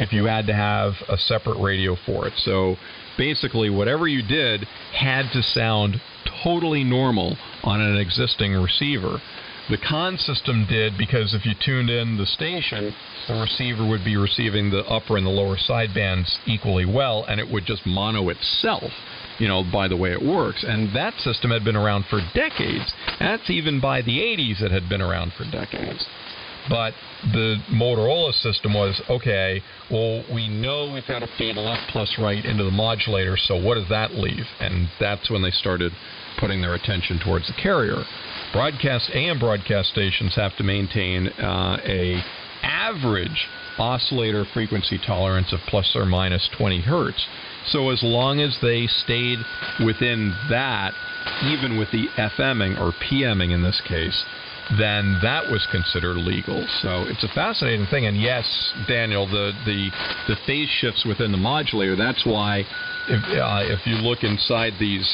if you had to have a separate radio for it. So basically, whatever you did had to sound totally normal on an existing receiver. The CON system did, because if you tuned in the station, the receiver would be receiving the upper and the lower sidebands equally well, and it would just mono itself, by the way it works. And that system had been around for decades. That's even by the 80s it had been around for decades. But the Motorola system was, okay, well, we know we've got to feed left plus right into the modulator, so what does that leave? And that's when they started putting their attention towards the carrier. AM broadcast stations have to maintain a average oscillator frequency tolerance of plus or minus 20 hertz. So as long as they stayed within that, even with the FMing or PMing in this case, then that was considered legal. So it's a fascinating thing. And yes, Daniel, the phase shifts within the modulator, that's why if you look inside these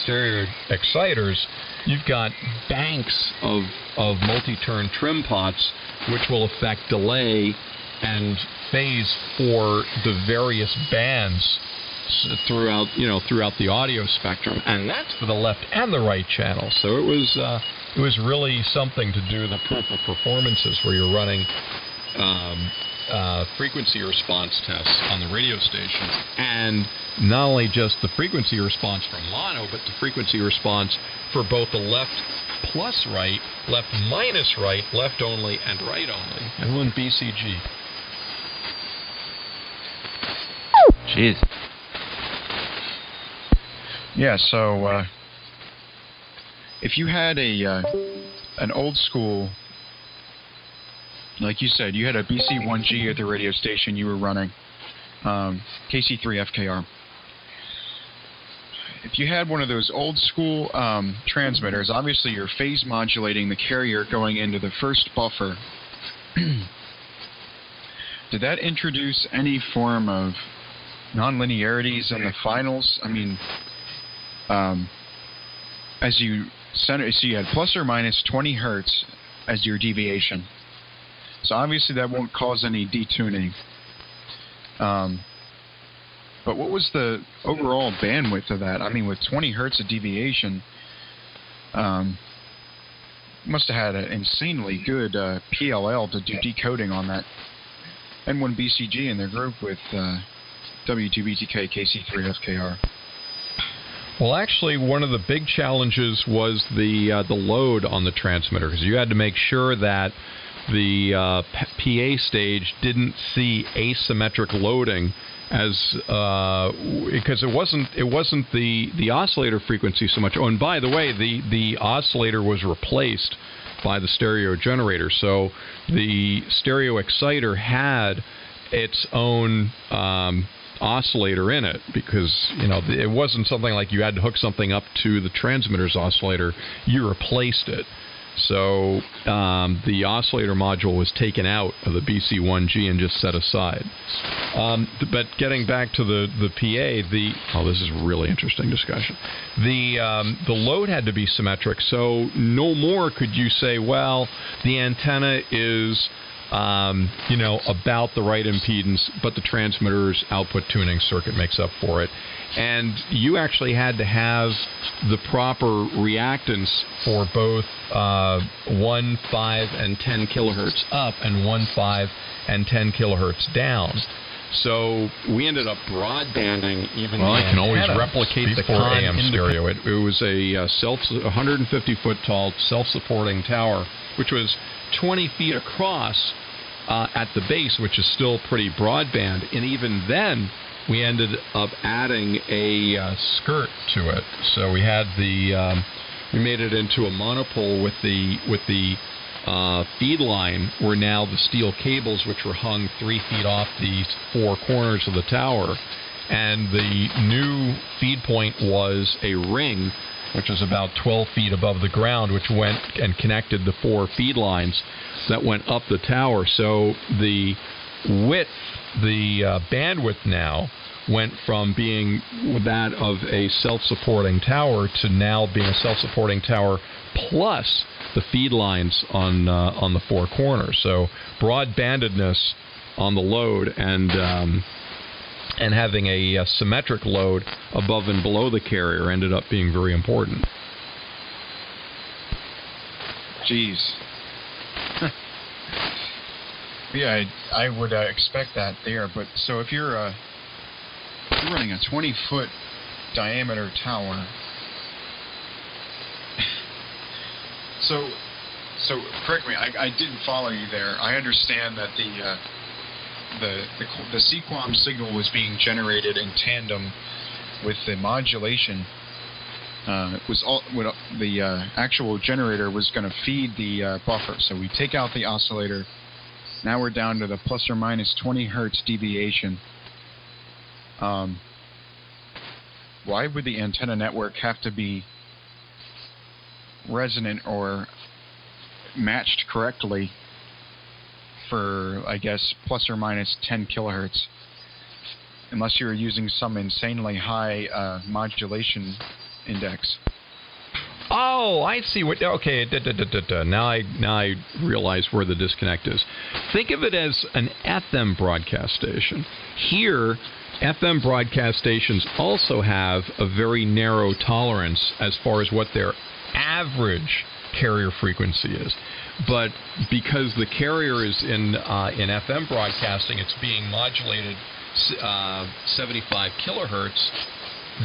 stereo exciters, you've got banks of multi-turn trim pots which will affect delay and phase for the various bands throughout the audio spectrum, and that's for the left and the right channel. So it was really something to do the proof of performances where you're running frequency response tests on the radio station, and not only just the frequency response from mono, but the frequency response for both the left plus right, left minus right, left only, and right only, and one BCG. Jeez. Yeah, so if you had an old school, like you said, you had a BC1G at the radio station you were running, KC3FKR. If you had one of those old school transmitters, obviously you're phase modulating the carrier going into the first buffer. Did that introduce any form of nonlinearities in the finals? I mean, as you center, so you had plus or minus 20 hertz as your deviation. So obviously that won't cause any detuning. But what was the overall bandwidth of that? I mean, with 20 hertz of deviation, must have had an insanely good PLL to do decoding on that N1 BCG in their group with W2BTK KC3FKR. Well, actually, one of the big challenges was the load on the transmitter, because you had to make sure that the PA stage didn't see asymmetric loading, as because it wasn't the oscillator frequency so much. Oh, and by the way, the oscillator was replaced by the stereo generator, so the stereo exciter had its own oscillator in it, because it wasn't something like you had to hook something up to the transmitter's oscillator. You replaced it. So the oscillator module was taken out of the BC1G and just set aside. But getting back to the PA, this is a really interesting discussion. The load had to be symmetric, so no more could you say, well, the antenna is about the right impedance, but the transmitter's output tuning circuit makes up for it. And you actually had to have the proper reactance for both 1, 5, and 10 kilohertz up and 1, 5, and 10 kilohertz down. So we ended up broadbanding even. Well, I can always replicate the AM stereo. It was a 150-foot tall self-supporting tower, which was 20 feet across at the base, which is still pretty broadband. And even then, we ended up adding a skirt to it. So we had we made it into a monopole with the feed line were now the steel cables, which were hung 3 feet off the 4 corners of the tower. And the new feed point was a ring, which was about 12 feet above the ground, which went and connected the 4 feed lines that went up the tower. So the width, the bandwidth now went from being that of a self-supporting tower to now being a self-supporting tower plus the feed lines on the 4 corners. So broadbandedness on the load, and having a symmetric load above and below the carrier ended up being very important. Jeez. Yeah, I would expect that there. But so if you're running a 20-foot diameter tower, so correct me, I didn't follow you there. I understand that the Sequam signal was being generated in tandem with the modulation. The actual generator was going to feed the buffer. So we take out the oscillator. Now we're down to the plus or minus 20 hertz deviation. Why would the antenna network have to be resonant or matched correctly for, I guess, plus or minus 10 kilohertz? Unless you're using some insanely high modulation index. Oh, I see what. Okay, now I realize where the disconnect is. Think of it as an FM broadcast station. Here, FM broadcast stations also have a very narrow tolerance as far as what their average carrier frequency is. But because the carrier is in FM broadcasting, it's being modulated 75 kilohertz.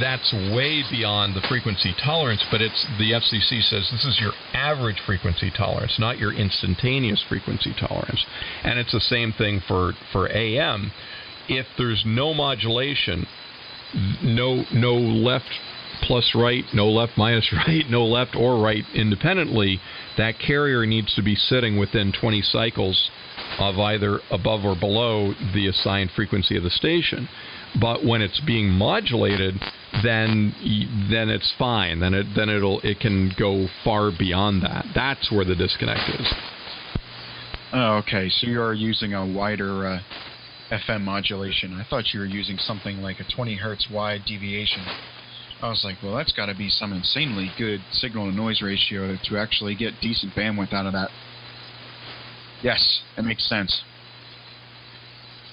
That's way beyond the frequency tolerance, but the FCC says this is your average frequency tolerance, not your instantaneous frequency tolerance. And it's the same thing for AM. If there's no modulation, no left plus right, no left minus right, no left or right independently, that carrier needs to be sitting within 20 cycles of either above or below the assigned frequency of the station. But when it's being modulated, then it's fine. Then it can go far beyond that. That's where the disconnect is. Oh, okay. So you are using a wider FM modulation. I thought you were using something like a 20 hertz wide deviation. I was like, well, that's got to be some insanely good signal-to-noise ratio to actually get decent bandwidth out of that. Yes, that makes sense.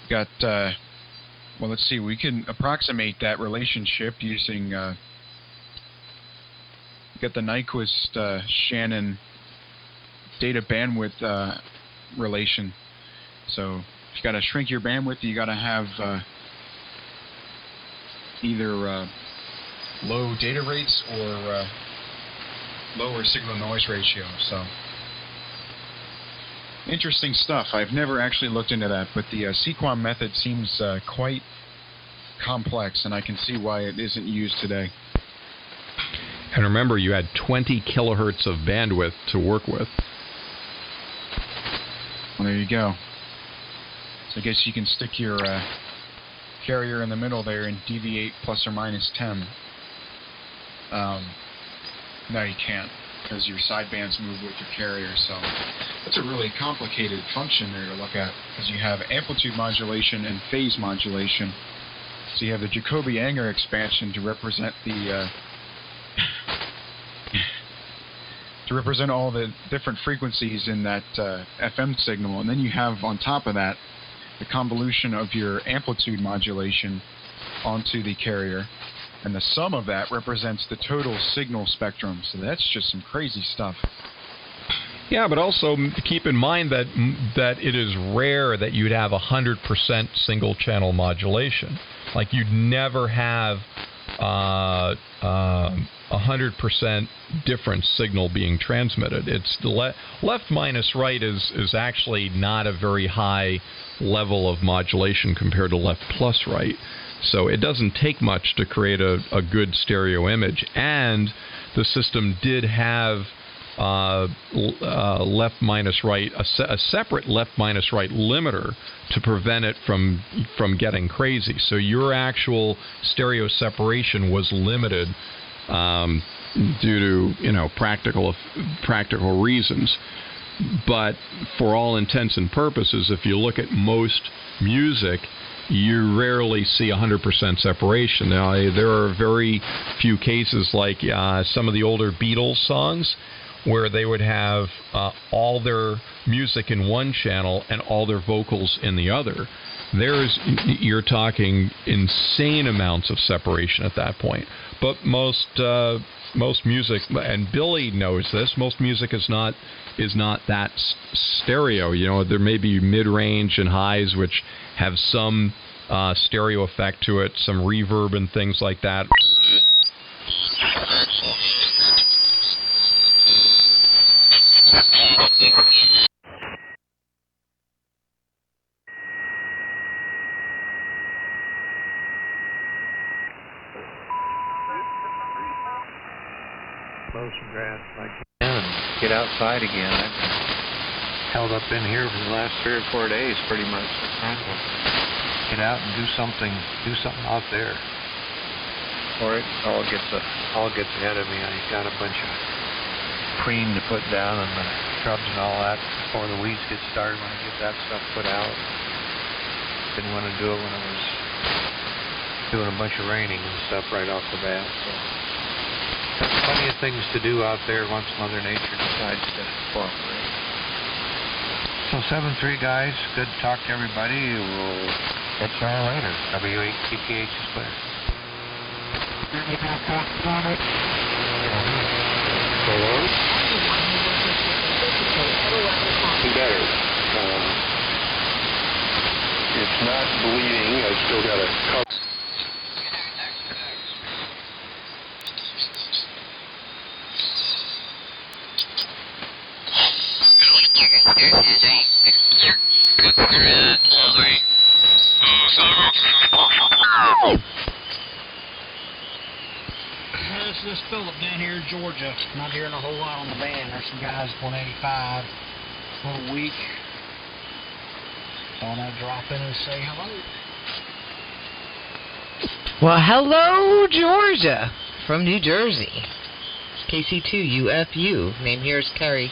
Got, well, let's see, we can approximate that relationship using, got the Nyquist-Shannon data bandwidth relation. So if you got to shrink your bandwidth, you got to have either low data rates or lower signal-noise ratio. So interesting stuff. I've never actually looked into that, but the Sequam method seems quite complex, and I can see why it isn't used today. And remember, you had 20 kilohertz of bandwidth to work with. Well, there you go. So I guess you can stick your carrier in the middle there and deviate plus or minus 10. No, you can't, because your sidebands move with your carrier. So that's a really complicated function there to look at, because you have amplitude modulation and phase modulation. So you have the Jacobi-Anger expansion to represent the to represent all the different frequencies in that FM signal, and then you have on top of that the convolution of your amplitude modulation onto the carrier, and the sum of that represents the total signal spectrum. So that's just some crazy stuff. Yeah, but also keep in mind that it is rare that you'd have 100% single channel modulation. Like, you'd never have 100% different signal being transmitted. It's left minus right is actually not a very high level of modulation compared to left plus right. So it doesn't take much to create a good stereo image. And the system did have left minus right, a separate left minus right limiter to prevent it from getting crazy. So your actual stereo separation was limited due to practical reasons. But for all intents and purposes, if you look at most music, you rarely see 100% separation. Now, there are very few cases like some of the older Beatles songs where they would have all their music in one channel and all their vocals in the other. You're talking insane amounts of separation at that point. But most music, and Billy knows this, most music is not that stereo. You know, there may be mid-range and highs which have some stereo effect to it, some reverb and things like that. Mow some grass like and get outside again. I've been held up in here for the last 3 or 4 days, pretty much. Trying to get out and do something out there. Or it all gets ahead of me. I got a bunch of preen to put down and the shrubs and all that before the weeds get started. When I get that stuff put out, didn't want to do it when it was doing a bunch of raining and stuff right off the bat. So. Plenty of things to do out there once Mother Nature decides to cooperate. So 7-3 guys, good to talk to everybody. We'll catch y'all later. WATPH is clear. Hello? Better. It's not bleeding. I still got a cup. This is Philip down here in Georgia. Not hearing a whole lot on the band. There's some guys at 185 for a week. Thought I'd drop in and say hello. Well, hello, Georgia, from New Jersey. KC2UFU. Name here is Carrie.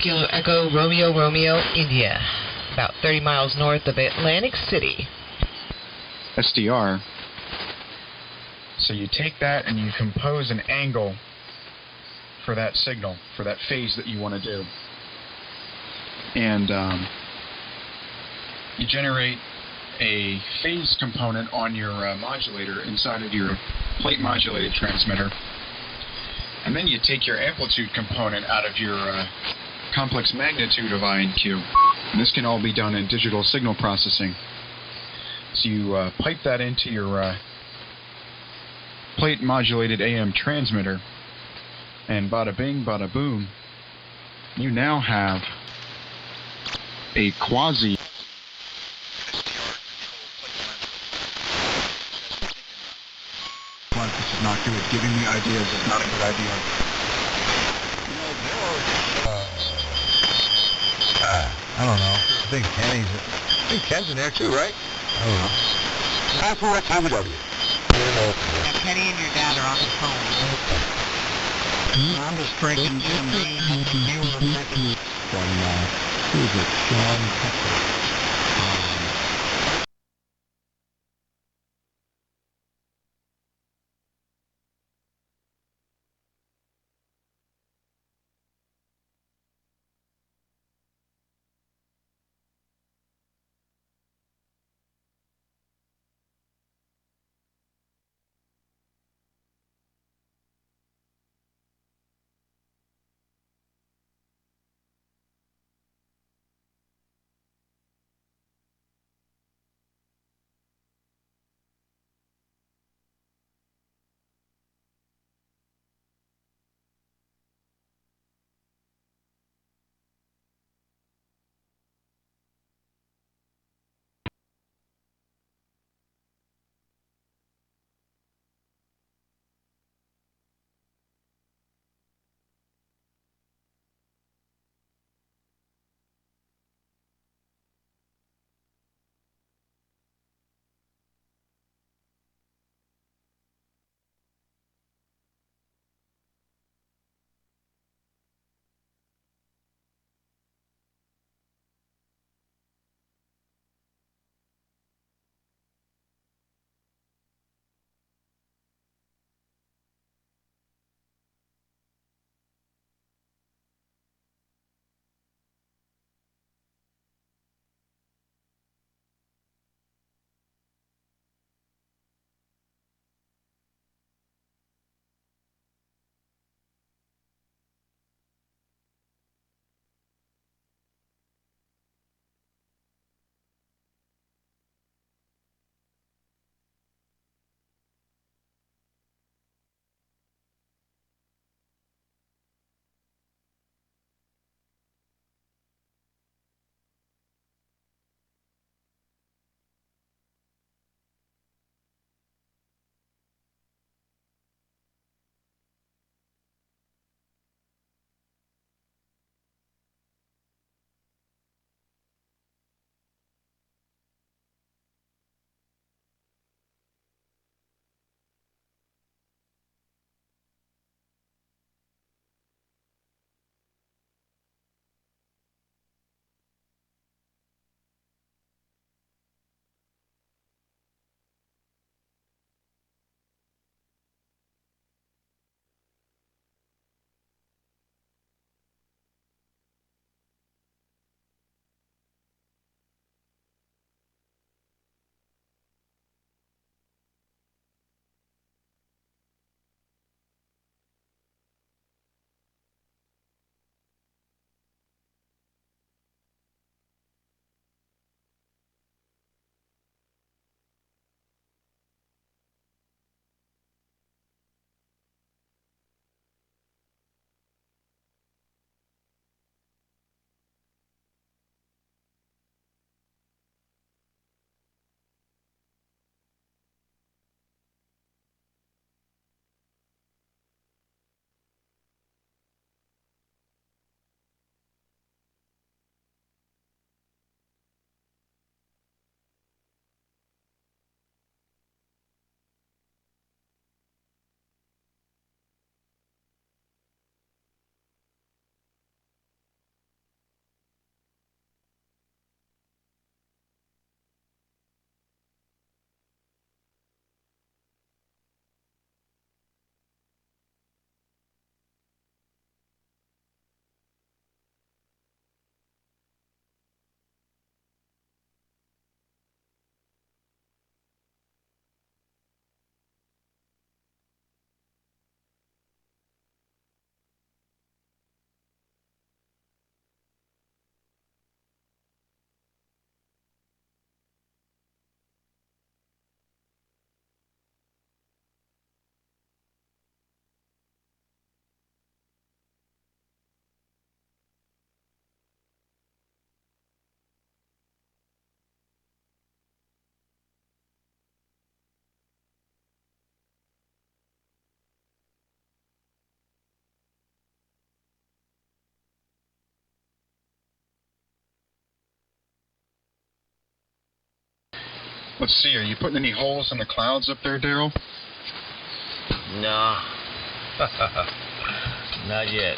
Kilo Echo Romeo Romeo, India. About 30 miles north of Atlantic City. SDR. So you take that and you compose an angle for that signal, for that phase that you want to do. And you generate a phase component on your modulator inside of your plate modulated transmitter. And then you take your amplitude component out of your complex magnitude of INQ. And this can all be done in digital signal processing. So you pipe that into your plate modulated AM transmitter, and bada bing, bada boom, you now have a quasi this is not good. Giving me ideas is not a good idea. I don't know. I think Ken's in there too, right? I don't know. Time for WW. Kenny and your dad are on the phone. I'm just drinking some From, who is it? Sean Pepper. Let's see, are you putting any holes in the clouds up there, Daryl? No. Not yet.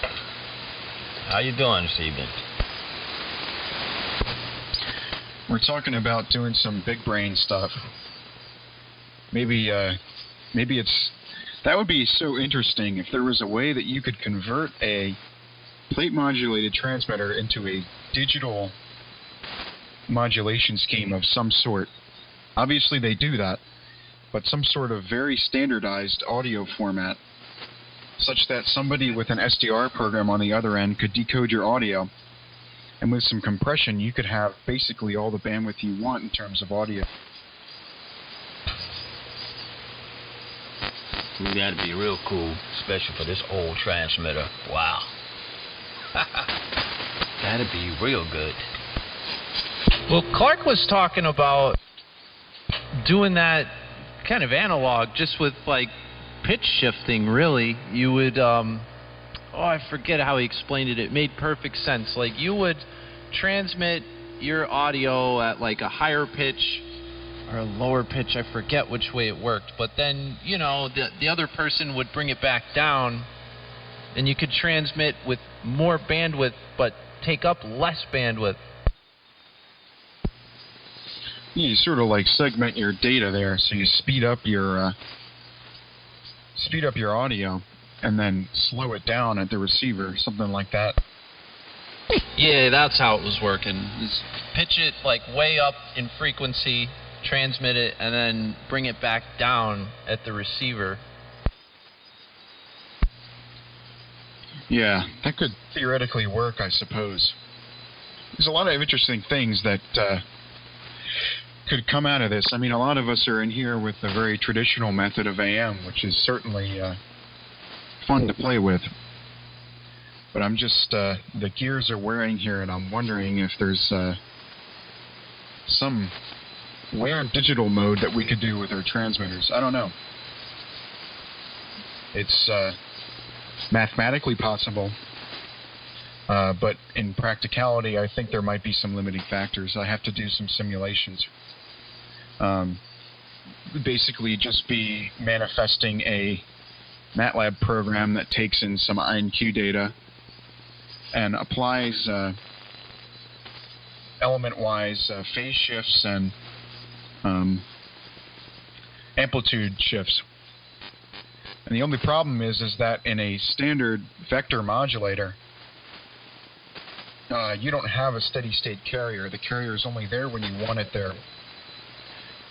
How you doing this evening? We're talking about doing some big brain stuff. Maybe it's... That would be so interesting if there was a way that you could convert a plate-modulated transmitter into a digital modulation scheme of some sort. Obviously they do that, but some sort of very standardized audio format, such that somebody with an SDR program on the other end could decode your audio, and with some compression you could have basically all the bandwidth you want in terms of audio. That'd be real cool, especially for this old transmitter. Wow. That'd be real good. Well, Clark was talking about doing that kind of analog, just with like pitch shifting. Really, you would I forget how he explained it. It made perfect sense. Like, you would transmit your audio at like a higher pitch or a lower pitch. I forget which way it worked, but then, you know, the other person would bring it back down, and you could transmit with more bandwidth but take up less bandwidth. Yeah, you sort of like segment your data there, so you speed up your audio and then slow it down at the receiver, something like that. Yeah, that's how it was working. Is pitch it like way up in frequency, transmit it, and then bring it back down at the receiver. Yeah, that could theoretically work, I suppose. There's a lot of interesting things that could come out of this. I mean, a lot of us are in here with the very traditional method of AM, which is certainly fun to play with. But I'm just, the gears are wearing here, and I'm wondering if there's some weird digital mode that we could do with our transmitters. I don't know. It's mathematically possible, but in practicality, I think there might be some limiting factors. I have to do some simulations. Basically just be manifesting a MATLAB program that takes in some INQ data and applies element-wise phase shifts and amplitude shifts. And the only problem is that in a standard vector modulator, you don't have a steady-state carrier. The carrier is only there when you want it there.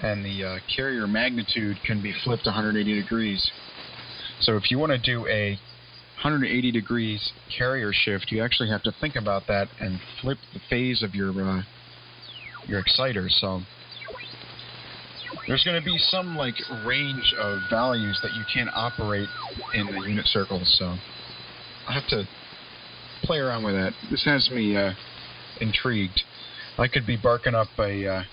And the carrier magnitude can be flipped 180 degrees. So if you want to do a 180 degrees carrier shift, you actually have to think about that and flip the phase of your exciter. So there's going to be some like range of values that you can't operate in the unit circles. So I have to play around with that. This has me intrigued. I could be barking up a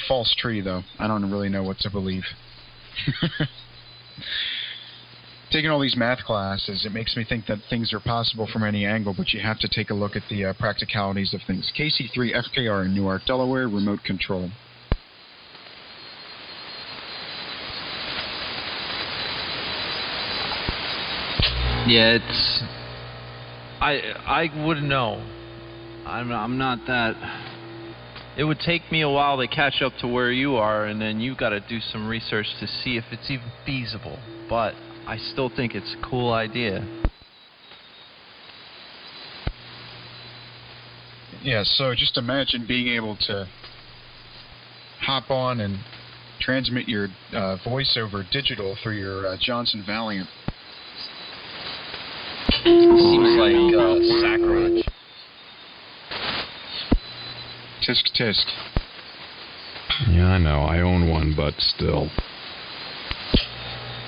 false tree, though. I don't really know what to believe. Taking all these math classes, it makes me think that things are possible from any angle, but you have to take a look at the practicalities of things. KC3 FKR in Newark, Delaware, remote control. Yeah, it's... I wouldn't know. I'm not that... It would take me a while to catch up to where you are, and then you got to do some research to see if it's even feasible. But I still think it's a cool idea. Yeah, so just imagine being able to hop on and transmit your voice over digital through your Johnson Valiant. Seems like sacrilege. Tisk tisk. Yeah, I know. I own one, but still.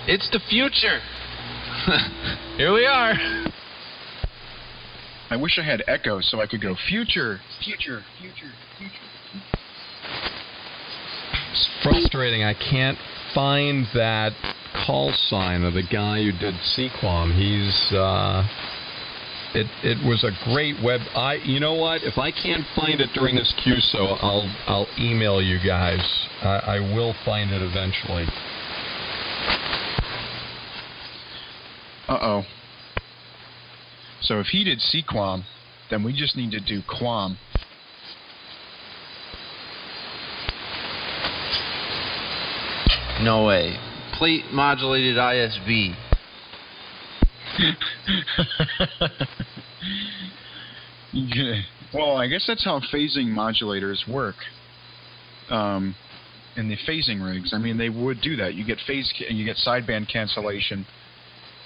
It's the future. Here we are. I wish I had echo so I could go future, future, future, future. It's frustrating. I can't find that call sign of the guy who did Sequam. it was a great web. You know what? If I can't find it during this QSO, I'll email you guys. I will find it eventually. Uh-oh. So if he did Sequam, then we just need to do Quam. No way. Plate modulated ISB. Yeah. Well, I guess that's how phasing modulators work. In the phasing rigs, I mean, they would do that. You get you get sideband cancellation.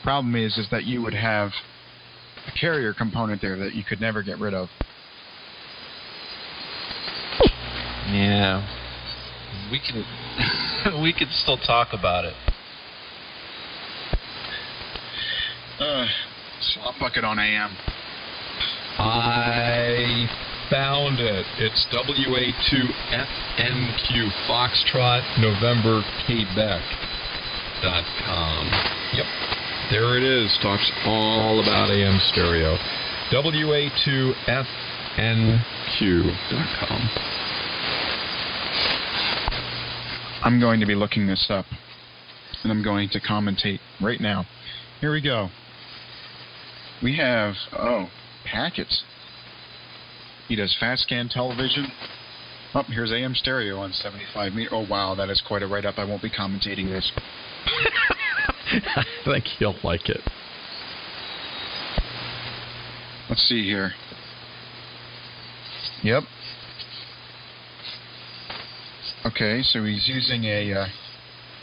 Problem is that you would have a carrier component there that you could never get rid of. Yeah. We can we could still talk about it. Slop bucket on AM. I found it. It's WA2FNQ Foxtrot November Quebec.com. Yep. There it is. Talks all about AM stereo. WA2FNQ.com. I'm going to be looking this up, and I'm going to commentate right now. Here we go. We have, packets. He does fast scan television. Oh, here's AM stereo on 75 meter. Oh, wow, that is quite a write-up. I won't be commentating this. I think he'll like it. Let's see here. Yep. Okay, so he's using a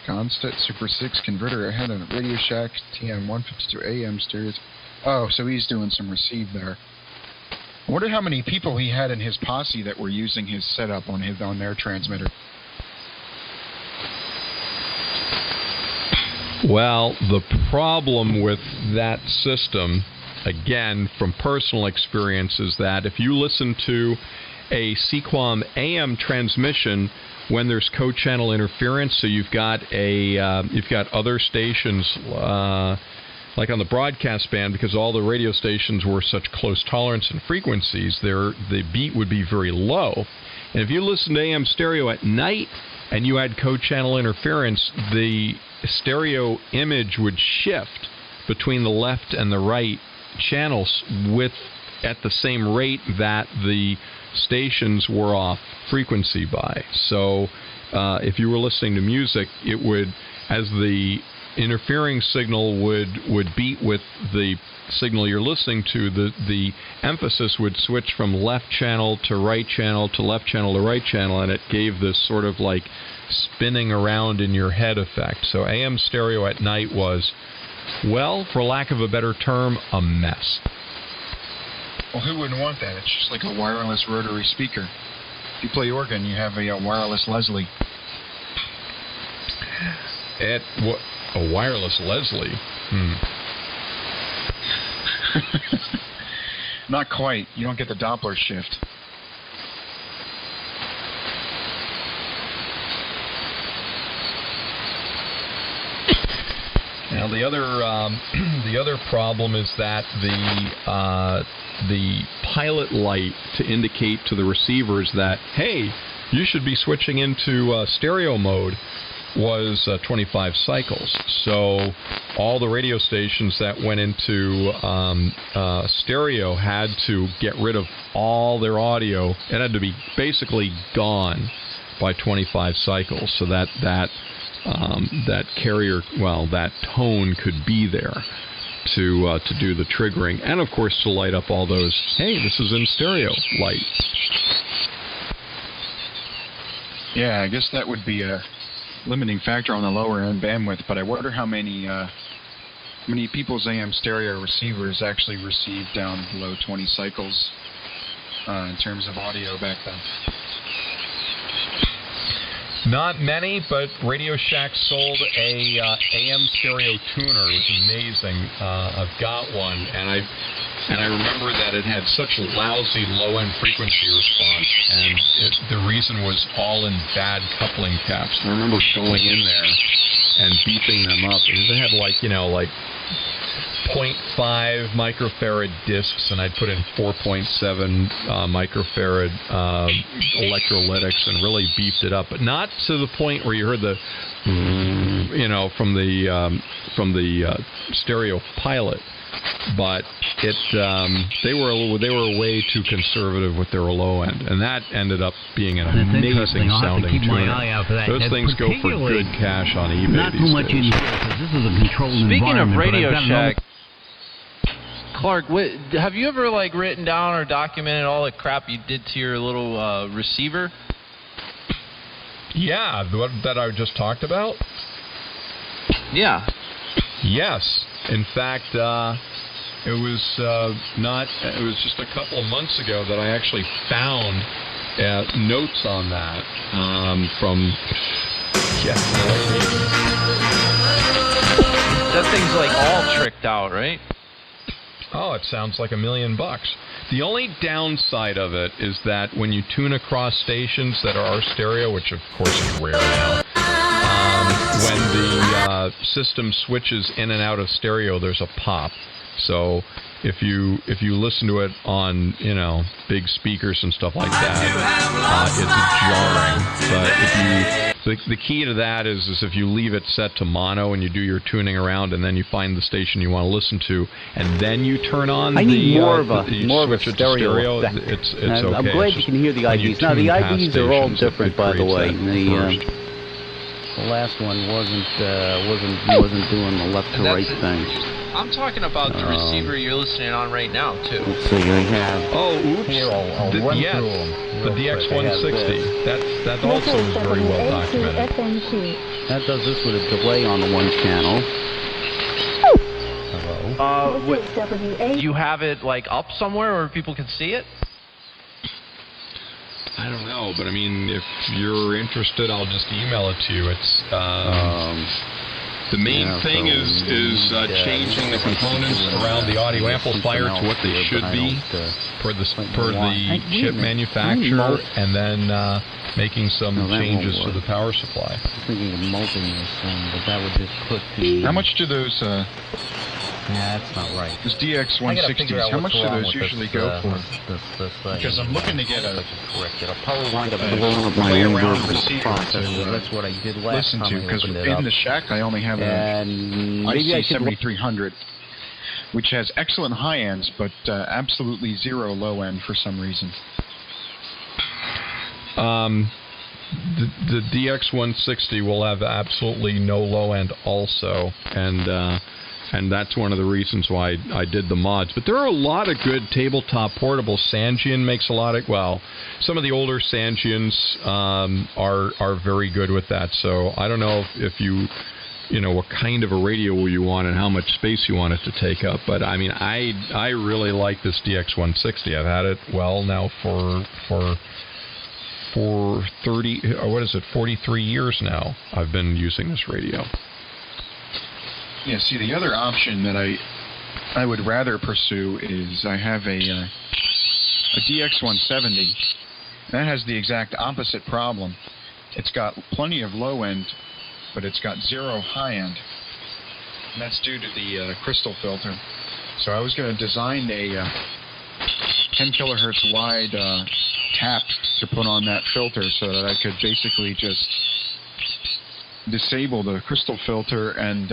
Constat Super 6 converter ahead of Radio Shack TM152 AM stereo. Oh, so he's doing some receive there. I wonder how many people he had in his posse that were using his setup on their transmitter. Well, the problem with that system, again, from personal experience, is that if you listen to a Sequam AM transmission when there's co-channel interference, so you've got other stations like on the broadcast band, because all the radio stations were such close tolerance and frequencies, the beat would be very low. And if you listen to AM stereo at night and you had co-channel interference, the stereo image would shift between the left and the right channels at the same rate that the stations were off frequency by. So if you were listening to music, it would, as the interfering signal would beat with the signal you're listening to, the emphasis would switch from left channel to right channel to left channel to right channel, and it gave this sort of like spinning around in your head effect. So AM stereo at night was, well, for lack of a better term, a mess. Well, who wouldn't want that? It's just like a wireless rotary speaker. If you play organ, you have a wireless Leslie. A wireless Leslie? Not quite. You don't get the Doppler shift. Now the other problem is that the pilot light to indicate to the receivers that, hey, you should be switching into stereo mode was 25 cycles. So all the radio stations that went into stereo had to get rid of all their audio. It had to be basically gone by 25 cycles, so that carrier, well, that tone could be there to do the triggering, and of course to light up all those, hey, this is in stereo light. Yeah, I guess that would be a limiting factor on the lower end bandwidth, but I wonder how many people's AM stereo receivers actually received down below 20 cycles in terms of audio back then. Not many, but Radio Shack sold a AM stereo tuner. It was amazing. I've got one, and I remember that it had such lousy low-end frequency response, and the reason was all in bad coupling caps. I remember going in there and beeping them up. They had like 0.5 microfarad discs, and I'd put in 4.7 microfarad electrolytics and really beefed it up, but not to the point where you heard the, from the stereo pilot. But they were way too conservative with their low end, and that ended up being an amazing sounding tuner. Those things go for good cash on eBay not these too much days. in here, 'cause this is a controlled Speaking of environment, but Radio I've got Shack, Clark, have you ever written down or documented all the crap you did to your little receiver? Yeah, what that I just talked about. Yeah. Yes, in fact, it was It was just a couple of months ago that I actually found notes on that from. Yeah. That thing's all tricked out, right? Oh, it sounds like $1 million. The only downside of it is that when you tune across stations that are stereo, which of course is rare now, when the system switches in and out of stereo, there's a pop. So if you listen to it on big speakers and stuff like that, it's jarring. But the key to that is if you leave it set to mono and you do your tuning around, and then you find the station you want to listen to, and then you turn on more of a stereo. effect. It's okay. I'm glad you can hear the IDs. Now the IDs are all different, by the way. The last one wasn't doing the left to right thing. I'm talking about the receiver you're listening on right now, too. Let's see, I have. Oh, oops. Here, I'll run yes, through them the DX160. That also is very well documented. That does this with a delay on the one channel. Hello. Do you have it up somewhere where people can see it? I don't know, but I mean, if you're interested, I'll just email it to you. It's the main thing is changing the components around the audio amplifier to what they should be per the chip manufacturer, and then making some changes to the power supply. I was thinking of multing this thing, but that would just put the. How much do those? Yeah, that's not right. Those DX160s, how much do those usually go for? Because I'm looking to get a It'll probably wind up blowing up my inverter receiver. That's what I did last listen time to, because in the shack I only have an IC7300, which has excellent high ends, but absolutely zero low end for some reason. The DX160 will have absolutely no low end also, and that's one of the reasons why I did the mods. But there are a lot of good tabletop portables. Sangean makes a lot of, some of the older Sangeans are very good with that. So I don't know if you what kind of a radio you want and how much space you want it to take up. But I mean, I really like this DX160. I've had it now for 43 years now. I've been using this radio. Yeah, see, the other option that I would rather pursue is I have a DX170. That has the exact opposite problem. It's got plenty of low end, but it's got zero high end. And that's due to the crystal filter. So I was going to design a 10 kilohertz wide tap to put on that filter so that I could basically just disable the crystal filter and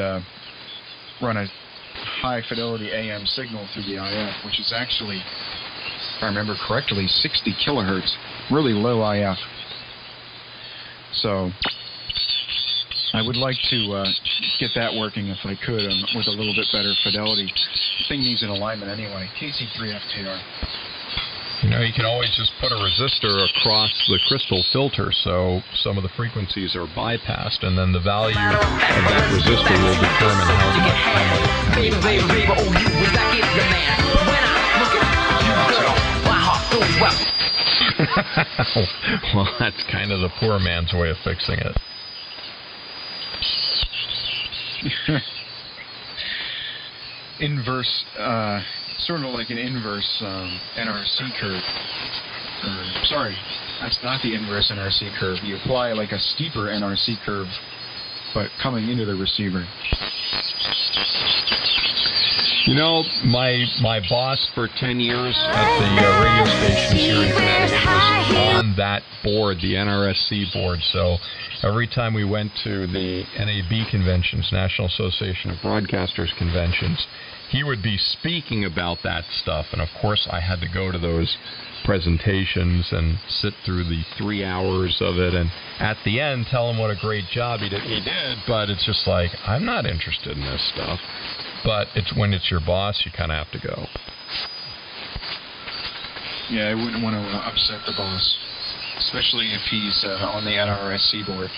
run a high fidelity AM signal through the IF, which is actually, if I remember correctly, 60 kilohertz, really low IF. So I would like to get that working if I could with a little bit better fidelity. The thing needs an alignment anyway. KC3FKR. You can always just put a resistor across the crystal filter, so some of the frequencies are bypassed, and then the value of that resistor will determine how much. Well, that's kind of the poor man's way of fixing it. Inverse, sort of like an inverse NRC curve. Sorry, that's not the inverse NRC curve. You apply like a steeper NRC curve, but coming into the receiver. You know, my boss for 10 years at the radio stations here in Connecticut was on that board, the NRSC board. So every time we went to the NAB conventions, National Association of Broadcasters conventions, he would be speaking about that stuff. And of course, I had to go to those presentations and sit through the 3 hours of it. And at the end, tell him what a great job he did. He did, but it's just like, I'm not interested in this stuff. But it's when it's your boss, you kind of have to go. Yeah, I wouldn't want to upset the boss, especially if he's on the NRSC board.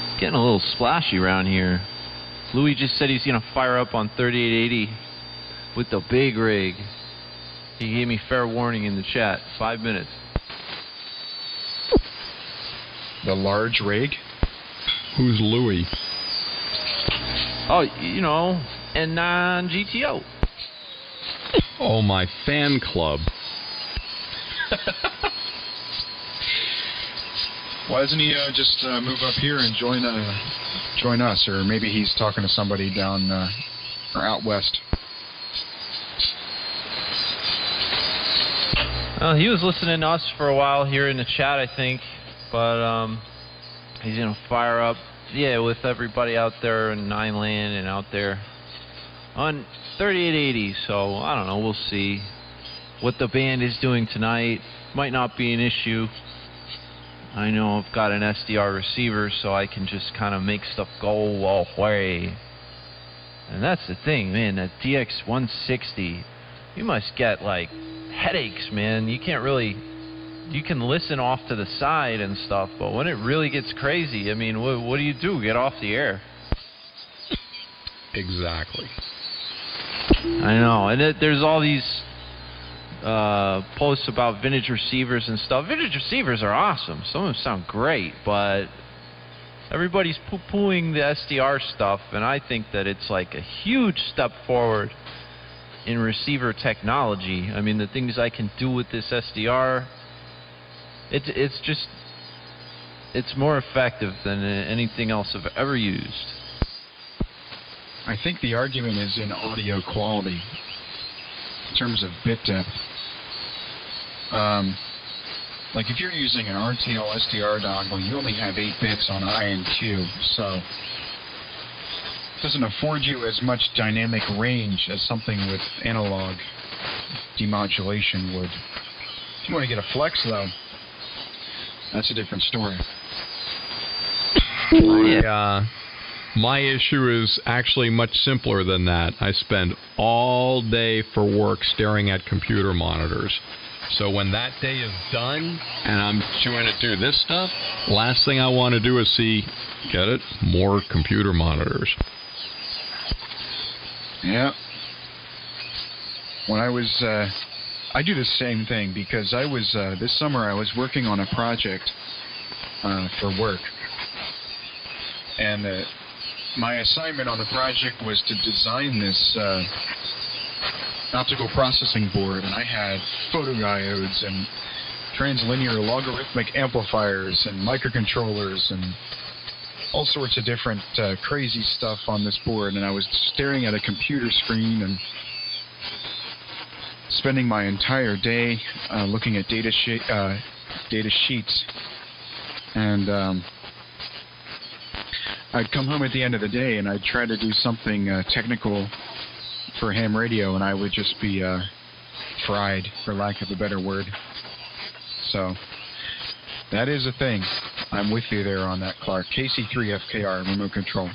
It's getting a little splashy around here. Louis just said he's going to fire up on 3880 with the big rig. He gave me fair warning in the chat. 5 minutes. The large rig? Who's Louis? Oh, you know, and non-GTO. Oh, my fan club. Why doesn't he just move up here and join us? Or maybe he's talking to somebody down or out west. Well, he was listening to us for a while here in the chat, I think. But he's going to fire up. Yeah, with everybody out there in Nine Land and out there on 3880. So, I don't know. We'll see what the band is doing tonight. Might not be an issue. I know I've got an SDR receiver, so I can just kind of make stuff go away. And that's the thing, man. That DX160, you must get, like, headaches, man. You can't really... You can listen off to the side and stuff, but when it really gets crazy, I mean, what do you do? Get off the air. Exactly. I know, and there's all these posts about vintage receivers and stuff. Vintage receivers are awesome. Some of them sound great, but everybody's poo-pooing the SDR stuff, and I think that it's like a huge step forward in receiver technology. I mean, the things I can do with this SDR... It's more effective than anything else I've ever used. I think the argument is in audio quality, in terms of bit depth. Like if you're using an RTL SDR dongle, you only have 8 bits on INQ, so it doesn't afford you as much dynamic range as something with analog demodulation would. If you want to get a flex, though, that's a different story. My issue is actually much simpler than that. I spend all day for work staring at computer monitors. So when that day is done and I'm trying to do this stuff, last thing I want to do is see, get it, more computer monitors. Yeah. When I was... I do the same thing because I was, this summer I was working on a project for work. And my assignment on the project was to design this optical processing board. And I had photodiodes and translinear logarithmic amplifiers and microcontrollers and all sorts of different crazy stuff on this board. And I was staring at a computer screen and spending my entire day looking at data sheets, and I'd come home at the end of the day and I'd try to do something technical for ham radio, and I would just be fried, for lack of a better word. So that is a thing. I'm with you there on that, Clark. KC3FKR remote control.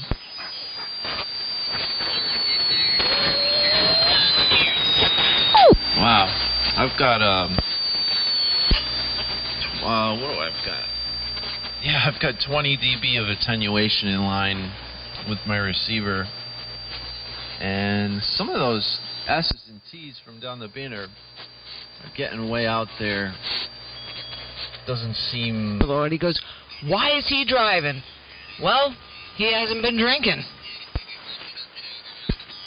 Wow, I've got what do I've got? Yeah, I've got 20 dB of attenuation in line with my receiver, and some of those S's and T's from down the bin are getting way out there. Doesn't seem... Lord, he goes, why is he driving? Well, he hasn't been drinking.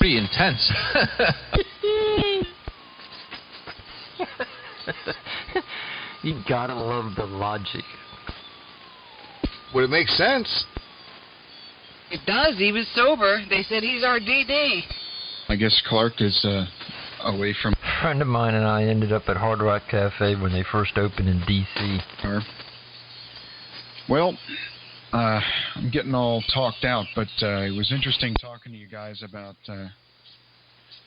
Pretty intense. You gotta love the logic. Would it make sense? It does. He was sober. They said he's our DD. I guess Clark is away from... A friend of mine and I ended up at Hard Rock Cafe when they first opened in D.C. Well, I'm getting all talked out, but it was interesting talking to you guys about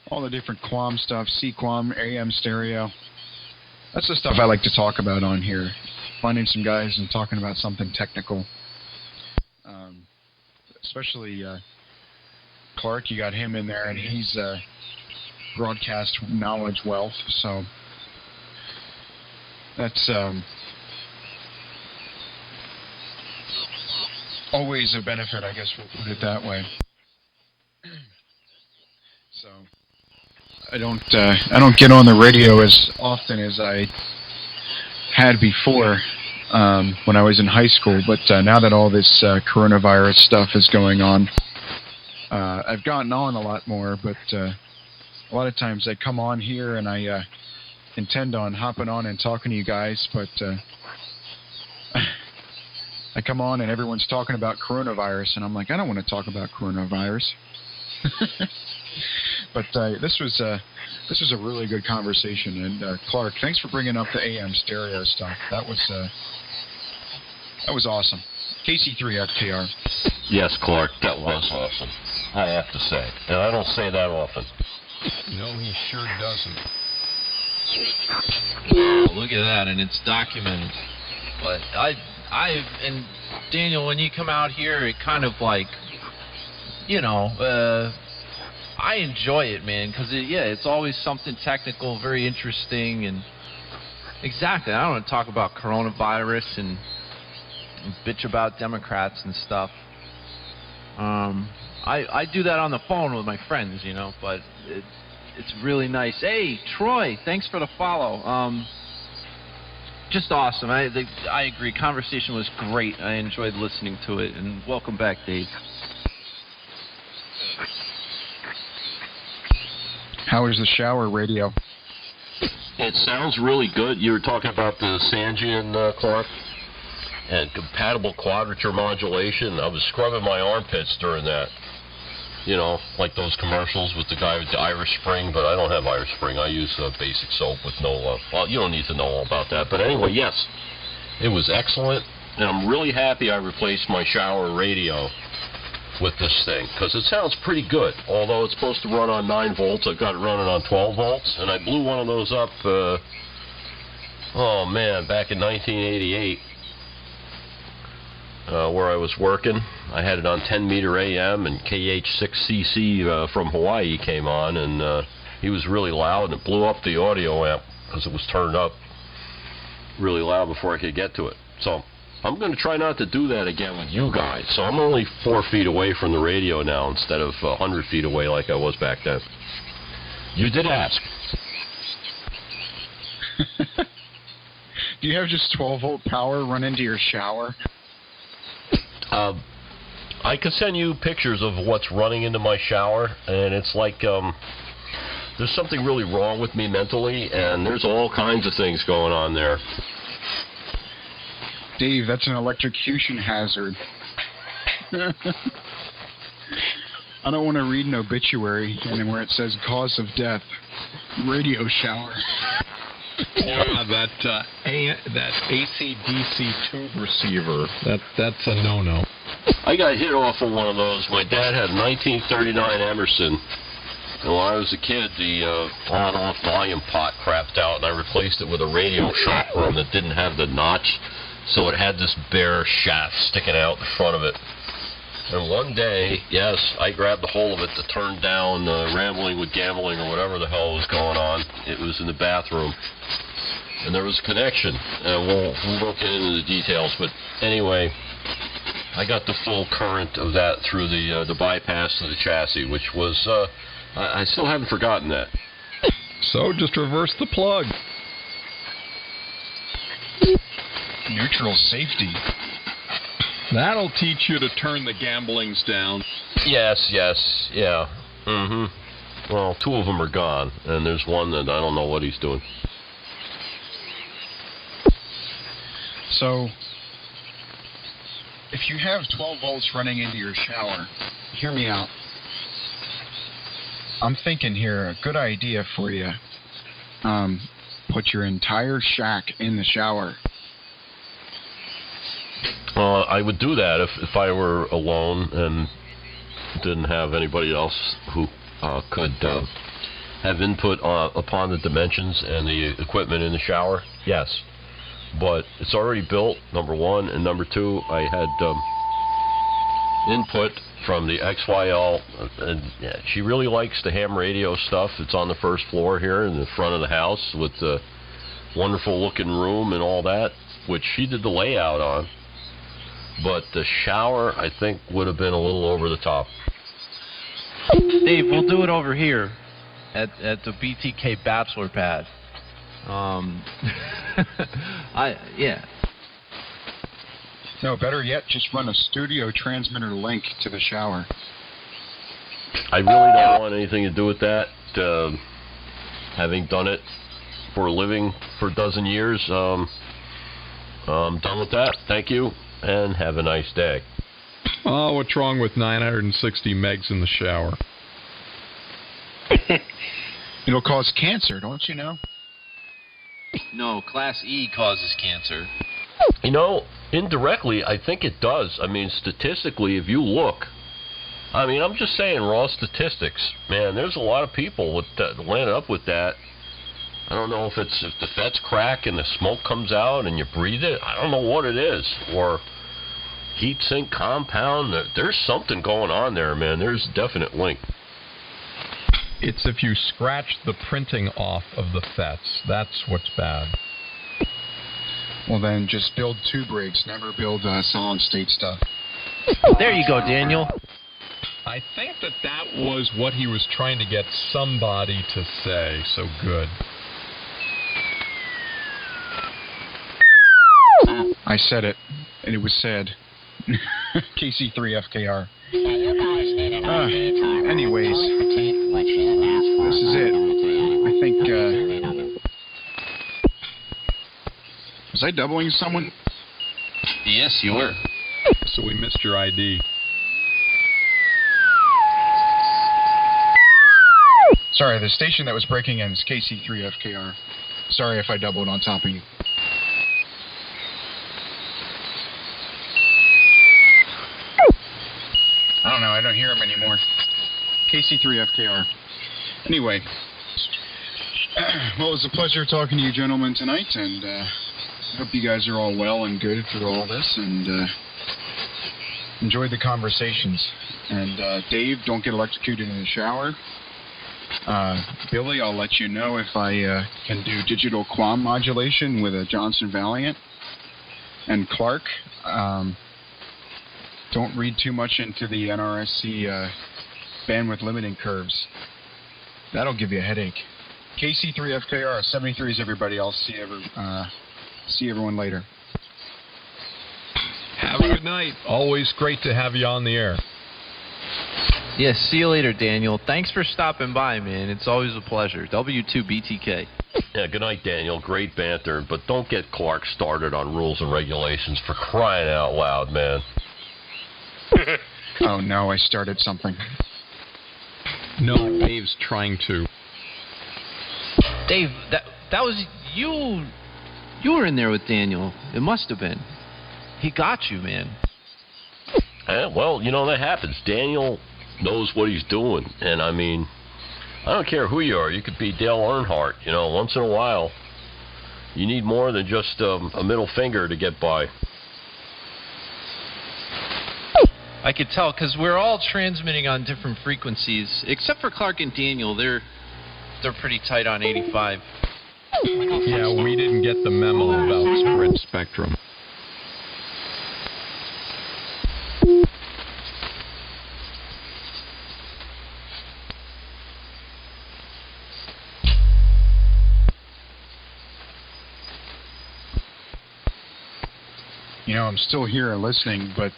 all the different QAM stuff, CQAM, AM stereo. That's the stuff I like to talk about on here. Finding some guys and talking about something technical. Especially Clark, you got him in there, and he's broadcast knowledge wealth, so that's always a benefit, I guess we'll put it that way. So I don't get on the radio as often as I had before when I was in high school, but now that all this coronavirus stuff is going on, I've gotten on a lot more, but a lot of times I come on here and I intend on hopping on and talking to you guys, but I come on and everyone's talking about coronavirus, and I'm like, I don't want to talk about coronavirus. But this was a really good conversation, and Clark, thanks for bringing up the AM stereo stuff. That was awesome. KC3FTR. Yes, Clark, that was awesome. I have to say, and I don't say that often. No, he sure doesn't. Oh, look at that, and it's documented. But and Daniel, when you come out here, it kind of like, I enjoy it, man, because it's always something technical, very interesting, and exactly. I don't want to talk about coronavirus and bitch about Democrats and stuff. I do that on the phone with my friends, but it's really nice. Hey, Troy, thanks for the follow. Just awesome. I agree. Conversation was great. I enjoyed listening to it, and welcome back, Dave. How is the shower radio? It sounds really good. You were talking about the Sangean, Clark, and compatible quadrature modulation. I was scrubbing my armpits during that. Like those commercials with the guy with the Irish Spring, but I don't have Irish Spring. I use basic soap with no, well, you don't need to know all about that. But anyway, yes, it was excellent, and I'm really happy I replaced my shower radio with this thing, because it sounds pretty good. Although it's supposed to run on 9 volts, I've got it running on 12 volts, and I blew one of those up, oh man, back in 1988. Where I was working. I had it on 10 meter AM, and KH6CC from Hawaii came on, and he was really loud, and it blew up the audio amp because it was turned up really loud before I could get to it. So I'm going to try not to do that again with you guys. So I'm only 4 feet away from the radio now instead of 100 feet away like I was back then. You did ask. Do you have just 12-volt power run into your shower? I could send you pictures of what's running into my shower, and it's like there's something really wrong with me mentally, and there's all kinds of things going on there. Dave, that's an electrocution hazard. I don't want to read an obituary and where it says cause of death, radio shower. Yeah, that AC/DC tube receiver, that's a no-no. I got hit off of one of those. My dad had a 1939 Emerson, and when I was a kid, the on-off volume pot crapped out, and I replaced it with a radio shock room that didn't have the notch, so it had this bare shaft sticking out the front of it. And one day, yes, I grabbed a hold of it to turn down Rambling with Gambling or whatever the hell was going on. It was in the bathroom. And there was a connection. And we won't get into the details, but anyway, I got the full current of that through the bypass to the chassis, which was, I still haven't forgotten that. So just reverse the plug. Neutral safety. That'll teach you to turn the gamblings down. Yes, yeah. Mm-hmm. Well, 2 of them are gone, and there's one that I don't know what he's doing. So, if you have 12 volts running into your shower, hear me out. I'm thinking here, a good idea for you. Put your entire shack in the shower. I would do that if I were alone and didn't have anybody else who could have input upon the dimensions and the equipment in the shower. Yes. But it's already built, number one, and number two, I had input from the XYL, and yeah, she really likes the ham radio stuff. It's on the first floor here in the front of the house with the wonderful looking room and all that, which she did the layout on. But the shower, I think, would have been a little over the top. Dave, we'll do it over here at the BTK Bachelor Pad. Yeah. No, better yet, just run a studio transmitter link to the shower. I really don't want anything to do with that. Having done it for a living for a dozen years, I'm done with that. Thank you, and have a nice day. Oh, what's wrong with 960 megs in the shower? It'll cause cancer, don't you know? No, Class E causes cancer. You know, indirectly, I think it does. I mean, statistically, if you look, I mean, I'm just saying raw statistics. Man, there's a lot of people with that land up with that. I don't know if the fets crack and the smoke comes out and you breathe it. I don't know what it is. Or heat sink compound. There's something going on there, man. There's a definite link. It's if you scratch the printing off of the fets. That's what's bad. Well, then just build tube rigs. Never build solid state stuff. There you go, Daniel. I think that was what he was trying to get somebody to say. So good. I said it, and it was said. KC3FKR. Anyways, this is it. I think, was I doubling someone? Yes, you were. So we missed your ID. Sorry, the station that was breaking in is KC3FKR. Sorry if I doubled on top of you. I don't know, I don't hear him anymore. KC3FKR. Anyway, well, it was a pleasure talking to you gentlemen tonight, and I hope you guys are all well and good through all this, and enjoyed the conversations. And Dave, don't get electrocuted in the shower. Billy, I'll let you know if I can do digital QAM modulation with a Johnson Valiant. And Clark, don't read too much into the NRSC bandwidth limiting curves. That'll give you a headache. KC3FKR, 73s, everybody. I'll see everyone later. Have a good night. Always great to have you on the air. Yes, see you later, Daniel. Thanks for stopping by, man. It's always a pleasure. W2BTK. Yeah, good night, Daniel. Great banter, but don't get Clark started on rules and regulations for crying out loud, man. Oh, no, I started something. No, Dave's trying to. Dave, that was you. You were in there with Daniel. It must have been. He got you, man. Well, you know, that happens. Daniel knows what he's doing. And, I mean, I don't care who you are. You could be Dale Earnhardt. You know, once in a while, you need more than just a middle finger to get by. I could tell, because we're all transmitting on different frequencies. Except for Clark and Daniel. They're pretty tight on 85. Yeah, we didn't get the memo about spread spectrum. You know, I'm still here listening, but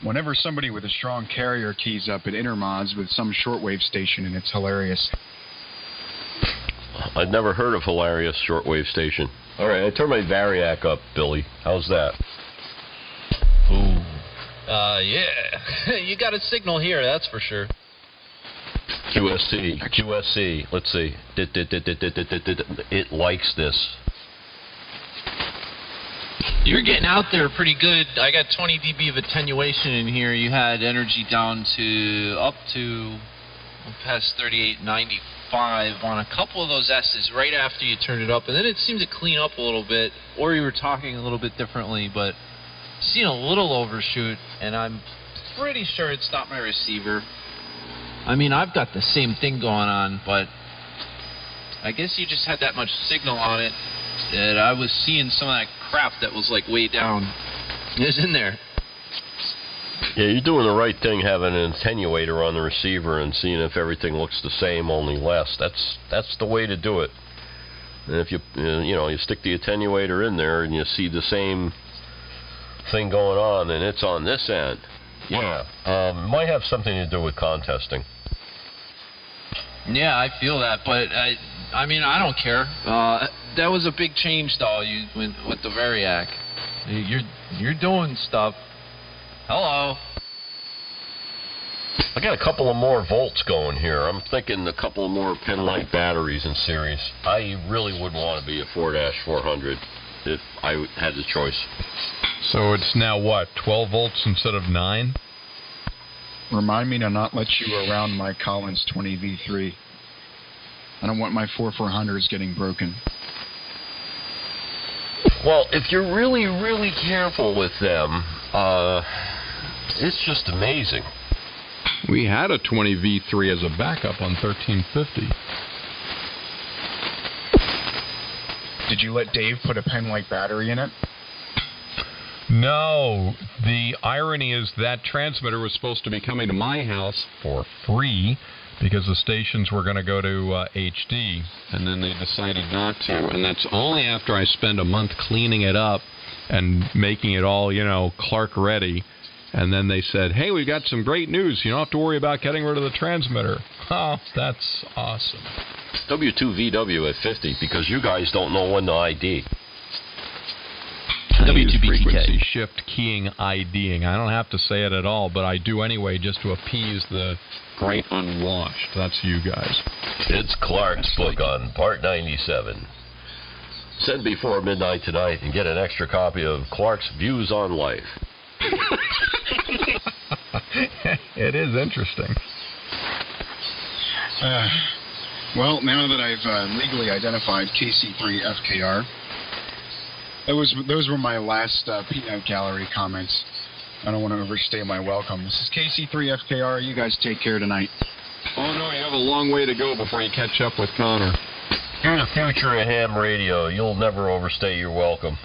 whenever somebody with a strong carrier keys up, it intermods with some shortwave station, and it's hilarious. I'd never heard of hilarious shortwave station. All right, I turned my Variac up, Billy. How's that? Yeah. You got a signal here, that's for sure. QSC. Let's see. It likes this. You're getting out there pretty good. I got 20 dB of attenuation in here. You had energy down to up to past 3895 on a couple of those S's right after you turned it up, and then it seemed to clean up a little bit, or you were talking a little bit differently, but seen a little overshoot, and I'm pretty sure it stopped my receiver. I mean, I've got the same thing going on, but I guess you just had that much signal on it that I was seeing some of that crap that was like way down. It was in there. Yeah, you're doing the right thing having an attenuator on the receiver and seeing if everything looks the same, only less. That's the way to do it. And if you stick the attenuator in there and you see the same thing going on, and it's on this end. Yeah, might have something to do with contesting. Yeah, I feel that, but I mean, I don't care. That was a big change, though. You with the Variac. You're doing stuff. Hello. I got a couple of more volts going here. I'm thinking a couple of more Penlight batteries in series. I really wouldn't want to be a 4-400 if I had the choice. So it's now what, 12 volts instead of 9? Remind me to not let you around my Collins 20 V3. I don't want my 4400s getting broken. Well, if you're really, really careful with them, it's just amazing. We had a 20 V3 as a backup on 1350. Did you let Dave put a Penlight battery in it? No. The irony is that transmitter was supposed to be coming to my house for free because the stations were going to go to HD, and then they decided not to. And that's only after I spent a month cleaning it up and making it all, Clark ready. And then they said, hey, we've got some great news. You don't have to worry about getting rid of the transmitter. Oh, that's awesome. W2VW at 50, because you guys don't know when to ID. W2BTK. Frequency shift keying IDing. I don't have to say it at all, but I do anyway just to appease the great unwashed. That's you guys. It's Clark's book on Part 97. Send before midnight tonight and get an extra copy of Clark's Views on Life. It is interesting. Well, now that I've legally identified KC3FKR, those were my last peanut gallery comments. I don't want to overstay my welcome. This is KC3FKR. You guys take care tonight. Oh, no, you have a long way to go before you catch up with Connor. You're the future of ham radio. You'll never overstay your welcome.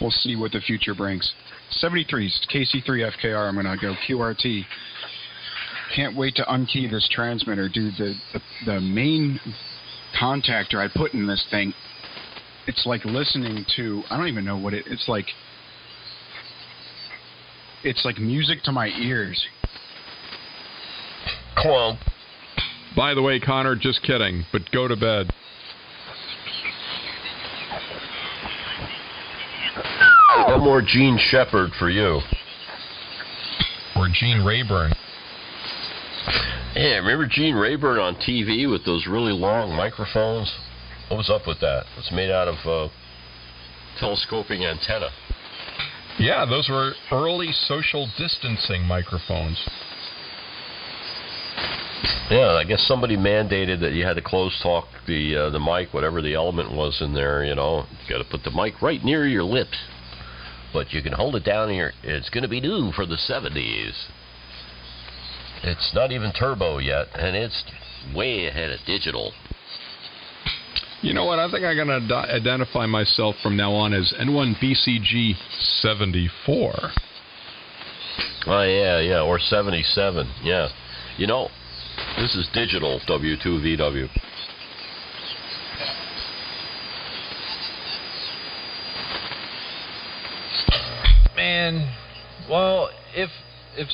We'll see what the future brings. 73's KC3FKR. I'm going to go QRT. Can't wait to unkey this transmitter, dude. The main contactor I put in this thing, it's like listening to, I don't even know what it's like music to my ears. Come on. By the way, Connor, just kidding, but go to bed. One more Gene Shepard for you. Or Gene Rayburn. Yeah, remember Gene Rayburn on TV with those really long microphones? What was up with that? It's made out of telescoping antenna. Yeah, those were early social distancing microphones. Yeah, I guess somebody mandated that you had to close talk the mic, whatever the element was in there, You got to put the mic right near your lips. But you can hold it down here. It's going to be new for the 70s. It's not even turbo yet, and it's way ahead of digital. You know what? I think I'm going to identify myself from now on as N1BCG74. Oh, yeah, or 77, yeah. This is digital W2VW. Man, well, if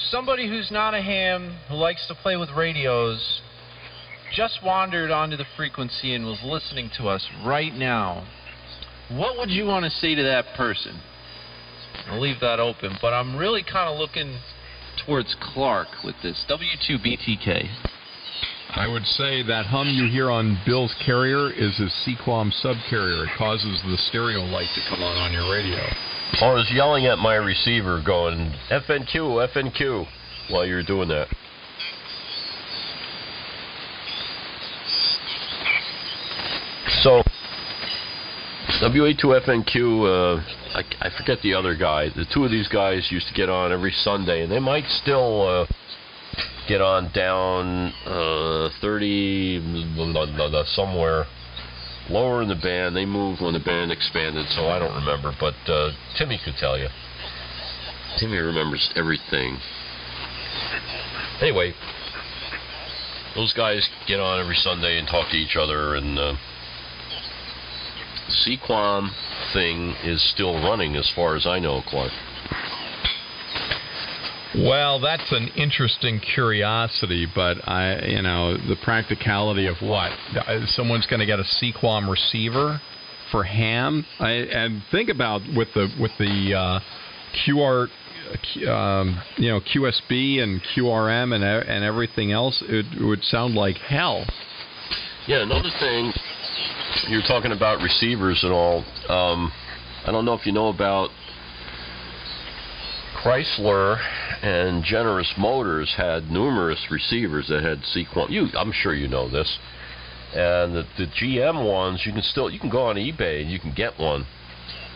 somebody who's not a ham who likes to play with radios just wandered onto the frequency and was listening to us right now, what would you want to say to that person? I'll leave that open. But I'm really kind of looking towards Clark with this W2BTK. I would say that hum you hear on Bill's carrier is his Sequam subcarrier. It causes the stereo light to come on your radio. I was yelling at my receiver going, FNQ, FNQ, while you were doing that. So, WA2FNQ, I forget the other guy. The two of these guys used to get on every Sunday, and they might still get on down 30, somewhere lower in the band. They moved when the band expanded, so I don't remember, but Timmy could tell you. Timmy remembers everything. Anyway, those guys get on every Sunday and talk to each other, and the Sequam thing is still running as far as I know, Clark. Well, that's an interesting curiosity, but the practicality of what? Someone's going to get a Sequam receiver for ham? And think about with the QR, QSB and QRM and everything else, it would sound like hell. Yeah, another thing, you're talking about receivers and all. I don't know if you know about Chrysler and Generous Motors had numerous receivers that had Sequam. I'm sure you know this. And the GM ones, you can go on eBay and you can get one.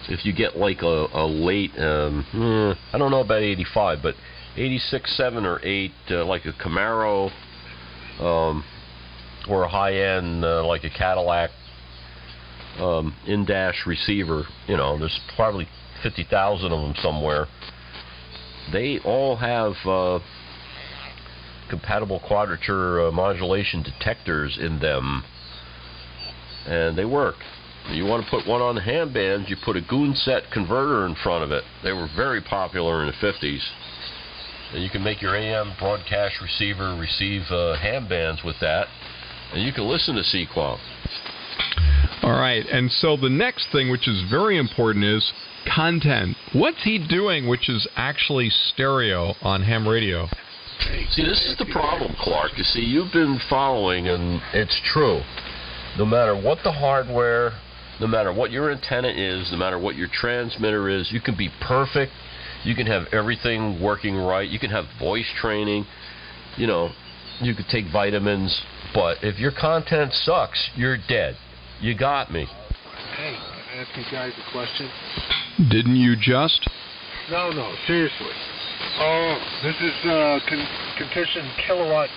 If you get like a late, I don't know about 85, but 86, 7, or 8, like a Camaro, or a high-end, like a Cadillac in-dash receiver. There's probably 50,000 of them somewhere. They all have compatible quadrature modulation detectors in them, and they work. You want to put one on the ham band, you put a Goonset converter in front of it. They were very popular in the 50s. And you can make your AM broadcast receiver receive ham bands with that, and you can listen to Sequam. All right, and so the next thing, which is very important, is content. What's he doing which is actually stereo on ham radio? See, this is the problem, Clark. You see, you've been following, and it's true. No matter what the hardware, no matter what your antenna is, no matter what your transmitter is, you can be perfect. You can have everything working right. You can have voice training. You could take vitamins. But if your content sucks, you're dead. You got me. Hey, can I ask you guys a question? Didn't you just? No, seriously. Oh, this is condition kilowatt.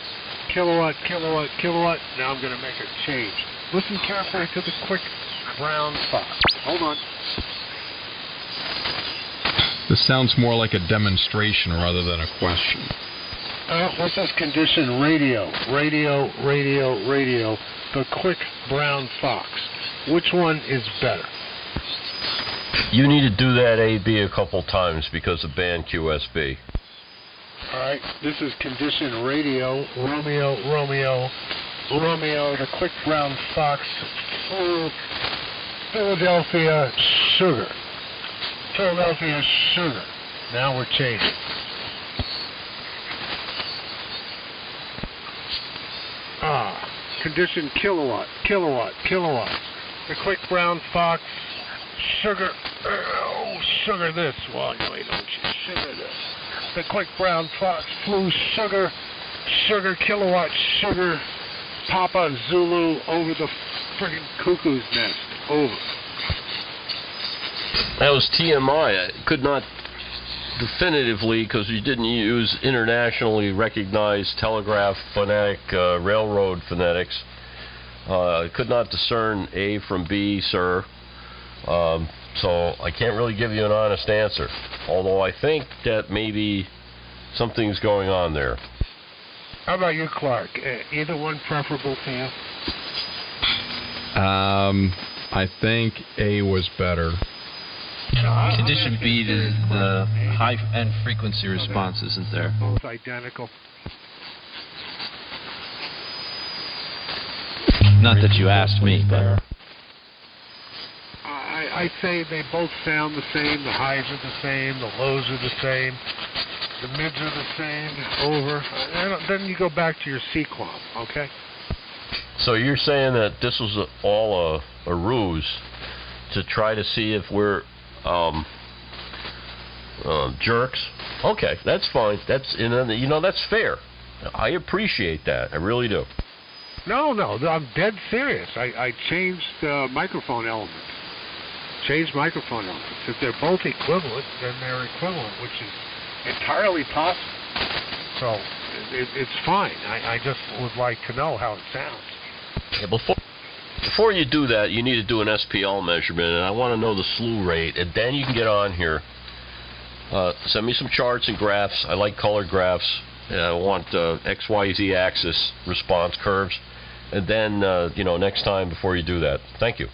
Now I'm going to make a change. Listen carefully to the quick brown fox. Hold on. This sounds more like a demonstration rather than a question. This is condition radio. The quick brown fox. Which one is better? You need to do that AB a couple times because of band QSB. Alright, this is condition radio, Romeo, the quick brown fox, Philadelphia sugar. Now we're changing. Condition kilowatt. The quick brown fox, sugar this. Well, no, don't you sugar this. The quick brown fox flew sugar, kilowatt, sugar, Papa Zulu over the friggin' cuckoo's nest. Over. That was TMI. I could not definitively, because you didn't use internationally recognized telegraph phonetic, railroad phonetics. I could not discern A from B, sir. So I can't really give you an honest answer. Although I think that maybe something's going on there. How about you, Clark? Either one preferable to you? I think A was better. Condition B, the high-end frequency response isn't there. Both identical. Not that you asked me, but... I say they both sound the same. The highs are the same. The lows are the same. The mids are the same. Over. Then you go back to your C-Clom, okay? So you're saying that this was all a ruse to try to see if we're jerks? Okay, that's fine. That's that's fair. I appreciate that. I really do. No, I'm dead serious. I changed microphone elements. Changed microphone elements. If they're both equivalent, then they're equivalent, which is entirely possible. So it's fine. I just would like to know how it sounds. Yeah, before you do that, you need to do an SPL measurement, and I want to know the slew rate, and then you can get on here. Send me some charts and graphs. I like colored graphs. I want XYZ axis response curves. And then, next time before you do that. Thank you.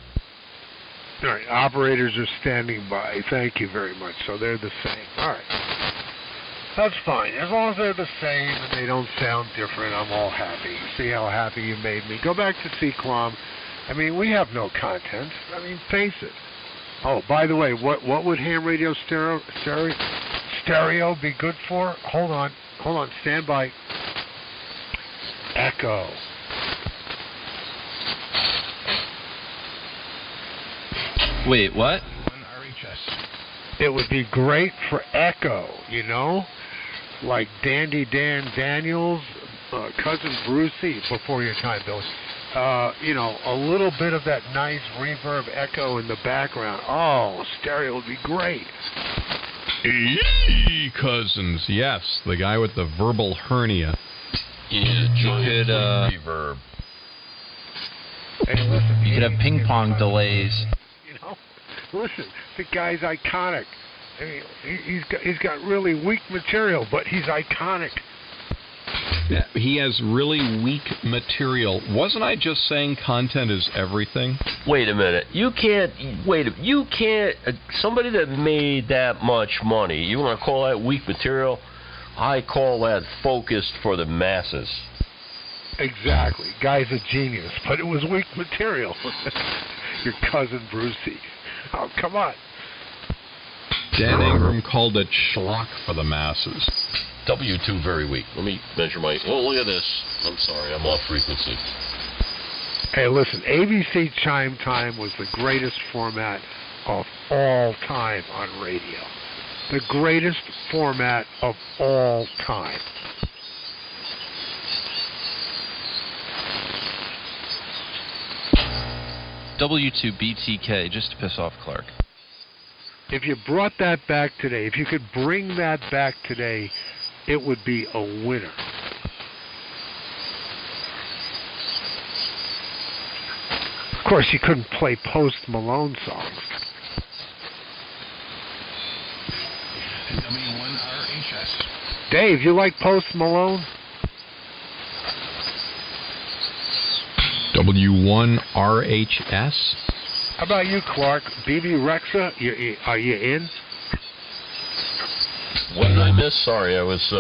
All right. Operators are standing by. Thank you very much. So they're the same. All right. That's fine. As long as they're the same and they don't sound different, I'm all happy. See how happy you made me. Go back to C-Clom. I mean, we have no content. I mean, face it. Oh, by the way, what would ham radio stereo be good for? Hold on. Stand by. Echo. Wait, what? It would be great for echo, like Dandy Dan Daniels, Cousin Brucey, before your time, Billy. A little bit of that nice reverb echo in the background. Oh, stereo would be great. Cousins, yes, the guy with the verbal hernia. Yeah, giant reverb. Hey, listen, you could have ping pong delays. Listen, the guy's iconic. I mean, he's got really weak material, but he's iconic. Yeah, he has really weak material. Wasn't I just saying content is everything? Wait a minute. You can't. Somebody that made that much money, you want to call that weak material? I call that focused for the masses. Exactly. Guy's a genius, but it was weak material. Your Cousin Brucey. Oh, come on. Dan Ingram called it schlock for the masses. W2 very weak. Let me measure my... Oh, look at this. I'm sorry, I'm off frequency. Hey, listen, ABC Chime Time was the greatest format of all time on radio. The greatest format of all time. W2BTK, just to piss off Clark. If you brought that back today, if you could bring that back today, it would be a winner. Of course, you couldn't play Post Malone songs. W1RHS. Dave, you like Post Malone? W1RHS? How about you, Clark? BB Rexa, are you in? What did I miss? Sorry, I was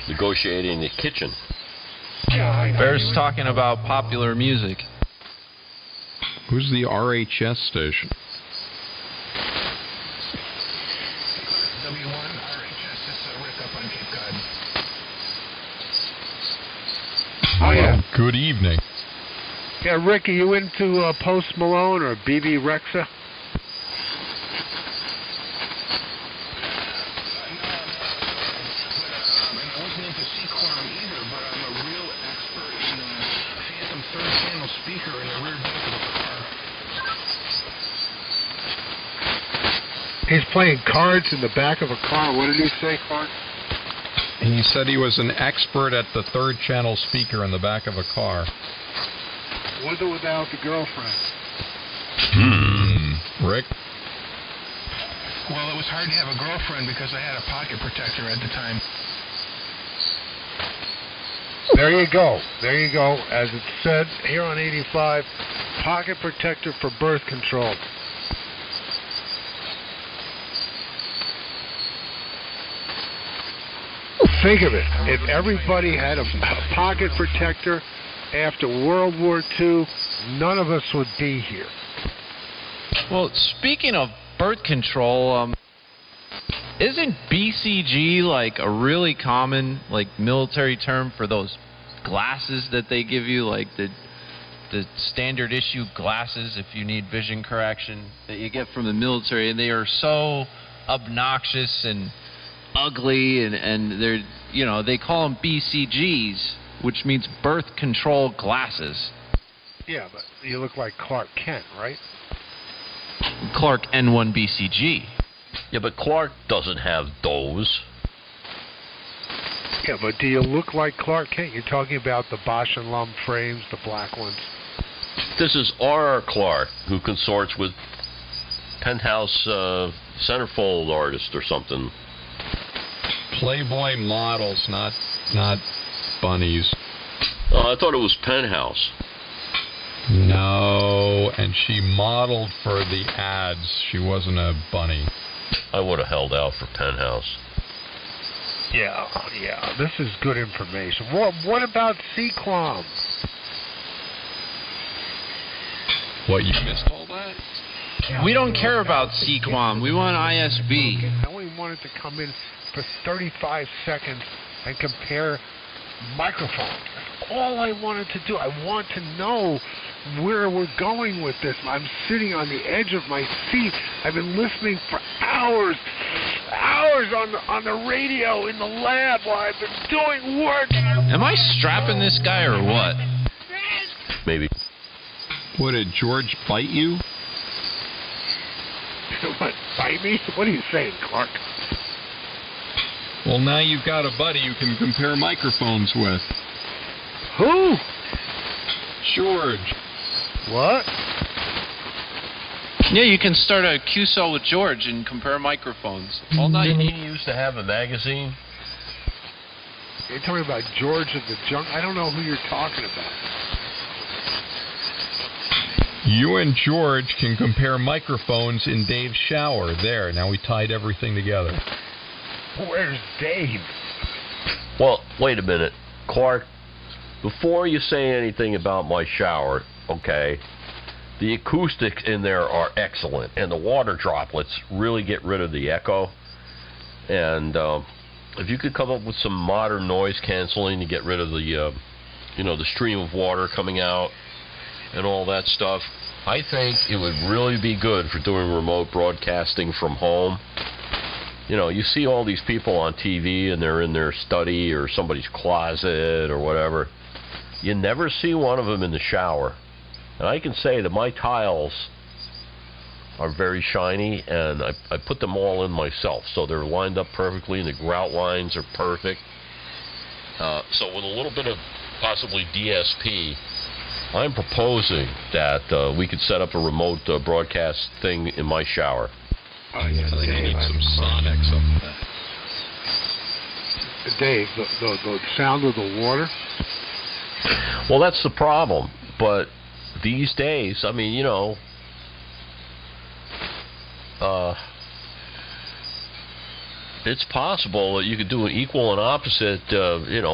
negotiating the kitchen. Bear's talking about popular music. Who's the RHS station? W1RHS, this is Rick up on Cape Cod. Oh, yeah. Good evening. Yeah, Rick, are you into Post Malone or BB Rexa? He's playing cards in the back of a car. What did he say, Clark? He said he was an expert at the third channel speaker in the back of a car. With or without the girlfriend? Rick? Well, it was hard to have a girlfriend because I had a pocket protector at the time. There you go. There you go. As it said here on 85, pocket protector for birth control. Think of it. If everybody had a pocket protector after World War II, none of us would be here. Well, speaking of birth control, isn't BCG like a really common like military term for those glasses that they give you, like the standard issue glasses if you need vision correction that you get from the military, and they are so obnoxious and ugly, and they're, you know, they call them BCGs, which means birth control glasses. Yeah, but you look like Clark Kent, right? Clark N1 BCG. Yeah, but Clark doesn't have those. Yeah, but do you look like Clark Kent? You're talking about the Bosch and Lum frames, the black ones. This is R. Clark, who consorts with Penthouse centerfold artist or something. Playboy models, not bunnies. I thought it was Penthouse. No, and she modeled for the ads. She wasn't a bunny. I would have held out for Penthouse. Yeah, this is good information. What about CQUOM? What, you missed all that? We don't care about CQUOM. We want ISB. I only wanted to come in for 35 seconds and compare microphones. That's all I wanted to do. I want to know where we're going with this. I'm sitting on the edge of my seat. I've been listening for hours on the radio in the lab while I've been doing work. Am I strapping this guy or what? Maybe. What, did George bite you? What, bite me? What are you saying, Clark? Well, now you've got a buddy you can compare microphones with. Who? George. What? Yeah, you can start a QSO with George and compare microphones all night. Didn't he used to have a magazine? You're talking about George of the Junk? I don't know who you're talking about. You and George can compare microphones in Dave's shower. There, now we tied everything together. Where's Dave? Well, wait a minute. Clark, before you say anything about my shower, okay, the acoustics in there are excellent, and the water droplets really get rid of the echo. And if you could come up with some modern noise canceling to get rid of the, the stream of water coming out and all that stuff, I think it would really be good for doing remote broadcasting from home. You know, you see all these people on TV and they're in their study or somebody's closet or whatever. You never see one of them in the shower. And I can say that my tiles are very shiny, and I put them all in myself. So they're lined up perfectly, and the grout lines are perfect. So with a little bit of possibly DSP, I'm proposing that we could set up a remote broadcast thing in my shower. Oh, yeah, I think Dave, you need some sonics up there. Dave, the sound of the water? Well, that's the problem. But these days, I mean, it's possible that you could do an equal and opposite,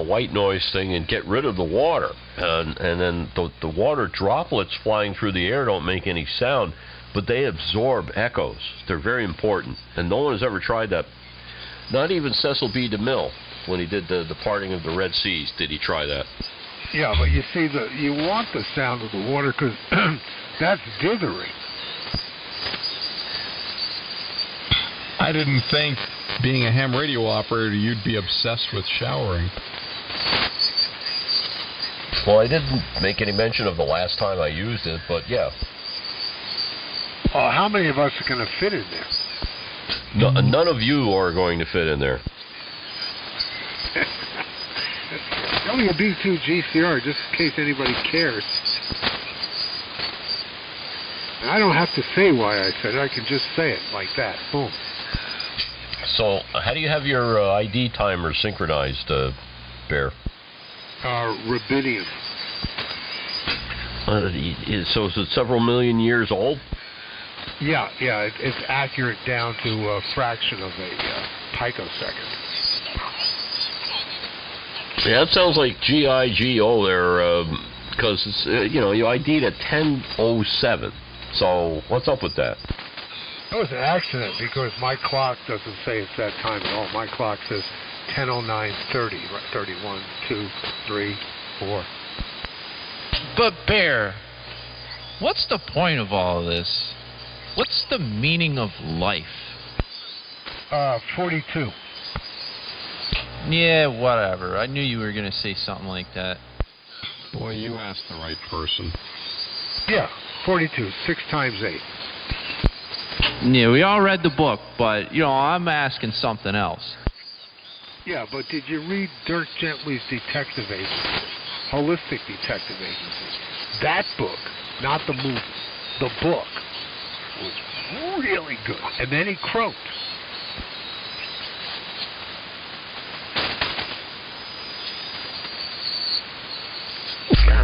white noise thing and get rid of the water. And then the water droplets flying through the air don't make any sound, but they absorb echoes. They're very important. And no one has ever tried that. Not even Cecil B. DeMille, when he did the parting of the Red Seas, did he try that. Yeah, but you see, you want the sound of the water because that's dithering. I didn't think, being a ham radio operator, you'd be obsessed with showering. Well, I didn't make any mention of the last time I used it, but yeah. Oh, how many of us are going to fit in there? No, none of you are going to fit in there. It's only a B2 GCR, just in case anybody cares. And I don't have to say why I said it. I can just say it like that. Boom. So, how do you have your ID timer synchronized, Bear? Rubidium. So is it several million years old? Yeah, it's accurate down to a fraction of a picosecond. Yeah, that sounds like GIGO there, because it's you ID'd at 10:07. So what's up with that? It was an accident because my clock doesn't say it's that time at all. My clock says 10:09:30, 31, 2, 3, 4. But Bear, what's the point of all of this? What's the meaning of life? 42. Yeah, whatever. I knew you were going to say something like that. Boy, you asked the right person. Yeah, 42. 6 times 8. Yeah, we all read the book, but, I'm asking something else. Yeah, but did you read Dirk Gently's Detective Agency? Holistic Detective Agency. That book, not the movie, the book, was really good. And then he croaked.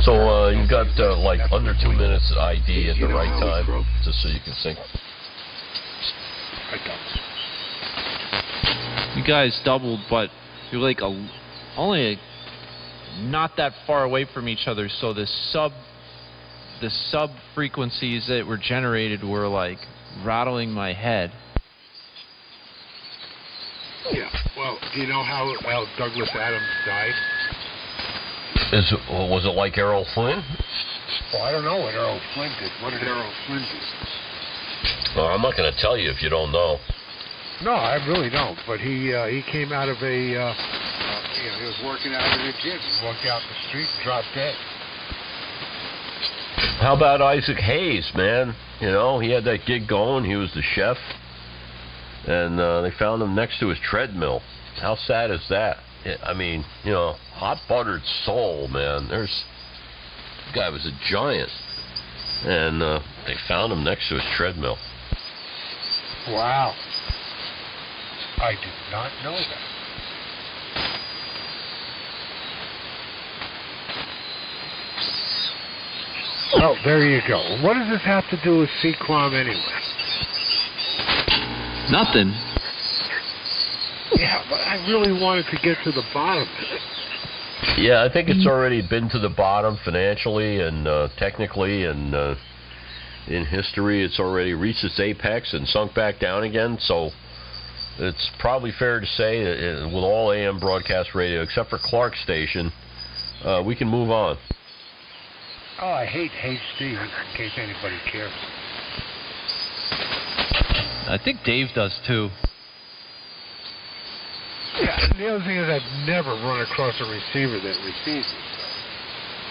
So you got like under 2 minutes of ID at the right time, just so you can sync. You guys doubled, but you're like only not that far away from each other, so the sub frequencies that were generated were like rattling my head. Yeah, well, do you know how Douglas Adams died? Was it like Errol Flynn? Well, I don't know what Errol Flynn did. What did Errol Flynn do? Well, I'm not going to tell you if you don't know. No, I really don't. But he came out of a, he was working out in a gym. He walked out the street and dropped dead. How about Isaac Hayes, man? He had that gig going. He was the chef. And they found him next to his treadmill. How sad is that? I mean, hot buttered soul, man. The guy was a giant. And they found him next to his treadmill. Wow. I did not know that. Oh, there you go. What does this have to do with CQUAM anyway? Nothing. Yeah, but I really wanted to get to the bottom of it. Yeah, I think it's already been to the bottom financially and technically and in history. It's already reached its apex and sunk back down again. So it's probably fair to say that with all AM broadcast radio, except for Clark's station, we can move on. Oh, I hate HD, in case anybody cares. I think Dave does too. Yeah, the other thing is I've never run across a receiver that receives it.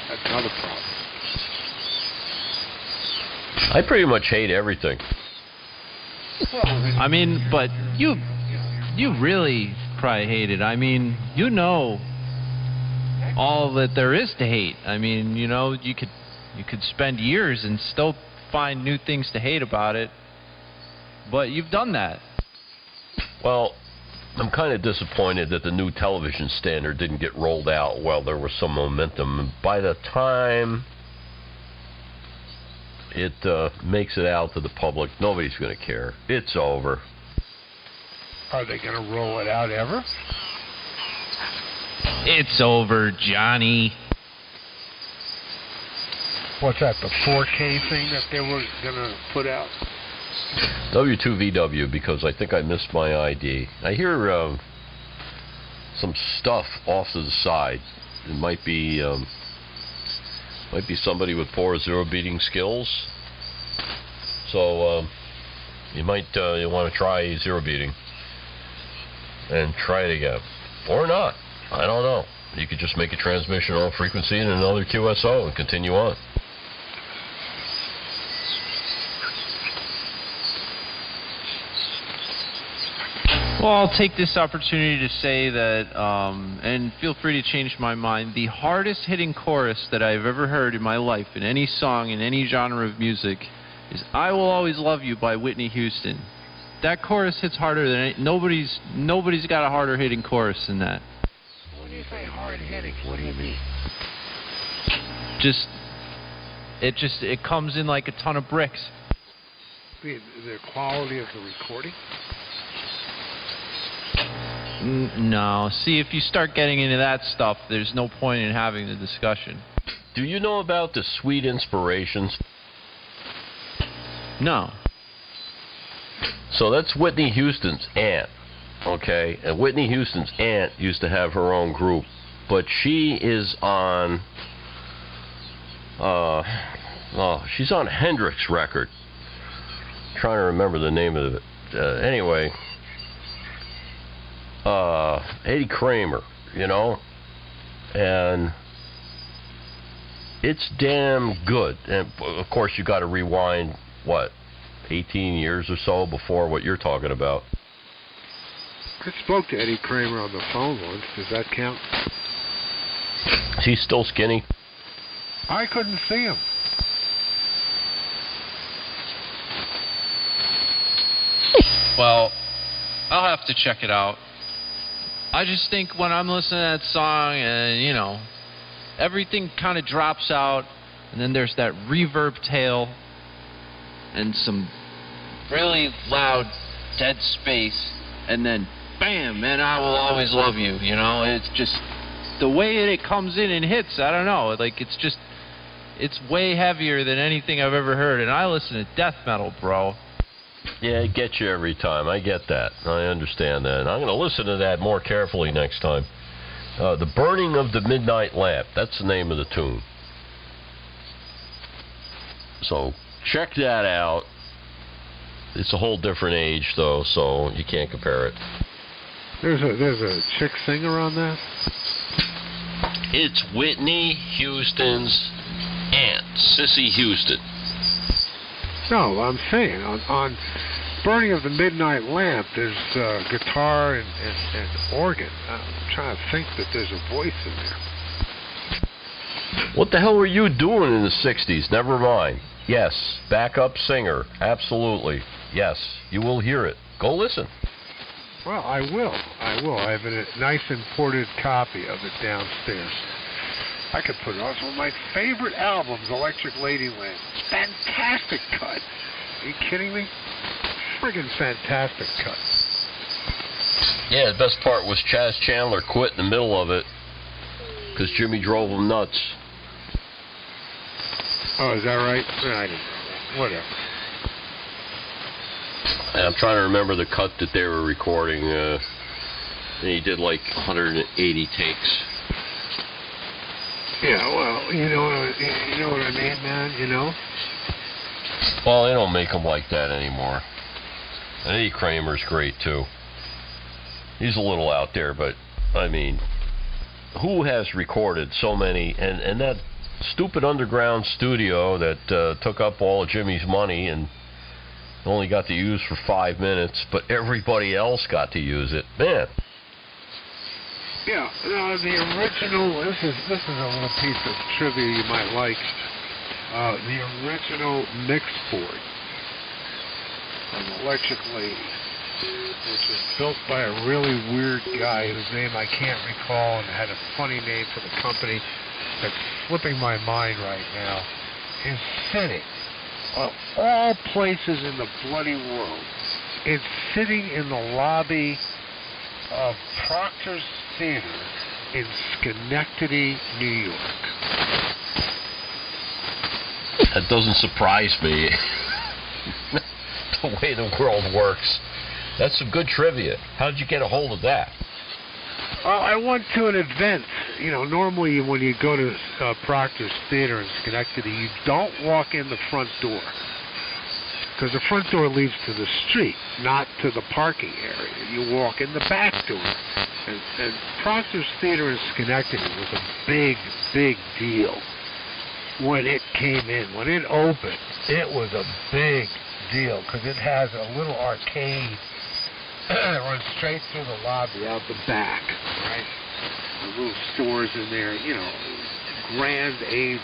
That's another problem. I pretty much hate everything. I mean, but you really probably hate it. I mean, all that there is to hate. I mean, you could spend years and still find new things to hate about it. But you've done that. Well, I'm kind of disappointed that the new television standard didn't get rolled out while there was some momentum. By the time it makes it out to the public, nobody's going to care. It's over. Are they going to roll it out ever? It's over, Johnny. What's that, the 4K thing that they were going to put out? W2VW, because I think I missed my ID. I hear some stuff off to the side. It might be somebody with poor zero beating skills. So you might you want to try zero beating and try it again, or not. I don't know. You could just make a transmission on frequency and another QSO and continue on. Well, I'll take this opportunity to say that, and feel free to change my mind, the hardest hitting chorus that I've ever heard in my life in any song, in any genre of music, is I Will Always Love You by Whitney Houston. That chorus hits harder than nobody's got a harder hitting chorus than that. When you say hard hitting, what do you mean? It comes in like a ton of bricks. The quality of the recording? No. See, if you start getting into that stuff, there's no point in having the discussion. Do you know about the Sweet Inspirations? No. So that's Whitney Houston's aunt, okay? And Whitney Houston's aunt used to have her own group, but she is on, she's on Hendrix record. Trying to remember the name of it. Anyway, Eddie Kramer, you know, and it's damn good. And of course, you got to rewind, what, 18 years or so before what you're talking about. I spoke to Eddie Kramer on the phone once. Does that count? Is he still skinny? I couldn't see him. Well, I'll have to check it out. I just think when I'm listening to that song and, you know, everything kind of drops out and then there's that reverb tail and some really loud dead space and then bam, man, I will always love you, you know? It's just the way it comes in and hits, I don't know, like it's way heavier than anything I've ever heard, and I listen to death metal, bro. Yeah, it gets you every time. I get that. I understand that. And I'm going to listen to that more carefully next time. The Burning of the Midnight Lamp. That's the name of the tune. So check that out. It's a whole different age, though, so you can't compare it. There's a chick singer on that? It's Whitney Houston's aunt, Sissy Houston. No, I'm saying on Burning of the Midnight Lamp, there's guitar and organ. I'm trying to think that there's a voice in there. What the hell were you doing in the 60s? Never mind. Yes, backup singer. Absolutely. Yes, you will hear it. Go listen. Well, I will. I have a nice imported copy of it downstairs. I could put it on. It's one of my favorite albums, Electric Ladyland. Fantastic cut. Are you kidding me? Friggin' fantastic cut. Yeah, the best part was Chaz Chandler quit in the middle of it because Jimmy drove him nuts. Oh, is that right? I didn't know that. Whatever. And I'm trying to remember the cut that they were recording. And he did like 180 takes. Yeah, well, you know what I mean, man, you know? Well, they don't make them like that anymore. And Eddie Kramer's great, too. He's a little out there, but, I mean, who has recorded so many? And that stupid underground studio that took up all of Jimmy's money and only got to use for 5 minutes, but everybody else got to use it. Man. Yeah, no, the original, this is a little piece of trivia you might like. The original mix board of Electric Lady, which was built by a really weird guy whose name I can't recall and had a funny name for the company that's slipping my mind right now, is sitting, of all places in the bloody world, it's sitting in the lobby of Proctor's Theater in Schenectady, New York. That doesn't surprise me. The way the world works. That's some good trivia. How did you get a hold of that? I went to an event. You know, normally when you go to Proctor's Theater in Schenectady, you don't walk in the front door. Because the front door leads to the street, not to the parking area. You walk in the back door. And Proctor's Theater in Schenectady was a big, big deal when it came in. When it opened, it was a big deal because it has a little arcade that runs straight through the lobby out the back, right? The little stores in there, you know, grand age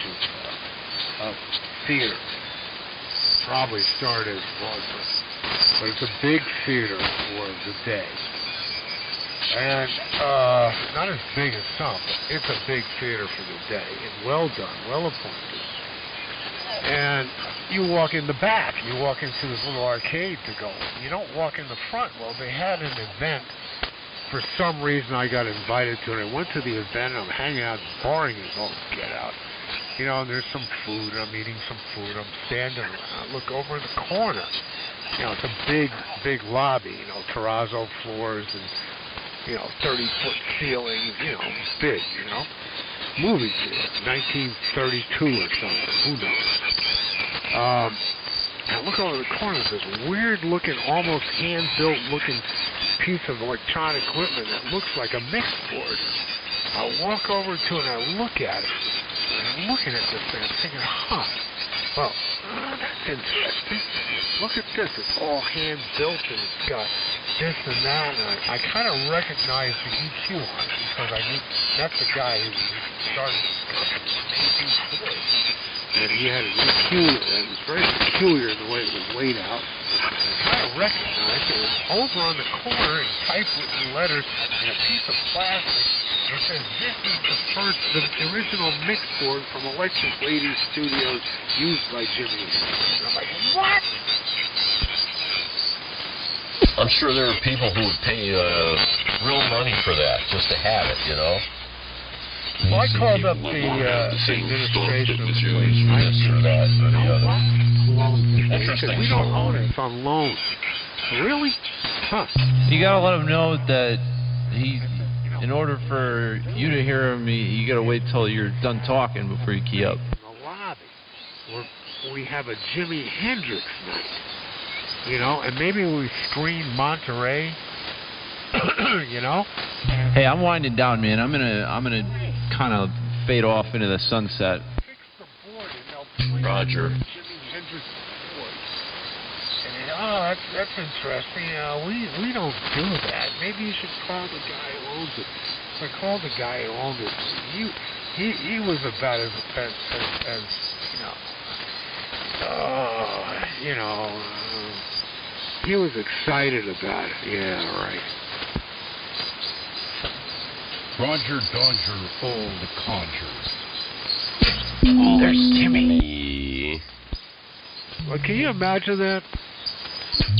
of theater. Probably started, but it's a big theater for the day. And not as big as some, but it's a big theater for the day. And well done, well appointed. And you walk in the back. You walk into this little arcade to go. You don't walk in the front. Well, they had an event. For some reason, I got invited to it. I went to the event, and I'm hanging out, boring as all get out. You know, and there's some food. I'm eating some food. I'm standing around. I look over in the corner. You know, it's a big, big lobby. You know, terrazzo floors and, you know, 30-foot ceilings. You know, big. You know, movie theater, 1932 or something. Who knows? I look over the corner. There's this weird-looking, almost hand-built looking piece of electronic equipment that looks like a mix board. I walk over to it and I look at it. And I'm looking at this thing. I'm thinking, well, that's interesting. Look at this. It's all hand-built and it's got this and that. And I kind of recognize the EQ on it because I knew that's the guy who started this company. And he had an EQ that was very peculiar in the way it was laid out. I kind of recognized it was over on the corner in typewritten letters and a piece of plastic. It says, this is the original mix board from Electric Lady Studios used by Jimi Hendrix. And I'm like, what? I'm sure there are people who would pay real money for that, just to have it, you know? Well, I called up the administration of the place. This or that or the other. Interesting. We don't own it. It's on loan. Really? Huh. You gotta let him know that in order for you to hear him, you gotta wait till you're done talking before you key up. In the lobby, we have a Jimi Hendrix night. You know, and maybe we screen Monterey. You know? Hey, I'm winding down, man. I'm gonna kind of fade off into the sunset. Roger. Oh, that's interesting. We don't do that. Maybe you should call the guy who owns it. I called the guy who owned it. He was about as you know, he was excited about it. Yeah, right. Roger Dodger, old codger. Oh, there's Timmy. Well, can you imagine that?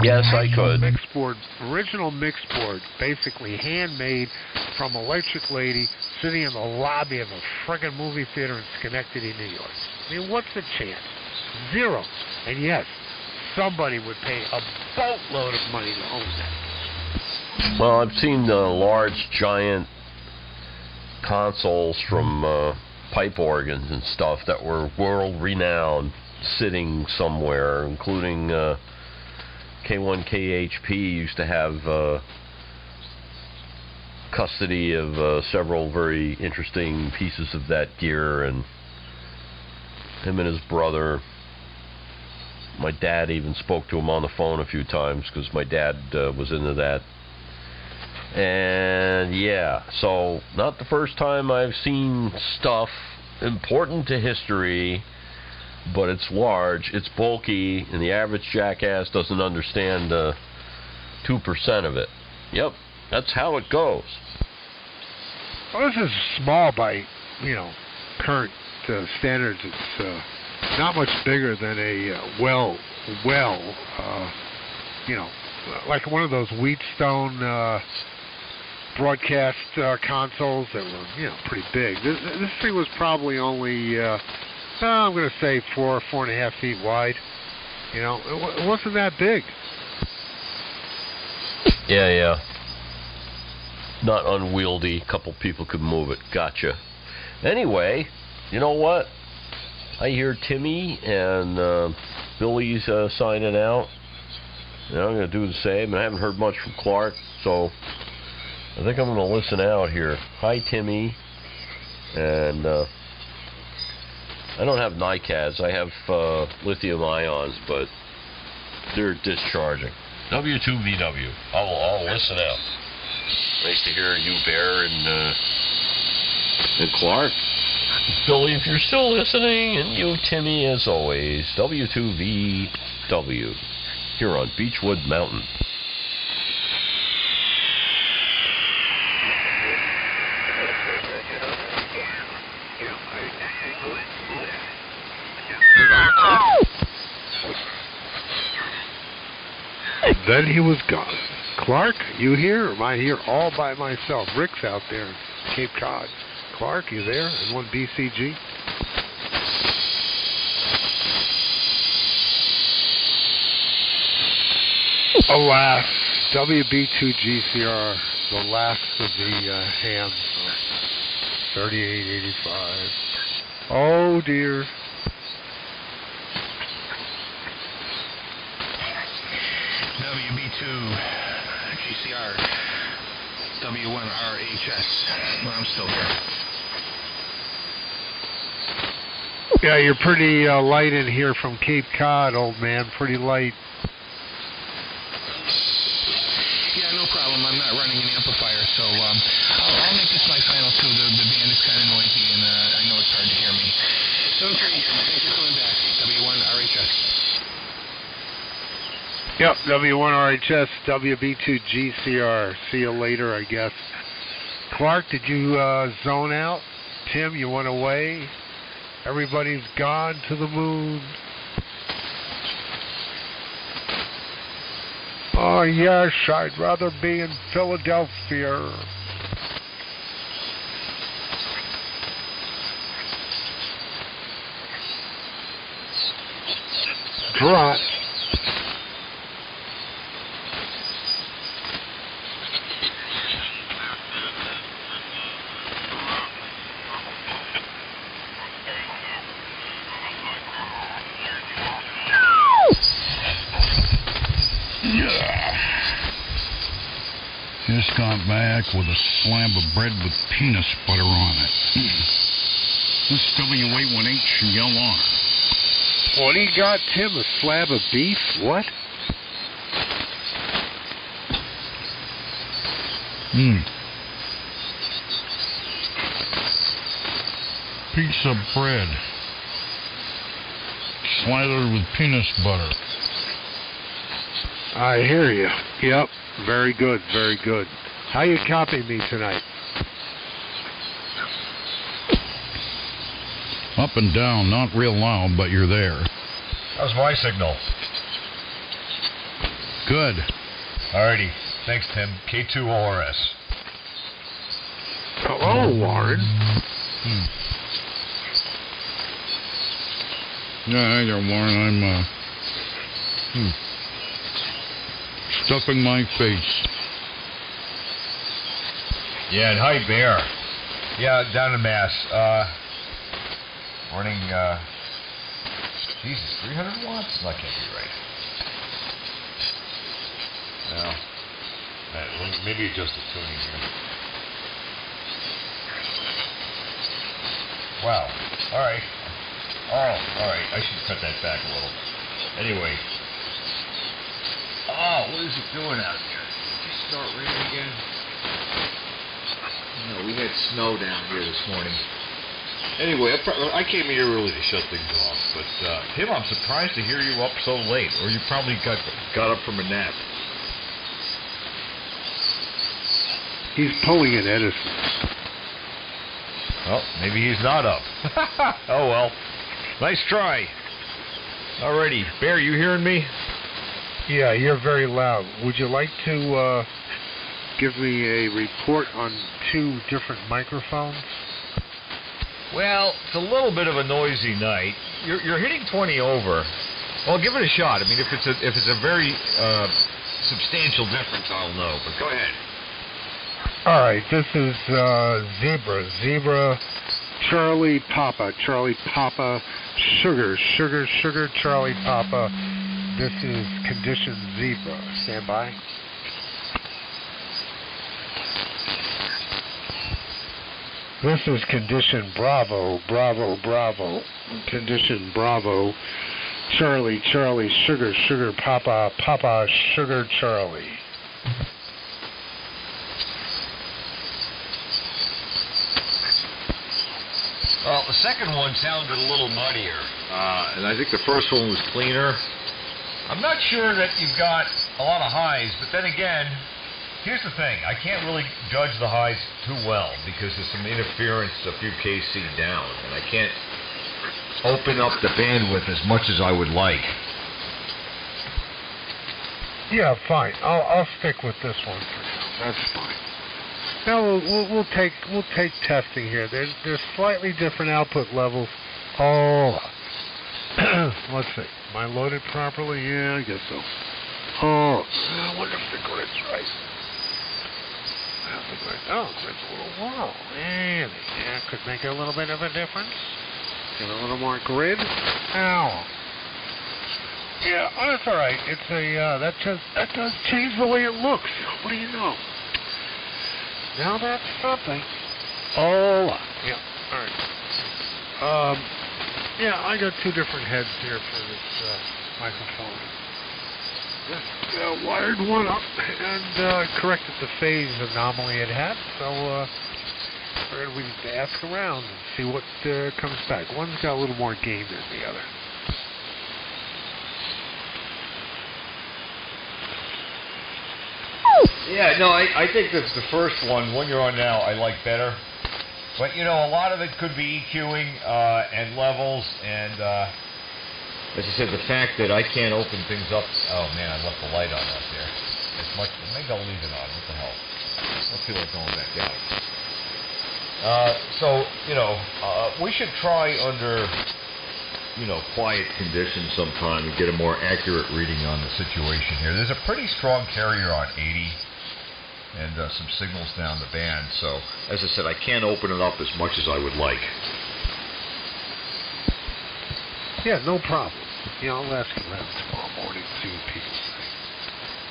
Yes, I could. Mix board, original mix board, basically handmade from Electric Lady, sitting in the lobby of a friggin' movie theater in Schenectady, New York. I mean, what's the chance? Zero. And yes, somebody would pay a boatload of money to own that. Well, I've seen large, giant consoles from pipe organs and stuff that were world-renowned, sitting somewhere, including K1KHP used to have custody of several very interesting pieces of that gear, and him and his brother. My dad even spoke to him on the phone a few times because my dad was into that. And yeah, so not the first time I've seen stuff important to history, but it's large, it's bulky, and the average jackass doesn't understand 2% of it. Yep, that's how it goes. Well, this is small by, you know, current standards. It's not much bigger than a you know, like one of those Wheatstone broadcast consoles that were, you know, pretty big. This thing was probably only, I'm going to say 4.5 feet wide. You know, it wasn't that big. Yeah. Not unwieldy. A couple people could move it. Gotcha. Anyway, you know what? I hear Timmy and Billy's signing out. And I'm going to do the same. And I haven't heard much from Clark, so I think I'm going to listen out here. Hi, Timmy. And I don't have NiCads. I have lithium ions, but they're discharging. W2VW. I'll listen out. Nice to hear you, Bear, and Clark. Billy, if you're still listening, and you, Timmy, as always. W2VW. Here on Beechwood Mountain. Then he was gone. Clark, you here? Or am I here all by myself? Rick's out there in Cape Cod. Clark, you there? In one BCG? Alas, WB2GCR, the last of the hams, 3885. Oh dear. WB2 GCR W1RHS. Well, I'm still here. Yeah, you're pretty light in here from Cape Cod, old man. Pretty light. Yeah, no problem. I'm not running an amplifier, so I'll make this my final two. The band is kind of noisy, and I know it's hard to hear me. 7-3, thanks for coming back. W1RHS. Yep, W1RHS, WB2GCR. See you later, I guess. Clark, did you zone out? Tim, you went away? Everybody's gone to the moon. Oh, yes, I'd rather be in Philadelphia. Drop. Just got back with a slab of bread with peanut butter on it. This W818 should yell on. What do you got, Tim? A slab of beef? What? Piece of bread. Slathered with peanut butter. I hear you. Yep. Very good, very good. How you copying me tonight? Up and down, not real loud, but you're there. How's my signal? Good. Alrighty. Thanks, Tim. K2ORS. Hello, Warren. Yeah, hi there, Warren. I'm, stuffing my face. Yeah, and hi, Bear. Yeah, down in Mass. Running, Jesus, 300 watts? That can't be right. No. Maybe adjust the tuning here. Wow. Alright. Alright. I should cut that back a little. Anyway. Oh, what is it doing out here? Did it just start raining again? No, we had snow down here this morning. Anyway, I came here early to shut things off, but Tim, I'm surprised to hear you up so late, or you probably got up from a nap. He's pulling an Edison. Well, maybe he's not up. Oh well. Nice try. Alrighty, Bear, you hearing me? Yeah, you're very loud. Would you like to give me a report on 2 different microphones? Well, it's a little bit of a noisy night. You're hitting 20 over. Well, give it a shot. I mean, if it's a very substantial difference, I'll know. But go ahead. All right, this is Zebra, Charlie Papa, Sugar, Charlie Papa. This is condition Zebra. Stand by. This is condition Bravo, condition Bravo, Charlie, Sugar, Papa, Sugar, Charlie. Well, the second one sounded a little muddier, and I think the first one was cleaner. I'm not sure that you've got a lot of highs, but then again, here's the thing. I can't really judge the highs too well because there's some interference a few kc down, and I can't open up the bandwidth as much as I would like. Yeah, fine. I'll stick with this one for now. That's fine. Now we'll take testing here. There's slightly different output levels. Oh, let's see. Am I loaded properly? Yeah, I guess so. Oh, I wonder if the grid's right. Oh, grid's a little low. Yeah, could make a little bit of a difference. Get a little more grid. Ow. Yeah, oh, that's all right. It's a that does change the way it looks. What do you know? Now that's something. Oh, yeah. All right. Yeah, I got two different heads here for this microphone. Just wired one up and corrected the phase anomaly it had. So figured we'd ask around and see what comes back. One's got a little more gain than the other. Yeah, no, I think that the first one you're on now, I like better. But, you know, a lot of it could be EQing and levels, and as I said, the fact that I can't open things up. Oh, man, I left the light on out there. As much, maybe I'll leave it on. What the hell? Let's feel like going back out. So, you know, we should try under, you know, quiet conditions sometime and get a more accurate reading on the situation here. There's a pretty strong carrier on 80. And some signals down the band. So, as I said, I can't open it up as much as I would like. Yeah, no problem. Yeah, I'll ask you around tomorrow morning and see what people say.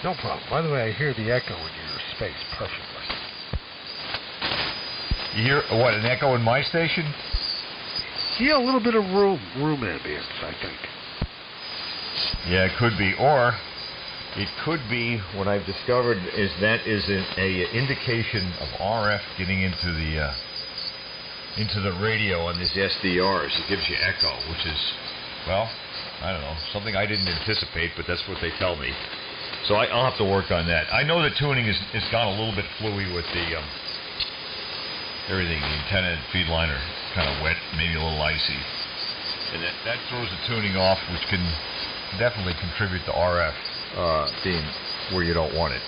No problem. By the way, I hear the echo in your space perfectly. You hear, what, an echo in my station? Yeah, a little bit of room ambience, I think. Yeah, it could be. Or it could be, what I've discovered is that is an indication of RF getting into the radio on these SDRs. It gives you echo, which is, well, I don't know, something I didn't anticipate, but that's what they tell me. So I'll have to work on that. I know the tuning is gone a little bit fluey with the everything. The antenna and feed line are kind of wet, maybe a little icy, and that throws the tuning off, which can definitely contribute to RF. Being where you don't want it.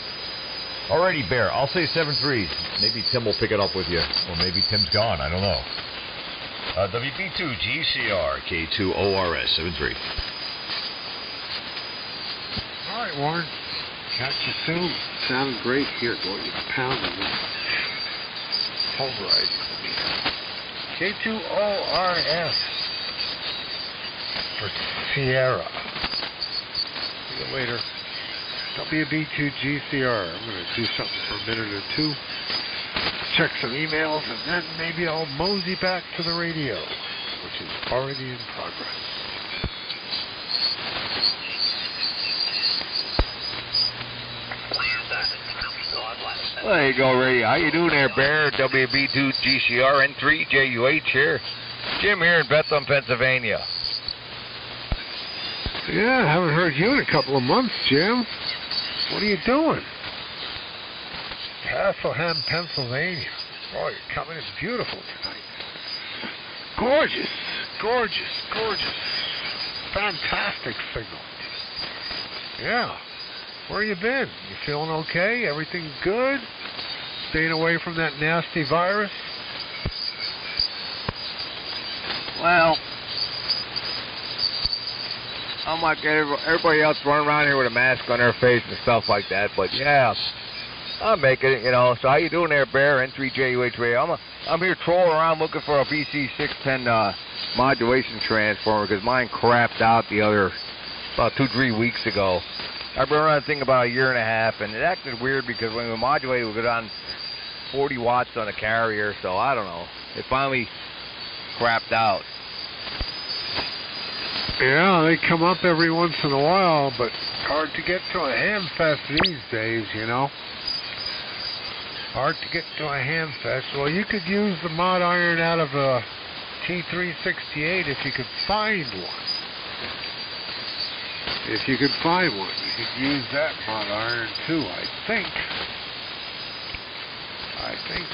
Alrighty, Bear. I'll say 7-3. Maybe Tim will pick it up with you, or maybe Tim's gone. I don't know. WB2GCR K2ORS 73. All right, Warren. Catch you soon. Sounded great here, going to pound of this pulverizing K2ORS for Sierra. See you later. WB2GCR. I'm going to do something for a minute or two. Check some emails, and then maybe I'll mosey back to the radio, which is already in progress. There you go, radio. How you doing there, Bear? WB2GCR N3JUH here. Jim here in Bethlehem, Pennsylvania. Yeah, I haven't heard you in a couple of months, Jim. What are you doing? Bethlehem, Pennsylvania. Boy, you're coming in beautiful tonight. Gorgeous, gorgeous, gorgeous. Fantastic signal. Yeah. Where you been? You feeling okay? Everything good? Staying away from that nasty virus? Well, I'm like everybody else running around here with a mask on their face and stuff like that, but yeah, I'm making it, you know. So how you doing there, Bear? N3JUH radio. I'm here trolling around looking for a BC610 modulation transformer because mine crapped out about 2-3 weeks ago. I've been running the thing about a year and a half, and it acted weird because when we modulated, we got on 40 watts on the carrier, so I don't know. It finally crapped out. Yeah, they come up every once in a while, but hard to get to a handfest these days, you know. Hard to get to a handfest. Well, you could use the mod iron out of a T368 if you could find one. If you could find one, you could use that mod iron too, I think.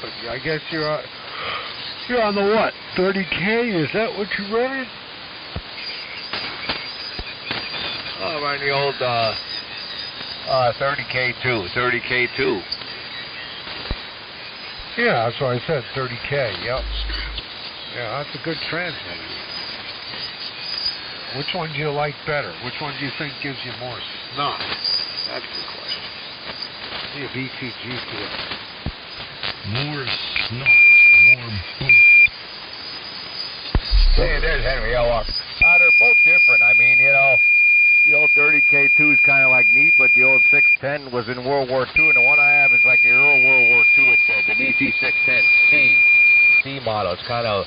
But I guess you're on the what? 30K? Is that what you're running? Oh, I'm on the old 30K2. Yeah, that's what I said, 30K, yep. Yeah, that's a good transmitter. Which one do you like better? Which one do you think gives you more snot? That's the question. See a BTG feel. More snot, more boom. Hey, there's Henry Yellowhawk. They're both different. I mean, you know, the old 30K2 is kind of like neat, but the old 610 was in World War II, and the one I have is like the early World War II. It's the DC610C model. It's kind of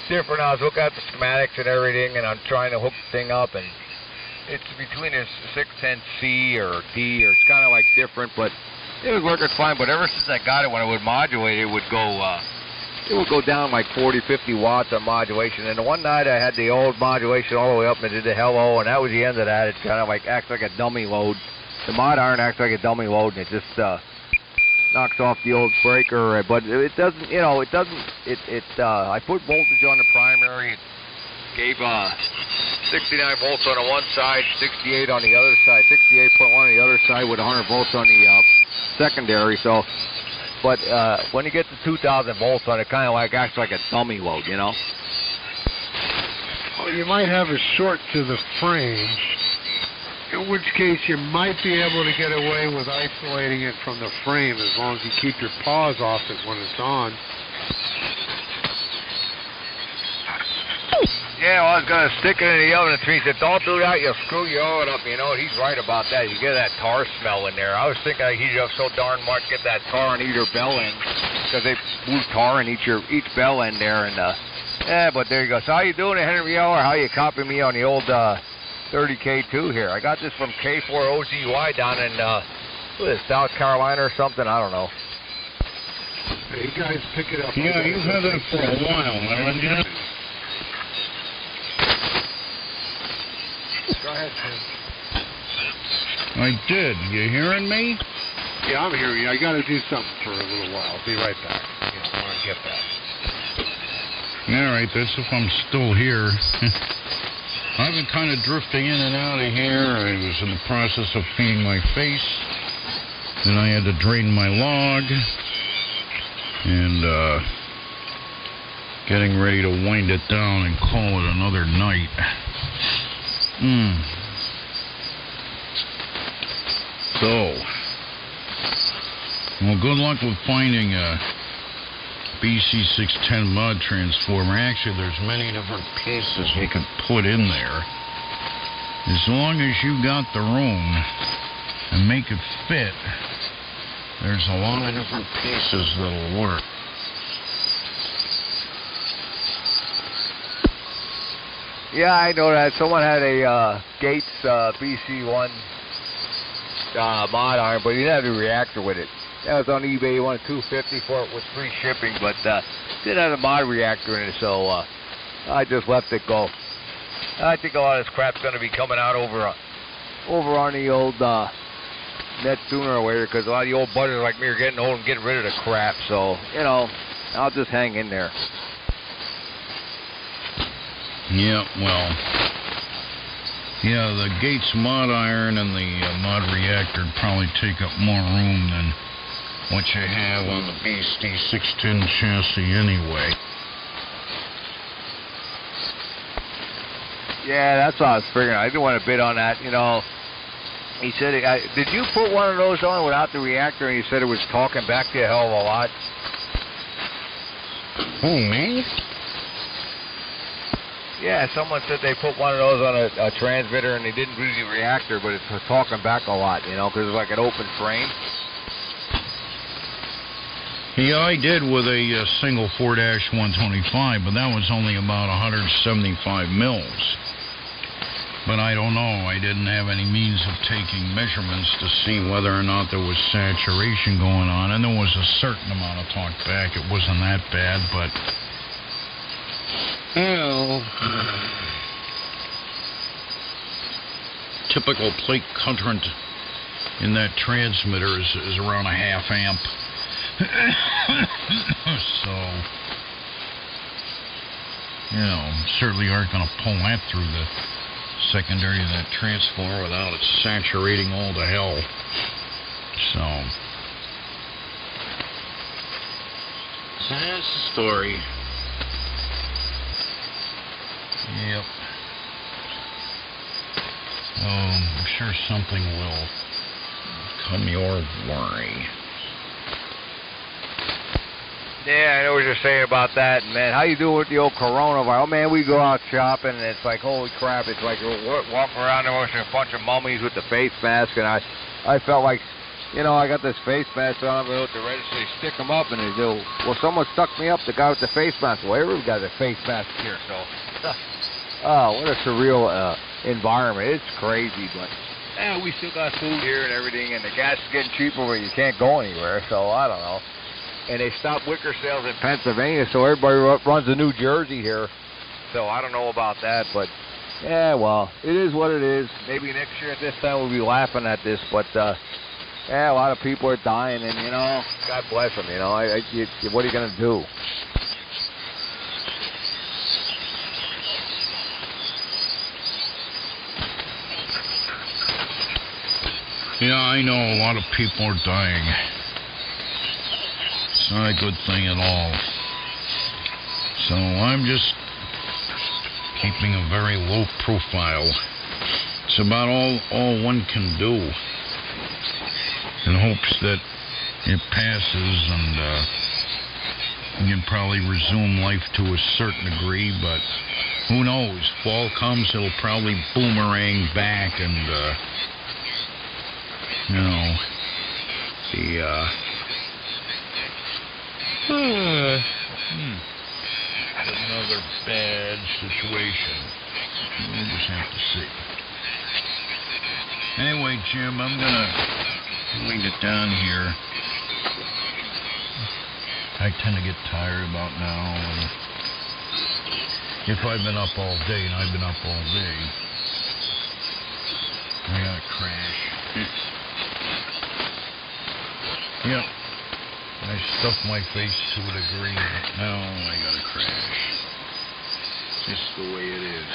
different. I was looking at the schematics and everything, and I'm trying to hook the thing up, and it's between a 610C or D, or it's kind of like different, but it was working fine. But ever since I got it, when I would modulate, it would go down like 40, 50 watts on modulation. And the one night I had the old modulation all the way up and did the hello, and that was the end of that. It kind of like acts like a dummy load. The mod iron acts like a dummy load, and it just knocks off the old breaker. But it doesn't, you know, it doesn't. I put voltage on the primary. It gave 69 volts on the one side, 68 on the other side, 68.1 on the other side with 100 volts on the secondary. So. But when you get to 2,000 volts on it, kind of like acts like a dummy load, you know. Well, you might have a short to the frame, in which case you might be able to get away with isolating it from the frame as long as you keep your paws off it when it's on. Yeah, well, I was going to stick it in the oven, and he said, don't do that, you'll screw your oven up. You know, he's right about that. You get that tar smell in there. I was thinking I'd heat it up so darn much, get that tar and eat your bell end, because they blew tar in each bell end there. And yeah, but there you go. So how you doing, Henry Yeller? How you copying me on the old 30K2 here? I got this from K4OZY down in what is it, South Carolina or something? I don't know. Hey, you guys pick it up. Yeah, you've had that for a while, haven't you? Go ahead, Tim. I did. You hearing me? Yeah, I'm hearing you. I got to do something for a little while. I'll be right back. You know, when I get back. All right, that's if I'm still here. I've been kind of drifting in and out of here. I was in the process of feeding my face. Then I had to drain my log. And getting ready to wind it down and call it another night. So, well, good luck with finding a BC610 mod transformer. Actually, there's many different pieces you can put in there. As long as you got the room and make it fit, there's a lot of different pieces that'll work. Yeah, I know that. Someone had a Gates BC1 mod iron, but he didn't have the reactor with it. That was on eBay. He wanted $250 for it with free shipping, but didn't have a mod reactor in it, so I just let it go. I think a lot of this crap's going to be coming out over on the old net sooner or later, because a lot of the old butters like me are getting old and getting rid of the crap. So, you know, I'll just hang in there. Yeah, well, yeah, the Gates mod iron and the mod reactor probably take up more room than what you have on the BC610 chassis anyway. Yeah, that's what I was figuring. I didn't want to bid on that, you know. He said, did you put one of those on without the reactor, and he said it was talking back to you a hell of a lot? Oh, me? Yeah, someone said they put one of those on a transmitter and they didn't use the reactor, but it's talking back a lot, you know, because it's like an open frame. Yeah, I did with a single 4-125, but that was only about 175 mils. But I don't know. I didn't have any means of taking measurements to see whether or not there was saturation going on, and there was a certain amount of talk back. It wasn't that bad, but... Well, typical plate current in that transmitter is around a half amp. So, you know, certainly aren't going to pull that through the secondary of that transformer without it saturating all to hell. So that's the story. Yep. I'm sure something will come your way. Yeah, I know what you're saying about that, man. How you doing with the old coronavirus? Oh, man, we go out shopping, and it's like, holy crap, it's like we're walking around there with a bunch of mummies with the face mask, and I felt like, you know, I got this face mask on, I'm going to register, they stick them up, and they do, well, someone stuck me up, the guy with the face mask. Well, everybody's got a face mask here, so, oh, what a surreal environment. It's crazy, but, yeah, we still got food here and everything, and the gas is getting cheaper, but you can't go anywhere, so I don't know. And they stopped liquor sales in Pennsylvania, so everybody runs to New Jersey here. So I don't know about that, but yeah, well, it is what it is. Maybe next year at this time we'll be laughing at this, but yeah, a lot of people are dying, and you know, God bless them. You know, what are you gonna do? Yeah, I know a lot of people are dying. It's not a good thing at all. So I'm just keeping a very low profile. It's about all one can do, in hopes that it passes and we can probably resume life to a certain degree, but who knows? Fall comes, it'll probably boomerang back, and you know, another bad situation. We'll just have to see. Anyway, Jim, I'm gonna leave it down here. I tend to get tired about now, and if I've been up all day, and I've been up all day, I gotta crash. Yep. I stuffed my face to a degree. Now I gotta crash. Just the way it is.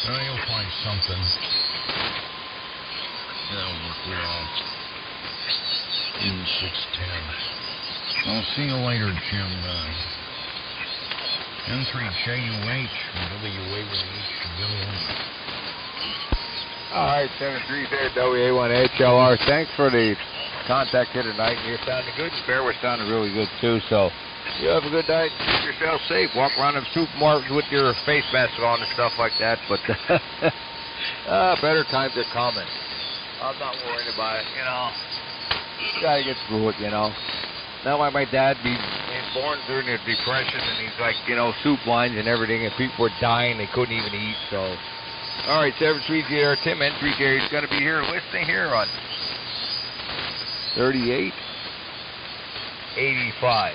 Well, you'll find something. That'll work well. In 610. I'll see you later, Jim. N3JUH and WA1H. All right, 73 there, WA1HLR. Thanks for the contact here tonight. You're sounding good. Bear was sounding really good, too. So you have a good night. Keep yourself safe. Walk around the supermarkets with your face mask on and stuff like that. But better times are coming. I'm not worried about it, you know. You got to get through it, you know. Now my dad being born during the Depression, and he's like, you know, soup lines and everything, and people were dying. They couldn't even eat, so... All right, 730 Tim N3J is going to be here listening here on 3885.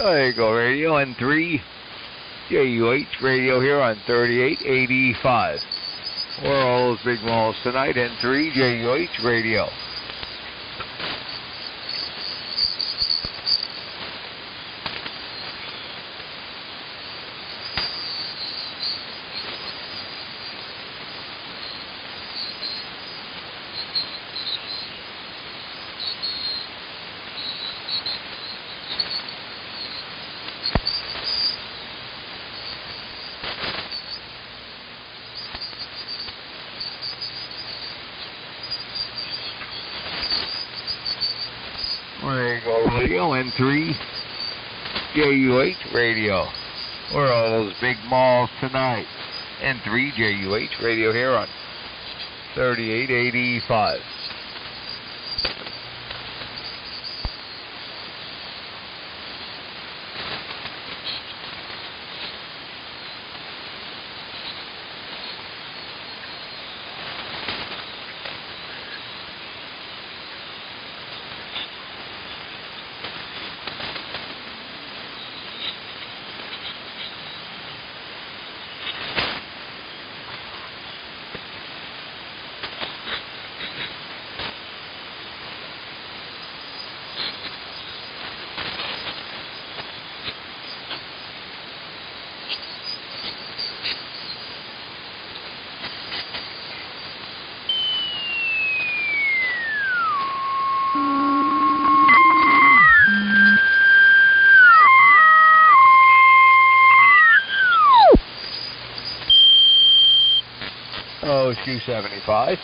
There you go, radio N3 JUH radio here on 3885. Where are all those big malls tonight? N3 JUH radio. There you go, radio N3 JUH radio. Where are all those big malls tonight? N3 JUH radio here on 3885. OSQ 75.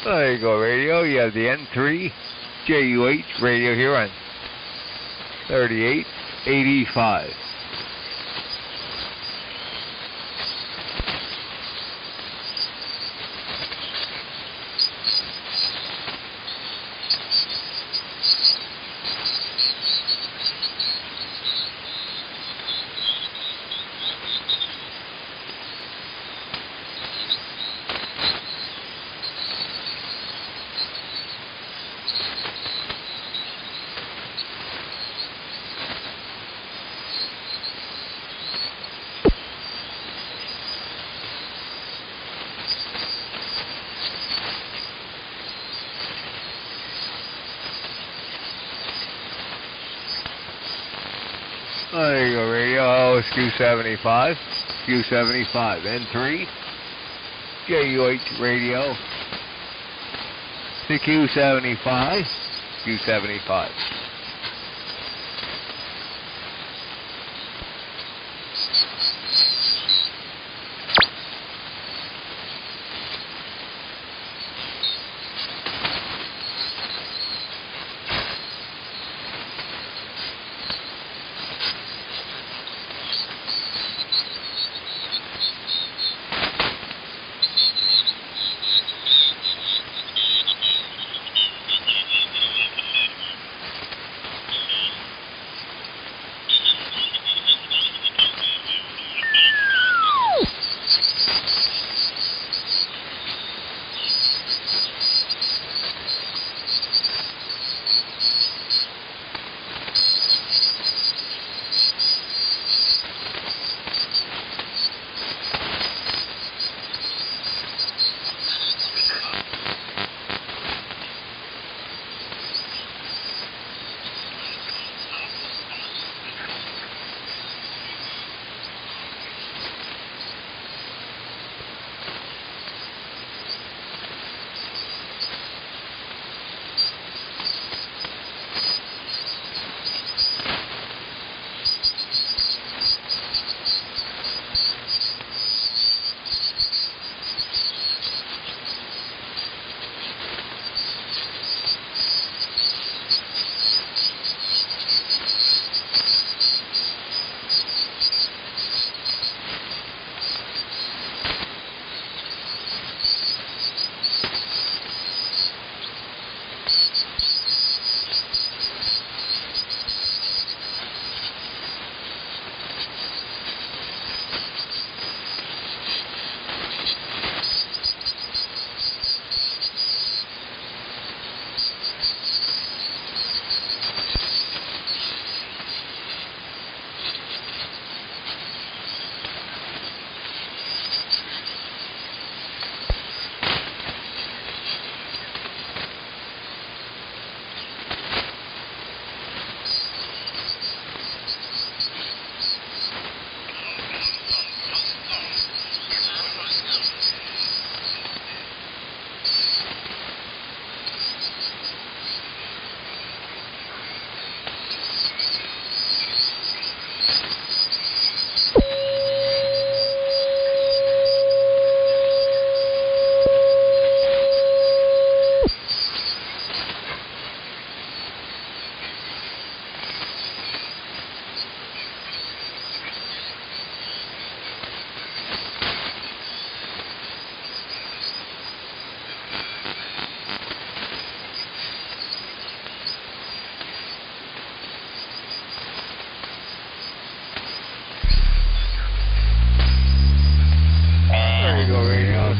There you go, radio. You have the N3 JUH radio here on 3885. There you go, radio. Oh, it's Q75. Q75. N3. JUH radio. The Q75. Q75.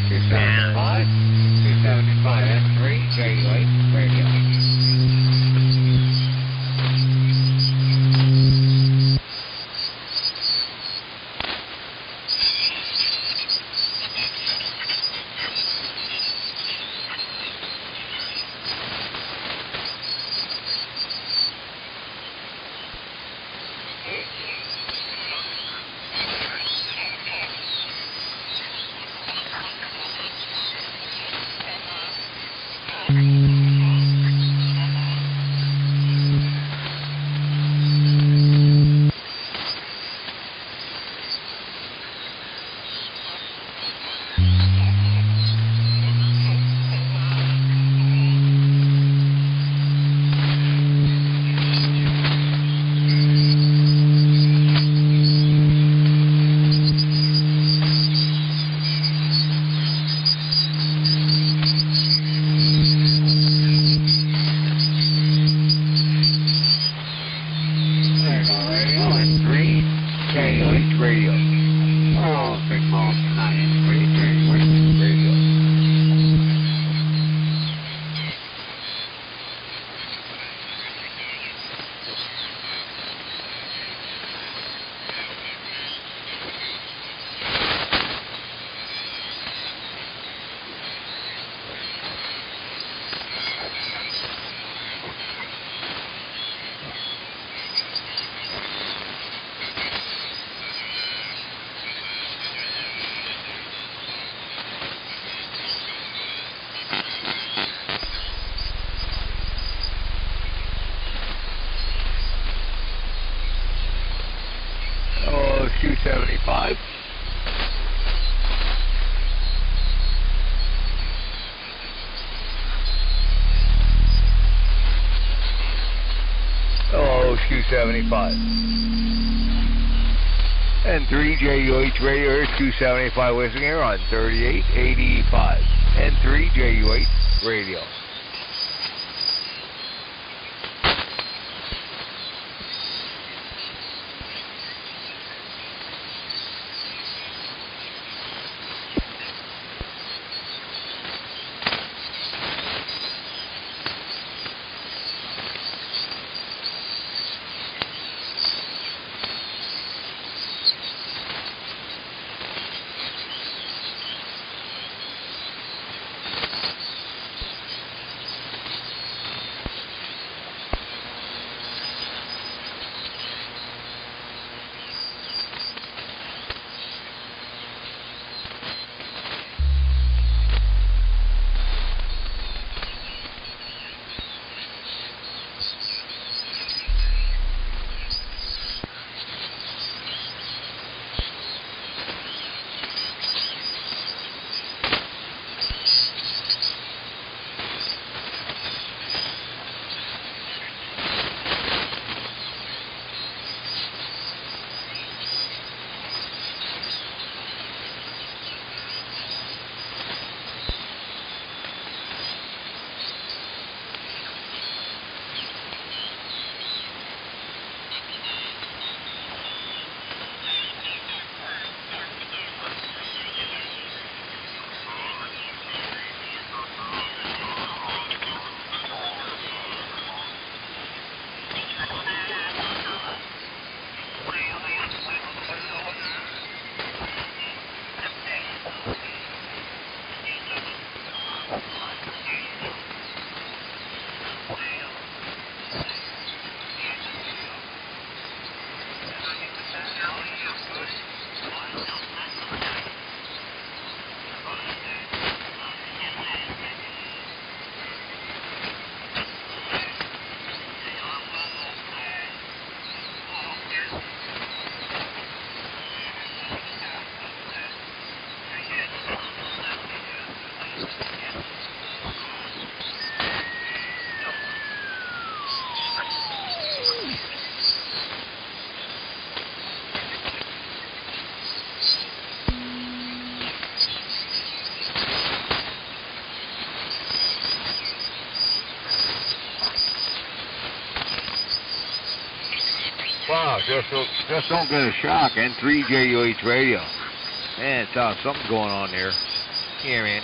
275. 275 N3, JU8, radio. Oh, 275. Oh, 275. N3 JUH radio, here's 275 listening here on 3885. N3 JUH radio. Wow, just don't get a shock. N3 JUH radio. Man, something's going on there. Yeah, man.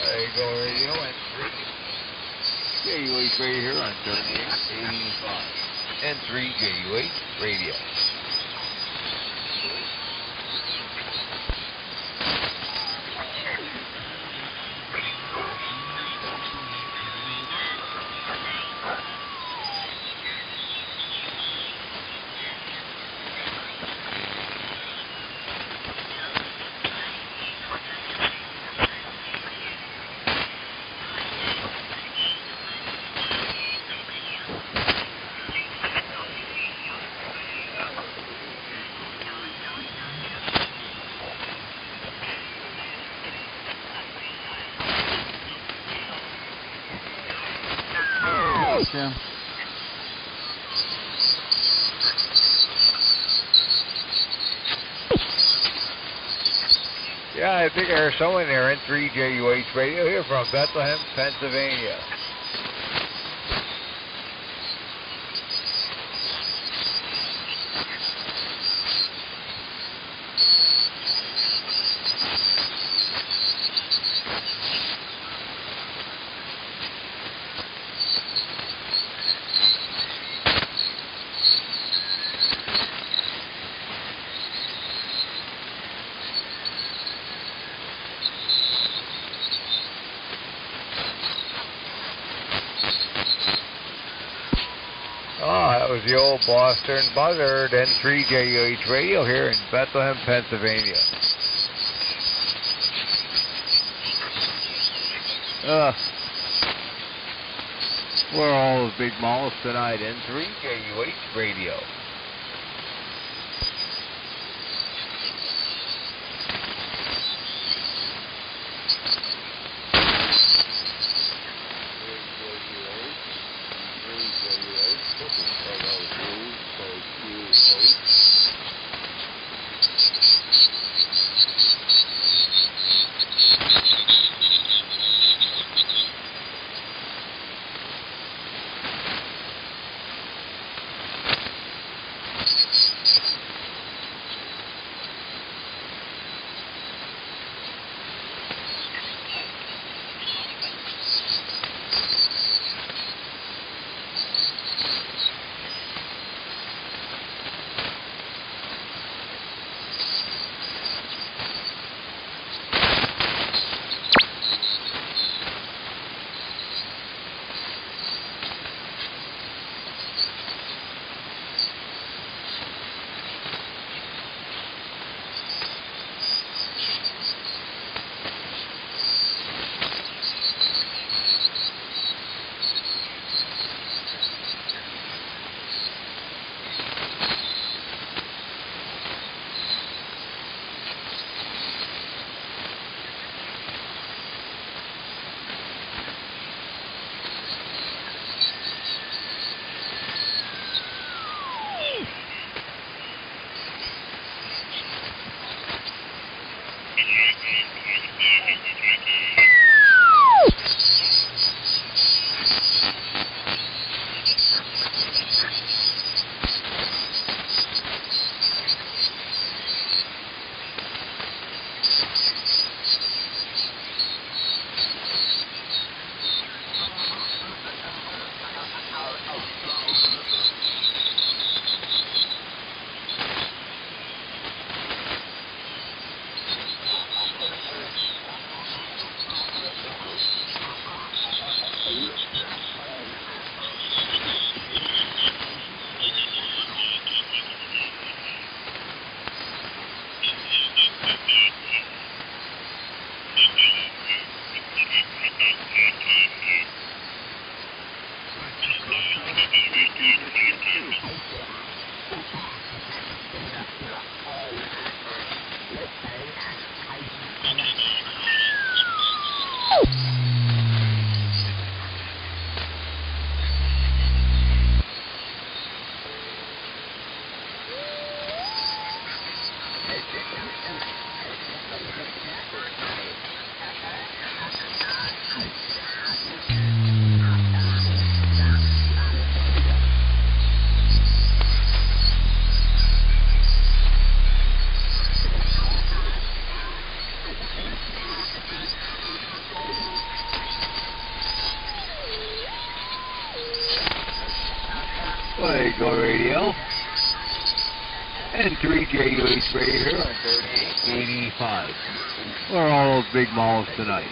There you go, radio and JUH radio here on 3885. N3 JUH radio. Jim. Yeah, I think I heard someone there in 3 JUH radio here from Bethlehem, Pennsylvania. Oh, that was the old Boston Buzzard, N3 JUH radio here in Bethlehem, Pennsylvania. Where are all those big malls tonight? N3 JUH radio. Go Radio. And 3JUH Radio here on 3885. Where are all those big malls tonight?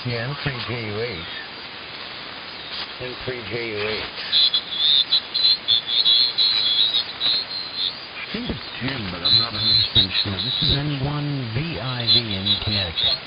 Yeah, N3JUH. N3JUH. I think it's Jim, but I'm not 100% sure. This is N1VIV in Connecticut.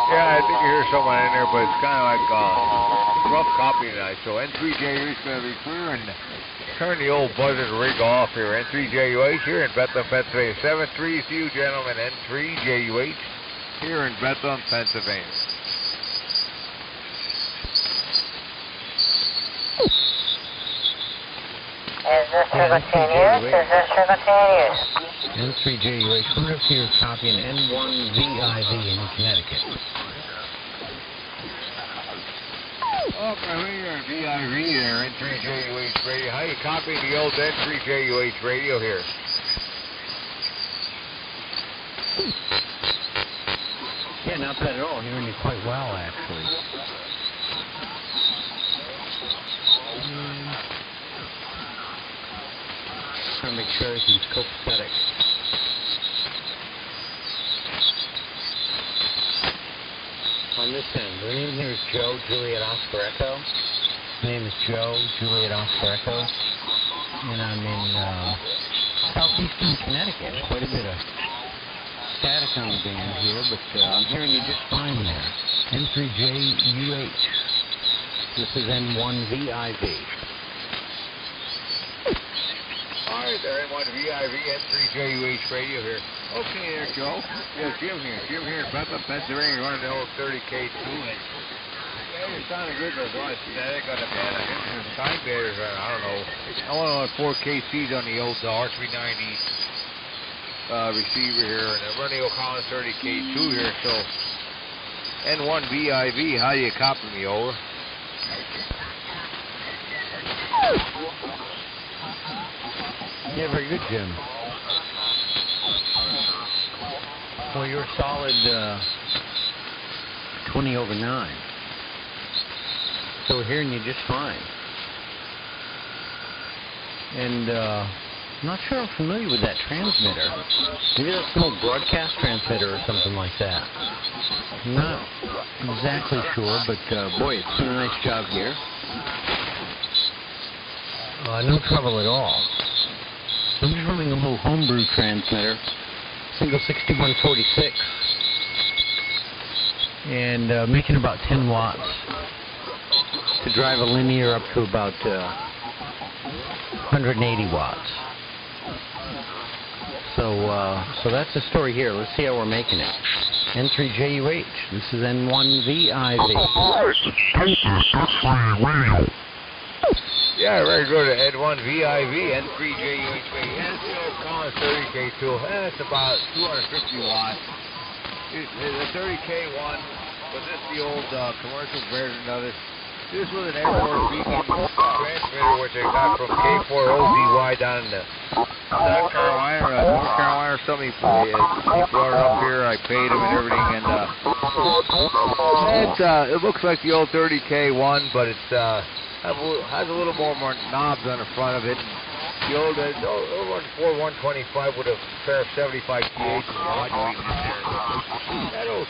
Yeah, I think you hear someone in there, but it's kind of like rough copy tonight. So N3JUH is going to be clear and turn the old buzzard rig off here. N3JUH here in Bethlehem, Pennsylvania. 7-3 to you, gentlemen. N3JUH here in Bethlehem, Pennsylvania. N3JUH, wonder if you're copying N1VIV in Connecticut. Oh, right here, VIV there, N3JUH radio. How you copying the old N3JUH radio here? Yeah, not bad at all. Hearing you quite well, actually. Trying to make sure everything's copacetic. On this end, the name here is Joe, Juliet Oscar Echo. My name is Joe, Juliet Oscar Echo. And I'm in southeastern Connecticut. Quite a bit of static on the band here, but I'm hearing you just fine there. N3JUH. This is N1VIV. All right, there, N1VIV, N3JUH radio here. Okay there, Joe. Yeah, Jim here. Jim here in Bethlehem, Pennsylvania, running the old 30K2. Yeah, you're sounding good. There's a lot of static on the band. I think there's time bearers. I don't know. I want on 4KCs on the old R390 receiver here, and I'm running O'Connell 30K2 here, so N1VIV, how do you copy me, over? Yeah, very good, Jim. Well, you're solid 20 over 9. So we're hearing you just fine. And I'm not sure I'm familiar with that transmitter. Maybe that's an old broadcast transmitter or something like that. I'm not exactly sure, but boy, it's done a nice job here. No trouble at all. I'm just running a little homebrew transmitter, single 6146, and making about 10 watts to drive a linear up to about 180 watts. So that's the story here. Let's see how we're making it. N3JUH. This is N1VIV. Yeah, very good. N1VIV, N3JUH. That's calling 30K2. That's about 250 watts. The 30K one, but this is the old commercial version of it. This was an airport beacon transmitter which I got from K4OZY down in South Carolina, North Carolina or something. He brought it up here. I paid him and everything, and it looks like the old 30K one, but it's has a little more knobs on the front of it. The old 4125 with a pair of 75 TH modulating in there. That old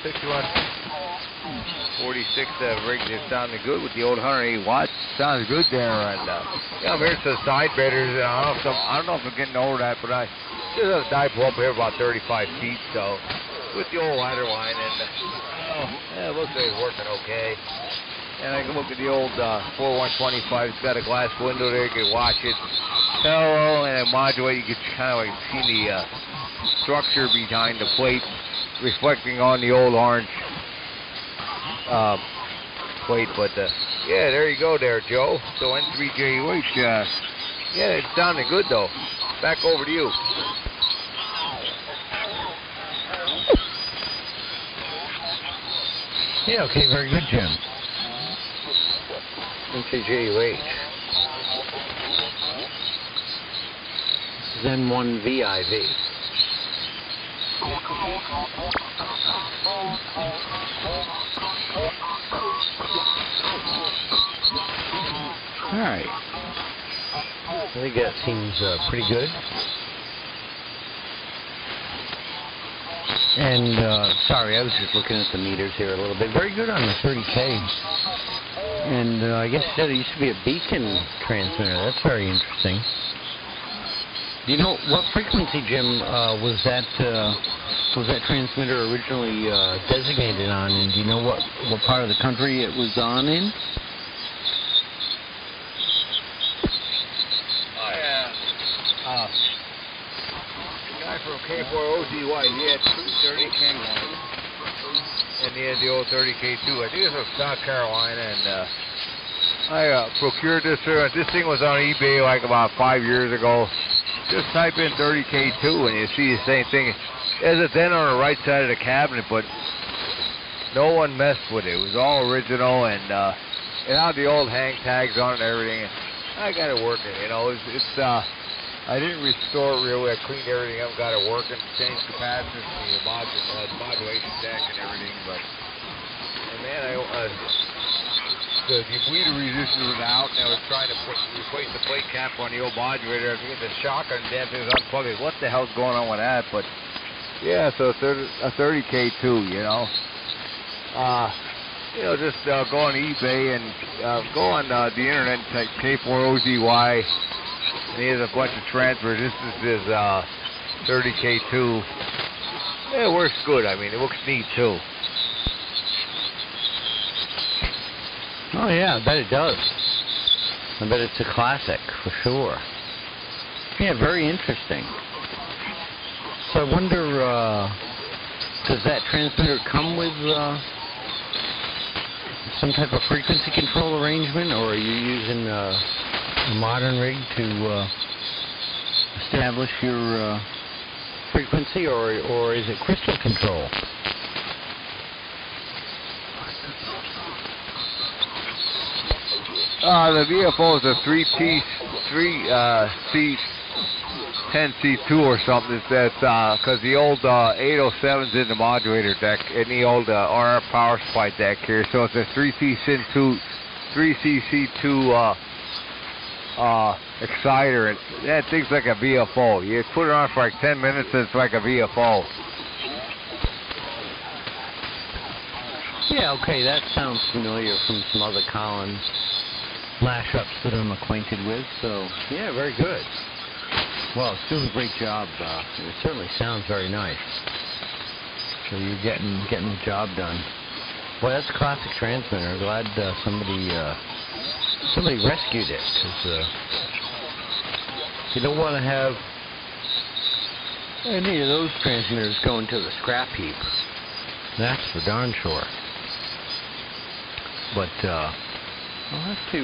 6146 rig is sounding good with the old 180 watts. Sounds good there. And I'm hearing some side betters. I don't know if I'm getting over that, but I just have a dipole up here about 35 feet. So with the old ladder line, and it looks like it's working okay. And I can look at the old 4125. It's got a glass window there. You can watch it. Hello, and it modulate. You can kind of like see the structure behind the plate reflecting on the old orange plate. But yeah, there you go, there, Joe. So N3JUH. Yeah, it's sounding good though. Back over to you. Yeah. Okay. Very good, Jim. N3JUH. This is N1VIV. All right. I think that seems pretty good. And sorry, I was just looking at the meters here a little bit. Very good on the 30K. And I guess there used to be a beacon transmitter. That's very interesting. Do you know what frequency, Jim, was that transmitter originally designated on? And do you know what part of the country it was on in? Oh, yeah. The guy from K4OZY, he had two 30K ones. And he had the old 30K2. I think it was from South Carolina, and I procured this here. This thing was on eBay like about 5 years ago. Just type in 30K2 and you see the same thing. There's a dent on the right side of the cabinet, but no one messed with it. It was all original, and it had the old hang tags on it and everything. I got it working, you know. I didn't restore it really. I cleaned everything up, got it working, changed capacitors, the modulation deck and everything. But man, the bleeder resistance was out, and I was trying to replace the plate cap on the old modulator. I was getting the shock on dampers unplugged. What the hell's going on with that? But yeah, so a 30K2, you know. Just go on eBay and go on the internet and type K4OZY, and he has a bunch of transfers. This is his 30K2. it works good. I mean, it looks neat too. Oh yeah, I bet it does. I bet it's a classic for sure. Yeah, very interesting. So I wonder, does that transmitter come with some type of frequency control arrangement, or are you using a modern rig to establish your frequency, or is it crystal control? The VFO is a 10C2 or something. That's because the old 807's in the modulator deck and the old RF power supply deck here. So it's a 3CC2 exciter. And that thing's like a VFO. You put it on for like 10 minutes and it's like a VFO. Yeah, okay, that sounds familiar from some other Collins lash-ups that I'm acquainted with. So, yeah, very good. Well, it's doing a great job. It certainly sounds very nice. So you're getting the job done. Boy, that's a classic transmitter. Glad somebody rescued it, because you don't want to have any of those transmitters going to the scrap heap. That's for darn sure. But I'll have to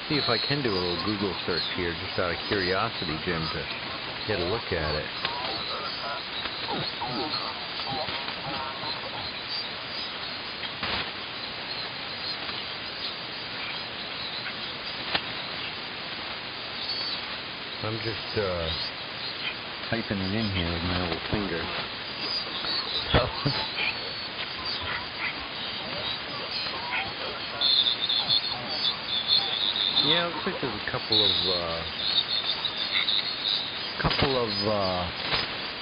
see if I can do a little Google search here, just out of curiosity, Jim, to get a look at it. I'm just typing it in here with my old finger. So. Yeah, looks like there's a couple of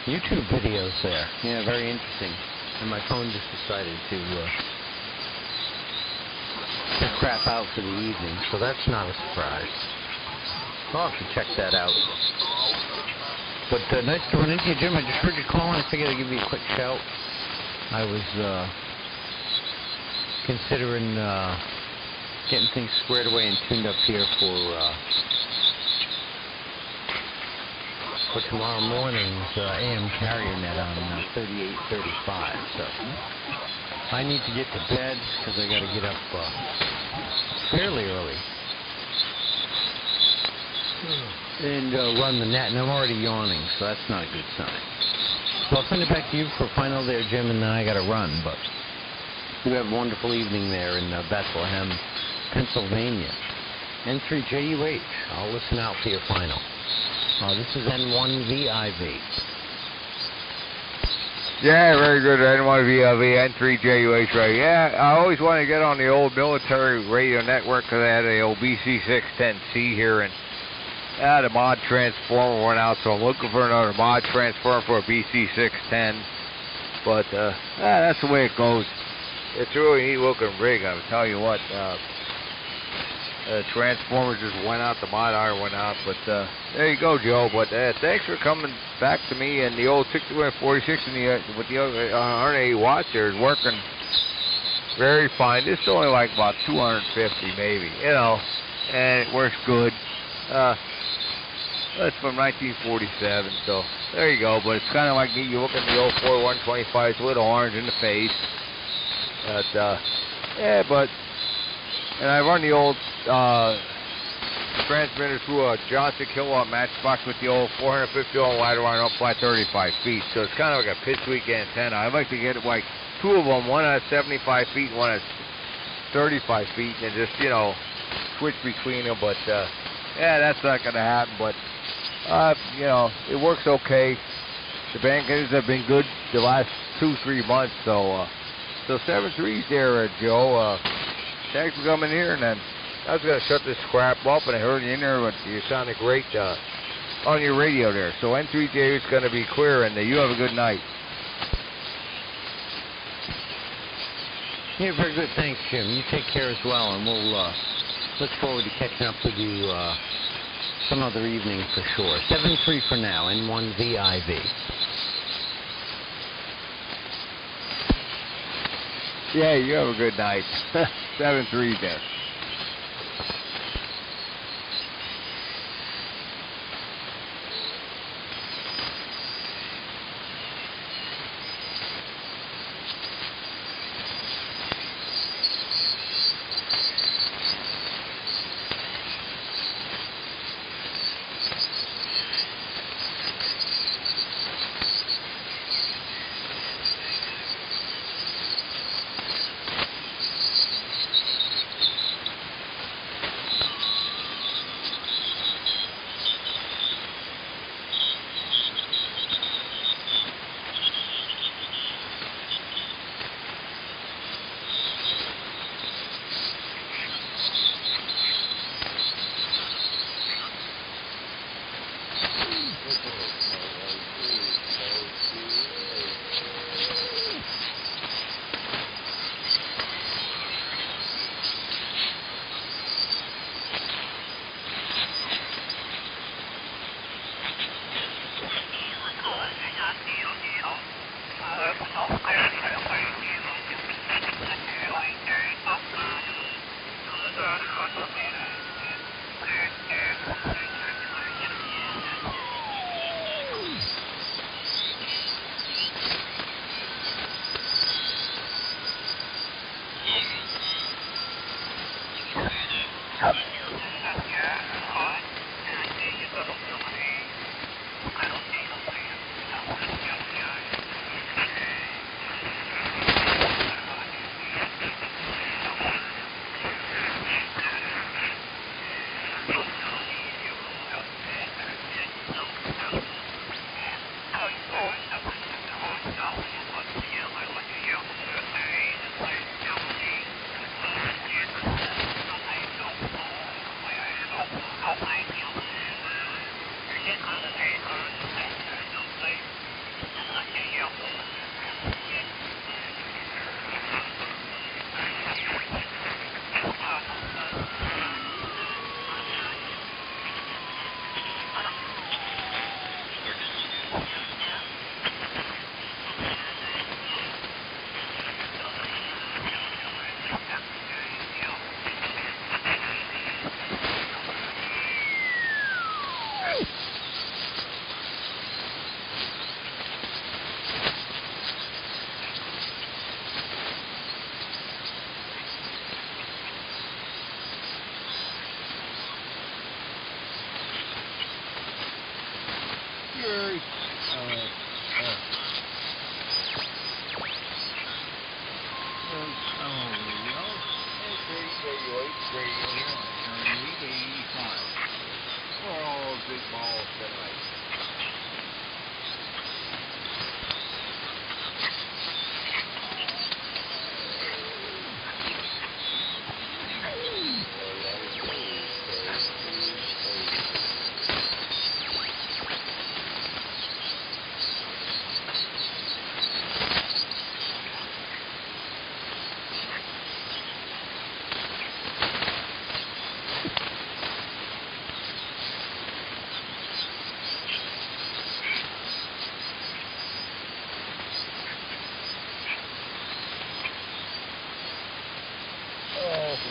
YouTube videos there. Yeah, very interesting. And my phone just decided to crap out for the evening, so that's not a surprise. I'll have to check that out. But nice to run into you, Jim. I just heard you calling. I figured I'd give you a quick shout. I was considering getting things squared away and tuned up here for tomorrow morning's AM carrier net on 3835. So I need to get to bed because I got to get up fairly early and run the net, and I'm already yawning, so that's not a good sign. So I'll send it back to you for final there, Jim, and then I got to run. But you have a wonderful evening there in Bethlehem, Pennsylvania. N3JUH. I'll listen out for your final. This is N1VIV. Yeah, very good. N1VIV, N3JUH, right. Yeah, I always wanted to get on the old military radio network because I had the old BC610C here, and the mod transformer went out, so I'm looking for another mod transformer for a BC610. But that's the way it goes. It's a really neat looking rig, I'll tell you what. The transformer just went out, the mod iron went out, but there you go, Joe. But thanks for coming back to me, and the old 6146 with the 180 watts there is working very fine. This is only like about 250 maybe, and it works good. That's from 1947, so there you go. But it's kind of like you look at the old 4125, it's a little orange in the face. But, and I run the old transmitter through a Johnson kilowatt matchbox with the old 450 ohm ladder line up flat 35 feet. So it's kind of like a pitchweak antenna. I'd like to get like two of them, one at 75 feet and one at 35 feet, and just, switch between them. But, that's not going to happen. But, it works okay. The bankers have been good the last 2-3 months. So 7-3's there, Joe. Thanks for coming here, and then I was going to shut this crap up, and I heard you in there, but you sounded great on your radio there. So N3J is going to be clear, and you have a good night. Yeah, very good. Thanks, Jim. You take care as well, and we'll look forward to catching up with you some other evening for sure. 7-3 for now, N1VIV. Yeah, you have a good night. 7-3 there.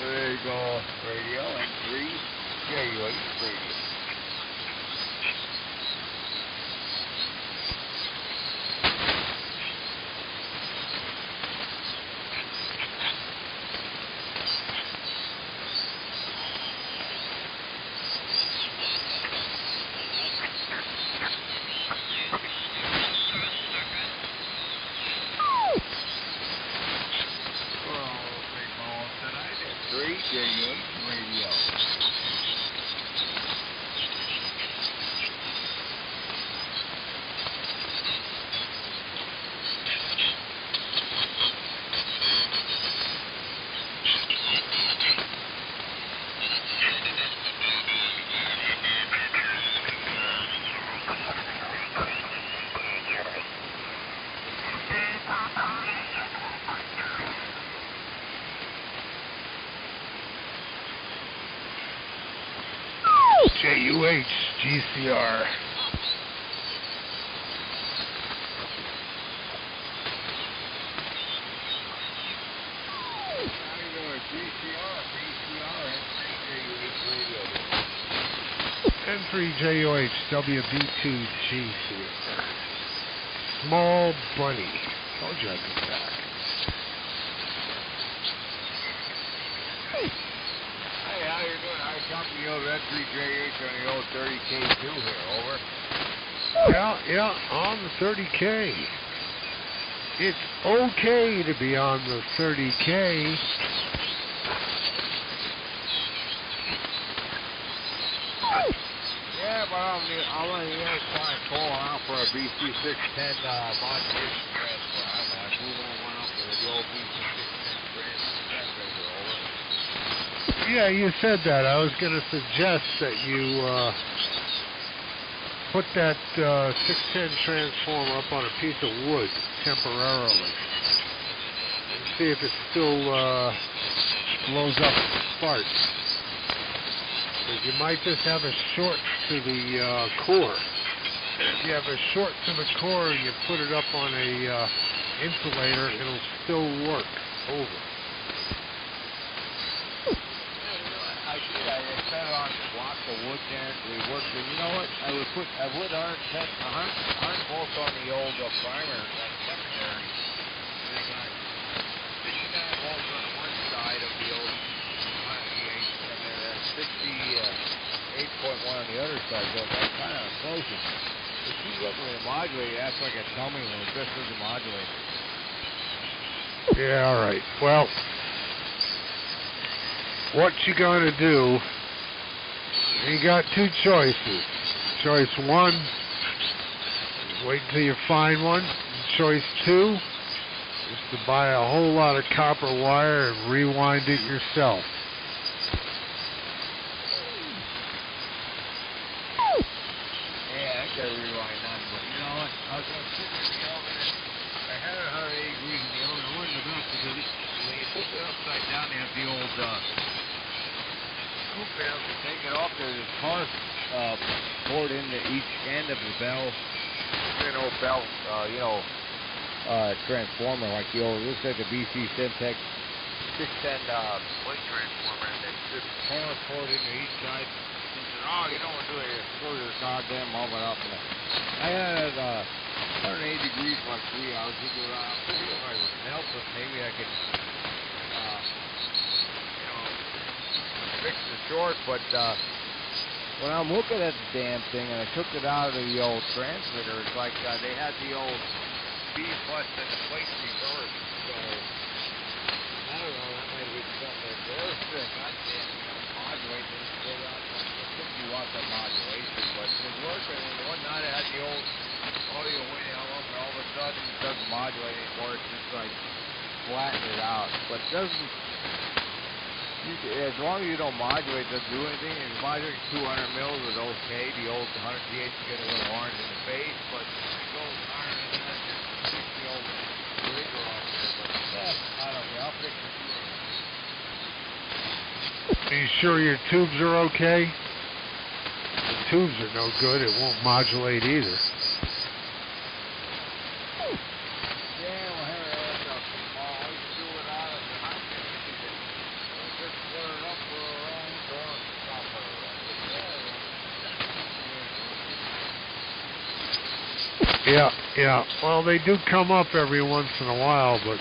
There you go, radio, and 3, JUH radio. JUH GCR. N3JOH WB2G. Small Bunny. Told you I'd be back. Hey, how you doing? I copy the old N3JH on the old 30K2 here, over. Yeah, on the 30K. It's okay to be on the 30K. Yeah, but I'm on the airplane calling out for a BC610 modulation transfer. I'm moving one up to the old BC610 transfer, over. Yeah, you said that. I was going to suggest that you put that 610 transformer up on a piece of wood temporarily and see if it still blows up and sparks. Because you might just have a short to the core. If you have a short to the core and you put it up on a insulator, it'll still work. Over. I did. I set it on a block of wood there. We worked. And you know what? I would put 100 volts on the old primer, that secondary. And I got 59 volts on one side of the old 68.1 on the other side. So that's kind of close. If you look at the modulator, that's like a dummy when it just doesn't modulate. Yeah, all right. Well, what you gonna do? You got two choices. Choice one is wait until you find one. Choice two is to buy a whole lot of copper wire and rewind it yourself. Yeah, I gotta rewind that, but you know what? I was gonna sit in the oven and I had it 180 degrees in the oven. I wasn't about to do it. When you put it upside down, you have the old scoop valve to take it off. There's a tar poured into each end of the bell. An old bell, transformer like the old, looks like the BC Syntec 610 plate transformer, and then just tar poured into each side. Oh, you don't want to do it. Just go to the goddamn oven up. And I had 180 degrees for like 3 hours. If I would melt it, maybe I could, fix the short. But when I'm looking at the damn thing, and I took it out of the old transmitter, it's like they had the old B plus and the plate reversed. So I don't know. That might be something that they're goddamn modulating and go out. 50 watts of modulation, but it was working. And one night I had the old audio way down up, and all of a sudden it doesn't modulate anymore. It's just like flatten it out. But it doesn't, as long as you don't modulate, it doesn't do anything. And modulating 200 mils is okay. The old 100 pH you get a little orange in the face, but it goes higher than that, just fix the old breaker off there. But yeah, I don't know. I'll fix it. Are you sure your tubes are okay? The tubes are no good. It won't modulate either. Yeah. Well, they do come up every once in a while, but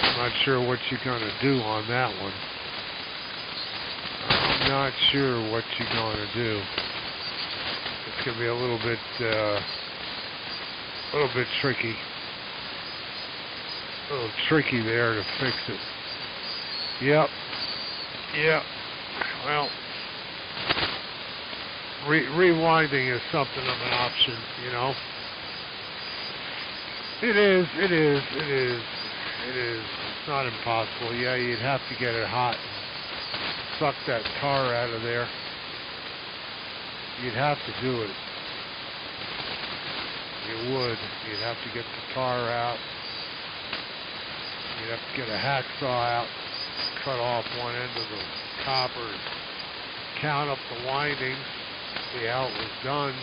I'm not sure what you're going to do on that one. I'm not sure what you're going to do. It's going to be a little bit tricky. A little tricky there to fix it. Yep. Well, rewinding is something of an option, you know. It is. It's not impossible. Yeah, you'd have to get it hot. Suck that tar out of there. You'd have to do it. You would. You'd have to get the tar out. You'd have to get a hacksaw out, cut off one end of the copper, count up the windings, see how it was done.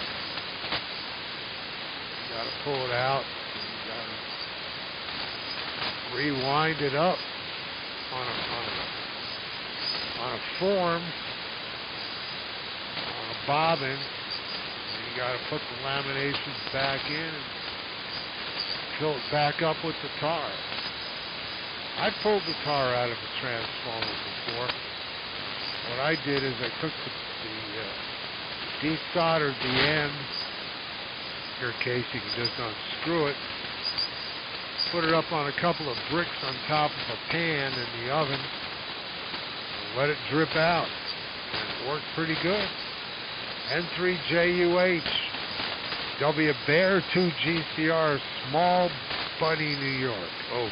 You gotta pull it out. You gotta rewind it up. on a form, on a bobbin, and you got to put the laminations back in and fill it back up with the tar. I pulled the tar out of a transformer before. What I did is I took the desoldered the end. In your case, you can just unscrew it. Put it up on a couple of bricks on top of a pan in the oven. And let it drip out. And it worked pretty good. N3JUH. W Bear 2 GCR, Small Bunny, New York. Over.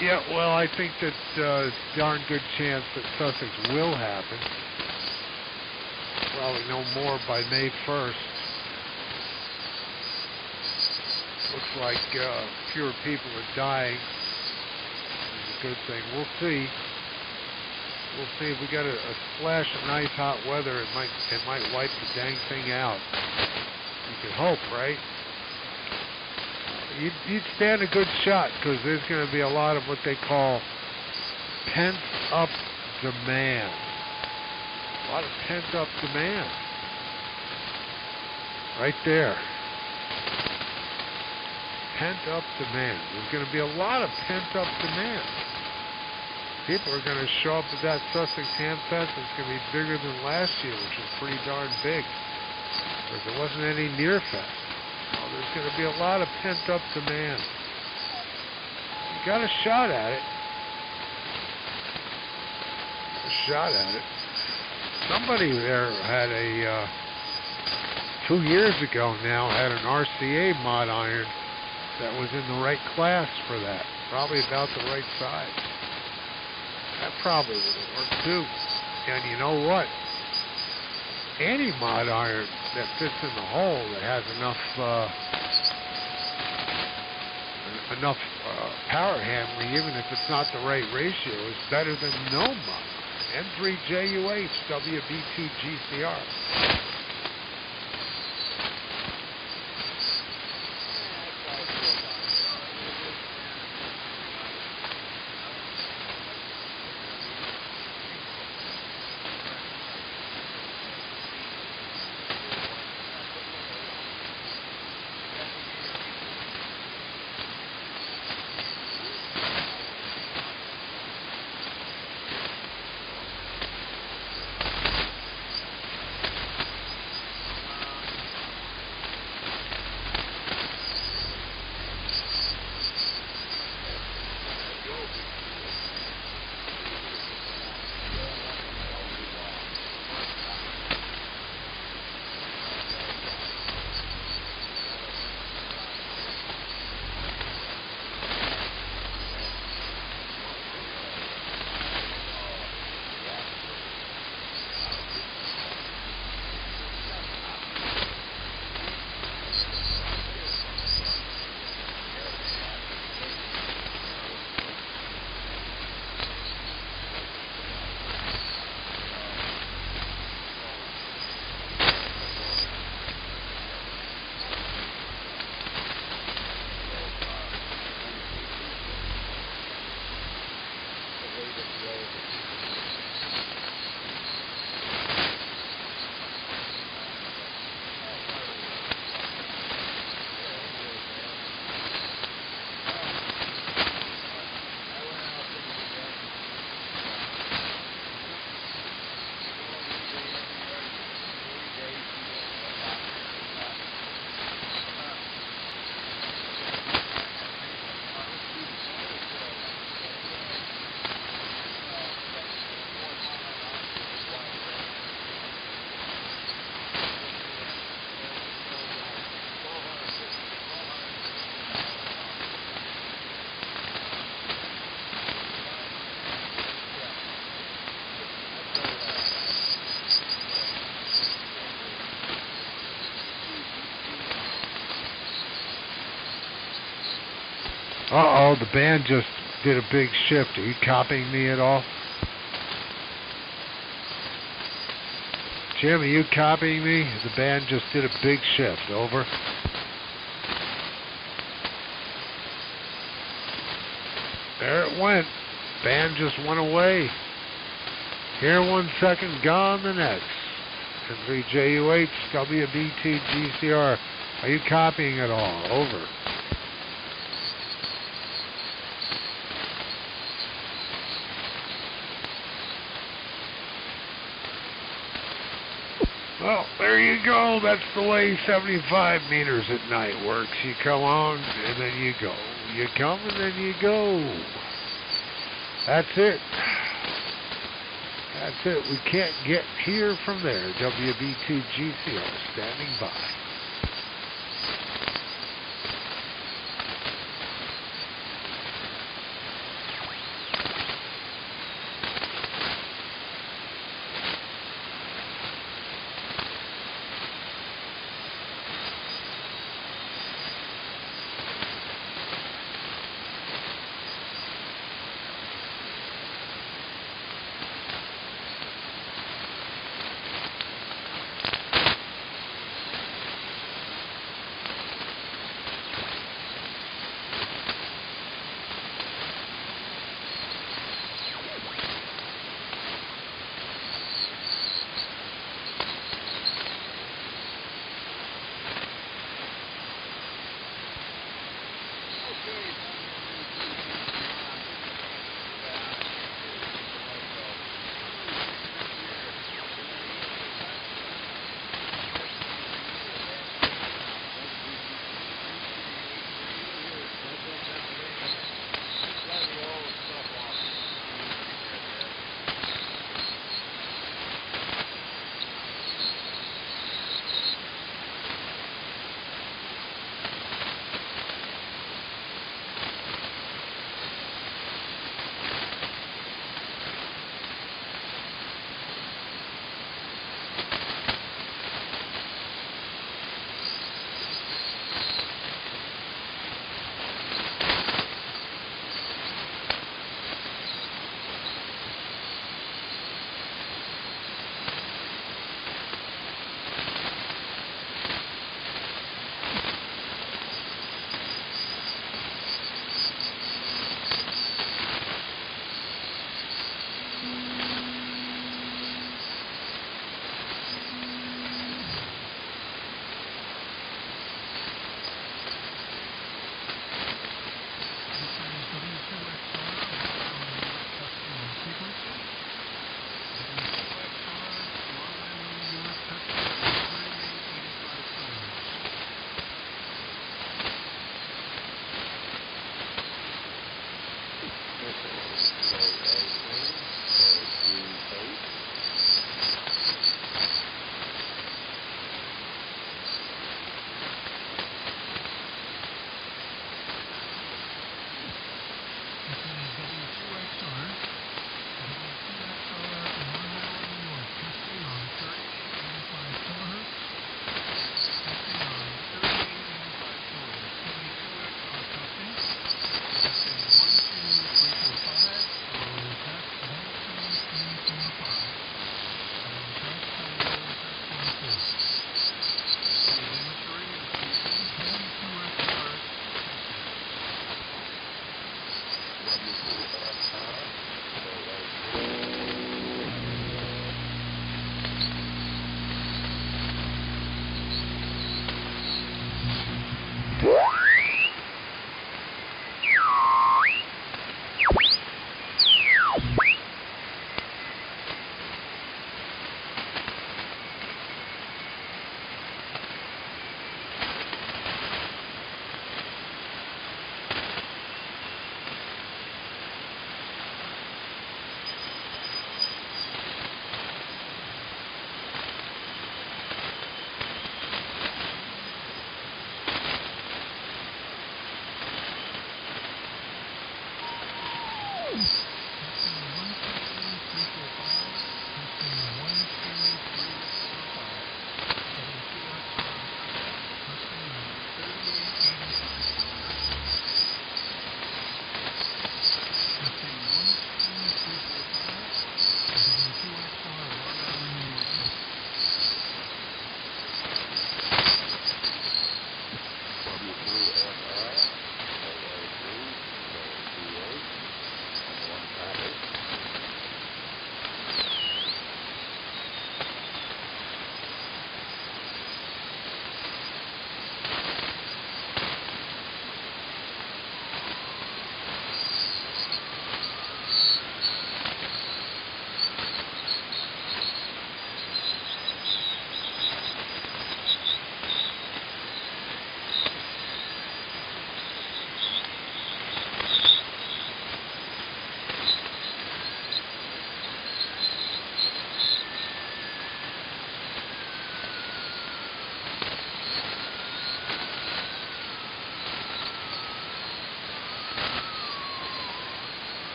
Yep. Well, I think that darn good chance that Sussex will happen. Probably no more by May 1st. Looks like fewer people are dying. It's a good thing. We'll see. We'll see if we got a splash of nice hot weather. It might wipe the dang thing out. You can hope, right? You'd stand a good shot because there's going to be a lot of what they call pent-up demand. A lot of pent-up demand. Right there. Pent-up demand. There's going to be a lot of pent-up demand. People are going to show up at that Sussex Ham Fest. It's going to be bigger than last year, which was pretty darn big. Because there wasn't any near fest. Oh, there's going to be a lot of pent-up demand. You got a shot at it. Somebody there had 2 years ago now, had an RCA mod iron that was in the right class for that. Probably about the right size. That probably would have worked too. And you know what? Any mod iron that fits in the hole that has enough power handling, even if it's not the right ratio, is better than no mod. N3JUH WB2 GCR. Uh-oh, the band just did a big shift. Are you copying me at all? Jim, are you copying me? The band just did a big shift. Over. There it went. Band just went away. Here 1 second, gone the next. N3JUH, WBT, GCR. Are you copying at all? Over. Well, there you go. That's the way 75 meters at night works. You come on, and then you go. You come, and then you go. That's it. That's it. We can't get here from there. WB2 GCR standing by.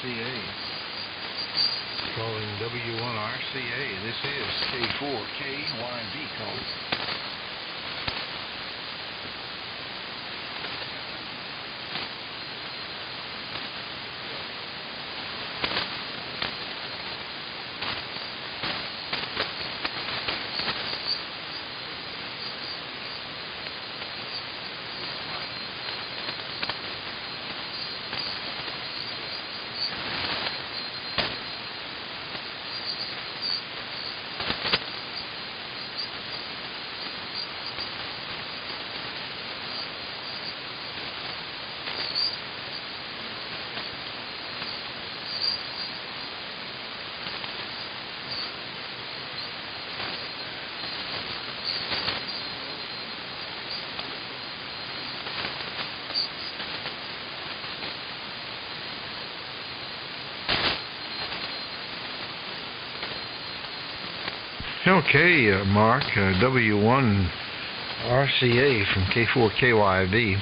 RCA. Calling W1RCA. This is K4KYB calling. Okay, Mark, W1 RCA from K4KYB.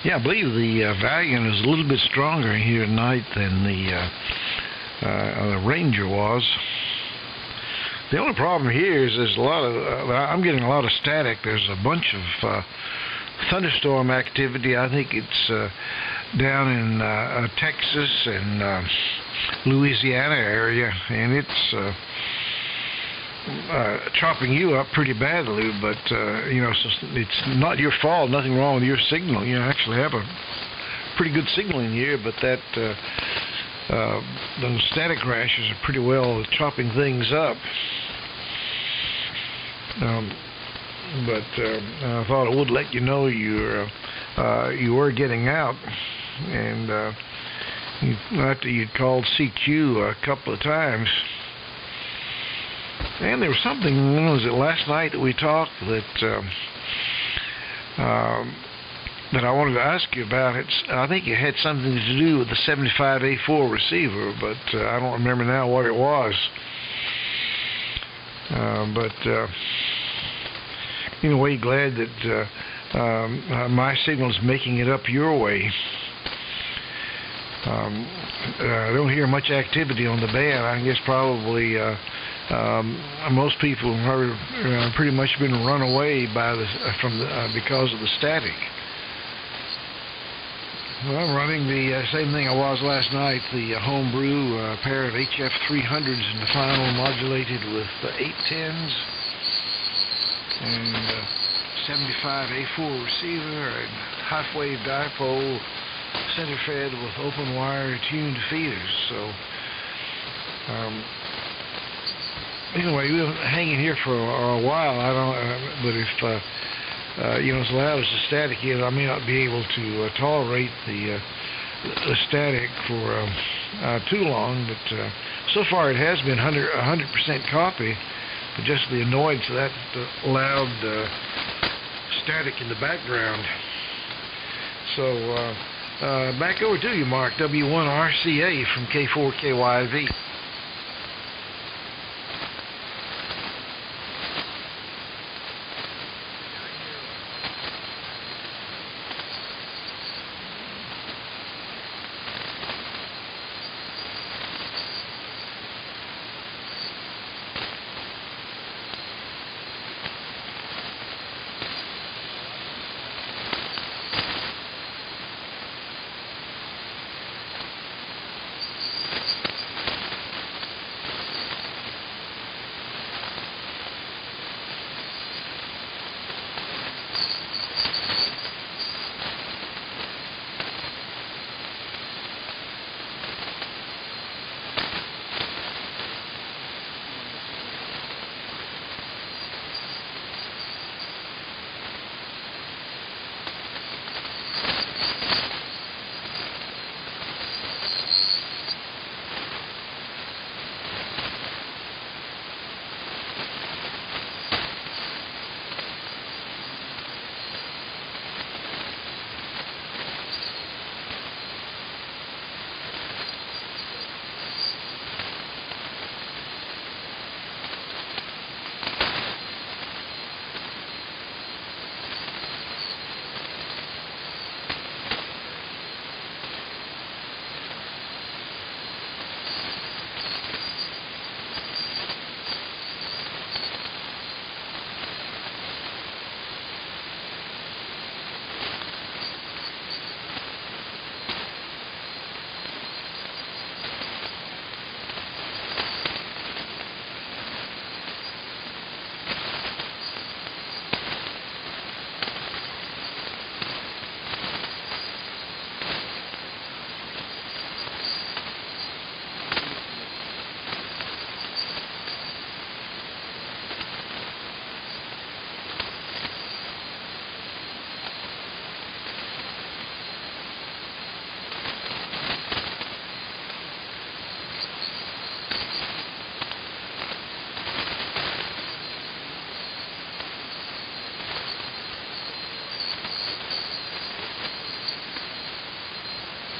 Yeah, I believe the Valiant is a little bit stronger here tonight than the Ranger was. The only problem here is there's a lot of, I'm getting a lot of static. There's a bunch of thunderstorm activity. I think it's down in Texas and Louisiana area, and it's chopping you up pretty badly, but you know, so it's not your fault, nothing wrong with your signal. You actually have a pretty good signal in here, but that those static rashes are pretty well chopping things up. But I thought I would let you know you were getting out, and after you'd called CQ a couple of times. And there was something, was it last night that we talked that that I wanted to ask you about. I think it had something to do with the 75A4 receiver, but I don't remember now what it was. But anyway, glad that my signal's making it up your way. I don't hear much activity on the band. I guess probably most people are pretty much been run away by because of the static. Well, I'm running the same thing I was last night, the homebrew pair of HF300s in the final, modulated with 810s and 75A4 receiver and half-wave dipole, center fed with open wire tuned feeders. So anyway, we've been hanging here for a while. I don't, but if you know, as loud as the static is, I may not be able to tolerate the static for too long. But so far, it has been 100% copy, but just the annoyance of that loud static in the background. So back over to you, Mark. W1RCA from K4KYV.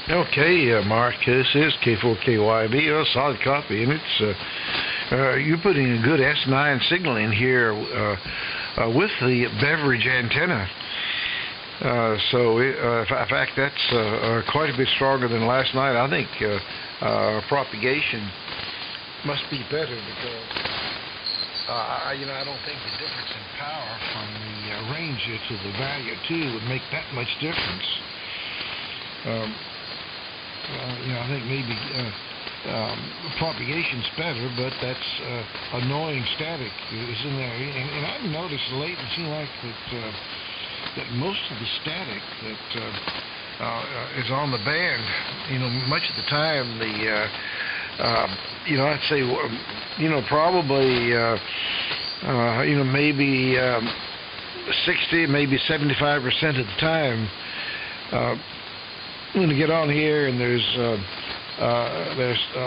Okay, Mark, this is K4KYB, a solid copy, and it's you're putting a good S9 signal in here with the beverage antenna. In fact, that's quite a bit stronger than last night. I think propagation must be better because I don't think the difference in power from the Ranger to the Value 2 would make that much difference. I think maybe propagation's better, but that's annoying static is in there. And I've noticed lately, it seems like that most of the static that is on the band, much of the time I'd say, probably, maybe 60, maybe 75% of the time, when you get on here and there's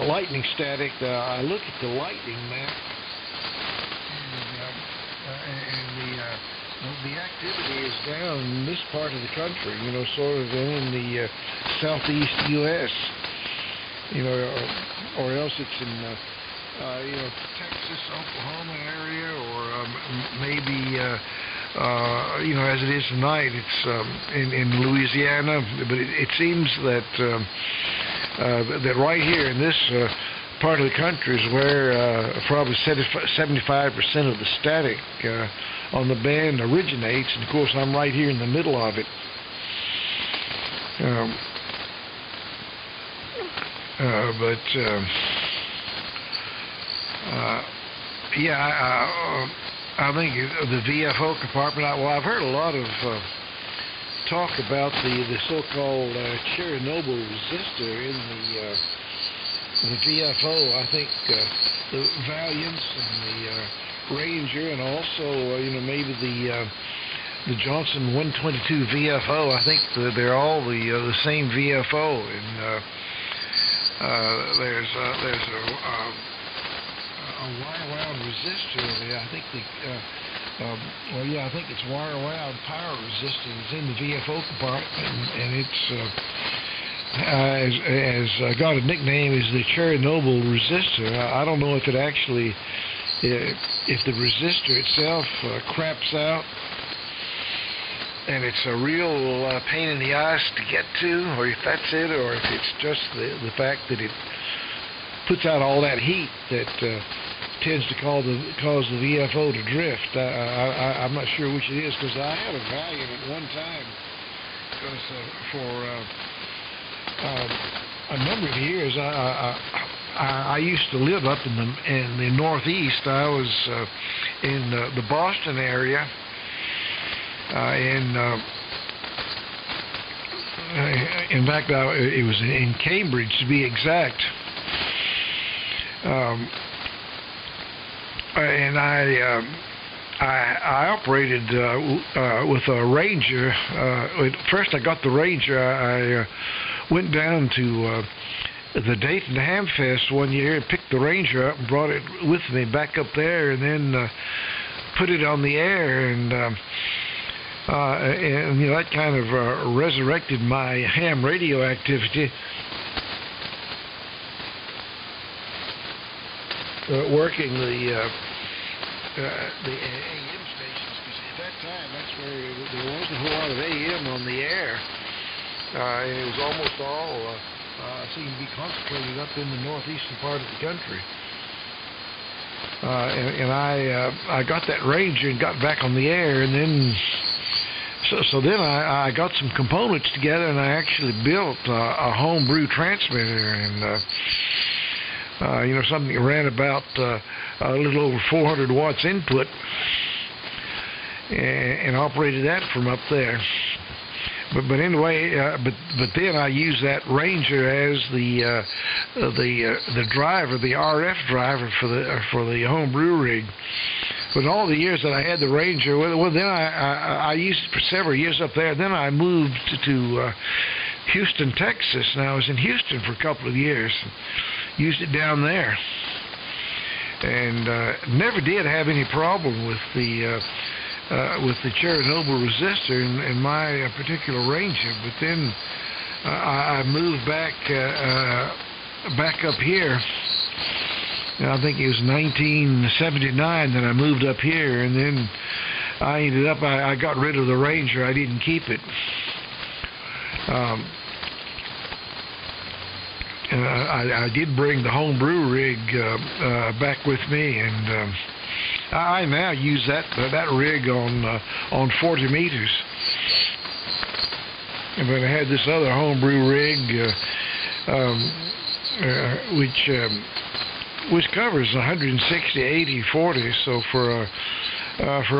lightning static, I look at the lightning map, and the activity is down in this part of the country, sort of in the southeast U.S., or else it's in, Texas, Oklahoma area, or maybe, as it is tonight, it's in Louisiana. But it seems that that right here in this part of the country is where probably 75% of the static on the band originates, and of course I'm right here in the middle of it. I think the VFO compartment. I've heard a lot of talk about the so-called Chernobyl resistor in the VFO. I think the Valiants and the Ranger, and also maybe the Johnson 122 VFO. I think they're all the same VFO, and there's a wire-wound resistor. I think I think it's wire-wound power resistance in the VFO compartment, and it's has got a nickname as the Chernobyl resistor. I don't know if it actually, if the resistor itself craps out, and it's a real pain in the ass to get to, or if that's it, or if it's just the fact that it puts out all that heat that tends to cause the VFO to drift. I'm not sure which it is, because I had a Valiant at one time, for a number of years. I used to live up in the Northeast. I was in the Boston area, in fact, it was in Cambridge, to be exact. And I operated with a Ranger. First, I got the Ranger. I went down to the Dayton Ham Fest one year and picked the Ranger up and brought it with me back up there, and then put it on the air, and that kind of resurrected my ham radio activity. Working the AM stations, because at that time that's where there wasn't a whole lot of AM on the air, and it was almost all seemed to be concentrated up in the northeastern part of the country. And I got that Ranger and got back on the air, and then so then I got some components together, and I actually built a homebrew transmitter, and something that ran about a little over 400 watts input, and operated that from up there. But anyway, but then I used that Ranger as the driver, the RF driver for the homebrew rig. But all the years that I had the Ranger, well then I used it for several years up there. Then I moved to Houston, Texas, and I was in Houston for a couple of years. Used it down there, and never did have any problem with the Chernobyl resistor in my particular Ranger. But then I moved back up here. I think it was 1979 that I moved up here, and then I ended up, I got rid of the Ranger. I didn't keep it. I did bring the homebrew rig back with me, and I now use that rig on 40 meters. But I had this other homebrew rig, which covers 160, 80, 40. So for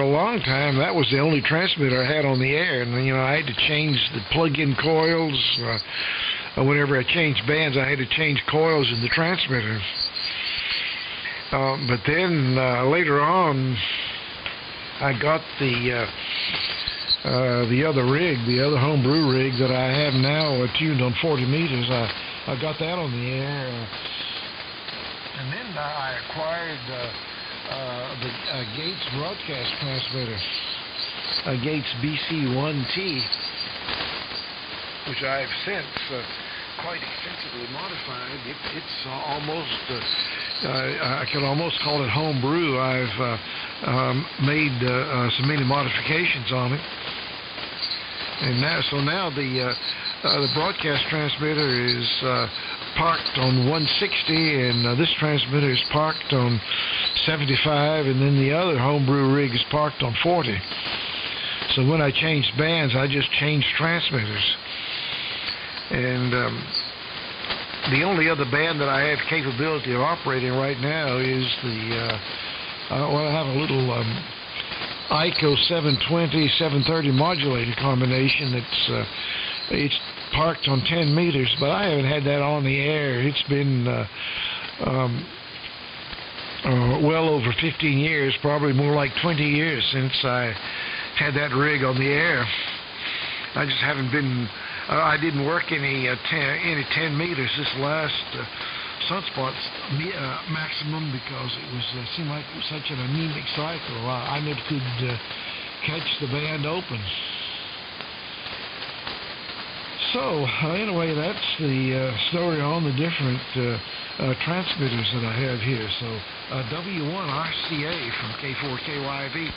a long time, that was the only transmitter I had on the air, and I had to change the plug-in coils. Whenever I changed bands, I had to change coils in the transmitter. But then later on, I got the other rig, the other homebrew rig that I have now tuned on 40 meters. I got that on the air, and then I acquired the Gates broadcast transmitter, a Gates BC1T, which I have since quite extensively modified. It's almost, I can almost call it homebrew. I've made so many modifications on it. And now the broadcast transmitter is parked on 160, and this transmitter is parked on 75, and then the other homebrew rig is parked on 40. So when I changed bands, I just changed transmitters. And the only other band that I have capability of operating right now is I have a little ICO 720, 730 modulator combination it's parked on 10 meters, but I haven't had that on the air. It's been well over 15 years, probably more like 20 years since I had that rig on the air. I just haven't been, I didn't work any 10 meters this last Sunspot maximum because it was seemed like it was such an anemic cycle. I never could catch the band open. So anyway, that's the story on the different transmitters that I have here. So W1RCA from K4KYV.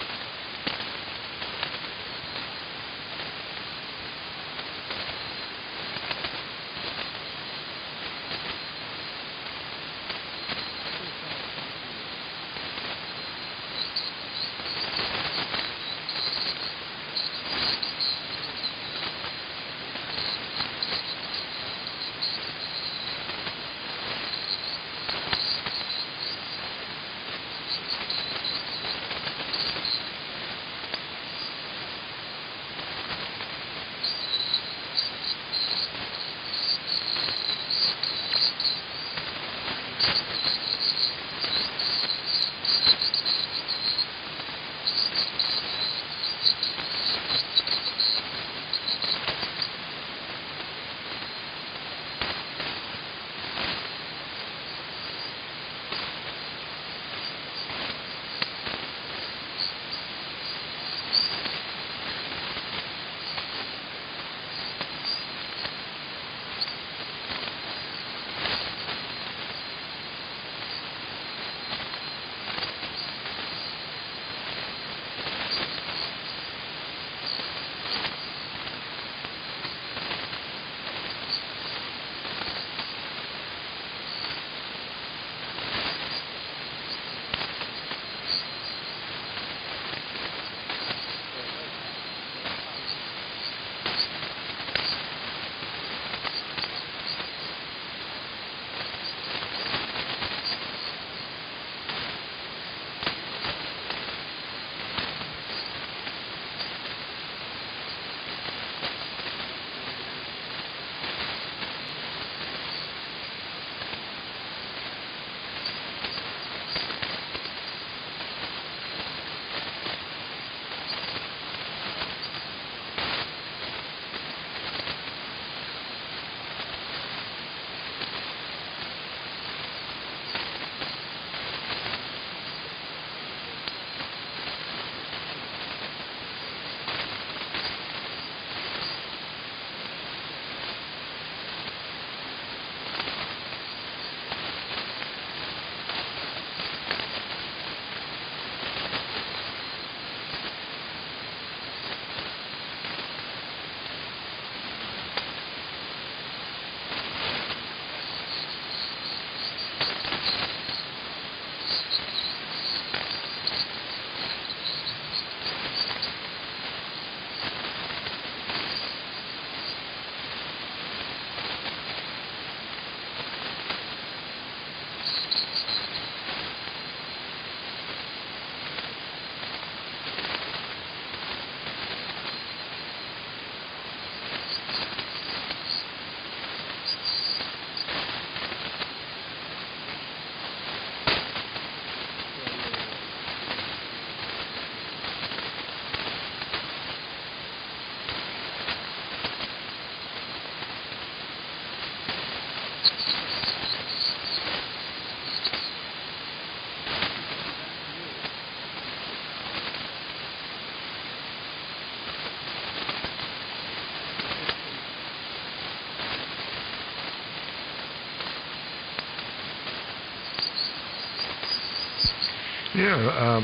Yeah,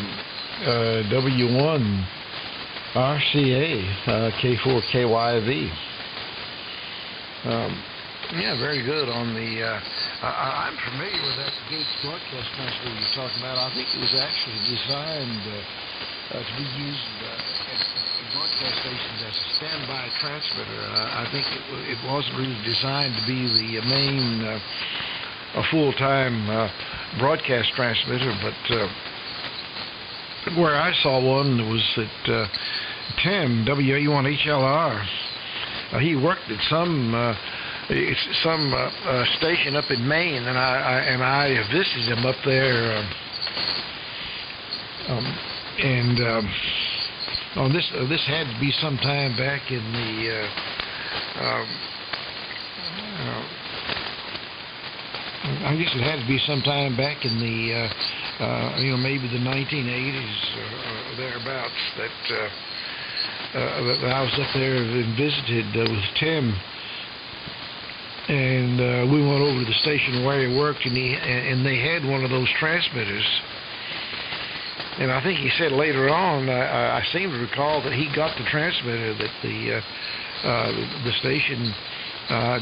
W1 RCA K4KYV. Yeah, very good on the. I'm familiar with that Gates broadcast transmitter you're talking about. I think it was actually designed to be used at broadcast stations as a standby transmitter. I think it wasn't really designed to be the main, a full-time broadcast transmitter, but where I saw one was at Tim, WA1HLR. He worked at some station up in Maine, and I visited him up there. This had to be sometime back in the I guess it had to be sometime back in the maybe the 1980s or thereabouts that I was up there and visited with Tim. And we went over to the station where he worked, and they had one of those transmitters. And I think he said later on, I seem to recall that he got the transmitter, that the station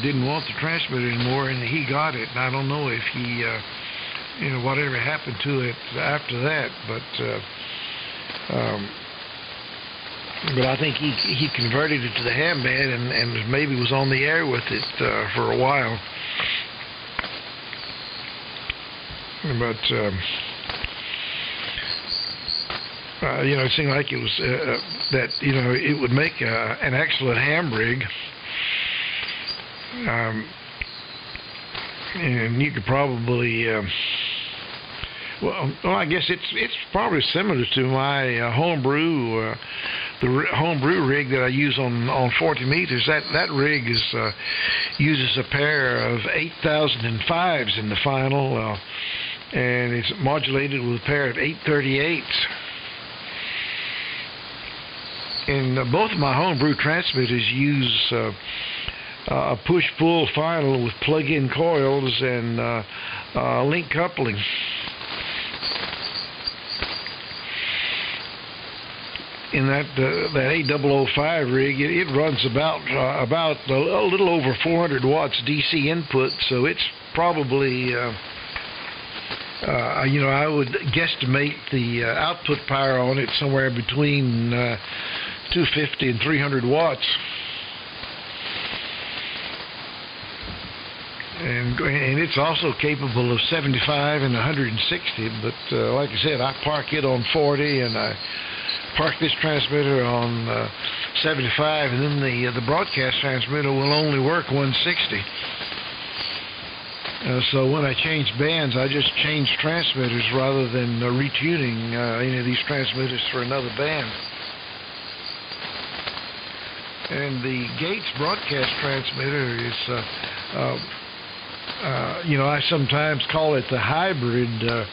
didn't want the transmitter anymore, and he got it. And I don't know if he, whatever happened to it after that, but I think he converted it to the ham band and maybe was on the air with it for a while. But it seemed like it was that it would make an excellent ham rig, and you could probably. Well, I guess it's probably similar to my homebrew. The homebrew rig that I use on 40 meters, that rig uses a pair of 8005s in the final, and it's modulated with a pair of 838s. And both of my homebrew transmitters use a push-pull final with plug-in coils and link coupling. In that 8005 rig, it runs about a little over 400 watts DC input, so it's probably I would guesstimate the output power on it somewhere between 250 and 300 watts. And it's also capable of 75 and 160, but like I said, I park it on 40, and I park this transmitter on 75, and then the broadcast transmitter will only work 160. So when I change bands, I just change transmitters rather than retuning any of these transmitters for another band. And the Gates broadcast transmitter is, I sometimes call it the hybrid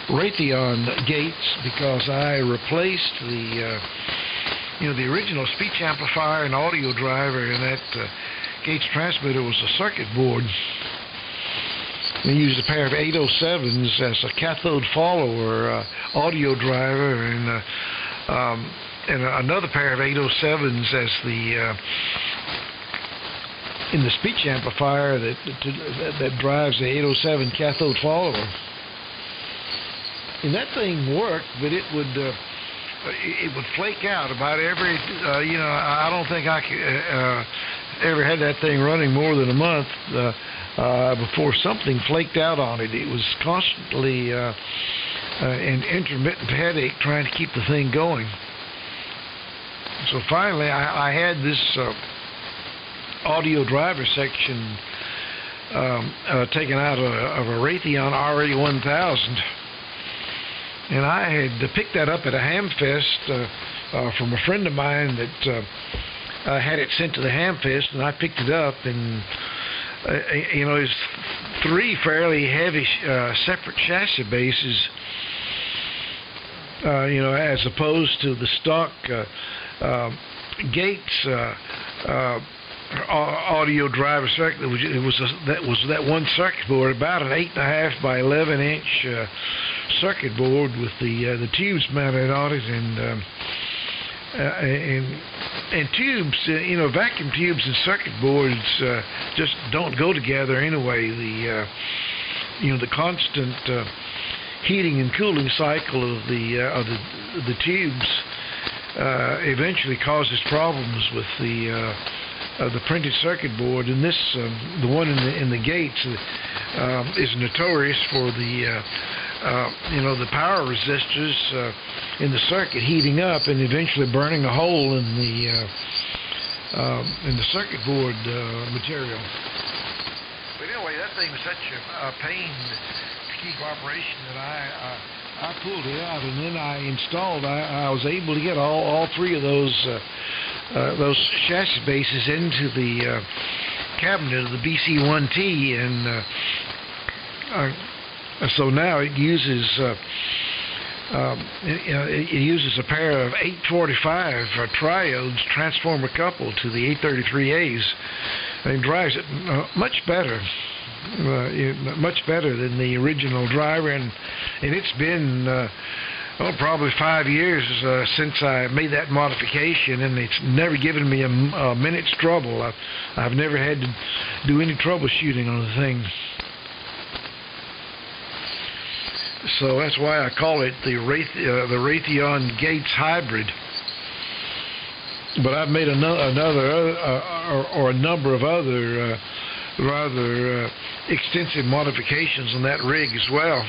Raytheon Gates, because I replaced the original speech amplifier and audio driver, and that Gates transmitter was a circuit board. We used a pair of 807s as a cathode follower audio driver, and another pair of 807s as in the speech amplifier that drives the 807 cathode follower. And that thing worked, but it would flake out about every, I don't think I ever had that thing running more than a month before something flaked out on it. It was constantly an intermittent headache trying to keep the thing going. So finally, I had this audio driver section taken out of a Raytheon RA1000. And I had picked that up at a Hamfest from a friend of mine that had it sent to the Hamfest, and I picked it up, and it's three fairly heavy separate chassis bases, as opposed to the stock Gates audio driver circuit. That was that one circuit board, about an 8.5 by 11 inch circuit board with the tubes mounted on it, and tubes, vacuum tubes and circuit boards just don't go together anyway. The constant heating and cooling cycle of the tubes eventually causes problems with the printed circuit board, and this the one in the gates is notorious for the power resistors in the circuit heating up and eventually burning a hole in the circuit board material. But anyway, that thing was such a pain to keep operation that I pulled it out, and then I installed. I was able to get all three of those chassis bases into the cabinet of the BC1T, and so now it uses a pair of 845 triodes transformer coupled to the 833As, and it drives it much better than the original driver, and it's been probably 5 years since I made that modification, and it's never given me a minute's trouble. I've never had to do any troubleshooting on the thing. So that's why I call it the Raytheon Gates Hybrid. But I've made a number of other rather extensive modifications on that rig as well.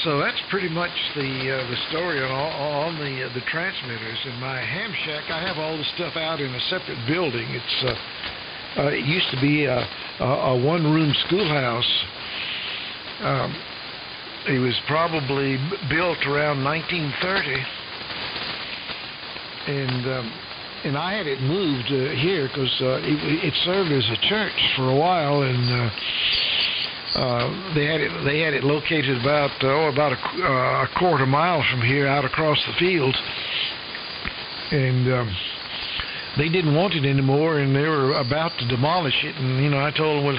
So that's pretty much the story on the transmitters. In my ham shack, I have all the stuff out in a separate building. It used to be a one-room schoolhouse. It was probably built around 1930, and I had it moved here because it served as a church for a while, and they had it located about a quarter mile from here, out across the field, and they didn't want it anymore, and they were about to demolish it. And I told them, well,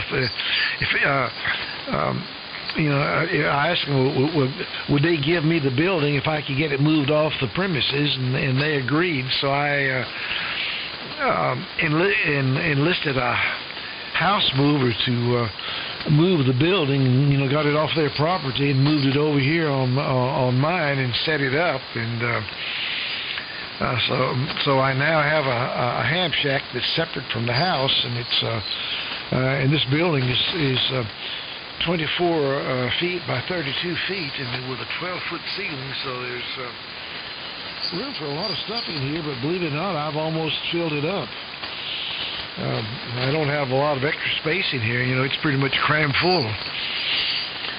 I asked them, would they give me the building if I could get it moved off the premises, and they agreed. So I enlisted a house mover to move the building, and got it off their property and moved it over here on mine and set it up, and so I now have a ham shack that's separate from the house, and it's and this building is 24 feet by 32 feet, and with a 12-foot ceiling, so there's room for a lot of stuff in here, but believe it or not, I've almost filled it up. I don't have a lot of extra space in here. It's pretty much crammed full.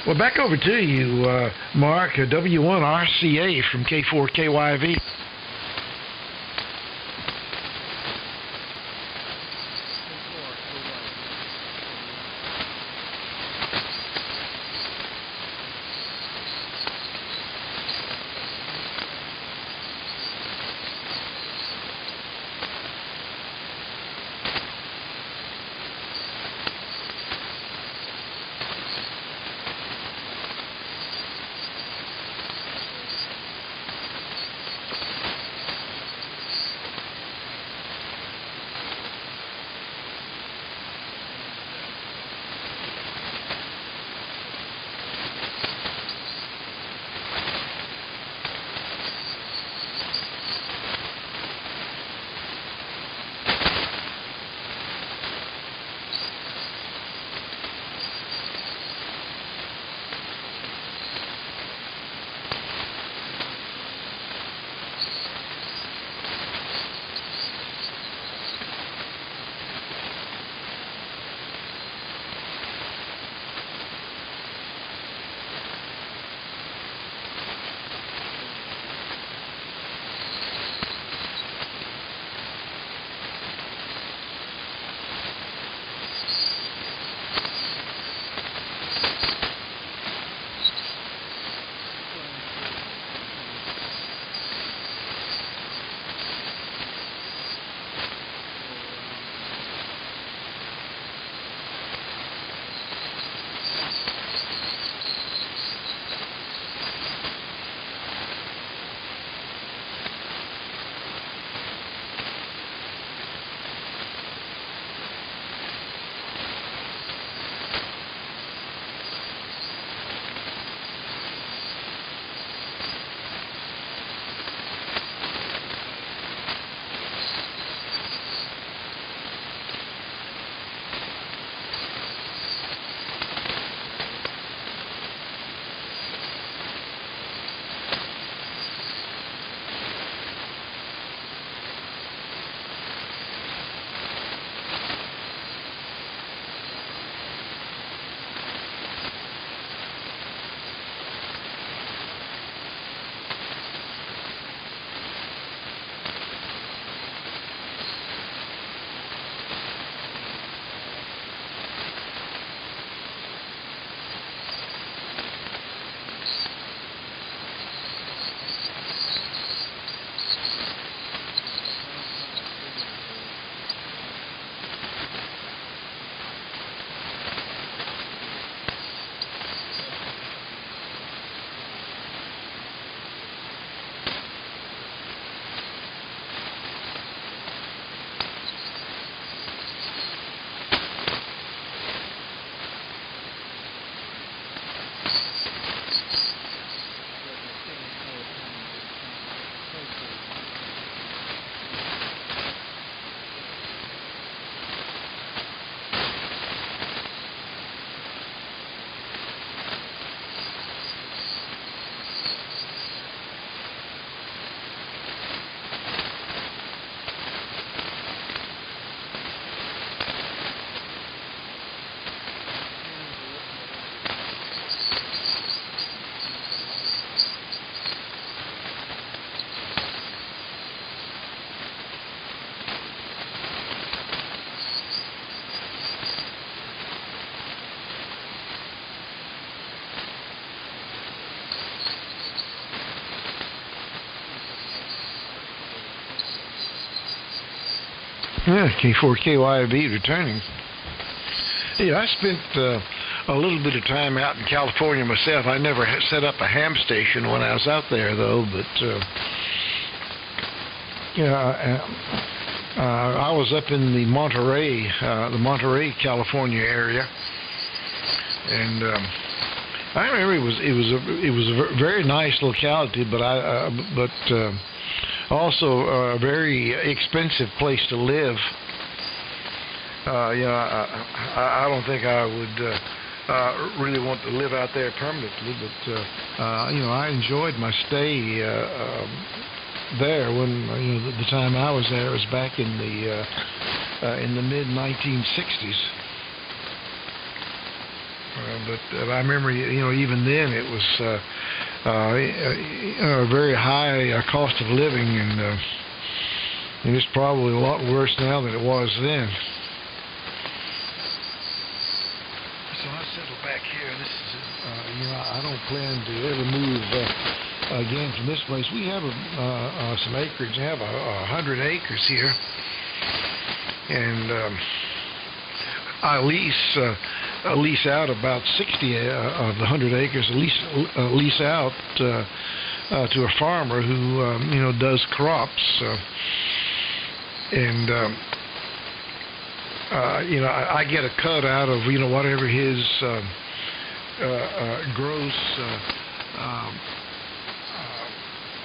Well, back over to you, Mark, W1RCA from K4KYV. Yeah, K4KYB returning. Yeah, I spent a little bit of time out in California myself. I never set up a ham station when I was out there, though. But I was up in the Monterey, California area, and I remember it was a very nice locality, but also a very expensive place to live. I don't think I would really want to live out there permanently, but I enjoyed my stay there when the time I was there was back in the mid 1960s. But I remember, even then it was a very high cost of living, and it's probably a lot worse now than it was then. So I settled back here. This is, I don't plan to ever move again from this place. We have some acreage. I have 100 acres here, and I lease out about 60 of the 100 acres. Lease out to a farmer who does crops, and I get a cut out of whatever his gross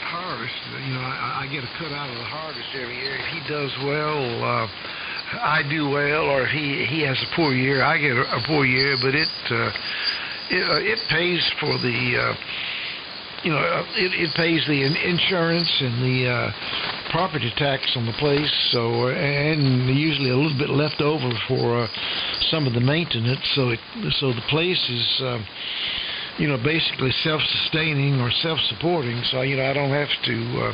harvest. I get a cut out of the harvest every year. If he does well, I do well, or if he has a poor year, I get a poor year. But it pays for the it pays the insurance and the property tax on the place, and usually a little bit left over for some of the maintenance. So the place is basically self-sustaining or self-supporting. So I don't have to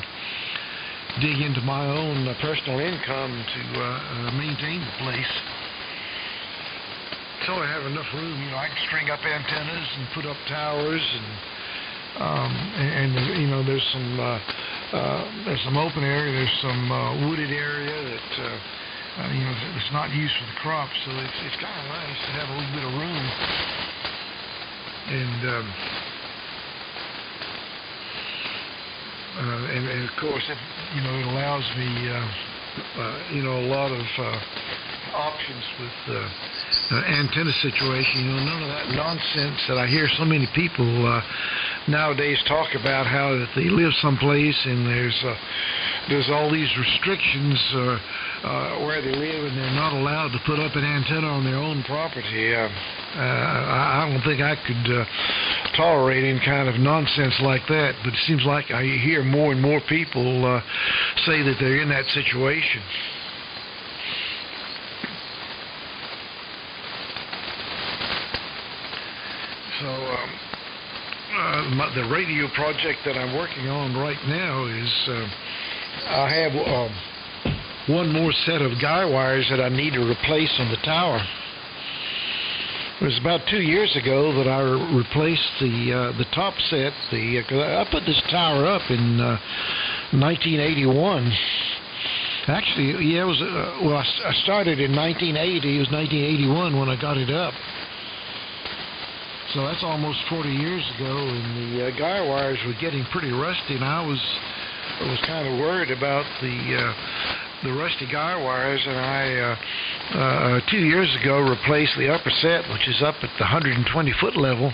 dig into my own personal income to maintain the place. So I have enough room. I can string up antennas and put up towers, and there's some open area. There's some wooded area that it's not used for the crops. So it's kind of nice to have a little bit of room. And of course, it allows me, a lot of options with antenna situation. None of that nonsense that I hear so many people nowadays talk about, how that they live someplace and there's all these restrictions where they live, and they're not allowed to put up an antenna on their own property. I don't think I could tolerate any kind of nonsense like that, but it seems like I hear more and more people say that they're in that situation. So the radio project that I'm working on right now is I have one more set of guy wires that I need to replace on the tower. It was about 2 years ago that I replaced the top set. I put this tower up in 1981. Actually, yeah, it was. I started in 1980. It was 1981 when I got it up. So that's almost 40 years ago, and the guy wires were getting pretty rusty, and I was kind of worried about the rusty guy wires, and I 2 years ago replaced the upper set, which is up at the 120-foot level.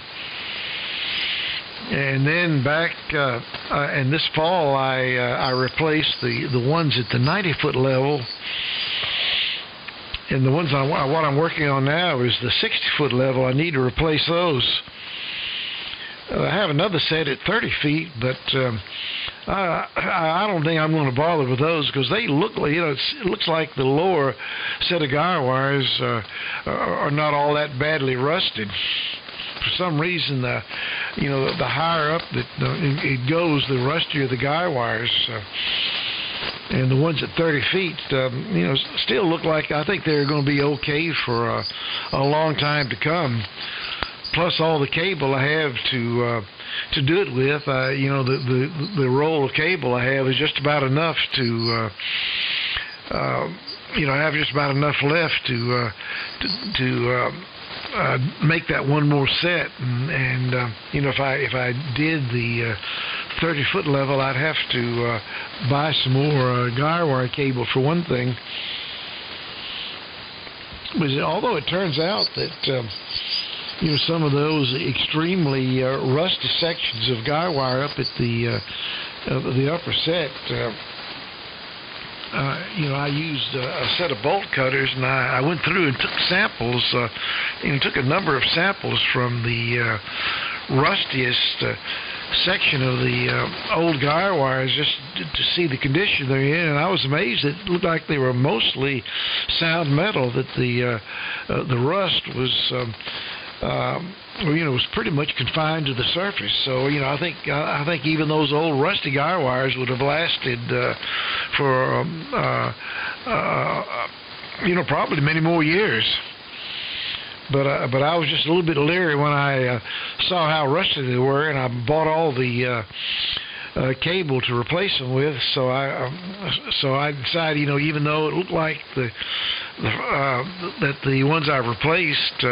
And then back and this fall, I replaced the ones at the 90-foot level. And the ones what I'm working on now is the 60-foot level. I need to replace those. I have another set at 30 feet, but I don't think I'm going to bother with those, because they look like, it looks like the lower set of guy wires are not all that badly rusted. For some reason, the higher up that it goes, the rustier the guy wires. And the ones at 30 feet, still look like, I think they're going to be okay for a long time to come. Plus all the cable I have to do it with, the roll of cable I have is just about enough to I have just about enough left to make that one more set, and if I did the 30-foot level, I'd have to buy some more guy wire cable for one thing. But although it turns out that some of those extremely rusty sections of guy wire up at the upper set, I used a set of bolt cutters, and I went through and took samples, took a number of samples from the rustiest section of the old guy wires just to see the condition they're in, and I was amazed. It looked like they were mostly sound metal, that the rust was was pretty much confined to the surface. So I think even those old rusty guy wires would have lasted for probably many more years. But I was just a little bit leery when I saw how rusty they were, and I bought all the cable to replace them with. So I decided, even though it looked like that the ones I replaced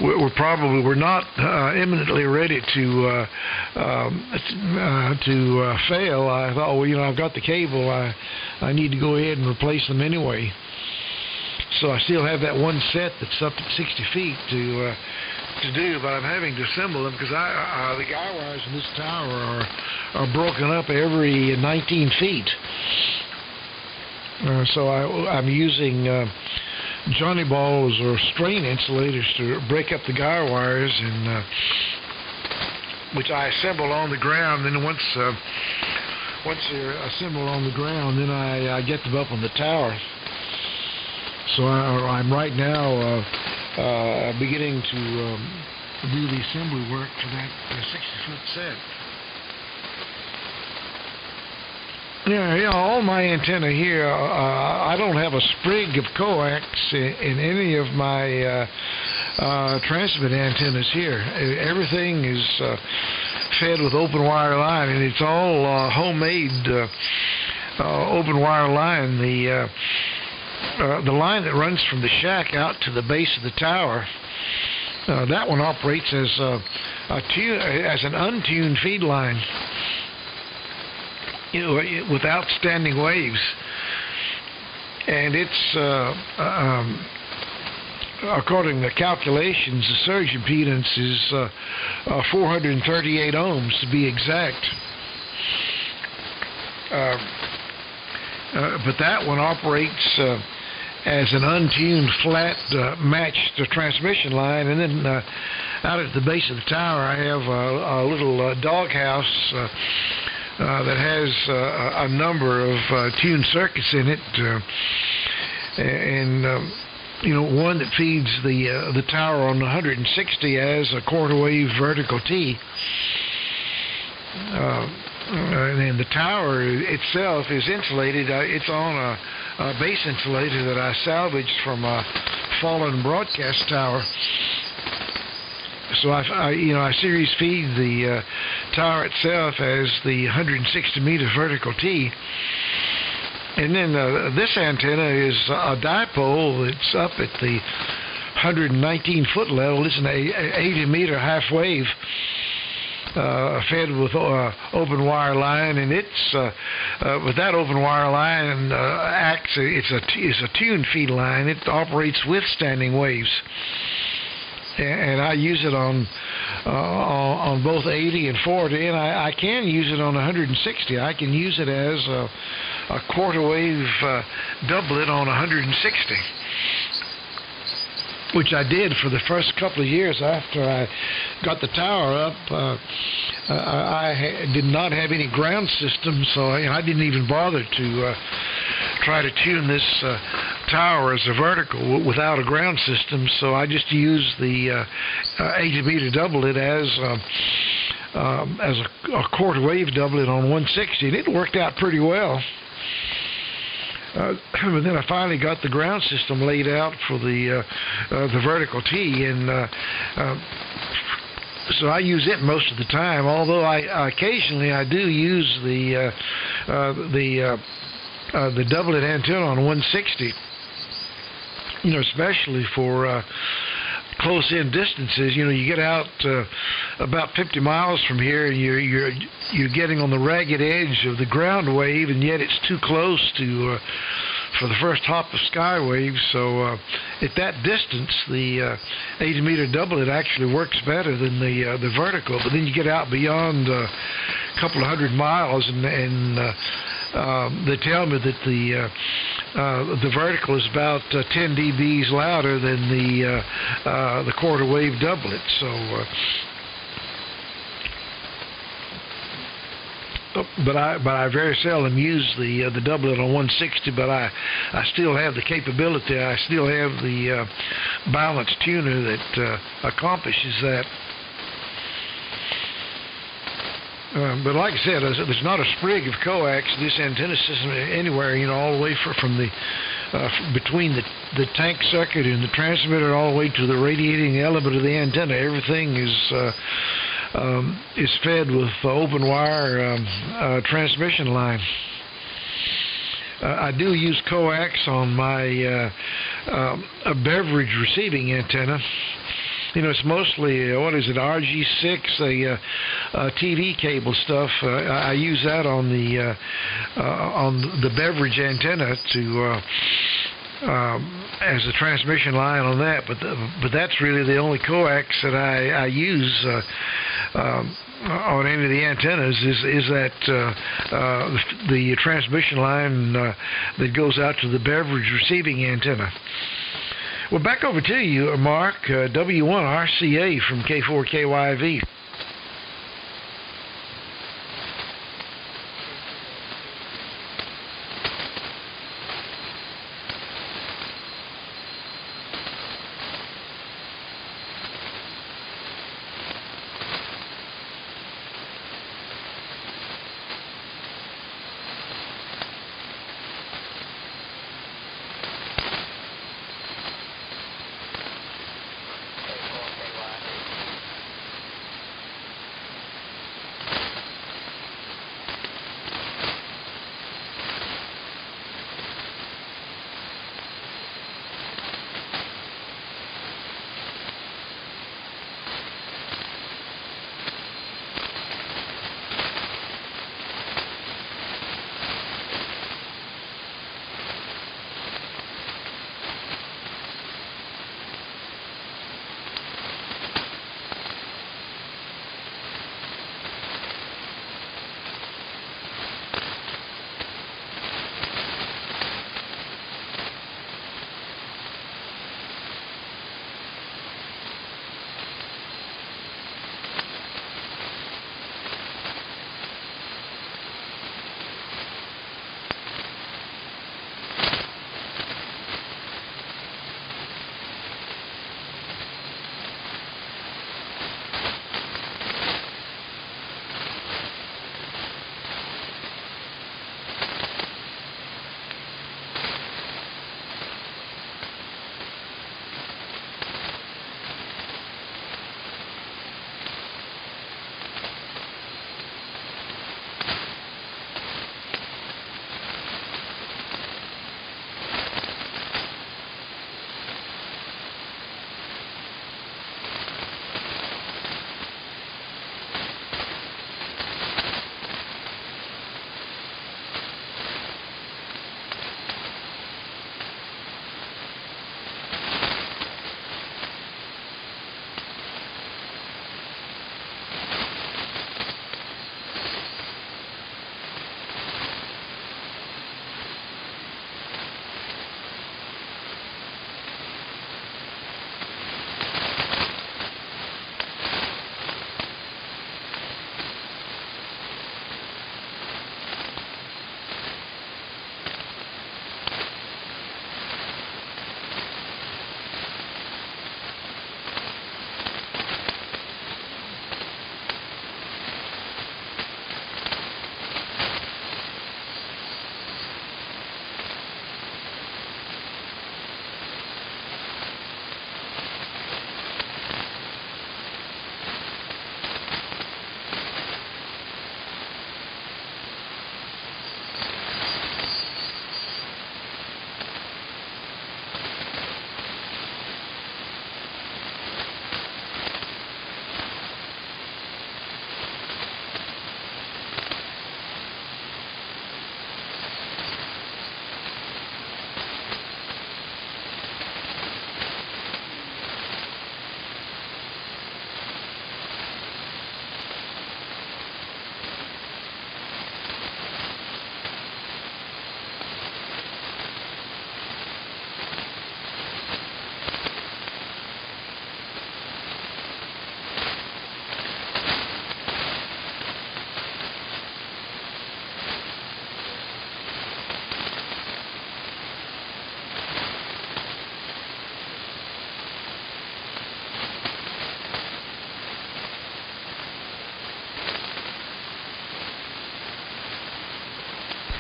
were not imminently ready to fail, I thought, I've got the cable. I need to go ahead and replace them anyway. So I still have that one set that's up at 60 feet to do, but I'm having to assemble them because the guy wires in this tower are broken up every 19 feet. So I'm using Johnny balls or strain insulators to break up the guy wires, and which I assemble on the ground. Then once they're assembled on the ground, then I get them up on the tower. So I'm right now beginning to do the assembly work for that 60-foot set. All my antenna here, I don't have a sprig of coax in any of my transmit antennas here. Everything is fed with open wire line, and it's all homemade open wire line. The line that runs from the shack out to the base of the tower, that one operates as an untuned feed line, without standing waves, and it's according to the calculations, the surge impedance is 438 ohms to be exact. But that one operates as an untuned, flat, matched transmission line. And then out at the base of the tower, I have a little doghouse that has a number of tuned circuits in it, and one that feeds the tower on 160 as a quarter wave vertical T. And then the tower itself is insulated. It's on a base insulator that I salvaged from a fallen broadcast tower. So I series feed the tower itself as the 160 meter vertical T. And then this antenna is a dipole that's up at the 119 foot level. It's an 80 meter half wave. Fed with open wire line, and it's with that open wire line acts. It's a tuned feed line. It operates with standing waves, and I use it on both 80 and 40, and I can use it on 160. I can use it as a quarter wave doublet on 160. Which I did for the first couple of years after I got the tower up. I did not have any ground system, so I didn't even bother to try to tune this tower as a vertical without a ground system. So I just used the 80 meter doublet as a quarter wave doublet on 160, and it worked out pretty well. But then I finally got the ground system laid out for the vertical T, and so I use it most of the time. Although occasionally I do use the doublet antenna on 160. especially for close-in distances. You get out about 50 miles from here, and you're getting on the ragged edge of the ground wave, and yet it's too close to for the first hop of skywave. So at that distance, the 80-meter doublet actually works better than the vertical. But then you get out beyond a couple of 100 miles, and they tell me that the vertical is about 10 dBs louder than the quarter wave doublet. So. But I very seldom use the doublet on 160. But I still have the capability. I still have the balance tuner that accomplishes that. But like I said, there's not a sprig of coax this antenna system anywhere. All the way from the between the tank circuit and the transmitter, all the way to the radiating element of the antenna. Everything is fed with open wire transmission line. I do use coax on my a beverage receiving antenna. It's mostly RG6, TV cable stuff. I use that on the beverage antenna to as a transmission line on that. But that's really the only coax that I use on any of the antennas is that the transmission line that goes out to the beverage receiving antenna. Well, back over to you, Mark. W1RCA from K4KYV.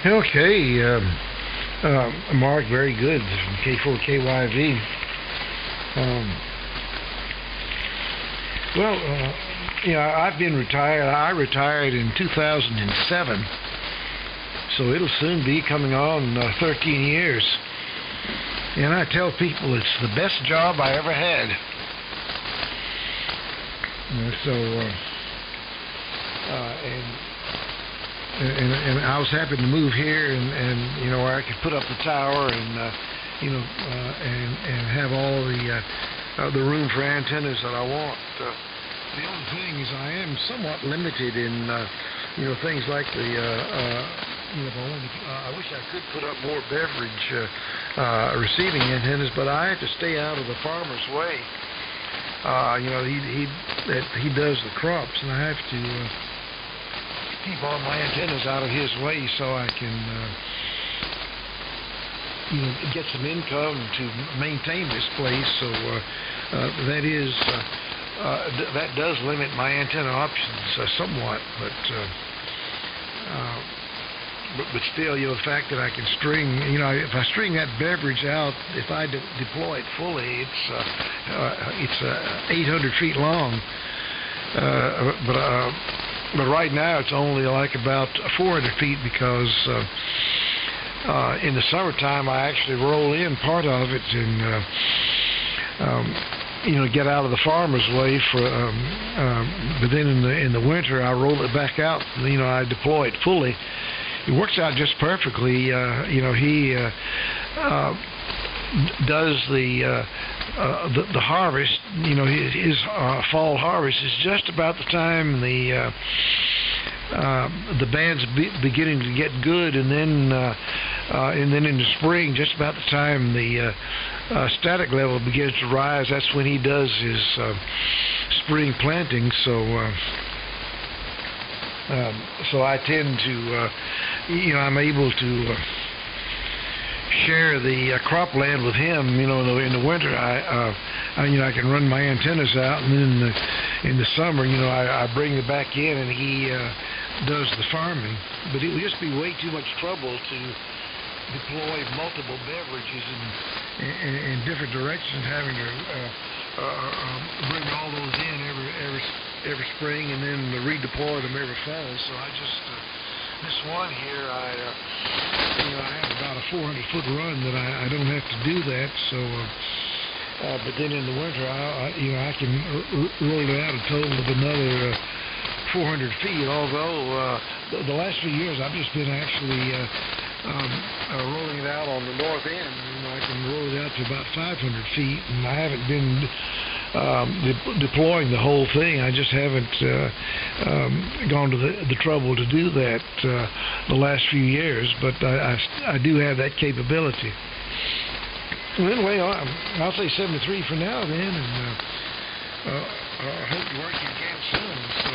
Okay, Mark, very good from K4KYV. I've been retired. I retired in 2007, so it'll soon be coming on 13 years. And I tell people it's the best job I ever had. And I was happy to move here, and where I could put up the tower, and and have all the room for antennas that I want. The only thing is I am somewhat limited in things like the if I wish I could put up more beverage receiving antennas, but I have to stay out of the farmer's way. He does the crops, and I have to keep all my antennas out of his way so I can get some income to maintain this place. So that does limit my antenna options somewhat, but still, the fact that I can string, if I string that beverage out, if I deploy it fully, it's 800 feet long. But right now it's only like about 400 feet because in the summertime I actually roll in part of it and get out of the farmer's way but then in the winter I roll it back out. I deploy it fully. It works out just perfectly. He does the harvest. His fall harvest is just about the time the band's beginning to get good, and then in the spring, just about the time the static level begins to rise, that's when he does his spring planting. So I tend to, I'm able to share the cropland with him. In the winter, I can run my antennas out, and then in the summer, I bring it back in, and he does the farming. But it would just be way too much trouble to deploy multiple beverages in different directions, having to bring all those in every spring and then redeploy them every fall. So I just this one here, I have about a 400-foot run that I don't have to do that. So, but then in the winter, I can roll it out a total of another 400 feet. Although the last few years, I've just been actually rolling it out on the north end. I can roll it out to about 500 feet, and I haven't been deploying the whole thing. I just haven't gone to the trouble to do that the last few years, but I do have that capability. Well, anyway, I'll say 73 for now then, and I hope to work again soon. So,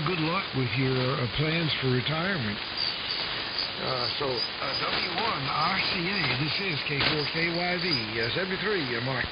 good luck with your plans for retirement. W1 RCA, this is K4KYV, 73, Mark.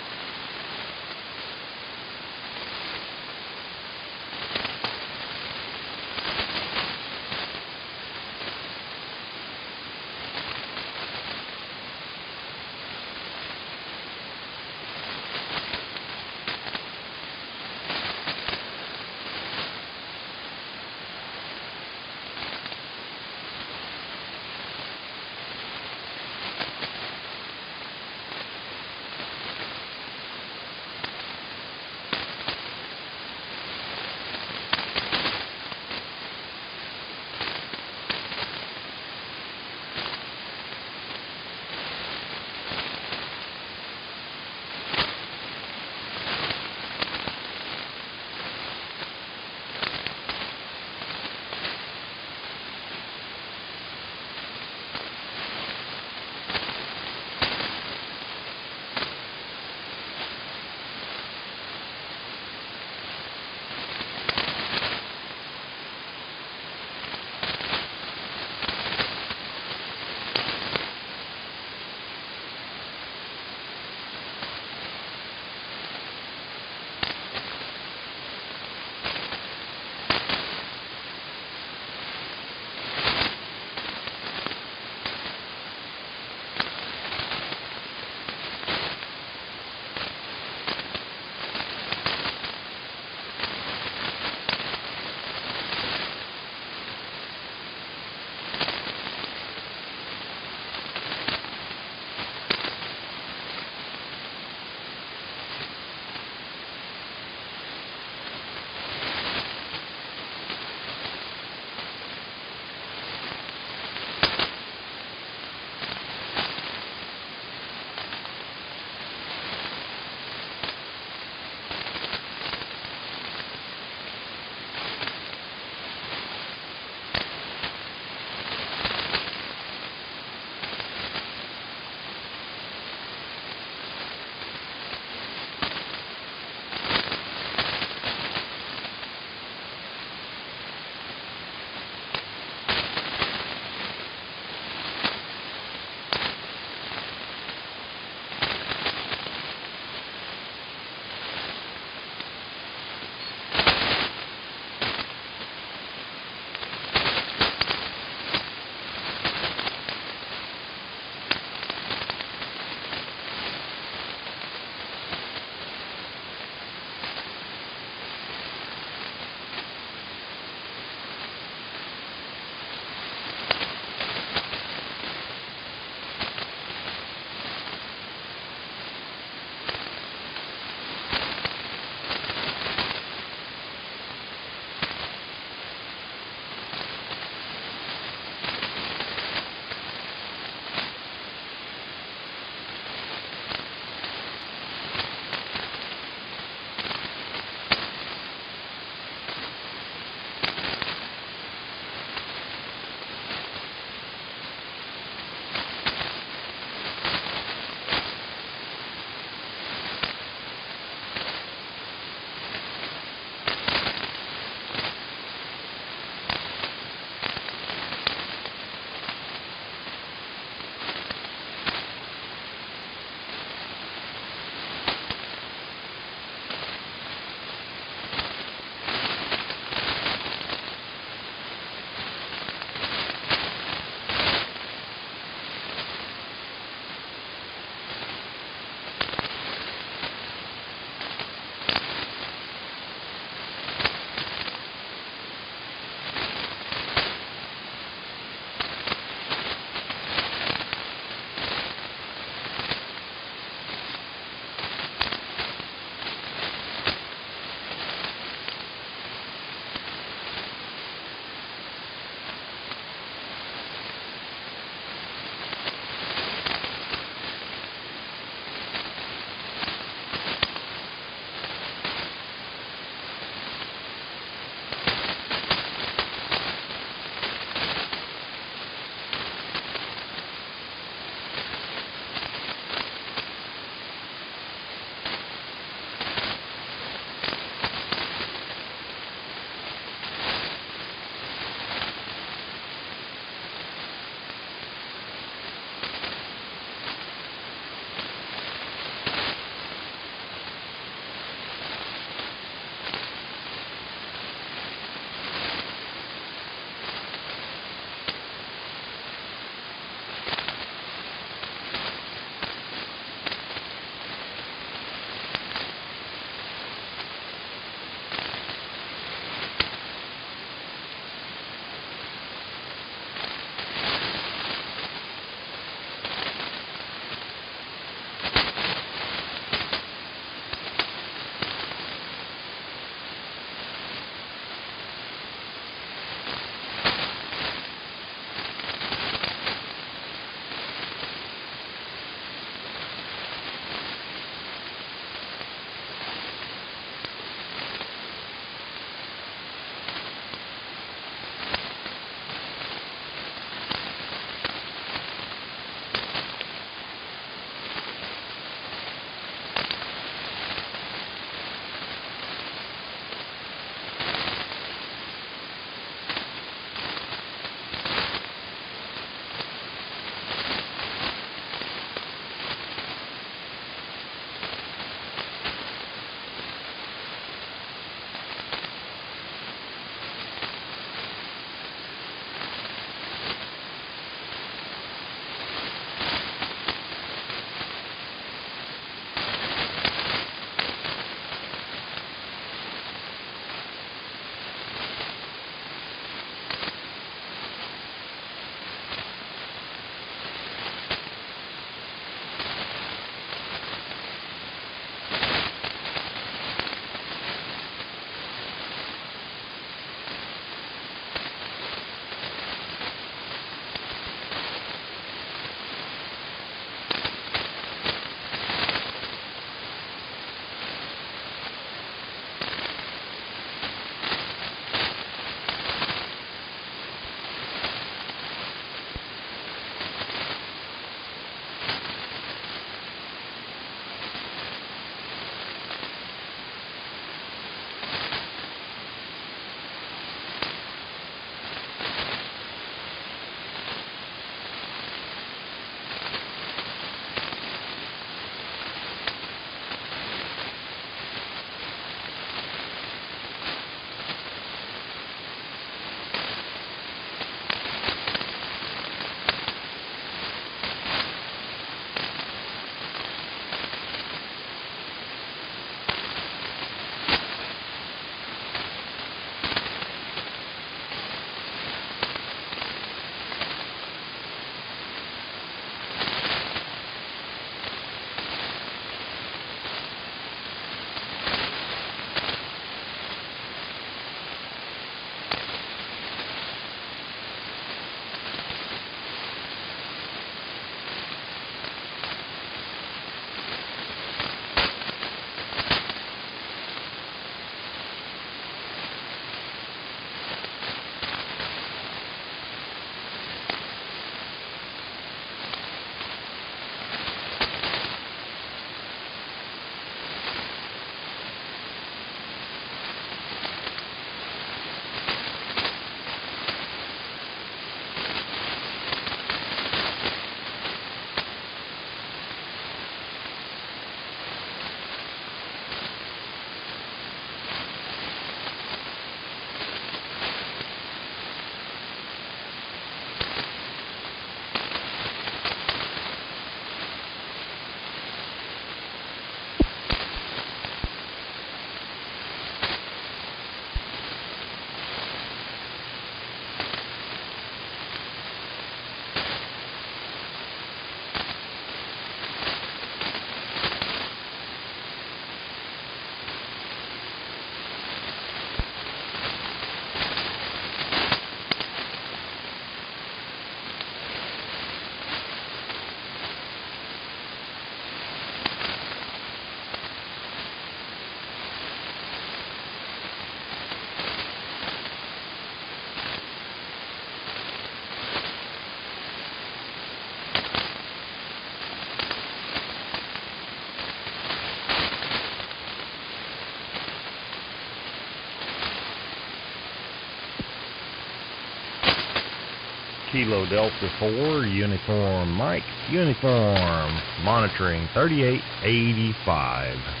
Kilo Delta 4, Uniform Mike, Uniform, monitoring 3885.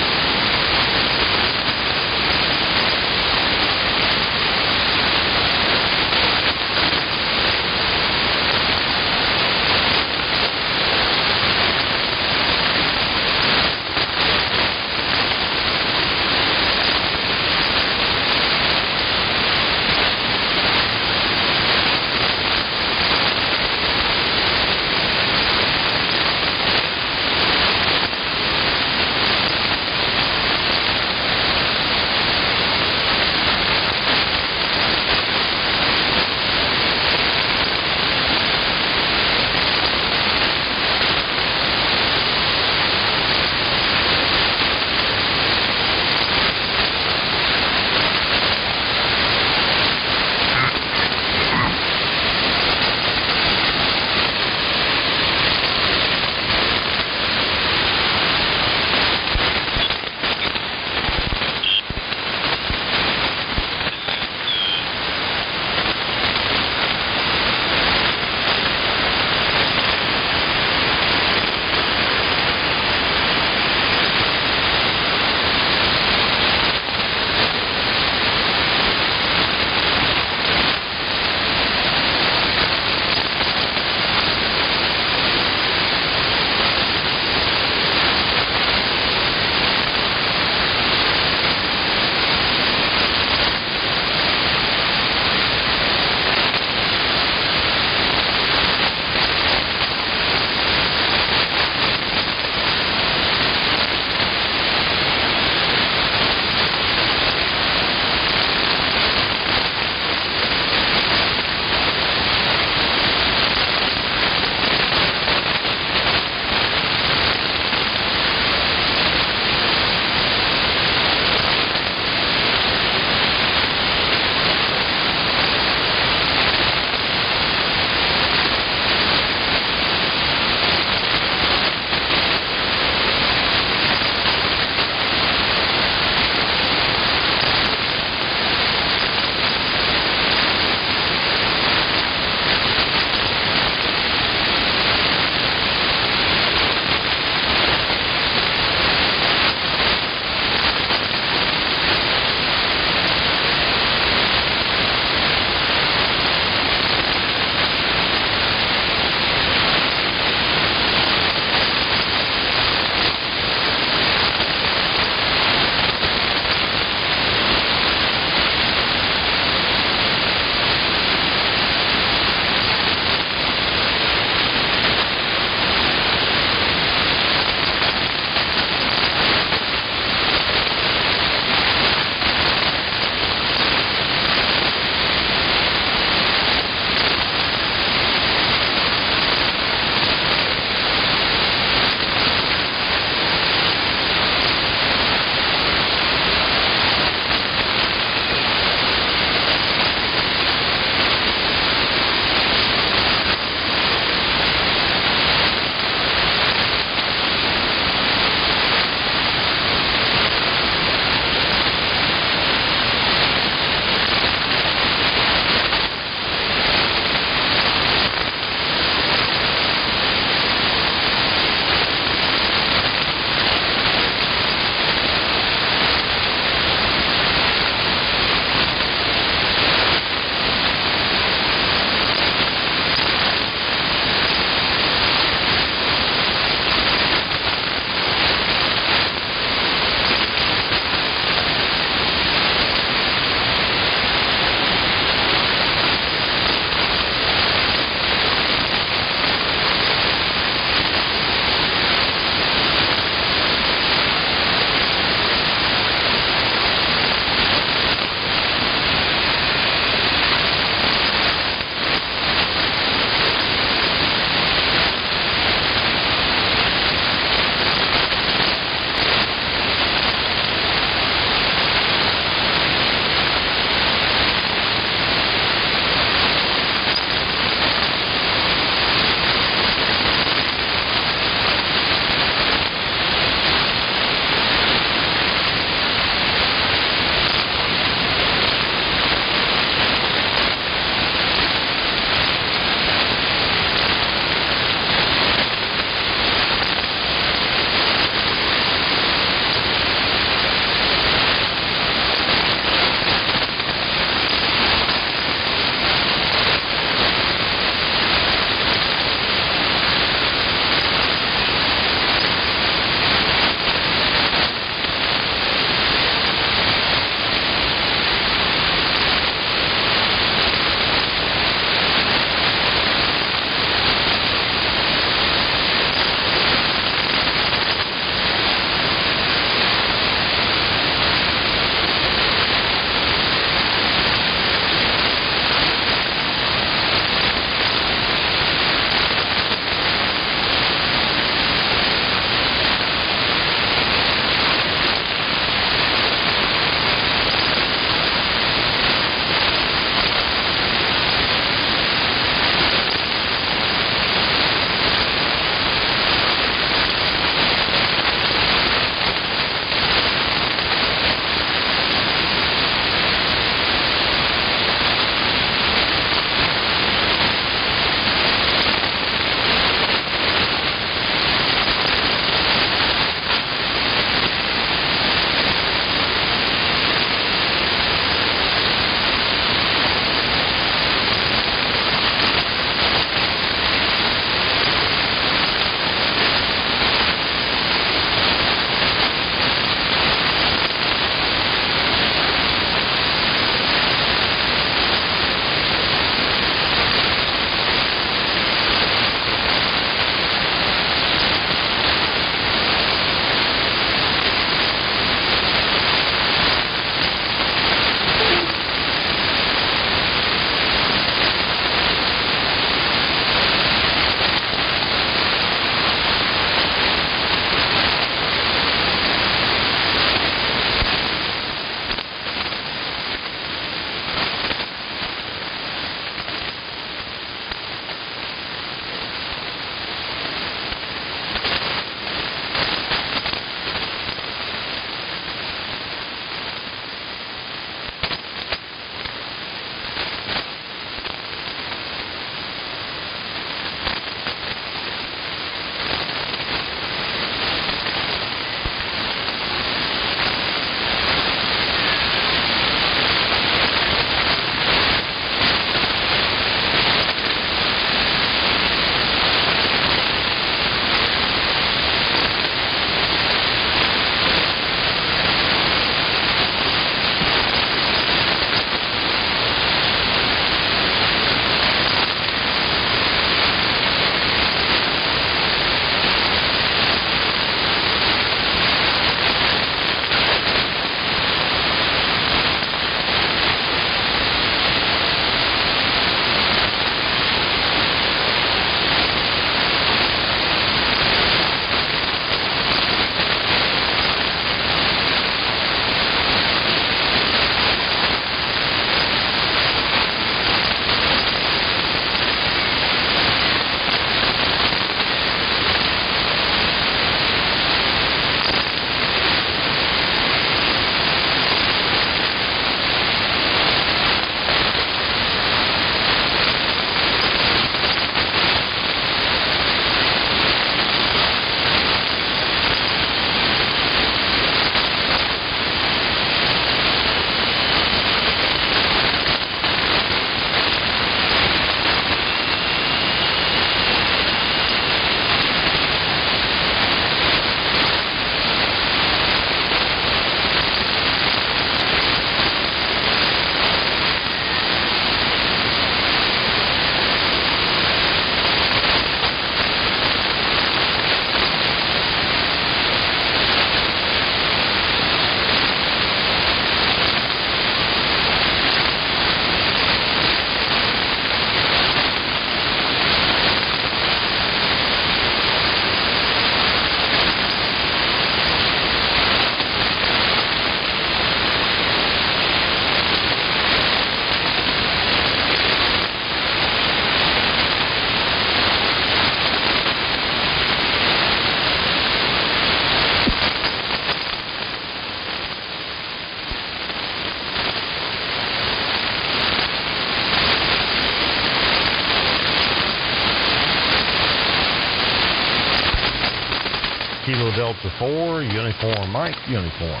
Delta 4, uniform Mike, uniform.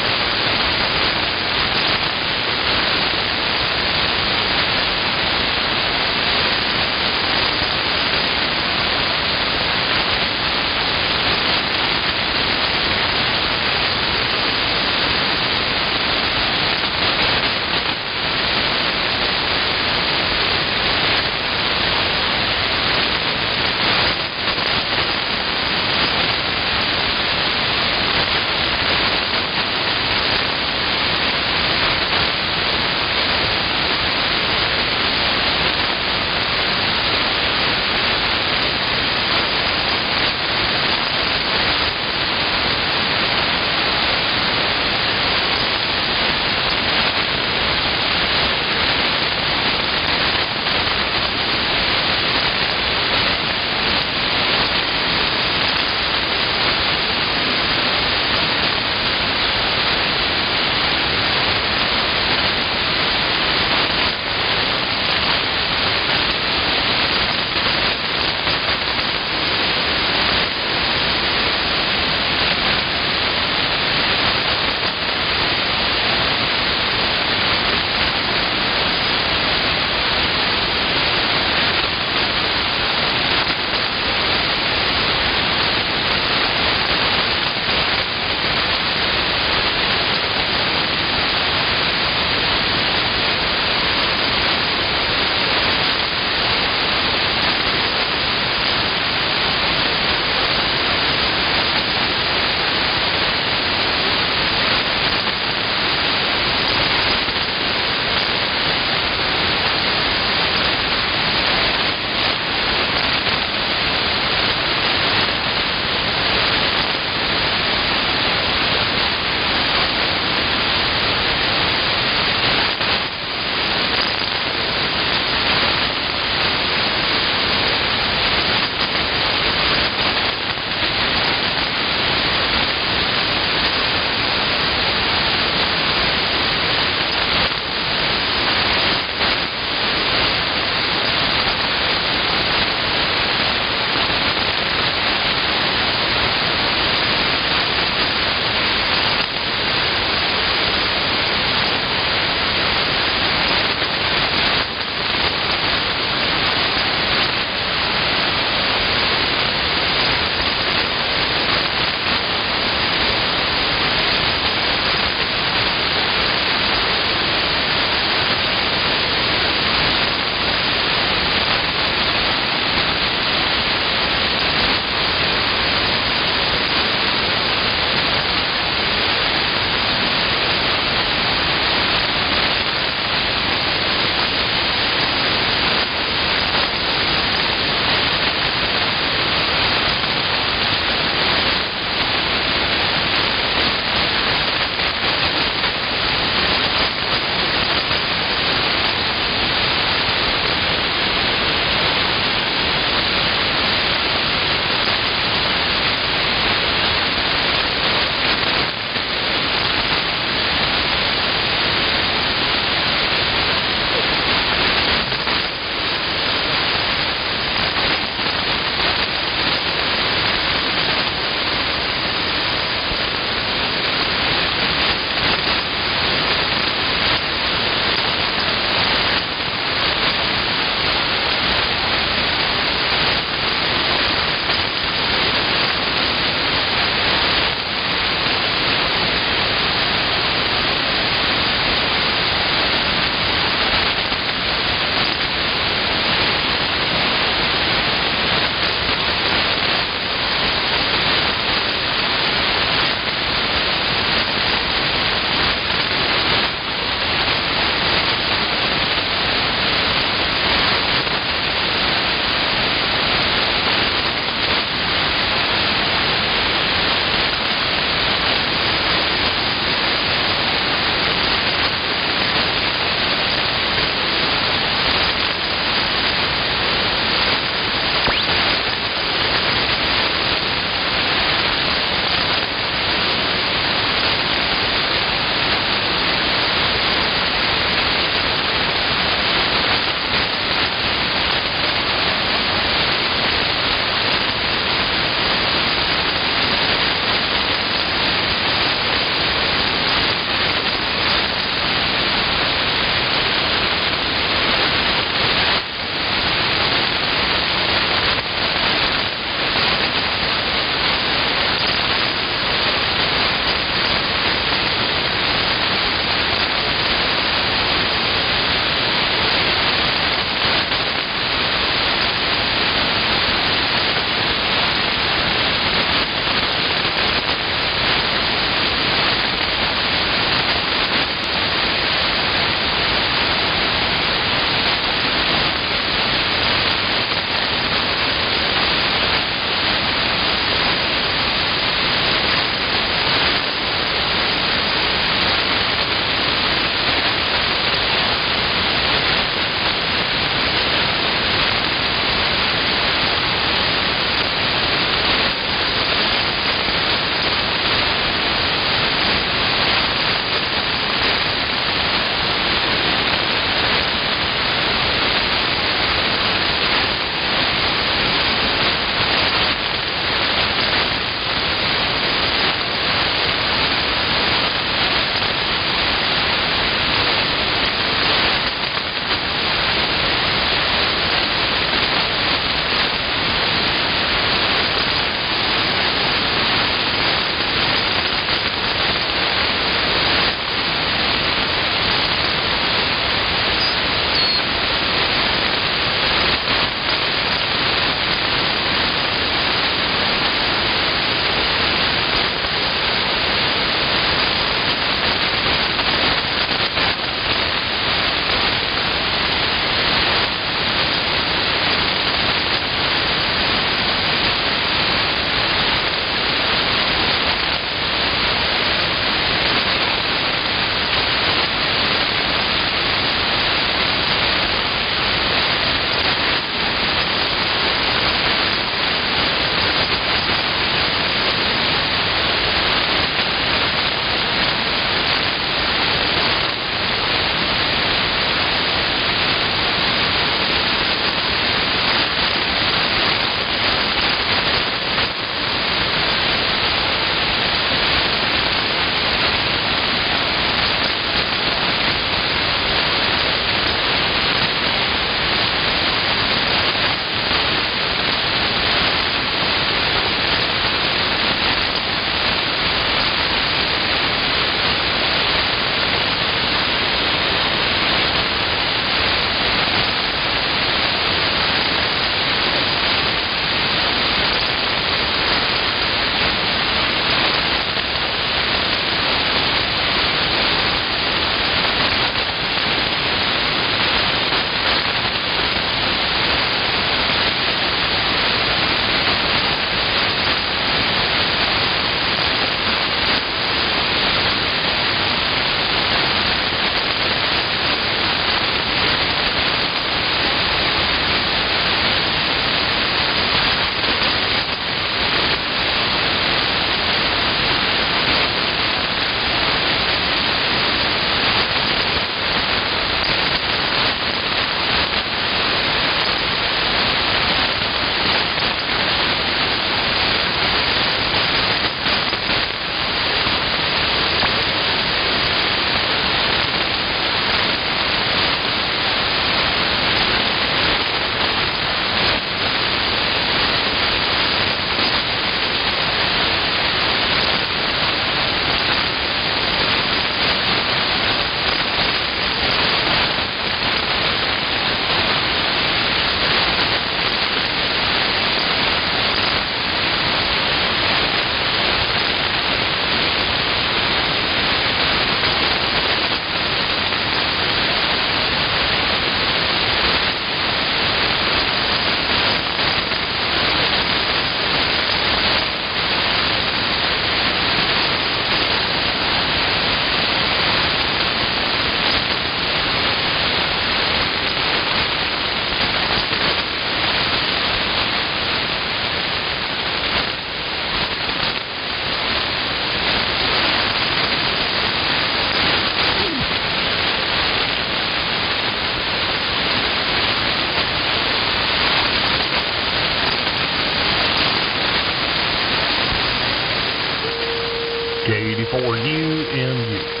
K84UMU.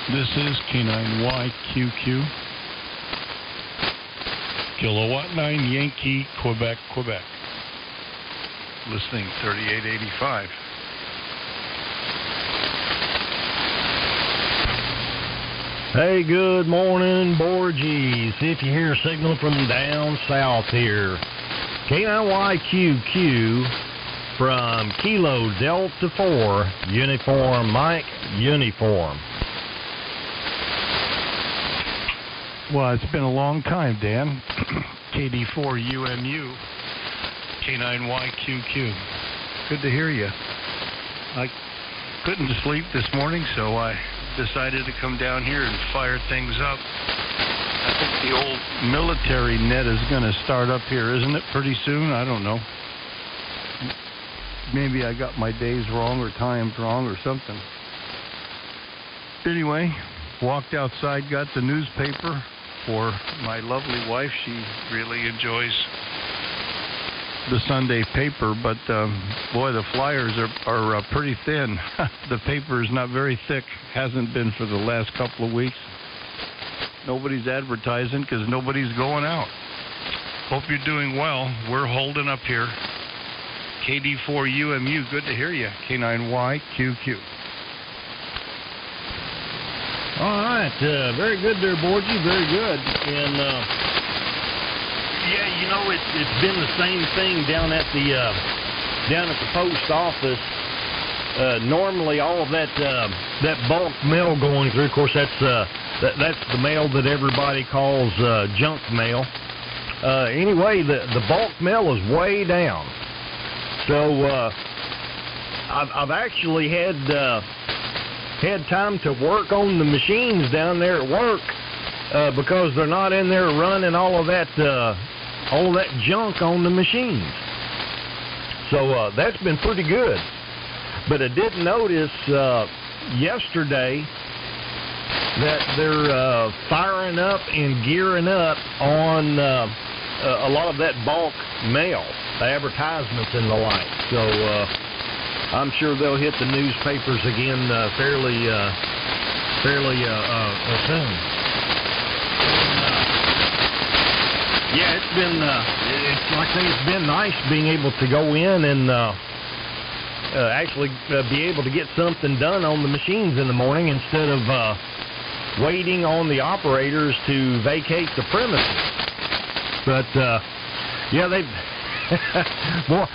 This is K9YQQ, Kilowatt 9 Yankee, Quebec, Quebec. Listening 3885. Hey, good morning, Borgies. If you hear a signal from down south here, K9YQQ from Kilo Delta 4, Uniform Mike, Uniform. Well, it's been a long time, Dan. KD4UMU, K9YQQ. Good to hear you. I couldn't sleep this morning, so I decided to come down here and fire things up. I think the old military net is going to start up here, isn't it, pretty soon? I don't know. Maybe I got my days wrong or times wrong or something. Anyway, walked outside, got the newspaper for my lovely wife. She really enjoys the Sunday paper, but boy, the flyers are pretty thin. The paper is not very thick. Hasn't been for the last couple of weeks. Nobody's advertising because nobody's going out. Hope you're doing well. We're holding up here. KD4UMU, good to hear you. K9YQQ. All right, very good there, Borgie, very good. And yeah, you know, it's been the same thing down at the post office. Normally, all of that bulk mail going through. Of course, that's the mail that everybody calls junk mail. Anyway, the bulk mail is way down. So I've actually had time to work on the machines down there at work because they're not in there running all of that junk on the machines. So that's been pretty good. But I did notice yesterday that they're firing up and gearing up on a lot of that bulk mail, the advertisements and the like. So I'm sure they'll hit the newspapers again fairly soon. Yeah, it's been it's like I say, it's been nice being able to go in and actually be able to get something done on the machines in the morning instead of waiting on the operators to vacate the premises. But yeah, they. Boy,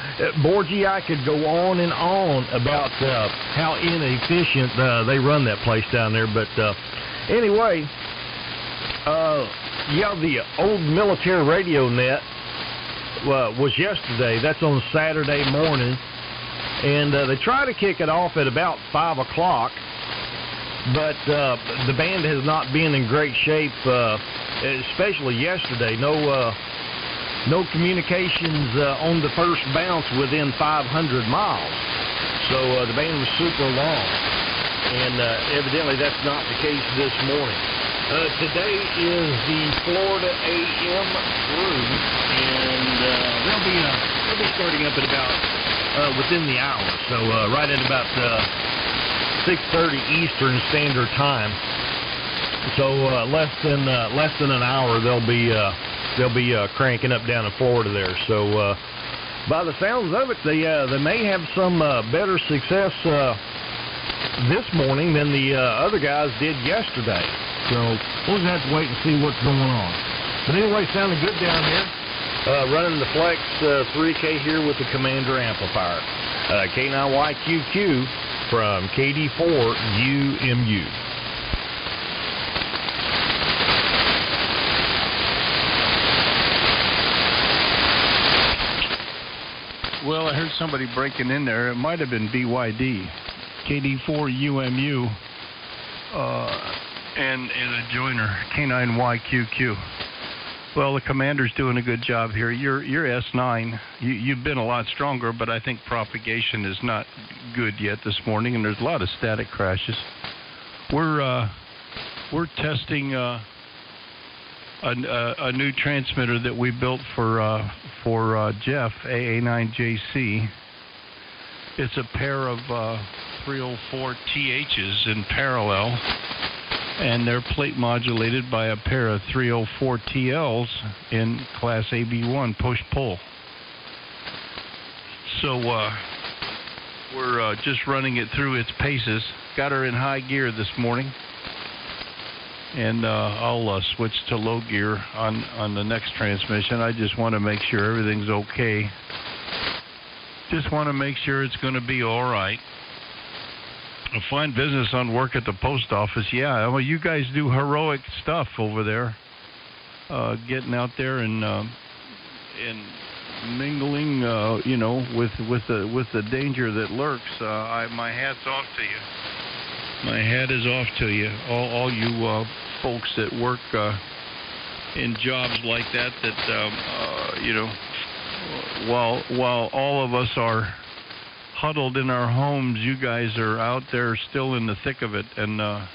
Borgie, I could go on and on about how inefficient they run that place down there. But anyway, yeah, the old military radio net was yesterday. That's on Saturday morning. And they try to kick it off at about 5 o'clock. But the band has not been in great shape, especially yesterday. No communications on the first bounce within 500 miles. So the band was super long. And evidently that's not the case this morning. Today is the Florida AM crew, and they'll be starting up at about within the hour. So right at about 6:30 Eastern Standard Time. So less than an hour they'll be cranking up down in Florida there. So by the sounds of it, they may have some better success this morning than the other guys did yesterday. So we'll just have to wait and see what's going on. But anyway, sounding good down here. Running the Flex 3K here with the Commander amplifier. K9YQQ from KD4UMU. Well, I heard somebody breaking in there. It might have been BYD, KD4UMU, and a joiner, K9YQQ. Well, the Commander's doing a good job here. You're S9. You've been a lot stronger, but I think propagation is not good yet this morning, and there's a lot of static crashes. We're testing a new transmitter that we built for Jeff, AA9JC. It's a pair of 304 THs in parallel, and they're plate modulated by a pair of 304 TLs in class AB1 push-pull. So we're just running it through its paces. Got her in high gear this morning, and I'll switch to low gear on the next transmission. I just want to make sure everything's okay. Just want to make sure it's going to be all right. A fine business on work at the post office. Yeah, well, you guys do heroic stuff over there, getting out there and mingling, with the danger that lurks. My hat's off to you. My hat is off to you, all you folks that work in jobs like that. While all of us are huddled in our homes, you guys are out there still in the thick of it, and I,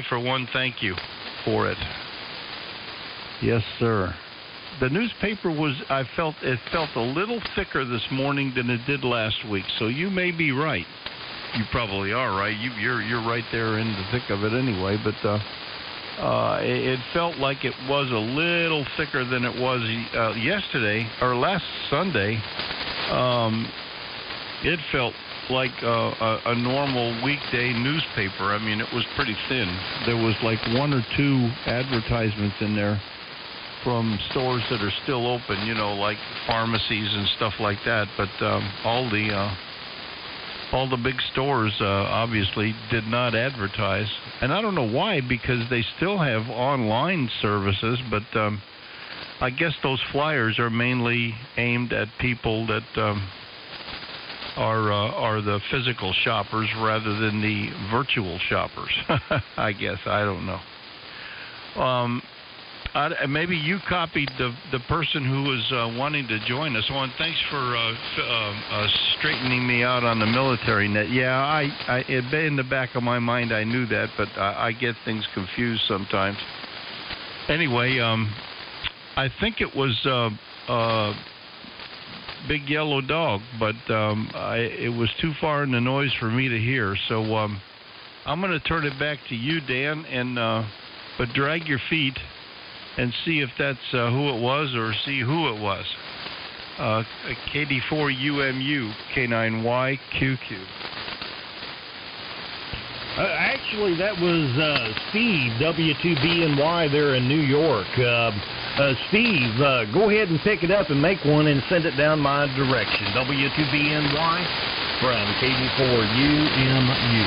for one, thank you for it. Yes, sir. The newspaper it felt a little thicker this morning than it did last week, so you may be right. You probably are right. You're right there in the thick of it anyway, but it felt like it was a little thicker than it was yesterday or last Sunday. It felt like a normal weekday newspaper. I mean, it was pretty thin. There was like one or two advertisements in there from stores that are still open, like pharmacies and stuff like that. But all the big stores obviously did not advertise. And I don't know why, because they still have online services, but I guess those flyers are mainly aimed at people that are the physical shoppers rather than the virtual shoppers. I guess. I don't know. Maybe you copied the person who was wanting to join us. Oh, and thanks for straightening me out on the military net. Yeah, in the back of my mind I knew that, but I get things confused sometimes. Anyway, I think it was Big Yellow Dog, but it was too far in the noise for me to hear. So I'm going to turn it back to you, Dan, but drag your feet and see if that's who it was, or see who it was. KD4UMU, K9YQQ. Actually, that was Steve, W2BNY there in New York. Steve, go ahead and pick it up and make one and send it down my direction. W2BNY from KD4UMU.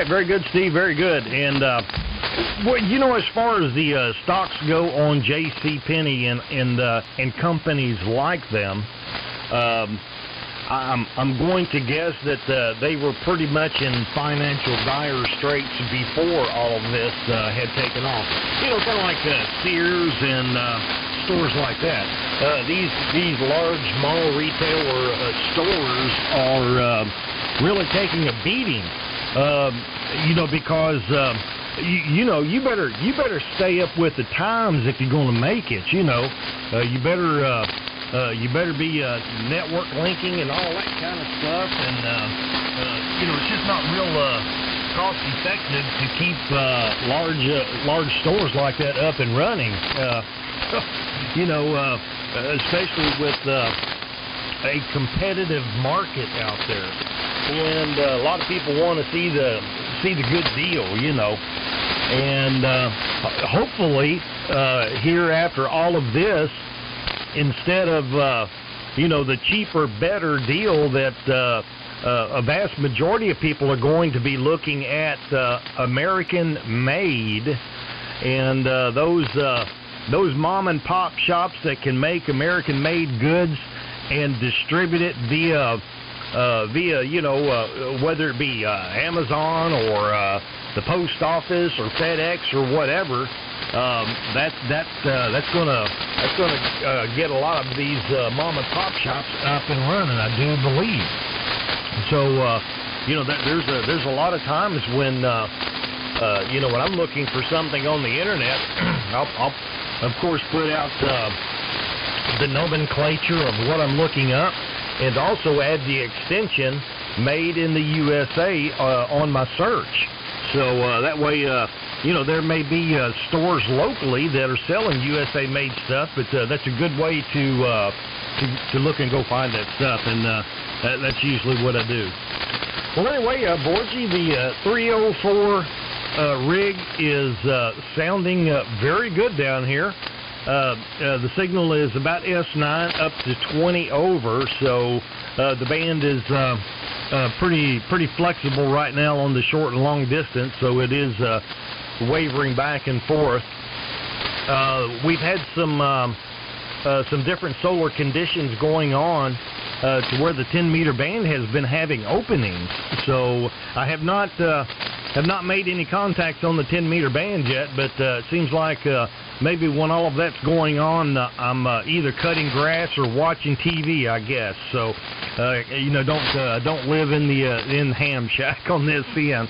right. Very good, Steve. Very good. And, well, you know, as far as the stocks go on JCPenney and companies like them, I'm going to guess that they were pretty much in financial dire straits before all of this had taken off. You know, kind of like Sears and stores like that. These large mall retailer stores are really taking a beating. You know, because you better stay up with the times if you're going to make it. You know, you better be network linking and all that kind of stuff, and you know, it's just not real cost effective to keep large stores like that up and running. You know, especially with a competitive market out there, and a lot of people want to see the good deal, you know, and hopefully here after all of this, instead of you know, the cheaper, better deal that a vast majority of people are going to be looking at American made, and those mom and pop shops that can make American made goods and distribute it via you know, whether it be Amazon or the post office or FedEx or whatever. That's gonna get a lot of these mom and pop shops up and running, I do believe. So you know, there's a lot of times when you know, when I'm looking for something on the internet, I'll of course put out the nomenclature of what I'm looking up, and also add the extension "Made in the USA" on my search. So that way, you know, there may be stores locally that are selling USA-made stuff, but that's a good way to look and go find that stuff, and that's usually what I do. Well, anyway, Borgie, the 304 rig is sounding very good down here. The signal is about S9 up to 20 over, so the band is pretty flexible right now on the short and long distance, so it is wavering back and forth. We've had some different solar conditions going on to where the 10-meter band has been having openings, so I have not made any contacts on the 10-meter band yet, but it seems like maybe when all of that's going on, I'm either cutting grass or watching TV, I guess. So, you know, don't live in the ham shack on this end.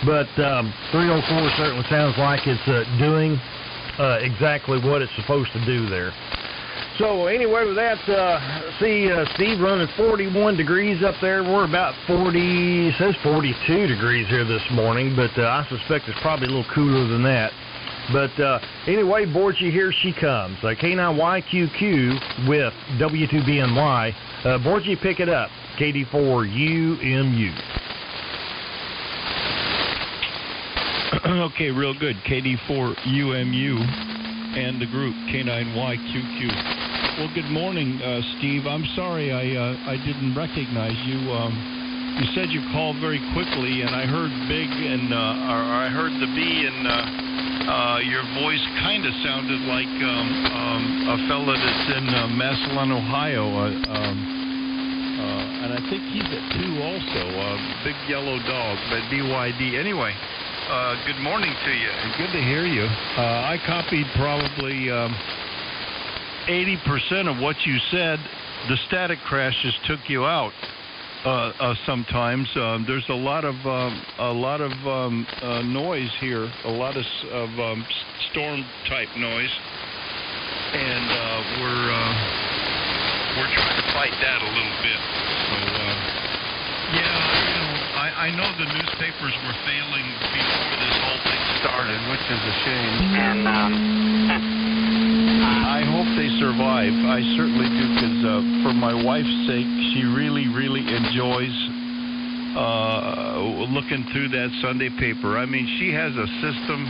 But 304 certainly sounds like it's doing exactly what it's supposed to do there. So anyway, with that, see Steve running 41 degrees up there. We're about 40, it says 42 degrees here this morning, but I suspect it's probably a little cooler than that. But anyway, Borgie, here she comes. K9YQQ with W2BNY. Borgie, pick it up. KD4UMU. Okay, real good. KD4UMU and the group K9YQQ. Well, good morning, Steve. I'm sorry I didn't recognize you. You said you called very quickly, and I heard big and I heard the B, and your voice kind of sounded like a fella that's in Massillon, Ohio. And I think he's at 2 also. Big Yellow Dog, but BYD. Anyway, good morning to you. Good to hear you. I copied probably 80% of what you said. The static crashes took you out. Sometimes there's a lot of noise here, a lot of storm type noise, and we're trying to fight that a little bit. So yeah, I know the newspapers were failing before this whole thing started, which is a shame. And I hope they survive. I certainly do, because for my wife's sake, she really enjoys looking through that Sunday paper. I mean, she has a system.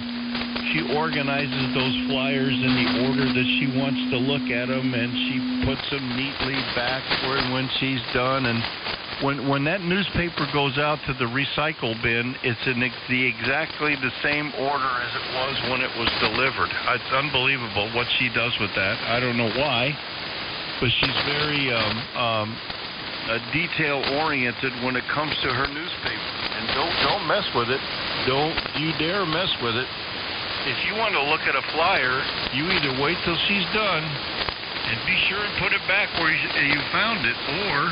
she organizes those flyers in the order that she wants to look at them, and she puts them neatly backward when she's done. And when that newspaper goes out to the recycle bin, it's in exactly the same order as it was when it was delivered. It's unbelievable what she does with that. I don't know why, but she's very detail-oriented when it comes to her newspaper. And don't mess with it. Don't you dare mess with it. If you want to look at a flyer, you either wait till she's done and be sure and put it back where you found it, or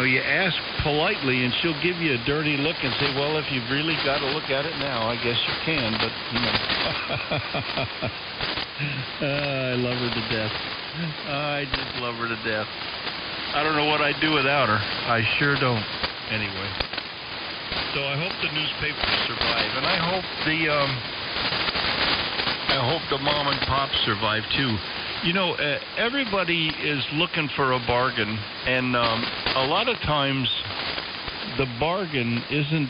you ask politely and she'll give you a dirty look and say, well, if you've really got to look at it now, I guess you can, but I love her to death. I just love her to death. I don't know what I'd do without her. I sure don't. Anyway. So I hope the newspapers survive, and I hope the mom and pop survive too. Everybody is looking for a bargain, and a lot of times the bargain isn't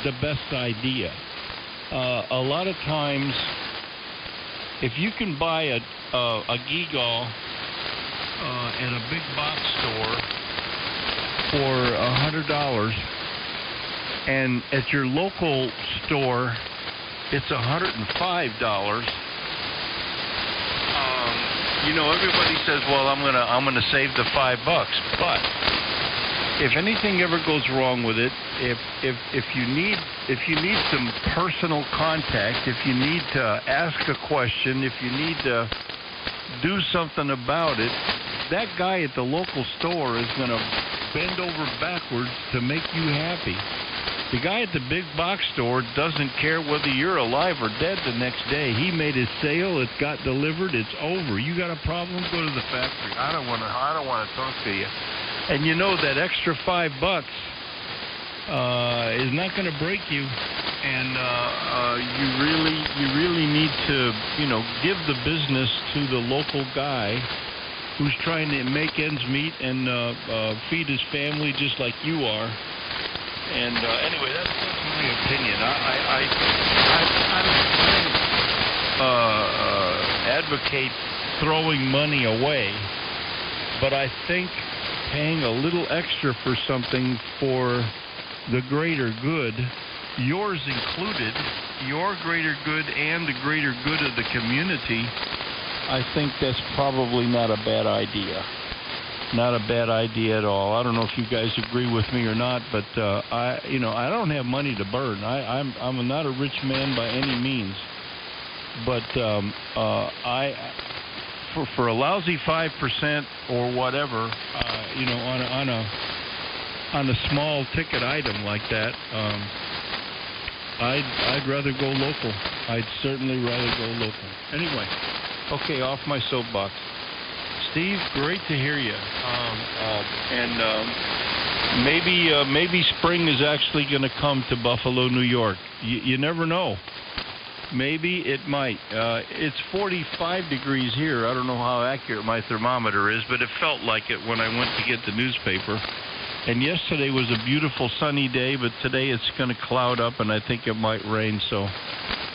the best idea. A lot of times, if you can buy a Giegel at a big box store for $100, and at your local store it's $105. Everybody says, "Well, I'm gonna save the $5." But if anything ever goes wrong with it, if you need some personal contact, if you need to ask a question, if you need to do something about it, that guy at the local store is going to bend over backwards to make you happy. The guy at the big box store doesn't care whether you're alive or dead the next day. He made his sale. It got delivered. It's over. You got a problem? Go to the factory. I don't want to talk to you. And that extra $5 is not going to break you. And you really need to give the business to the local guy who's trying to make ends meet and feed his family just like you are. And anyway, that's my opinion. I advocate throwing money away, but I think paying a little extra for something for the greater good, yours included, your greater good and the greater good of the community, I think that's probably not a bad idea. Not a bad idea at all. I don't know if you guys agree with me or not, but I don't have money to burn. I'm not a rich man by any means, but for a lousy 5% or whatever, on a small ticket item like that, I'd rather go local. I'd certainly rather go local. Anyway, okay, off my soapbox. Steve, great to hear you. Maybe spring is actually going to come to Buffalo, New York. You never know. Maybe it might. It's 45 degrees here. I don't know how accurate my thermometer is, but it felt like it when I went to get the newspaper. And yesterday was a beautiful sunny day, but today it's going to cloud up, and I think it might rain. So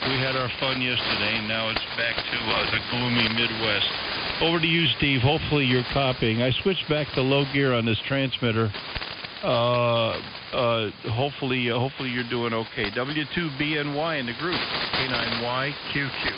we had our fun yesterday, and now it's back to the gloomy Midwest. Over to you, Steve. Hopefully you're copying. I switched back to low gear on this transmitter. Hopefully you're doing okay. W2BNY in the group. K9YQQ.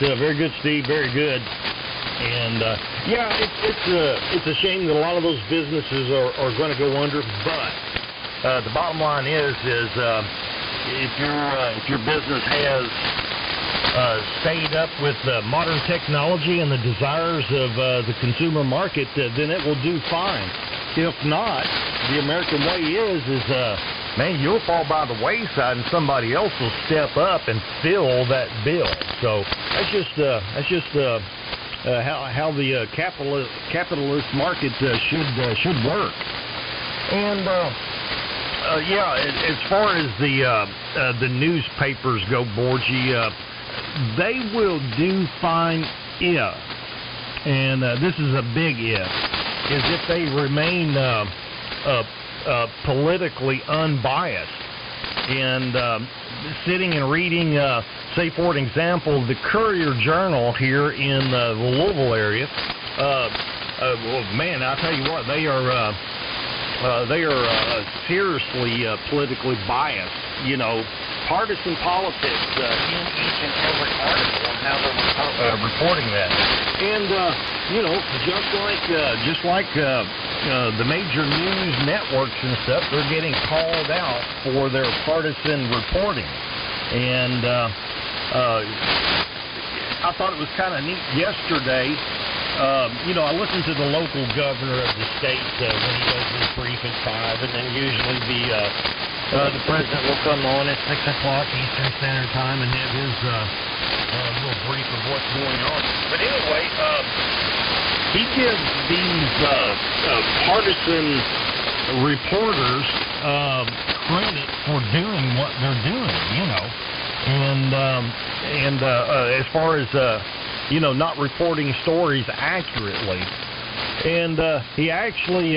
Very good, Steve. Very good. And yeah, it's a shame that a lot of those businesses are going to go under. But the bottom line is if your business has stayed up with modern technology and the desires of the consumer market, then it will do fine. If not, the American way is man, you'll fall by the wayside and somebody else will step up and fill that bill. So that's just how the capitalist market should work. And yeah, as far as the newspapers go, Borgie, they will do fine if, and this is a big if, is if they remain politically unbiased. And sitting and reading, say for an example, the Courier-Journal here in the Louisville area, well, man, I'll tell you what, they are seriously politically biased. You know, partisan politics in each and every article and how they're reporting that. And you know, just like the major news networks and stuff, they're getting called out for their partisan reporting. And I thought it was kind of neat yesterday. You know, I listened to the local governor of the state when he does his brief at 5, and then usually the president will come on at 6 o'clock Eastern Standard Time and have his little brief of what's going on. But anyway, he gives these partisan reporters credit for doing what they're doing, you know, and as far as you know, not reporting stories accurately. And he actually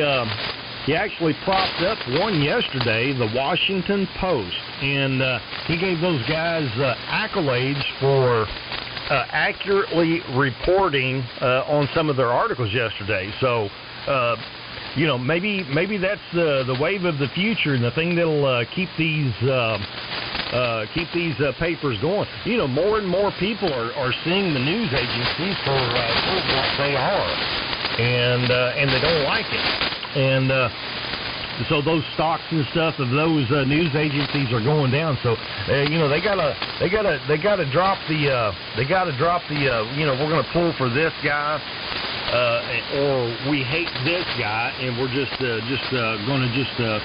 propped up one yesterday, the Washington Post, and he gave those guys accolades for accurately reporting on some of their articles yesterday. So, you know, maybe that's the wave of the future and the thing that'll keep these papers going. You know, more and more people are seeing the news agencies for what they are, and they don't like it. And so those stocks and stuff of those news agencies are going down. So you know, they gotta drop the you know, we're gonna pull for this guy. Or we hate this guy, and we're just going to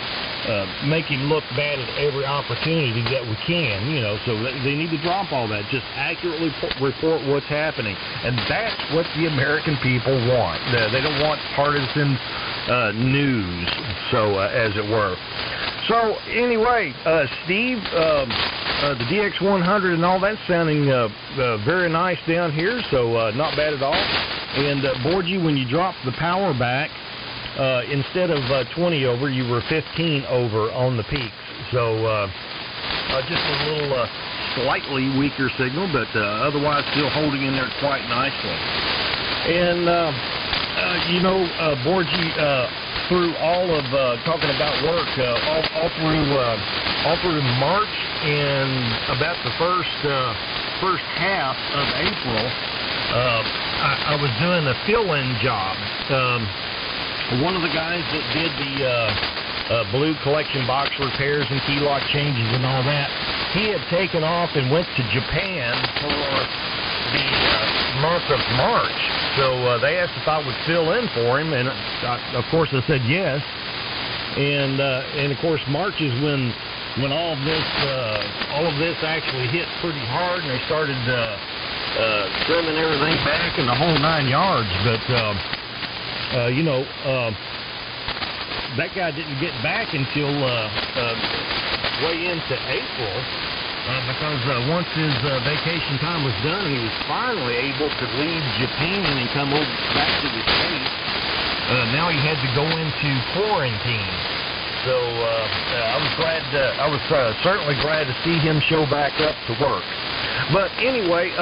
make him look bad at every opportunity that we can, you know. So they need to drop all that. Just accurately report what's happening, and that's what the American people want. They don't want partisan news, so as it were. So anyway, Steve, the DX100 and all that's sounding very nice down here, so not bad at all. And Borgie, when you dropped the power back, instead of 20 over, you were 15 over on the peaks. So just a little slightly weaker signal, but otherwise still holding in there quite nicely. And you know, Borgie, through all of talking about work, all through March and about the first half of April, I was doing a fill-in job. One of the guys that did the blue collection box repairs and key lock changes and all that, he had taken off and went to Japan for the month of March. So they asked if I would fill in for him, and of course I said yes. And of course March is when all of this actually hit pretty hard, and they started trimming everything back and the whole 9 yards. But you know, that guy didn't get back until way into April, because once his vacation time was done, he was finally able to leave Japan and come over back to the States. Now he had to go into quarantine. So I was certainly glad to see him show back up to work. But anyway,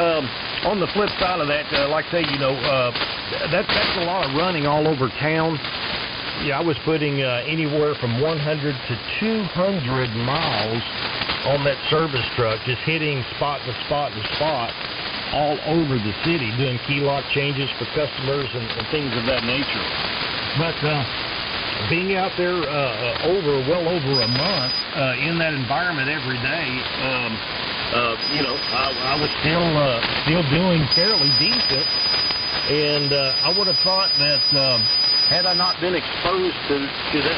on the flip side of that, like I say, you know, that's a lot of running all over town. Yeah, I was putting anywhere from 100 to 200 miles on that service truck, just hitting spot to spot to spot all over the city doing key lock changes for customers and things of that nature. But being out there well over a month in that environment every day, I was still doing fairly decent, and I would have thought that had I not been exposed to the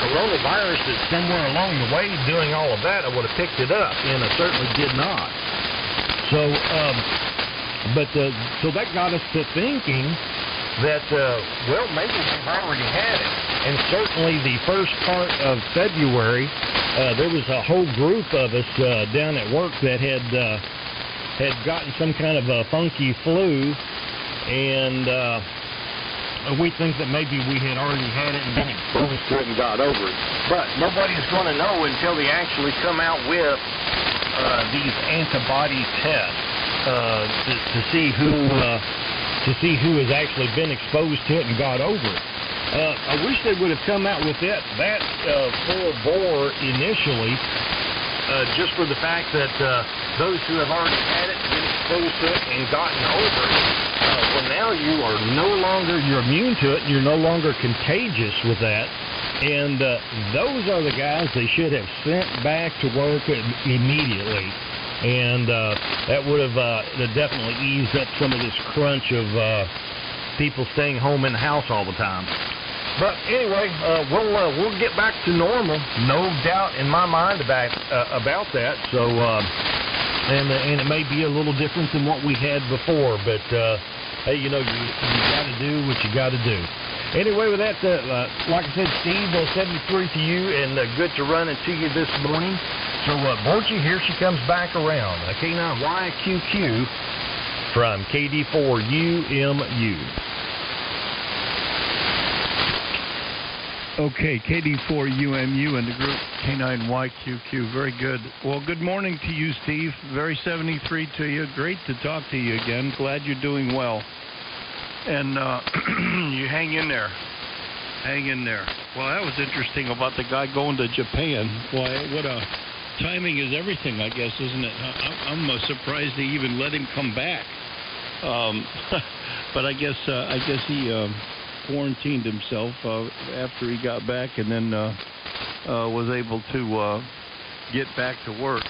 coronavirus that somewhere along the way doing all of that, I would have picked it up, and I certainly did not. So, so that got us to thinking that, maybe we've already had it. And certainly the first part of February, there was a whole group of us down at work that had gotten some kind of a funky flu, and we think that maybe we had already had it and been exposed to it and got over it. But nobody's going to know until they actually come out with these antibody tests to see who has actually been exposed to it and got over it. I wish they would have come out with that full bore initially, just for the fact that those who have already had it, been exposed to it, and gotten over it, well, now you're immune to it, and you're no longer contagious with that. And those are the guys they should have sent back to work immediately. And that would have definitely eased up some of this crunch of people staying home in the house all the time. But anyway, we'll get back to normal, no doubt in my mind about that. So, and it may be a little different than what we had before, but hey, you got to do what you got to do. Anyway, with that, like I said, Steve, 73 to you, and good to run into you this morning. So, Borchie, here she comes back around. K9YQQ from KD4UMU. Okay, KD4UMU and the group K9YQQ. Very good. Well, good morning to you, Steve. Very 73 to you. Great to talk to you again. Glad you're doing well. And you hang in there. Hang in there. Well, that was interesting about the guy going to Japan. Why, what a... Timing is everything, I guess, isn't it? I'm surprised they even let him come back. But I guess he quarantined himself after he got back, and then was able to get back to work.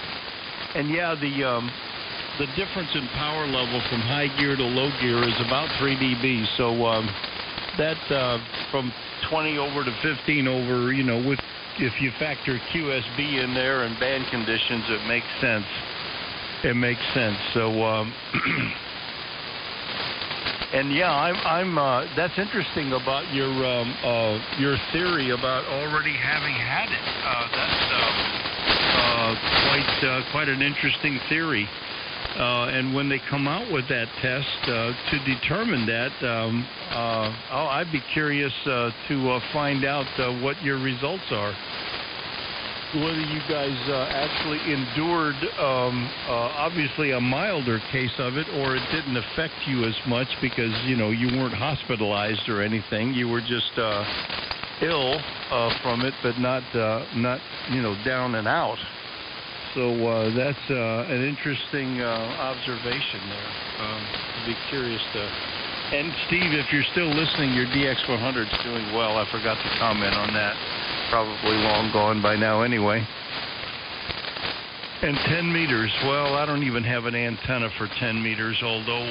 And yeah, the difference in power level from high gear to low gear is about 3 dB. So that from 20 over to 15 over, with if you factor QSB in there and band conditions, it makes sense. It makes sense. So, and yeah, I'm. That's interesting about your theory about already having had it. That's quite an interesting theory. And when they come out with that test to determine that, I'd be curious to find out what your results are. Whether you guys actually endured, obviously, a milder case of it, or it didn't affect you as much because, you weren't hospitalized or anything. You were just ill from it, but not down and out. So that's an interesting observation there. I'd be curious to... And Steve, if you're still listening, your DX100's doing well. I forgot to comment on that. Probably long gone by now anyway. And 10 meters. Well, I don't even have an antenna for 10 meters, although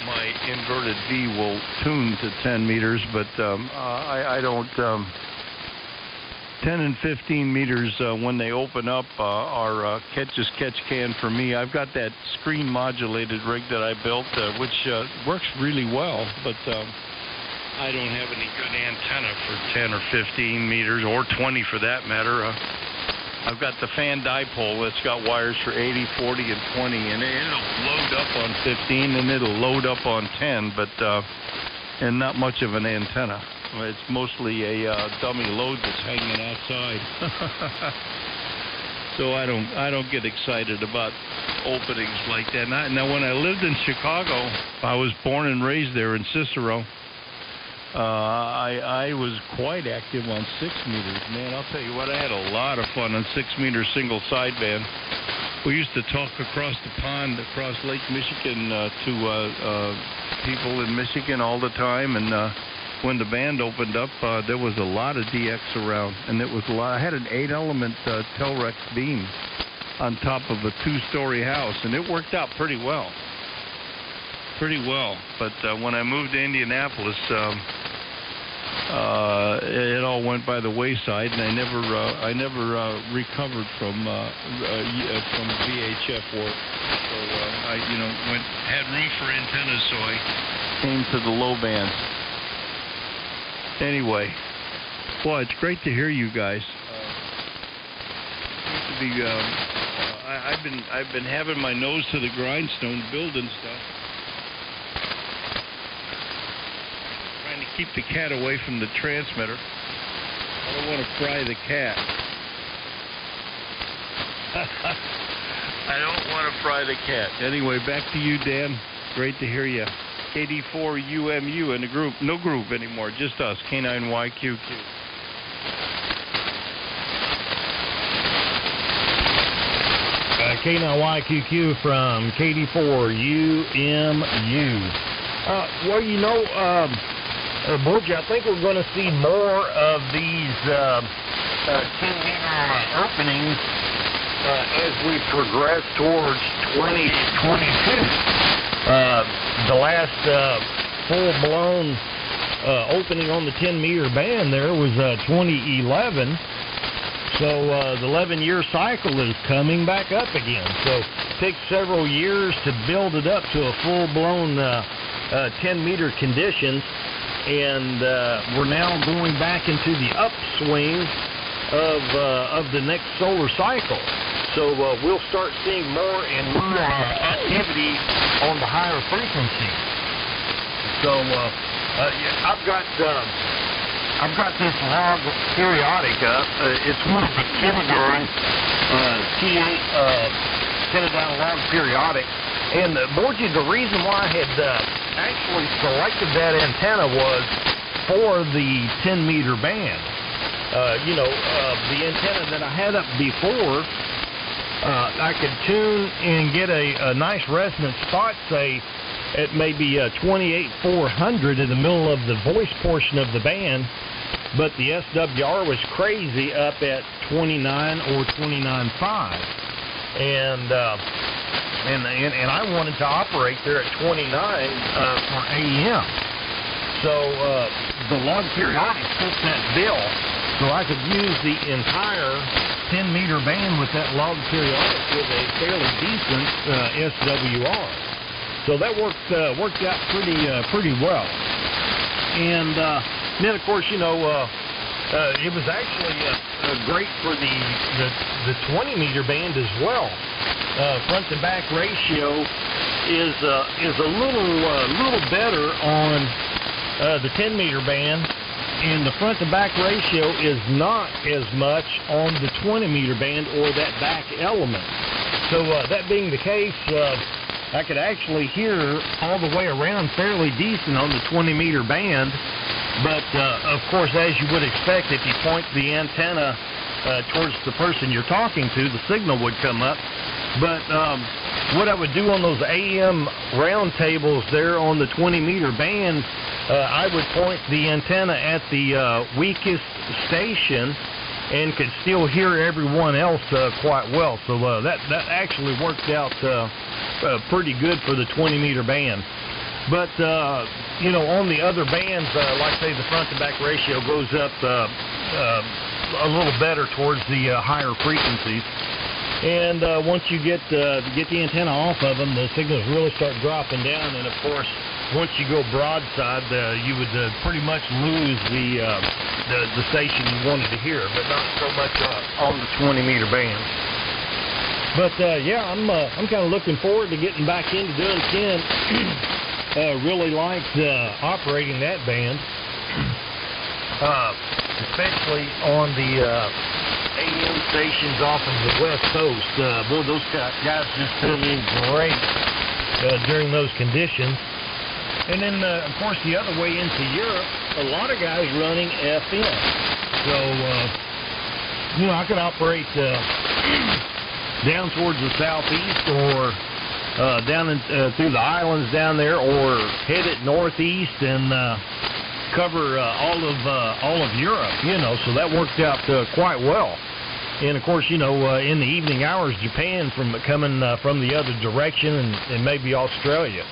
my inverted V will tune to 10 meters, but I don't... 10 and 15 meters when they open up are catch can for me. I've got that screen modulated rig that I built, which works really well, but I don't have any good antenna for 10 or 15 meters, or 20 for that matter. I've got the fan dipole that's got wires for 80, 40, and 20, and it'll load up on 15 and it'll load up on 10, but and not much of an antenna. It's mostly a dummy load that's hanging outside. So I don't get excited about openings like that. Now, when I lived in Chicago, I was born and raised there in Cicero. I was quite active on 6 meters. Man, I'll tell you what, I had a lot of fun on 6 meter single sideband. We used to talk across the pond, across Lake Michigan, to people in Michigan all the time. And when the band opened up, there was a lot of DX around, and it was a lot. I had an 8-element Telrex beam on top of a 2-story house, and it worked out pretty well. But when I moved to Indianapolis, it all went by the wayside, and I never recovered from VHF work. So I had room for antennas, so I came to the low band. Anyway, well, it's great to hear you guys. I've been having my nose to the grindstone building stuff. Trying to keep the cat away from the transmitter. I don't want to fry the cat. I don't want to fry the cat. Anyway, back to you, Dan. Great to hear you. KD4UMU in the group. No group anymore, just us. K9YQQ. K9YQQ from KD4UMU. Well, Borgie, I think we're going to see more of these 10-meter openings as we progress towards 2022. The last full-blown opening on the 10-meter band there was 2011. So the 11-year cycle is coming back up again. So it takes several years to build it up to a full-blown 10-meter conditions. And we're now going back into the upswing of the next solar cycle. So we'll start seeing more and more activity on the higher frequency. So I've got this log periodic up. It's one of the Teledyne T8 Teledyne log periodic. And Borgie, the reason why I had actually selected that antenna was for the 10-meter band. The antenna that I had up before, I could tune and get a nice resonant spot, say, at maybe 28,400 in the middle of the voice portion of the band, but the SWR was crazy up at 29 or 29.5. And I wanted to operate there at 29 for AM. So the log periodic took that bill, so I could use the entire 10-meter band with that log periodic with a fairly decent SWR. So that worked out pretty well. And then, of course, it was actually great for the 20-meter band as well. Front to back ratio is a little better on the 10-meter band, and the front to back ratio is not as much on the 20-meter band or that back element. So that being the case, I could actually hear all the way around fairly decent on the 20-meter band. But, of course, as you would expect, if you point the antenna towards the person you're talking to, the signal would come up. But what I would do on those AM round tables there on the 20-meter band, I would point the antenna at the weakest station and could still hear everyone else quite well. So that actually worked out pretty good for the 20-meter band. But, on the other bands, like, say, the front-to-back ratio goes up a little better towards the higher frequencies. And once you get the antenna off of them, the signals really start dropping down. And, of course, once you go broadside, you would pretty much lose the station you wanted to hear, but not so much on the 20-meter band. But, I'm kind of looking forward to getting back into doing 10. Really liked operating that band, especially on the AM stations off of the West Coast. Boy, those guys just did great during those conditions. And then, of course, the other way into Europe, a lot of guys running FM. So, I could operate down towards the southeast, or down through the islands down there, or head it northeast and cover all of Europe. So that worked out quite well. And of course, in the evening hours, Japan coming from the other direction, and maybe Australia.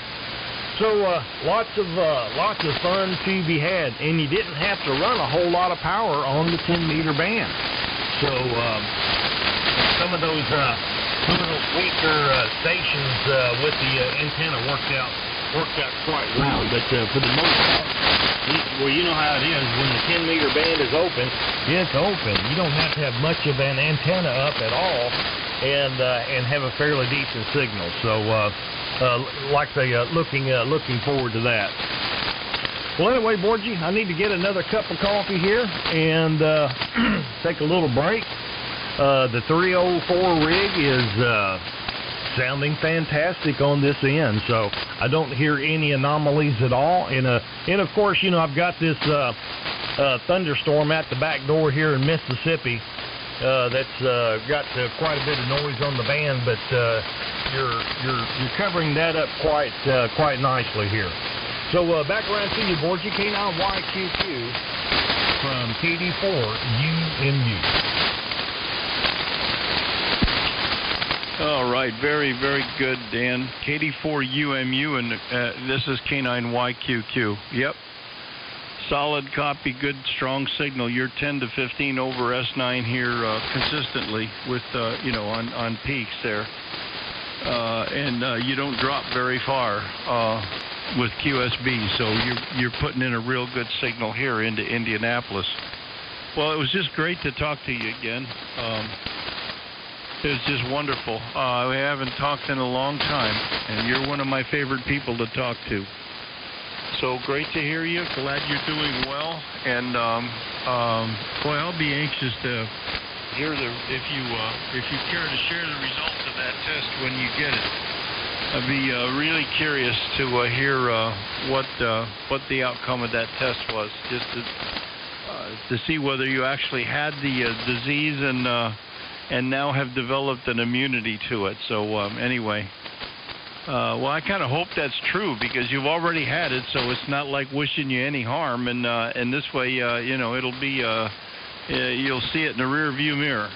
So lots of fun to be had, and you didn't have to run a whole lot of power on the 10-meter band. So some of those weaker stations with the antenna worked out quite well. But for the most part, well, you know how it is when the 10-meter band is open. It's open. You don't have to have much of an antenna up at all, and have a fairly decent signal. So, like I say, looking forward to that. Well, anyway, Borgie, I need to get another cup of coffee here and take a little break. The 304 rig is sounding fantastic on this end, so I don't hear any anomalies at all. And of course, I've got this thunderstorm at the back door here in Mississippi that's got quite a bit of noise on the band, but you're covering that up quite nicely here. So back around to you, Borgie, K9YQQ from KD4UMU. All right, very, very good, Dan. KD4UMU, and this is K9YQQ. Yep. Solid copy, good, strong signal. You're 10 to 15 over S9 here consistently with, on peaks there. And you don't drop very far with QSB, so you're putting in a real good signal here into Indianapolis. Well, it was just great to talk to you again. It was just wonderful. We haven't talked in a long time, and you're one of my favorite people to talk to. So great to hear you. Glad you're doing well, and boy, I'll be anxious to hear if you care to share the results of that test when you get it. I'd be really curious to hear what the outcome of that test was, just to see whether you actually had the disease and now have developed an immunity to it. So anyway, well, I kind of hope that's true, because you've already had it, so it's not like wishing you any harm. And this way, it'll be you'll see it in the rear view mirror.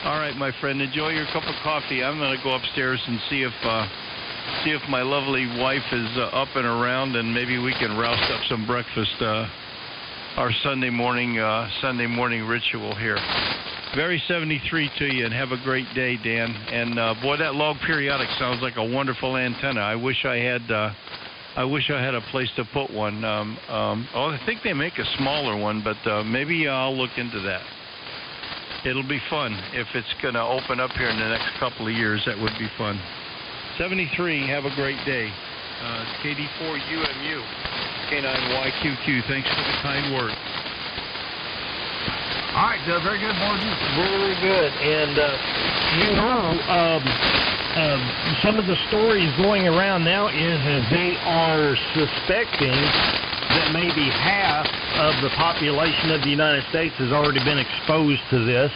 All right, my friend, enjoy your cup of coffee. I'm going to go upstairs and see if my lovely wife is up and around, and maybe we can roust up some breakfast. Our Sunday morning ritual here. Very 73 to you, and have a great day, Dan. And boy, that log periodic sounds like a wonderful antenna. I wish I had a place to put one. I think they make a smaller one, but maybe I'll look into that. It'll be fun if it's going to open up here in the next couple of years. That would be fun. 73. Have a great day. KD4UMU, K9YQQ. Thanks for the kind word. All right, very good, Borgie. Very good. And, some of the stories going around now is that they are suspecting that maybe half of the population of the United States has already been exposed to this.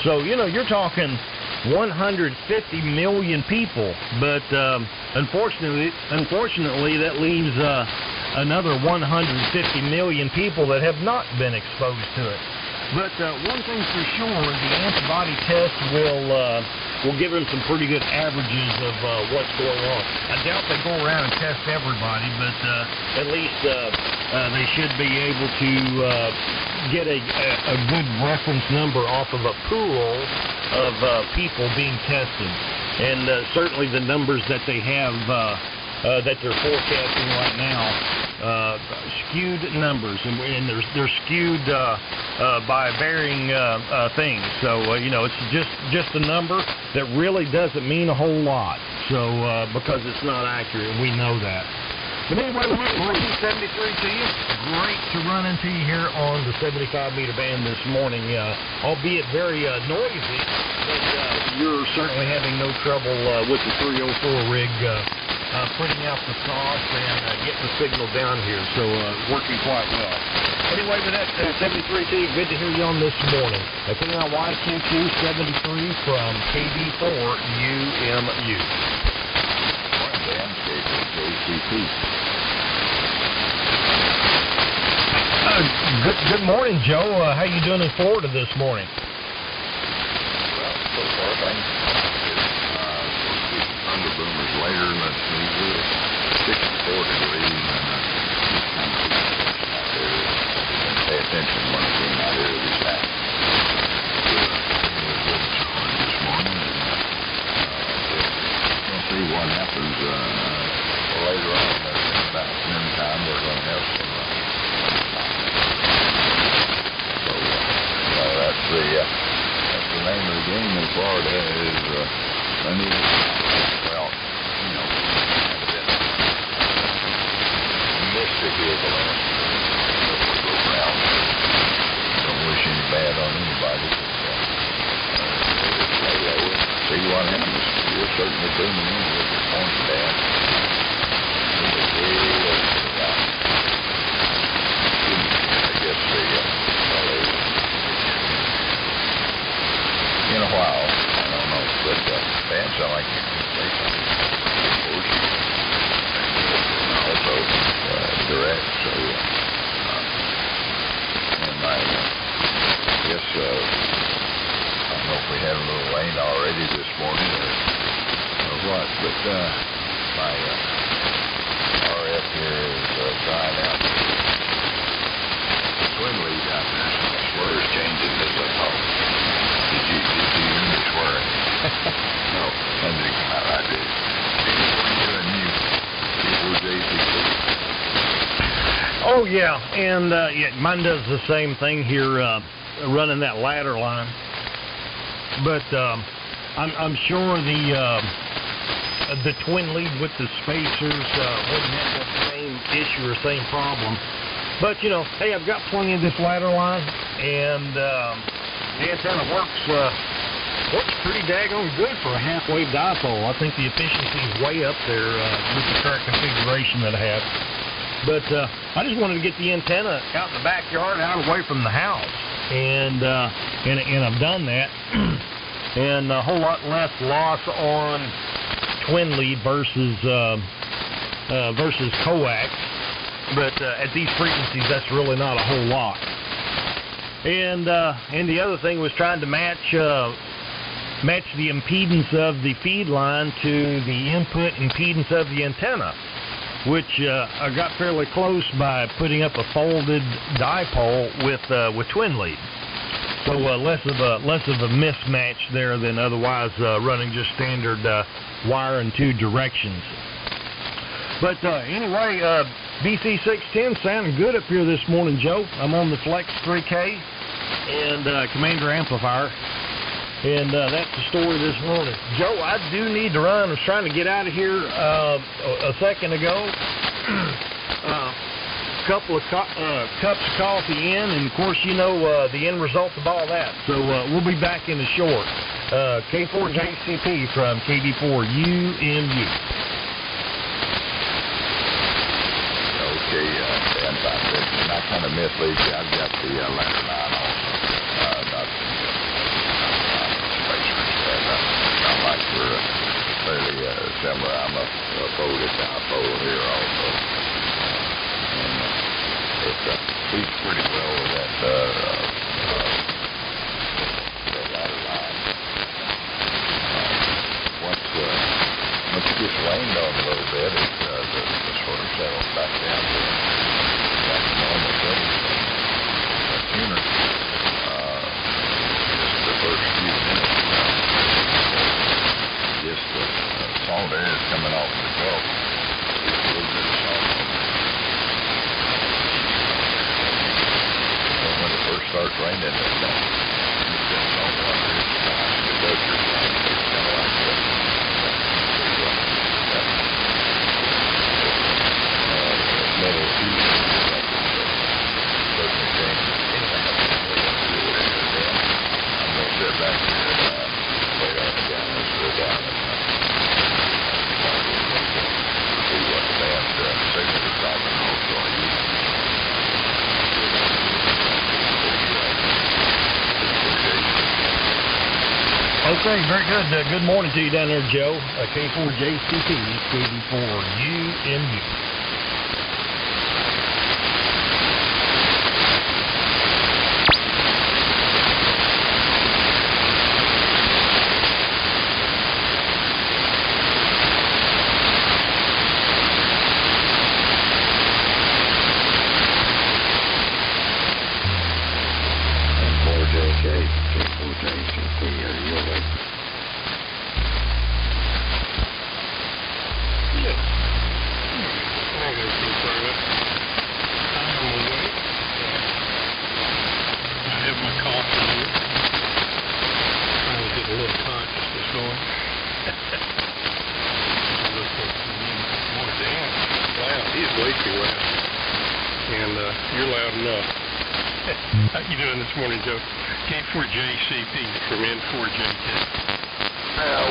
So, you're talking 150 million people. But unfortunately, that leaves another 150 million people that have not been exposed to it. But one thing for sure, the antibody test will give them some pretty good averages of what's going on. I doubt they go around and test everybody, but at least they should be able to get a good reference number off of a pool of people being tested. And certainly the numbers that they have that they're forecasting right now, skewed numbers, and they're skewed by varying things. So it's just a number that really doesn't mean a whole lot. So because it's not accurate, we know that. But anyway, we're 73 to you. Great to run into you here on the 75-meter band this morning, albeit very noisy. But you're certainly having no trouble with the 304 rig putting out the sauce and getting the signal down here. So working quite well. Anyway, with that 73T, good to hear you on this morning. KNYQQ 73 from KB4 UMU. Good morning, Joe. How you doing in Florida this morning? Well, so far, thanks. Thunder boomers later, and let's see, we're 64 degrees, and pay attention when I'm being out here this time. This morning, and we'll see what happens later on. About noontime, we're going to have some. That's the name of the game in Florida is well, you know, kind of been mystic here the last couple of rounds. Don't wish any bad on anybody. See what happens. You're certainly booming in with your point down. I guess in a while, I don't know, but Dan sound like you can say something. Also direct, so and I guess I don't know if we had a little rain already this morning or what, but my RF here is drying out. The swim lead out there, so the sweater's changing this up home. Did you hear me swearing? No, that didn't come out right there. Oh, yeah, and yeah, mine does the same thing here, running that ladder line. But I'm sure the twin lead with the spacers wouldn't have the same issue or same problem. But, you know, hey, I've got plenty of this ladder line, and the antenna works pretty daggone good for a half-wave dipole. I think the efficiency is way up there with the current configuration that I have. But I just wanted to get the antenna out in the backyard, out away from the house, and I've done that. And a whole lot less loss on twin lead versus coax. But at these frequencies, that's really not a whole lot. And the other thing was trying to match the impedance of the feed line to the input impedance of the antenna, which I got fairly close by putting up a folded dipole with twin lead. So less of a mismatch there than otherwise running just standard wire in two directions. But anyway, BC610 sounding good up here this morning, Joe. I'm on the Flex 3K and Commander amplifier, and that's the story this morning. Joe, I do need to run. I was trying to get out of here a second ago. Couple of cups of coffee in, and of course, you know the end result of all that. So we'll be back in a short. K4JCP from KB4 UMU. Okay, Dan, I kind of mislead you. I've got the ladder line also. Not spacers. Not like we're fairly similar. I'm a folded dipole here also. It feeds pretty well with that ladder line. Once it gets rained on a little bit, it sort of settles back down to normal settings. Sooner, just the first few minutes, just the salt air is coming off the Gulf. Just a little bit of salt. When it first starts raining, it's salt water. It's kind of like middle season. I'm going to sit back here and wait on the guys to go down and Okay, very good. Good morning to you down there, Joe. K4JCP, KV4UMU. K4JCP from N4JK.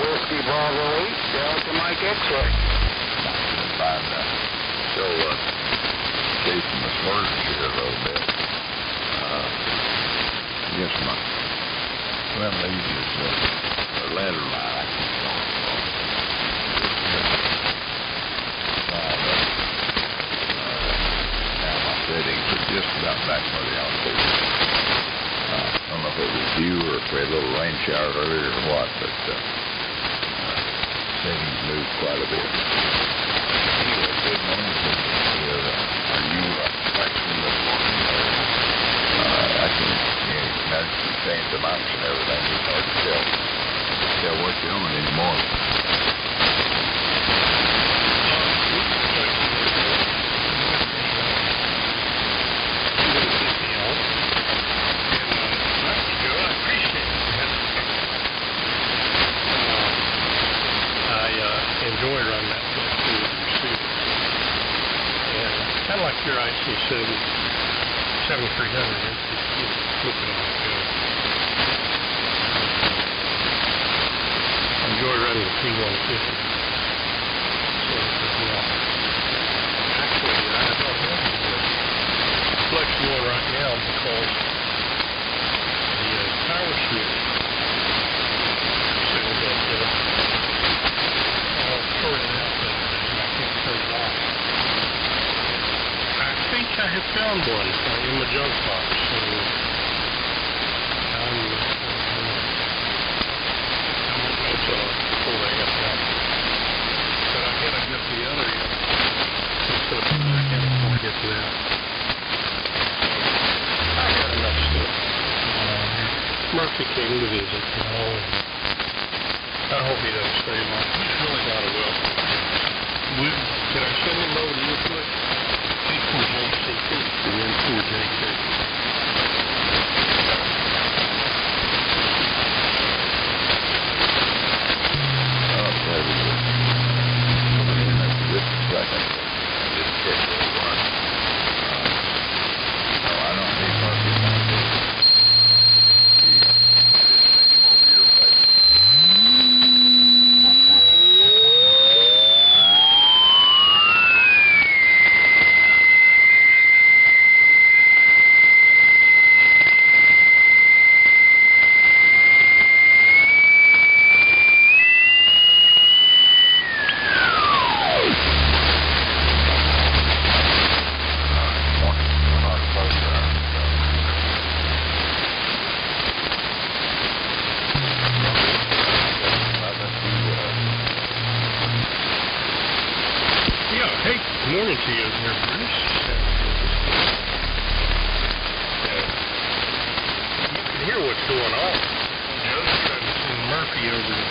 Whiskey Bravo 8, Delta Mike X-ray. Still chasing the smurfs here a little bit. I guess my friend leaves us a letter line I keep going for. Now my settings are just about back where they ought to be. I don't know if it was you or if we had a little rain shower earlier or what, but settings moved quite a bit. Anyway, good morning to you. Are you flexing this morning? I can change the mounts and everything. It's hard to tell what you're on anymore. Enjoy running that flex through the receiver. And kind of like your IC 7300 is flipping on the go. Enjoy running the P150. So, actually, I don't know the flex one right now because the power switch said that sorted out that I can't turn it off. I think I have found one in the junk box, so I'm not going to pull that out. But I gotta get the other so I can't get to that. I got enough stuff. Murphy came to visit, I hope he doesn't stay long. He's really not a well. Can I send him over real quick? K4JCP from N4JK. Morning to you there, Bruce. You can hear what's going on. Joe's trying to send Murphy over to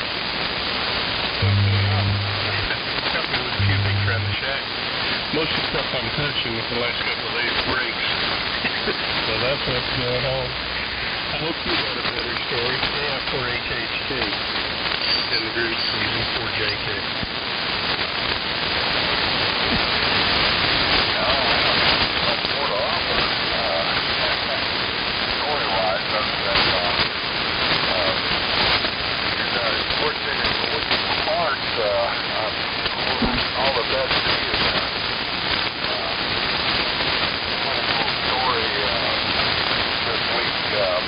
help me with a few things around the shack. Most of the stuff I'm touching the last couple of days breaks. So that's what's going on. I hope you got a better story. Yeah, for HHK. And the group using 4JK. All the best to you. Story this week. Down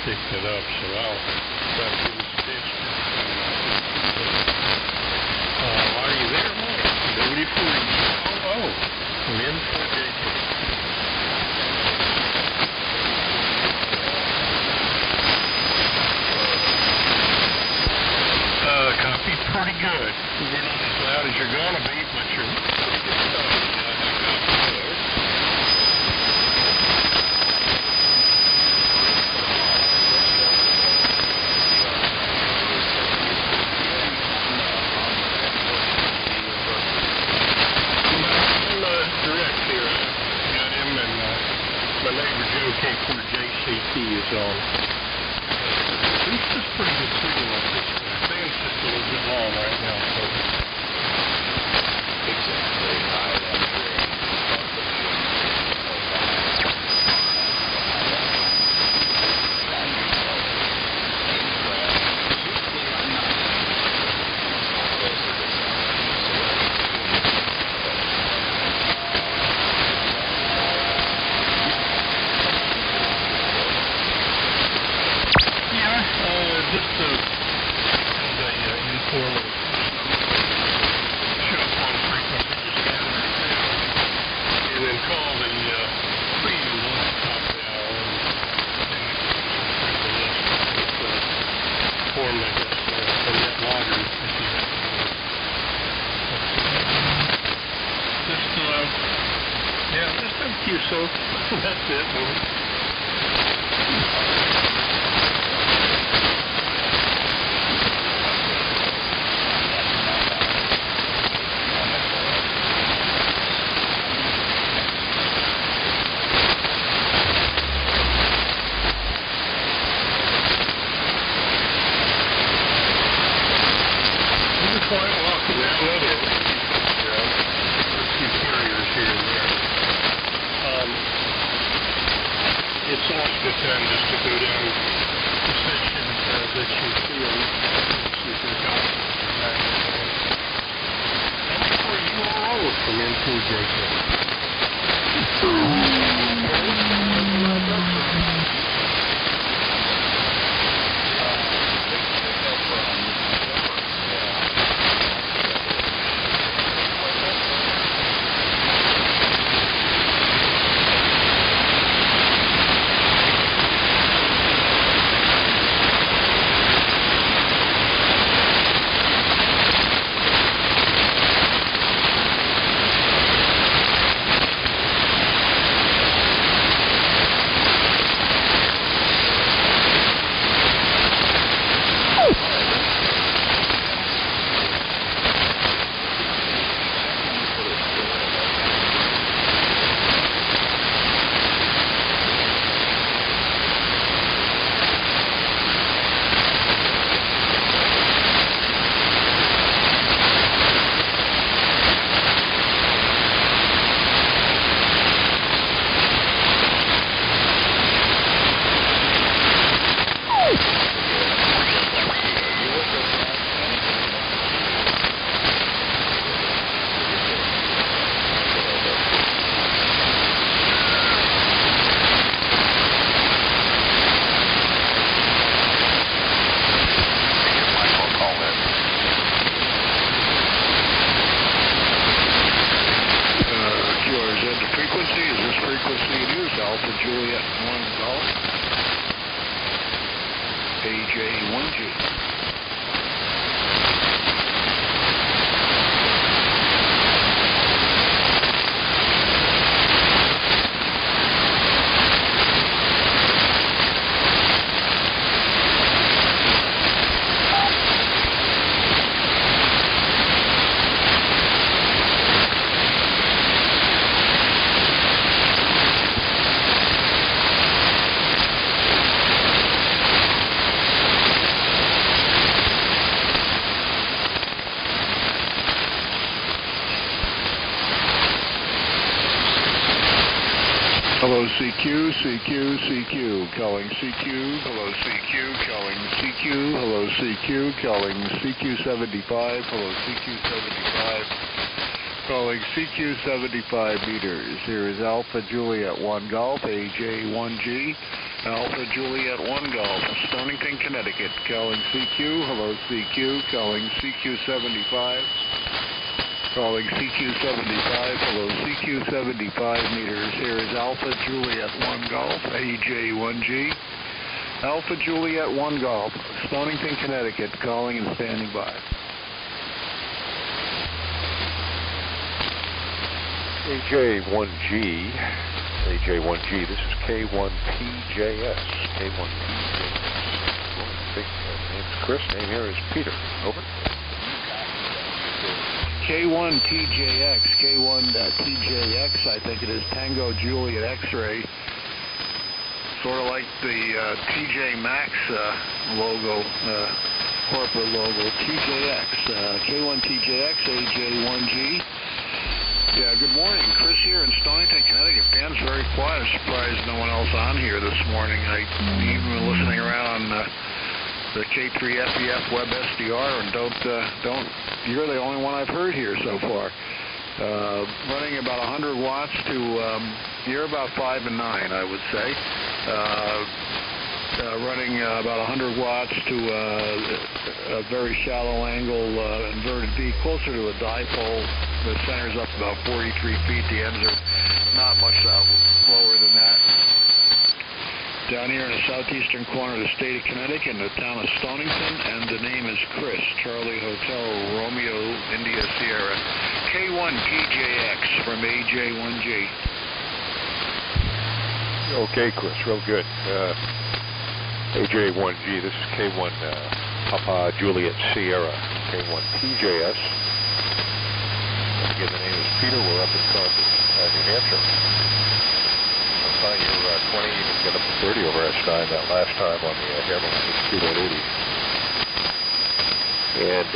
picked it up, so I'll try to give us a ditch. Are you there, Mike? Nobody for you. Oh, I'm in for a day. Copy pretty good. You're not as loud as you're gonna be, but you're pretty good stuff. Direct here. I got him and my neighbor Joe K4JCT is on. It's just pretty good signal up this way. I think it's just a little bit long right now, so. That's it, boy. Hello, CQ, CQ, CQ, calling CQ, hello, CQ, calling CQ, hello, CQ, calling CQ75, hello, CQ75, calling CQ75 meters. Here is Alpha Juliet 1 Golf, AJ1G, Alpha Juliet 1 Golf, Stonington, Connecticut, calling CQ. Hello, CQ, calling CQ75. Calling CQ75. Hello, CQ75 meters. Here is Alpha Juliet 1 Golf, AJ1G. Alpha Juliet 1 Golf, Stonington, Connecticut, calling and standing by. AJ1G, AJ1G, this is K1PJS, K1PJS. Name's Chris, name here is Peter, over. K1TJX, K1TJX, I think it is Tango Juliet X-ray, sort of like the TJ Maxx logo, corporate logo, TJX, K1TJX, AJ1G. Yeah, good morning. Chris here in Stonington, Connecticut. Dan's very quiet. I'm surprised no one else on here this morning. I even been listening around the K3FEF Web SDR, and you're the only one I've heard here so far. Running about 100 watts to, you're about 5 and 9, I would say. Running about 100 watts to a very shallow angle inverted V, closer to a dipole. The center's up about 43 feet. The ends are not much lower than that. Down here in the southeastern corner of the state of Connecticut, in the town of Stonington, and the name is Chris, Charlie Hotel, Romeo, India, Sierra. K1TJX from AJ1G. Okay, Chris, real good. AJ1G, this is K1 Papa Juliet Sierra, K1PJS. Again, the name is Peter. We're up in Concord, New Hampshire. You're 20, you can get up to 30 over Stein that last time on the Hamlin 62180. And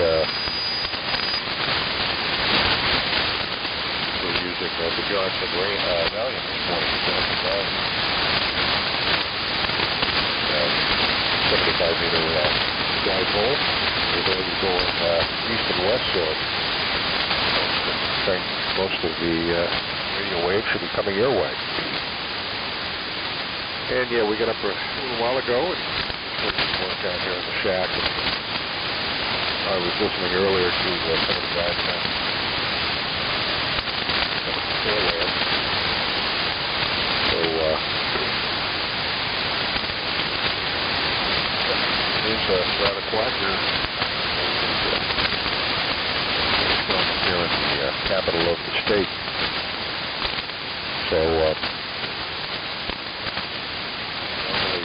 we're using the Johnson Valiant this morning. 75 meter dipole. We're going to be going east and west, so most of the radio waves should be coming your way. And yeah, we got up a little while ago and worked down here in the shack. And I was listening earlier to some of the guys so it's rather quiet here. Here in the capital of the state. So normally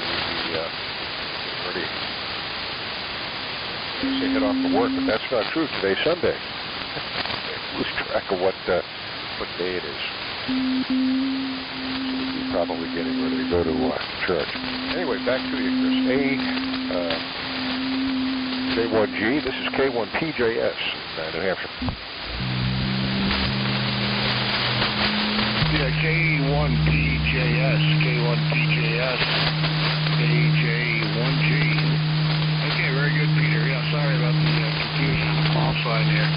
we head off to work, but that's not true. Today's Sunday. Lose track of what day it is. We're probably getting ready to go to church. Anyway, back to you, Chris. J1G, this is K1PJS, New Hampshire. Yeah, K1PJS, K1PJS, AJ1G. Okay, very good, Peter. Yeah, sorry about the confusion on the call sign here.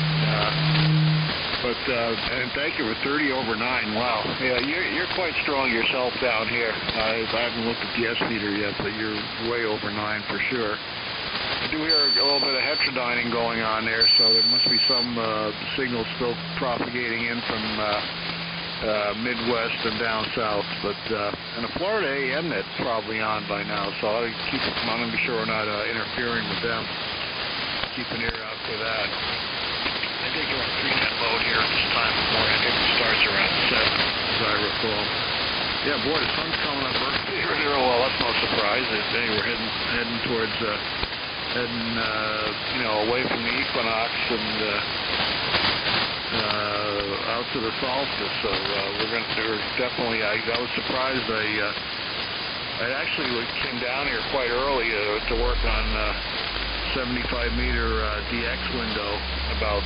And thank you for 30 over 9. Wow. Yeah, you're quite strong yourself down here. I haven't looked at the S-meter yet, but you're way over 9 for sure. I do hear a little bit of heterodyning going on there, so there must be some signal still propagating in from Midwest and down south. But and the Florida AM net's probably on by now, so I want to be sure we're not interfering with them. Keep an ear out for that. I think you're on 3-net mode here at this time of morning. I think it starts around 7, as I recall. Yeah, boy, the sun's coming up early. Well, that's no surprise. Hey, we're heading towards away from the equinox and out to the solstice. So we're definitely. I was surprised. I actually came down here quite early to work on 75-meter DX window about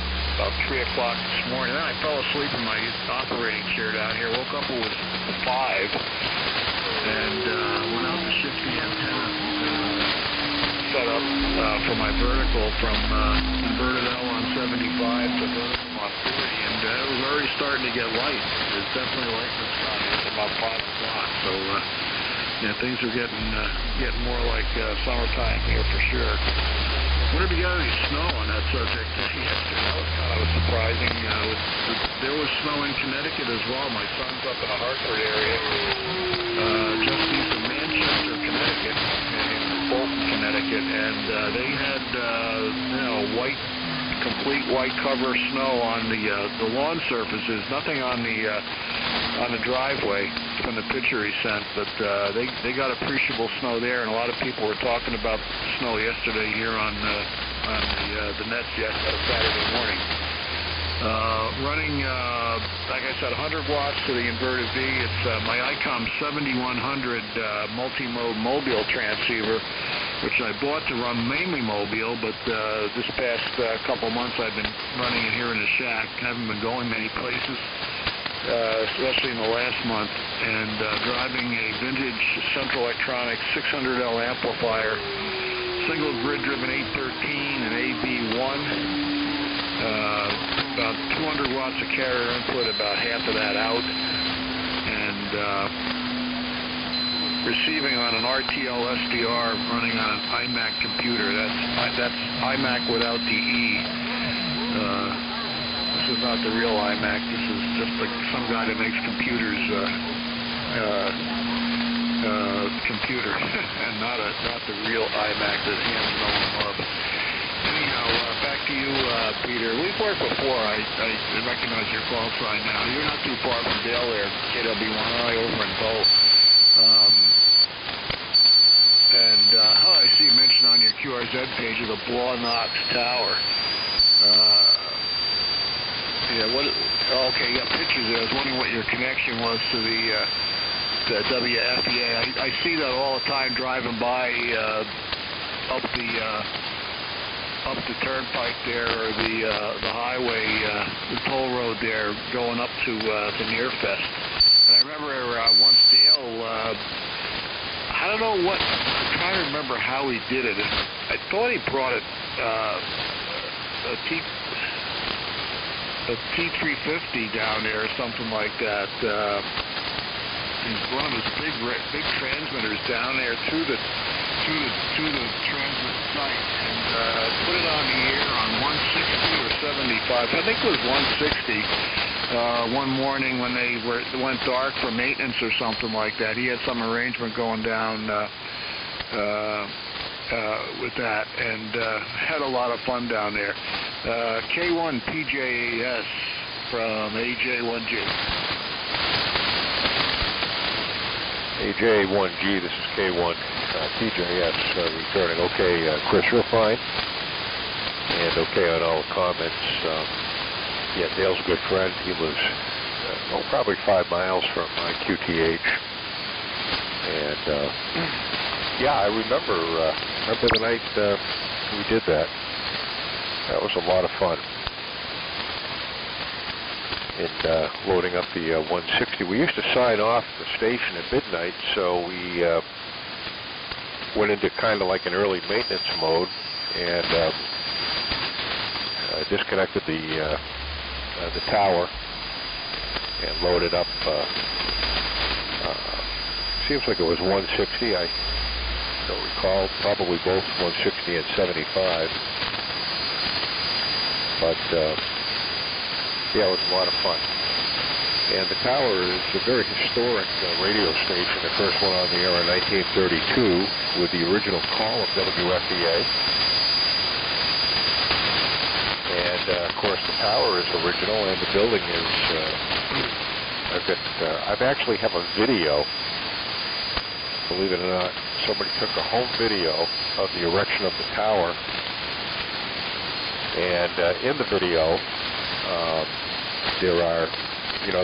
3 o'clock this morning. Then I fell asleep in my operating chair down here. Woke up, it was 5, and went out to shift the antenna set up for my vertical from inverted L on 75 to vertical on 40, and it was already starting to get light. It's definitely light in the sky. It's about 5 o'clock, so Yeah, things are getting more like summertime here for sure. Wonder if you got any snow on that subject yesterday. That was kind of surprising. There was snow in Connecticut as well. My son's up in the Hartford area, just east of Manchester, Connecticut, and Bolton, Connecticut, and they had complete white cover snow on the lawn surfaces. Nothing on the driveway from the picture he sent, but they got appreciable snow there, and a lot of people were talking about snow yesterday here on the nets Saturday morning. Running, like I said, 100 watts to the inverted V. It's my ICOM 7100 multi-mode mobile transceiver, which I bought to run mainly mobile, but this past couple months I've been running it here in the shack. Haven't been going many places, especially in the last month, and driving a vintage Central Electronics 600L amplifier, single grid-driven 813 and AB1. About 200 watts of carrier input, about half of that out, and receiving on an RTL SDR running on an iMac computer. That's iMac without the E. This is not the real iMac. This is just like some guy that makes computers computer, and not the real iMac that hands no one love. Anyhow, back to you, Peter. We've worked before. I recognize your call sign now. You're not too far from Dale there, KW1I over in Bow. I see you mentioned on your QRZ page of the Blaw-Knox Tower. Okay, you got pictures there. I was wondering what your connection was to the WFEA. I see that all the time driving by up the turnpike there, or the highway, the toll road there, going up to Nearfest. And I remember once Dale, I don't know what, I'm trying to remember how he did it. I thought he brought it a T350 down there or something like that. One of his big transmitters down there to the transmit site, and put it on the air on 160 or 75. I think it was 160. One morning when it went dark for maintenance or something like that, he had some arrangement going down with that, and had a lot of fun down there. K1 PJAS from AJ1G. AJ1G, this is K1 TJS returning. Okay, Chris, you're fine. And okay on all the comments. Yeah, Dale's a good friend. He lives probably 5 miles from my QTH. And yeah, I remember the night we did that. That was a lot of fun. And loading up the 160. We used to sign off the station at midnight, so we went into kind of like an early maintenance mode, and disconnected the tower and loaded up. Seems like it was 160. I don't recall. Probably both 160 and 75. But yeah, it was a lot of fun. And the tower is a very historic radio station, the first one on the air in 1932 with the original call of WFEA. And of course the tower is original, and the building is, I've actually have a video, believe it or not. Somebody took a home video of the erection of the tower, and in the video there are,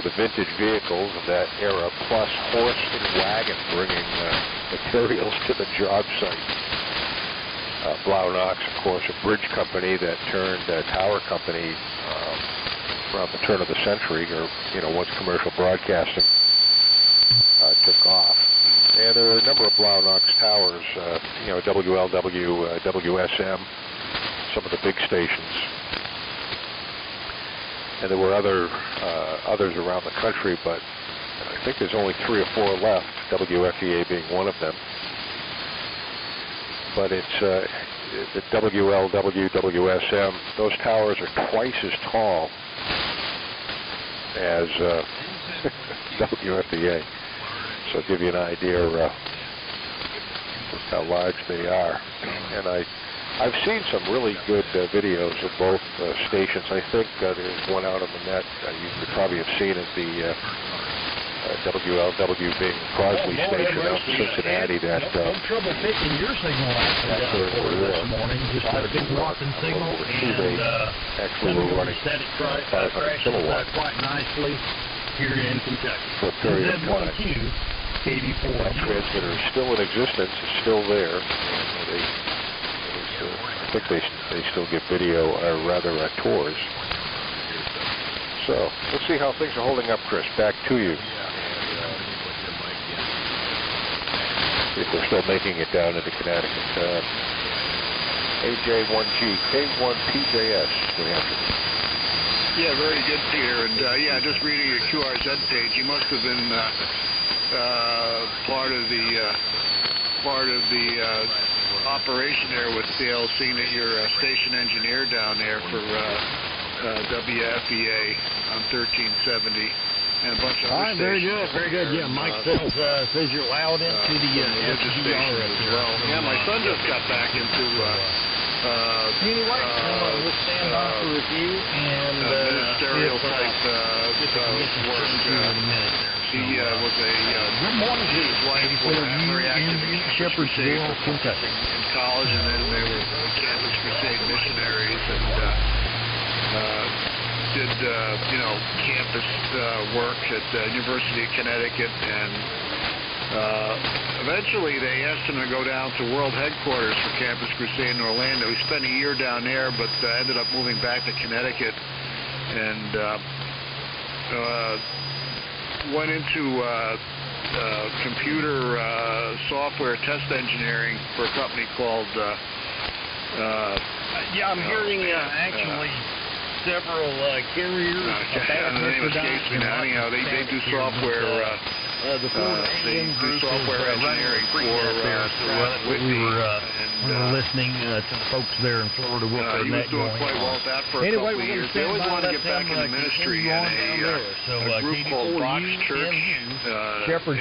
the vintage vehicles of that era, plus horse and wagon bringing materials to the job site. Blaw-Knox, of course, a bridge company that turned tower company around the turn of the century, or once commercial broadcasting took off. And there were a number of Blaw-Knox towers, WLW, WSM, some of the big stations. And there were others around the country, but think there's only 3 or 4 left, WFEA being one of them. But it's the WLW, WSM, those towers are twice as tall as WFEA. So I'll give you an idea how large they are. And I've seen some really good videos of both stations. I think there's one out on the net. You could probably have seen it, the WLW being Crosley Station out in Cincinnati. That no trouble picking your signal this morning. Just a big walking signal, and actually were running 500 kilowatts quite nicely here in Kentucky. For a period of time. That transmitter is still in existence. It's still there. I think they still give video, or rather tours. So let's see how things are holding up, Chris. Back to you. See if we're still making it down into Connecticut. AJ1G, K1PJS, New Hampshire. Yeah, very good, Peter. And yeah, just reading your QRZ page, you must have been part of the operation there with Dale, seeing that you're a station engineer down there for WFEA on 1370 and a bunch of other stations. Very good. Yeah, Mike says you're loud into the station as well. Yeah, my son just got back into anyway, we'll stand by for review and ministerial type work. He was a good morning, his wife was very active in Shepherdsville, Kentucky, in college, and then they were Campus Crusade missionaries and did campus work at the University of Connecticut, and eventually they asked him to go down to world headquarters for Campus Crusade in Orlando. He spent a year down there, but ended up moving back to Connecticut and went into computer software test engineering for a company called I'm hearing actually several carriers. The name escapes me now. Anyhow, they do software. They do software engineering for Whitney. We were listening to the folks there in Florida with their net going on. He was doing quite well with that for a couple of years. They always wanted to get back into ministry, and a group called Fox Church in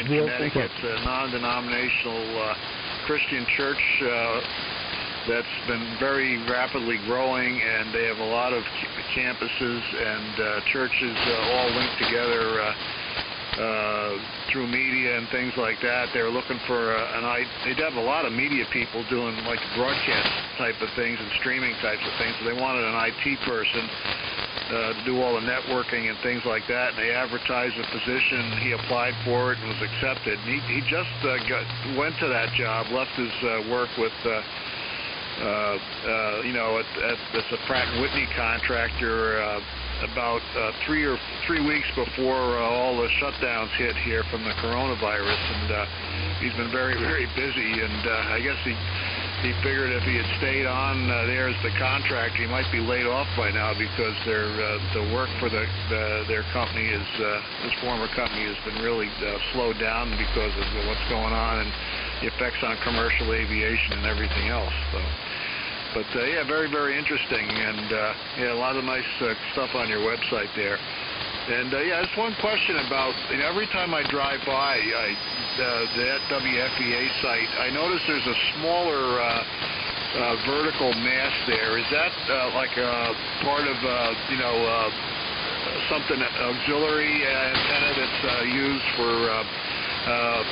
Connecticut, a non-denominational Christian church that's been very rapidly growing, and they have a lot of campuses and churches all linked together through media and things like that. They were looking for they'd have a lot of media people doing like broadcast type of things and streaming types of things, so they wanted an IT person to do all the networking and things like that, and they advertised a position. He applied for it and was accepted. He just went to that job, left his work with as a Pratt & Whitney contractor about 3 weeks before all the shutdowns hit here from the coronavirus, and he's been very, very busy, and I guess he figured if he had stayed on there as the contractor, he might be laid off by now, because the work for their company his former company has been really slowed down because of what's going on and the effects on commercial aviation and everything else. So. But yeah, very, very interesting, and yeah, a lot of nice stuff on your website there. And yeah, just one question about, every time I drive by that WFEA site, I notice there's a smaller vertical mast there. Is that like a part of something auxiliary antenna that's used for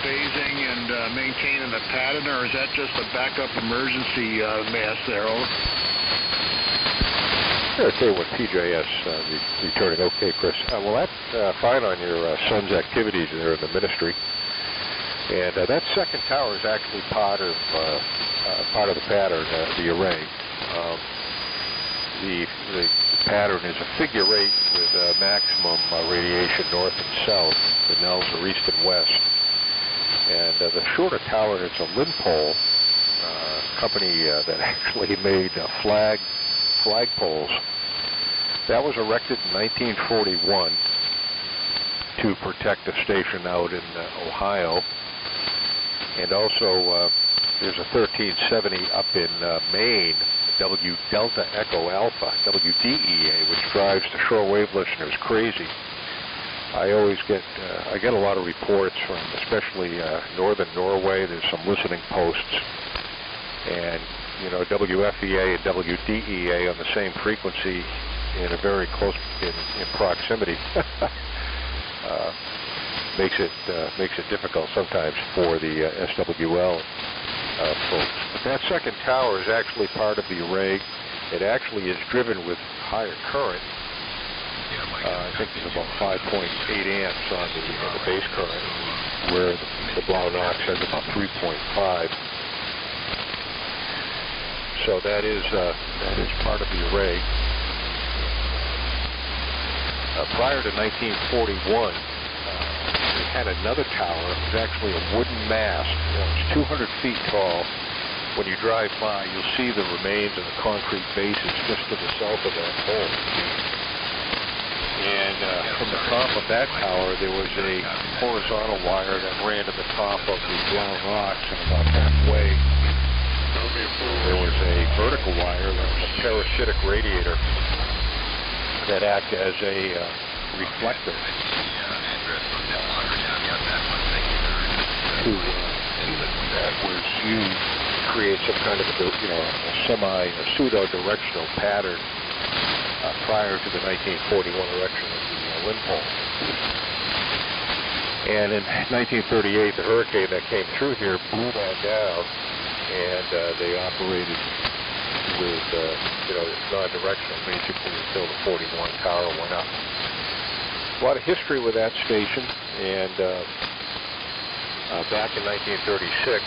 phasing and maintaining the pattern, or is that just a backup emergency mast there? I'll tell you what, PJS, returning. Okay, Chris. Well, that's fine on your son's activities there in the ministry. And that second tower is actually part of the pattern, the array. The pattern is a figure 8 with maximum radiation north and south. The nulls are east and west. And the shorter tower is a Lynpole company that actually made flagpoles. That was erected in 1941 to protect a station out in Ohio. And also, there's a 1370 up in Maine, W Delta Echo Alpha, WDEA, which drives the shortwave listeners crazy. I always get I get a lot of reports from especially northern Norway. There's some listening posts, and you know, WFEA and WDEA on the same frequency in a very close in proximity makes it difficult sometimes for the SWL folks. But that second tower is actually part of the array. It actually is driven with higher current. I think it's about 5.8 amps on the base current, where the Blaw-Knox has about 3.5. So that is part of the array. Prior to 1941, we had another tower. It was actually a wooden mast. It was 200 feet tall. When you drive by, you'll see the remains of the concrete bases just to the south of that pole. And from the top of that tower, there was a horizontal wire that ran to the top of the Blaw-Knox, and about halfway, there was a vertical wire that was a parasitic radiator that acted as a reflector that was used to create some kind of a pseudo-directional pattern prior to the 1941 erection of the wind pole. And in 1938, the hurricane that came through here blew that down, and they operated with non-directional basically until the 41 tower went up. A lot of history with that station, and back in 1936,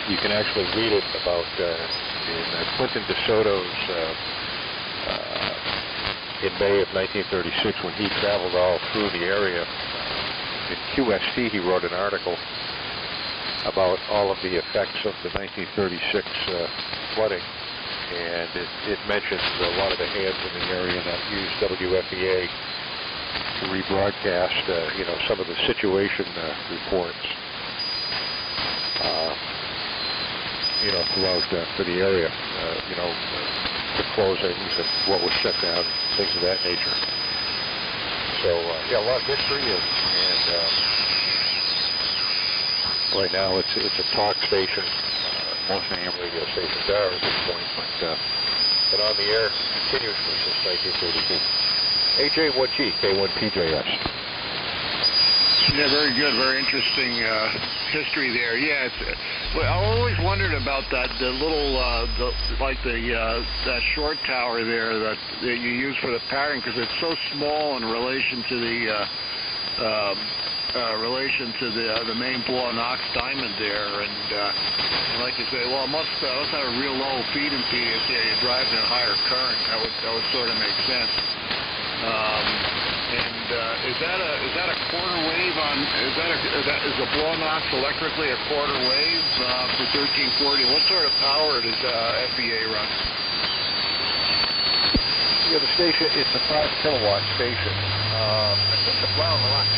you can actually read it about in Clinton DeSoto's in May of 1936, when he traveled all through the area. In QST, he wrote an article about all of the effects of the 1936 flooding, and it mentions a lot of the hands in the area that used WFEA to rebroadcast, some of the situation reports, throughout for the area, the closings and what was shut down, things of that nature. So, a lot of history, and right now it's a talk station. Most AM radio stations are at this point, but been on the air continuously since 1932. AJ1G, K1PJS. Yeah, very good, very interesting history there. Yeah, I always wondered about that, the little, that short tower there that you use for the pattern, because it's so small in relation to the main Blaw-Knox diamond there, and like you say, well, it must have a real low feed impedance. Yeah, you're driving at higher current. That would sort of make sense. Is that a quarter wave on? Is the Blaw-Knox electrically a quarter wave for 1340? What sort of power does FEA run? Yeah, the station, it's a 5 kilowatt station. I think the Blaw-Knox,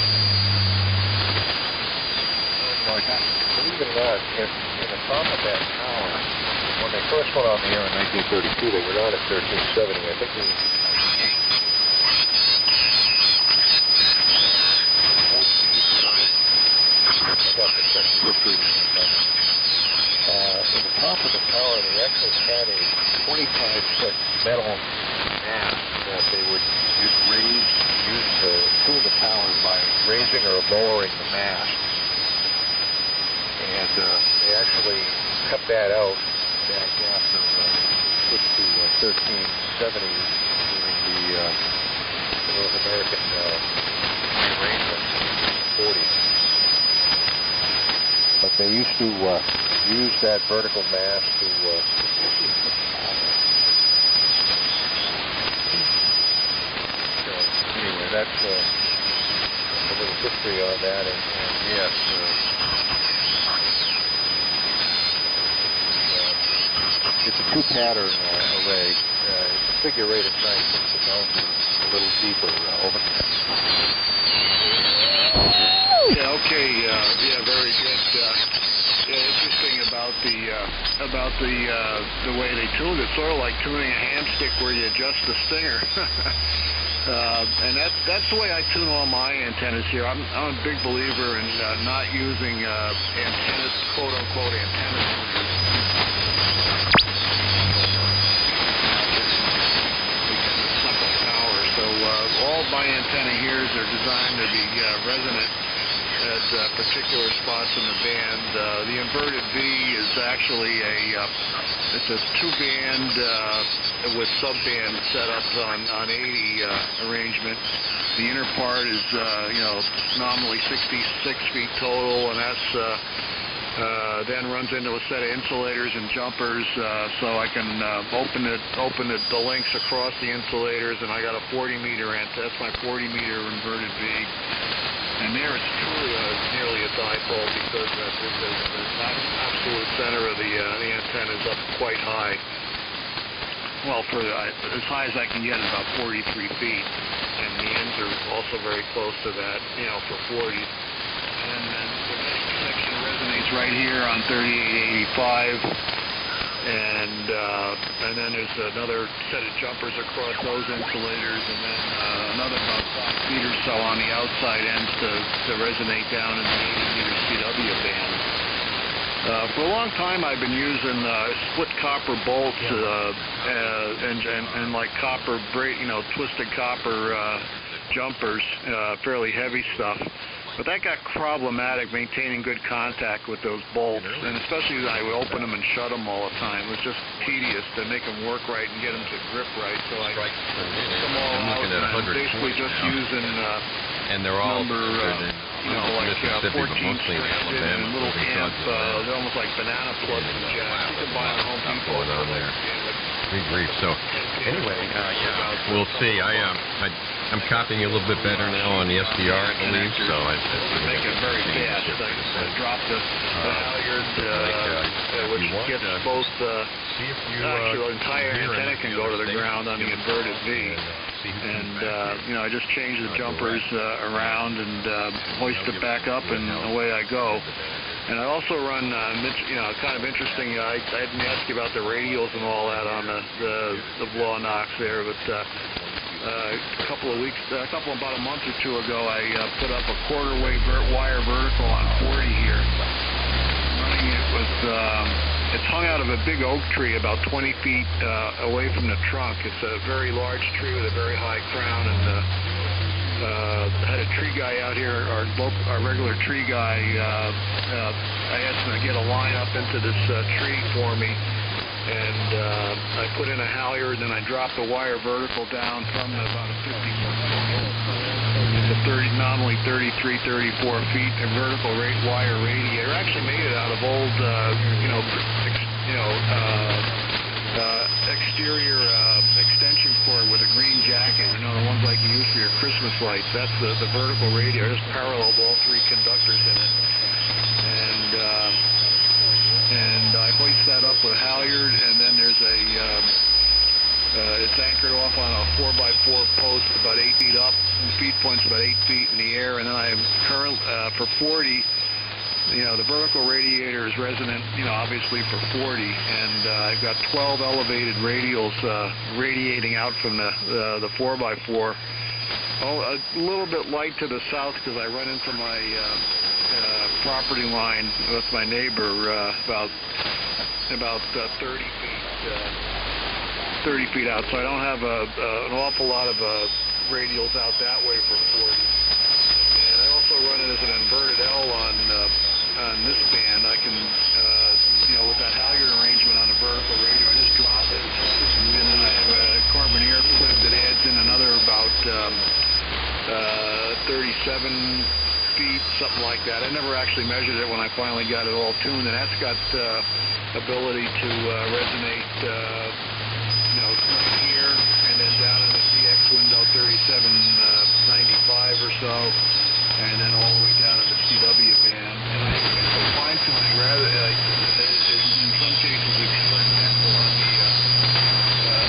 believe it or not, in the top of that tower, when they first went on the air in 1932, they were not at 1370. I think they in the top of the tower, they actually had a 25-foot metal mast that they would use to tune the tower by raising or lowering the mast. And they actually cut that out back after switched to 1370 during the North American rearrangement in the 40s. But they used to use that vertical mast to so anyway, that's a little history on that, and yes, it's a two-pattern array. It's a figure 8 at night, since the mountain is a little deeper over. Yeah, okay, yeah, very good. Yeah, interesting about the way they tuned it. Sort of like tuning a hamstick where you adjust the stinger. And that's the way I tune all my antennas here. I'm a big believer in not using antennas, quote unquote antennas. All my antenna hears are designed to be resonant at particular spots in the band. The inverted V is actually it's a two-band with sub-band setups on 80 arrangement. The inner part is nominally 66 feet total, and that's then runs into a set of insulators and jumpers, so I can open the links across the insulators, and I got a 40-meter antenna. That's my 40-meter inverted V. And there it's truly nearly a dipole because the absolute center of the antenna is up quite high. Well, for as high as I can get, about 43 feet, and the ends are also very close to that, for 40. And then the next section resonates right here on 3885, and then there's another set of jumpers across those insulators, and then another about 5 feet or so on the outside ends to resonate down in the 80-meter CW band. For a long time, I've been using split copper bolts and like copper, twisted copper jumpers, fairly heavy stuff. But that got problematic maintaining good contact with those bolts, and especially I would open them and shut them all the time. It was just tedious to make them work right and get them to grip right. So I took them all out and basically just using and they're all number, like 14 threaded and little amp, they're almost like banana plugs and jacks. You can buy on Home Depot. Going on there. Good grief. So anyway, we'll see. I'm copying a little bit better now on the SDR, I believe. So I make it very fast. I dropped the halyard, which gets both. Actually, the entire antenna can go to the ground on the inverted V. And I just change the jumpers around and hoist it back up, and away I go. And I also run, kind of interesting. I didn't ask you about the radials and all that on the Blow-Knox there, but about a month or two ago, I put up a quarter-wave wire vertical on 40 here. Running it with, it's hung out of a big oak tree about 20 feet away from the trunk. It's a very large tree with a very high crown, and had a tree guy out here, our regular tree guy. I asked him to get a line up into this tree for me, and I put in a halyard, and then I dropped the wire vertical down from about a 50-foot to nominally 33, 34 feet, a vertical wire radiator. I actually made it out of old, exterior extension cord with a green jacket, the ones like you use for your Christmas lights. That's the vertical radiator. Just paralleled all three conductors in it, and I hoist that up with a halyard, and then there's it's anchored off on a 4x4 post about 8 feet up, and the feed point's about 8 feet in the air, and then I'm for 40. The vertical radiator is resonant, obviously for 40, and I've got 12 elevated radials radiating out from the 4x4. A little bit light to the south because I run into my property line with my neighbor about 30 feet out, so I don't have an awful lot of radials out that way for 40. And I also run it as an inverted L on this band. I can, with that halyard arrangement on the vertical radio, I just drop it, and then I have a carboneer clip that adds in another about 37 feet, something like that. I never actually measured it when I finally got it all tuned, and that's got ability to resonate, here, and then down in the DX window, 3795 or so, and then all the way down to the CW band. And I for fine tuning, rather in some cases, for example, on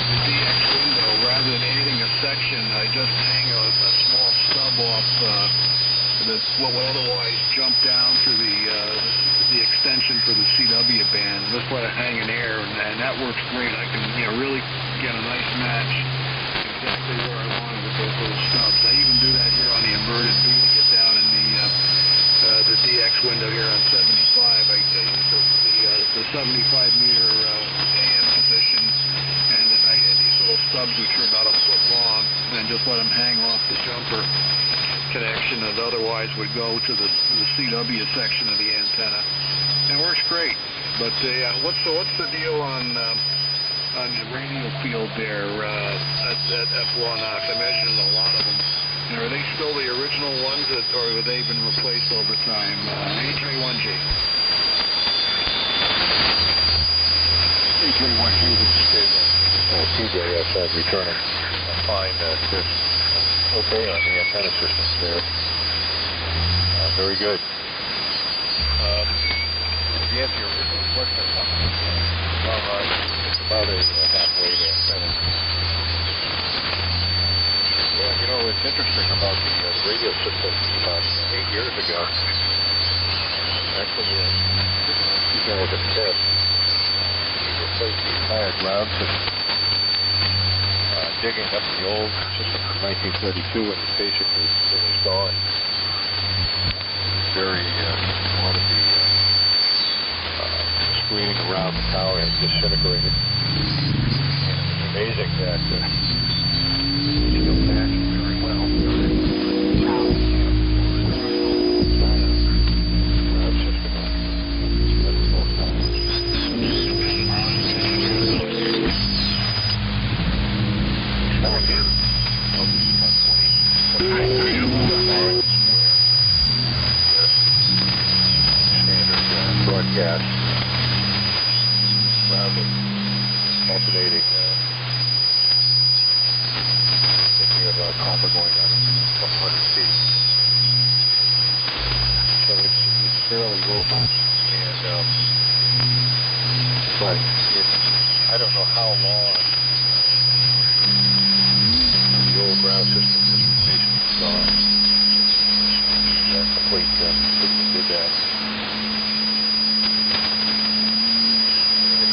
the DX window, rather than adding a section, I just hang a small stub off great. I can, really get a nice match exactly where I want it with those little stubs. I even do that here on the inverted V to get down in the DX window here on 75. I use the 75 meter AM position, and then I add these little stubs which are about a foot long, and just let them hang off the jumper connection that otherwise would go to the CW section of the antenna. And it works great. But what's the deal on the radio field there at Blawnox? I imagine a lot of them. And are they still the original ones, or have they been replaced over time? AJ1G. AJ1G, this is David. TJS, I'm returning. Fine, okay on the antenna system there. Very good. To answer your original question, it's about a half-wave antenna. Well, it's interesting about the radio system. About 8 years ago, actually, it was a test. We replaced the entire ground system, digging up the old system from 1932, and basically it was gone. A lot of the screening around the tower had disintegrated. And it's amazing that it still matches very well. Ground system. Standard broadcast. Alternating, thinking of copper going on a couple hundred feet. So it's fairly robust, and but I don't know how long the old ground system just basically gone. Complete did that.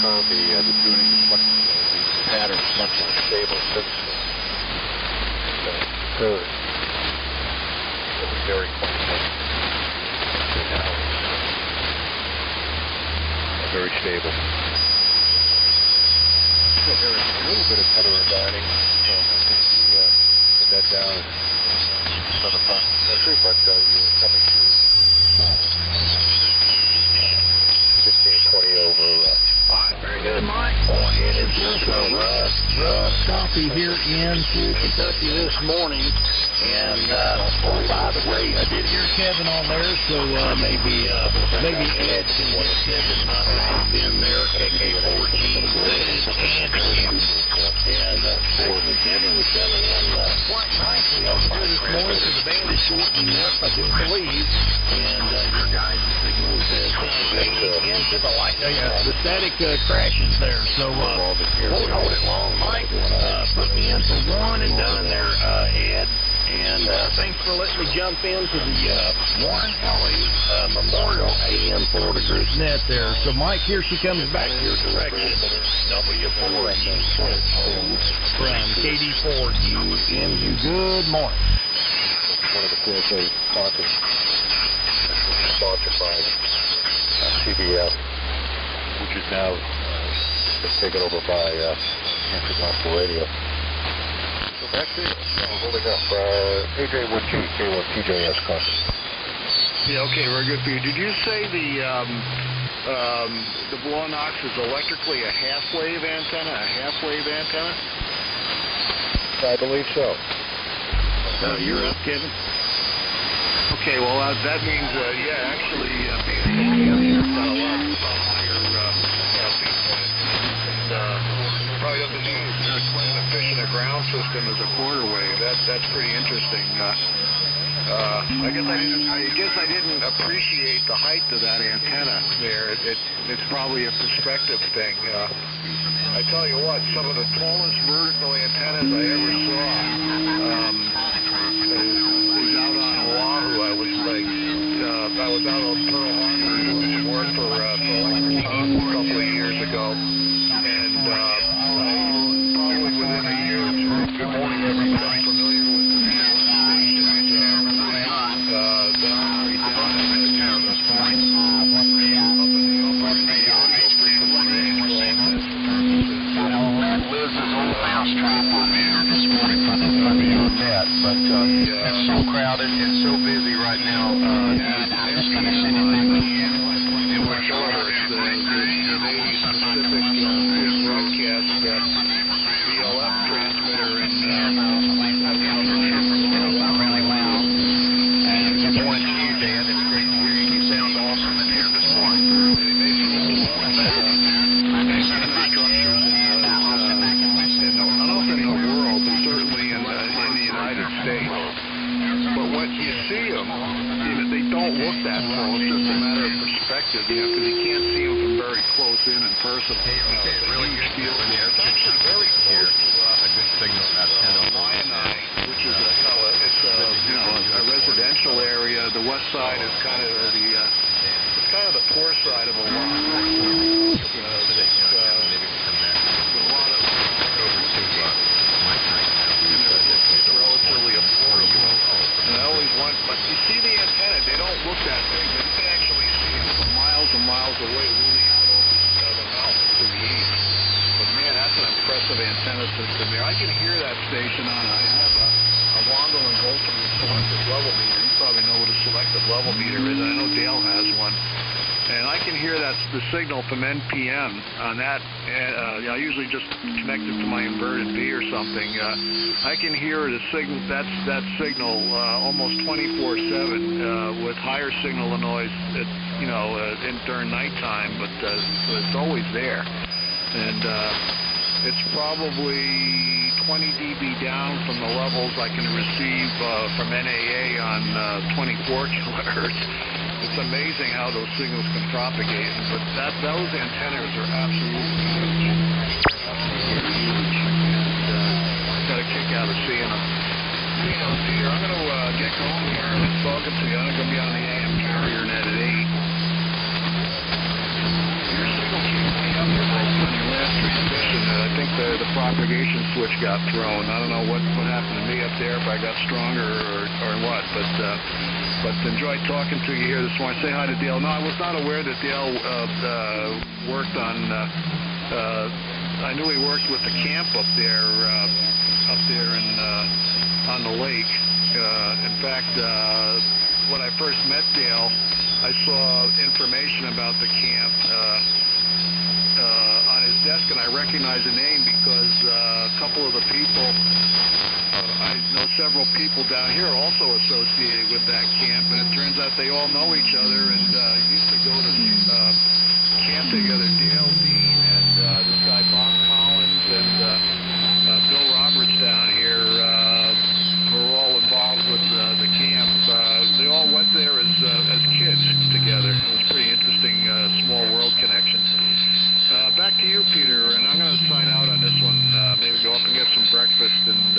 The tuning is much, the pattern is much more stable since the curve. It was very quite now it's very stable. So there is a little bit of heterodyning, so I think the net down is another possibility, but you're coming to 15-20 over. Very good, Mike. Boy, it is just a rough copy here into Kentucky this morning. And, by the way, I did hear Kevin on there, so maybe Ed can get Kevin not have been there. AK-14 is Andrew. And Kevin was coming in quite nicely over here this morning, so the band is shortening up, I do believe. And your guys' signal says into the light. The static crashes there, so won't hold it long, Mike. Put me in for one and done there, Ed. And thanks for letting me jump into the Warren Alley Memorial AM Florida Group net there. So, Mike, here she comes back your direction. W4 from KD4UMU. Good morning. One of the PSA concerts sponsored by CBS, which is now been taken over by Hampshire Gospel Radio. So back to you. Holding up AJ1G, K1 TJS concert. Yeah, okay, very good for you. Did you say the Blawnox is electrically a half-wave antenna? I believe so. You're up, Kevin? Okay, well, that means, actually, being got a lot higher probably doesn't need quite as efficient a ground system as a quarter wave. That's pretty interesting. I guess I didn't appreciate the height of that antenna there. It's probably a perspective thing. I tell you what, some of the tallest vertical antennas I ever saw was out on Oahu. I was out on Pearl Harbor doing some work for a couple of years ago, and mousetrap on there this morning from the net, but it's so crowded and so busy right now. I'm just going to send it back to you. In which order? It's the Navy Pacific broadcast VLF transmitter in really well. And good morning to you, Dan. It's great to hear you. You sound awesome in here this morning. I don't know if in the world, but certainly in the United States. But when you see them, they don't look that close. It's just a matter of perspective, because you can't see them from very close in person. It's a huge field in there. It's actually very close to a good signal antenna. Which is a residential area. The west side is kind of the poor side of Oahu. Relatively affordable. And I always want, but you see the antenna, they don't look that big, but you can actually see it from miles and miles away, looming out over the mountains to the east. But man, that's an impressive antenna system there. I can hear that station on, I have a Rondo and Bolton selective level meter. You probably know what a selective level meter is. I know Dale has one. And I can hear the signal from NPM on that. I usually just connect it to my inverted V or something. I can hear the signal. That signal almost 24/7 with higher signal noise. During nighttime, but it's always there. And it's probably 20 dB down from the levels I can receive from NAA on 24 kilohertz. It's amazing how those signals can propagate, but those antennas are absolutely huge. And got a kick out of seeing them. Peter, I'm going to get going here. I'm talking to you. I'm going to be on the AM carrier net at 8. Your signal came way up on your last transmission. I think the propagation switch got thrown. I don't know what happened to me up there, if I got stronger or what, but enjoyed talking to you here this morning. Say hi to Dale. No, I was not aware that Dale worked on. I knew he worked with the camp up there on the lake. In fact, when I first met Dale, I saw information about the camp on his desk, and I recognized the name because a couple of the people. I know several people down here also associated with that camp, and it turns out they all know each other and used to go to camp together. Dale Dean and this guy Bob Collins and Bill Roberts down here who are all involved with the camp. They all went there as kids together. It was pretty interesting, small world connection. Back to you, Peter, and I'm going to sign out on this one. Maybe go up and get some breakfast, and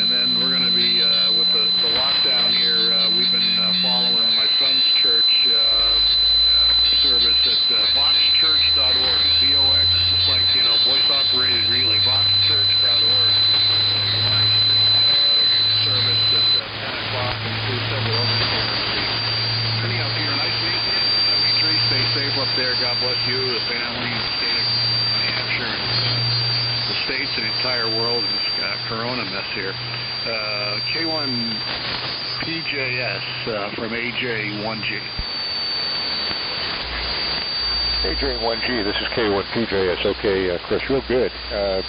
then we're going to be with the lockdown here. We've been following my son's church service at voxchurch.org. VOX, just like voice-operated relay. Voxchurch.org. Service at 10 o'clock and through several other services. Anyhow, Peter, nice meeting you. Stay safe up there. God bless you, the family, the state of New Hampshire, and the states and the entire world in this corona mess here. K1PJS from AJ1G. AJ1G, this is K1PJS. Okay, Chris, real good.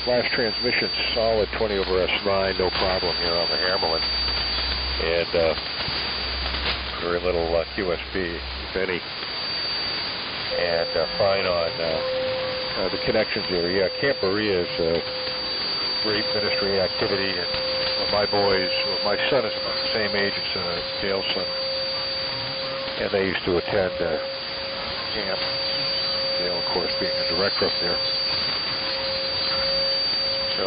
Last transmission, solid 20 over S9, no problem here on the Hammerlin. And very little QSB, if any. And fine on the connections here. Yeah, Camp Maria is a great ministry activity, and my boys, my son is about the same age as Dale's son, and they used to attend camp. Dale, of course, being the director up there. So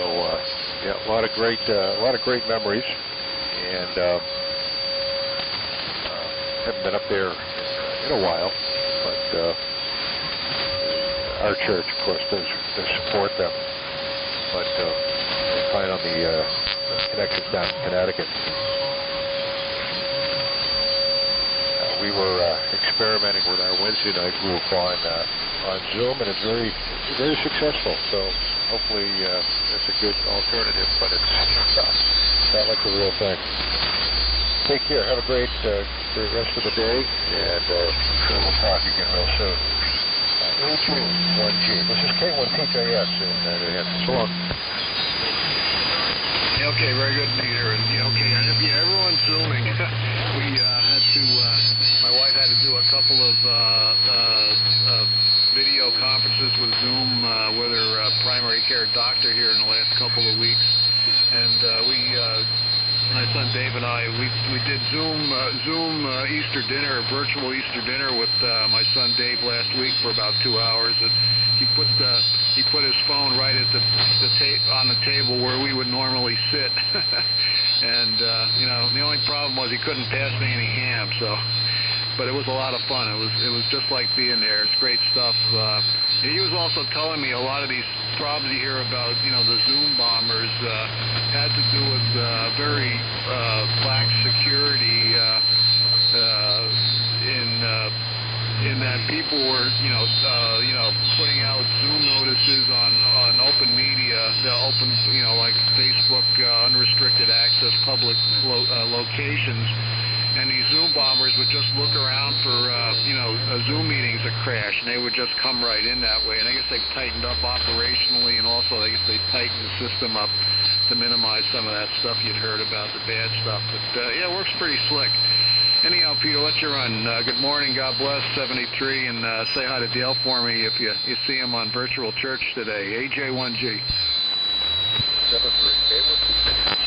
yeah, a lot of great memories, and haven't been up there in a while, but. Our church, of course, does support them, but we find on the connections down in Connecticut. We were experimenting with our Wednesday night group on Zoom, and it's very successful. So hopefully, if a good alternative, but it's not like the real thing. Take care. Have a great rest of the day, and I'm sure we'll talk again real soon. AJ1G. This is K1TJS in New Hampshire. So long. Okay, very good, Peter. And everyone's zooming. We had to. My wife had to do a couple of video conferences with Zoom with her primary care doctor here in the last couple of weeks, and my son Dave and I, we did Zoom Easter dinner, virtual Easter dinner with my son Dave last week for about 2 hours, and he put his phone right at on the table where we would normally sit, and the only problem was he couldn't pass me any ham, so. But it was a lot of fun. It was just like being there. It's great stuff. He was also telling me a lot of these problems you hear about, the Zoom bombers had to do with very lax security in that people were, putting out Zoom notices on open media, like Facebook, unrestricted access, public locations. And these Zoom bombers would just look around for, Zoom meetings that crash, and they would just come right in that way. And I guess they've tightened up operationally, and also I guess they tightened the system up to minimize some of that stuff you'd heard about, the bad stuff. But, it works pretty slick. Anyhow, Peter, let you run. Good morning, God bless, 73, and say hi to Dale for me if you see him on Virtual Church today. AJ1G. 73.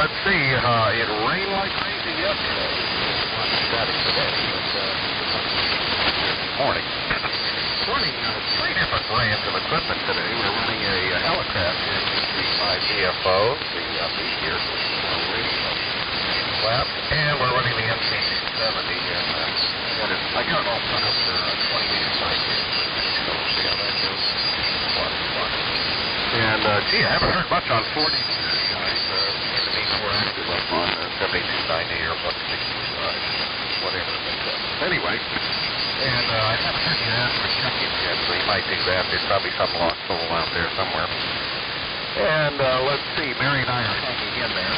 let's see, it rained like crazy yesterday. Static today, but morning. Running 3 different brands of equipment today. We're running a helicraft KFO, the meteor radio lab, and we're running the MC270, and I got it all set up for 20 meter side here. So we'll see how that goes. And, gee, I haven't heard much on 40 meters, guys. Seem to be more active up on 7290 or 165, whatever. But, anyway, and I haven't heard you ask for check-ins yet, so you might do that. There's probably some lost soul out there somewhere. And let's see, Mary and I are hanging in there.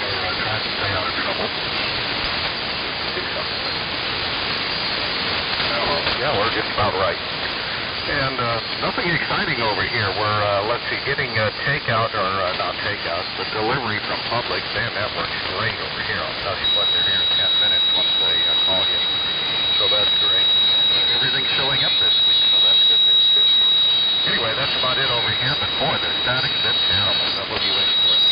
We're trying to stay out of trouble. Yeah, we're just about right. And nothing exciting over here. We're, let's see, getting takeout, or not takeout, but delivery from Publix. Man, that works great over here. I'll tell you what, they're here in 10 minutes once they call you. So that's great. Everything's showing up this week, so that's good news, too. Anyway, that's about it over here, but boy, the static's been terrible. WH4.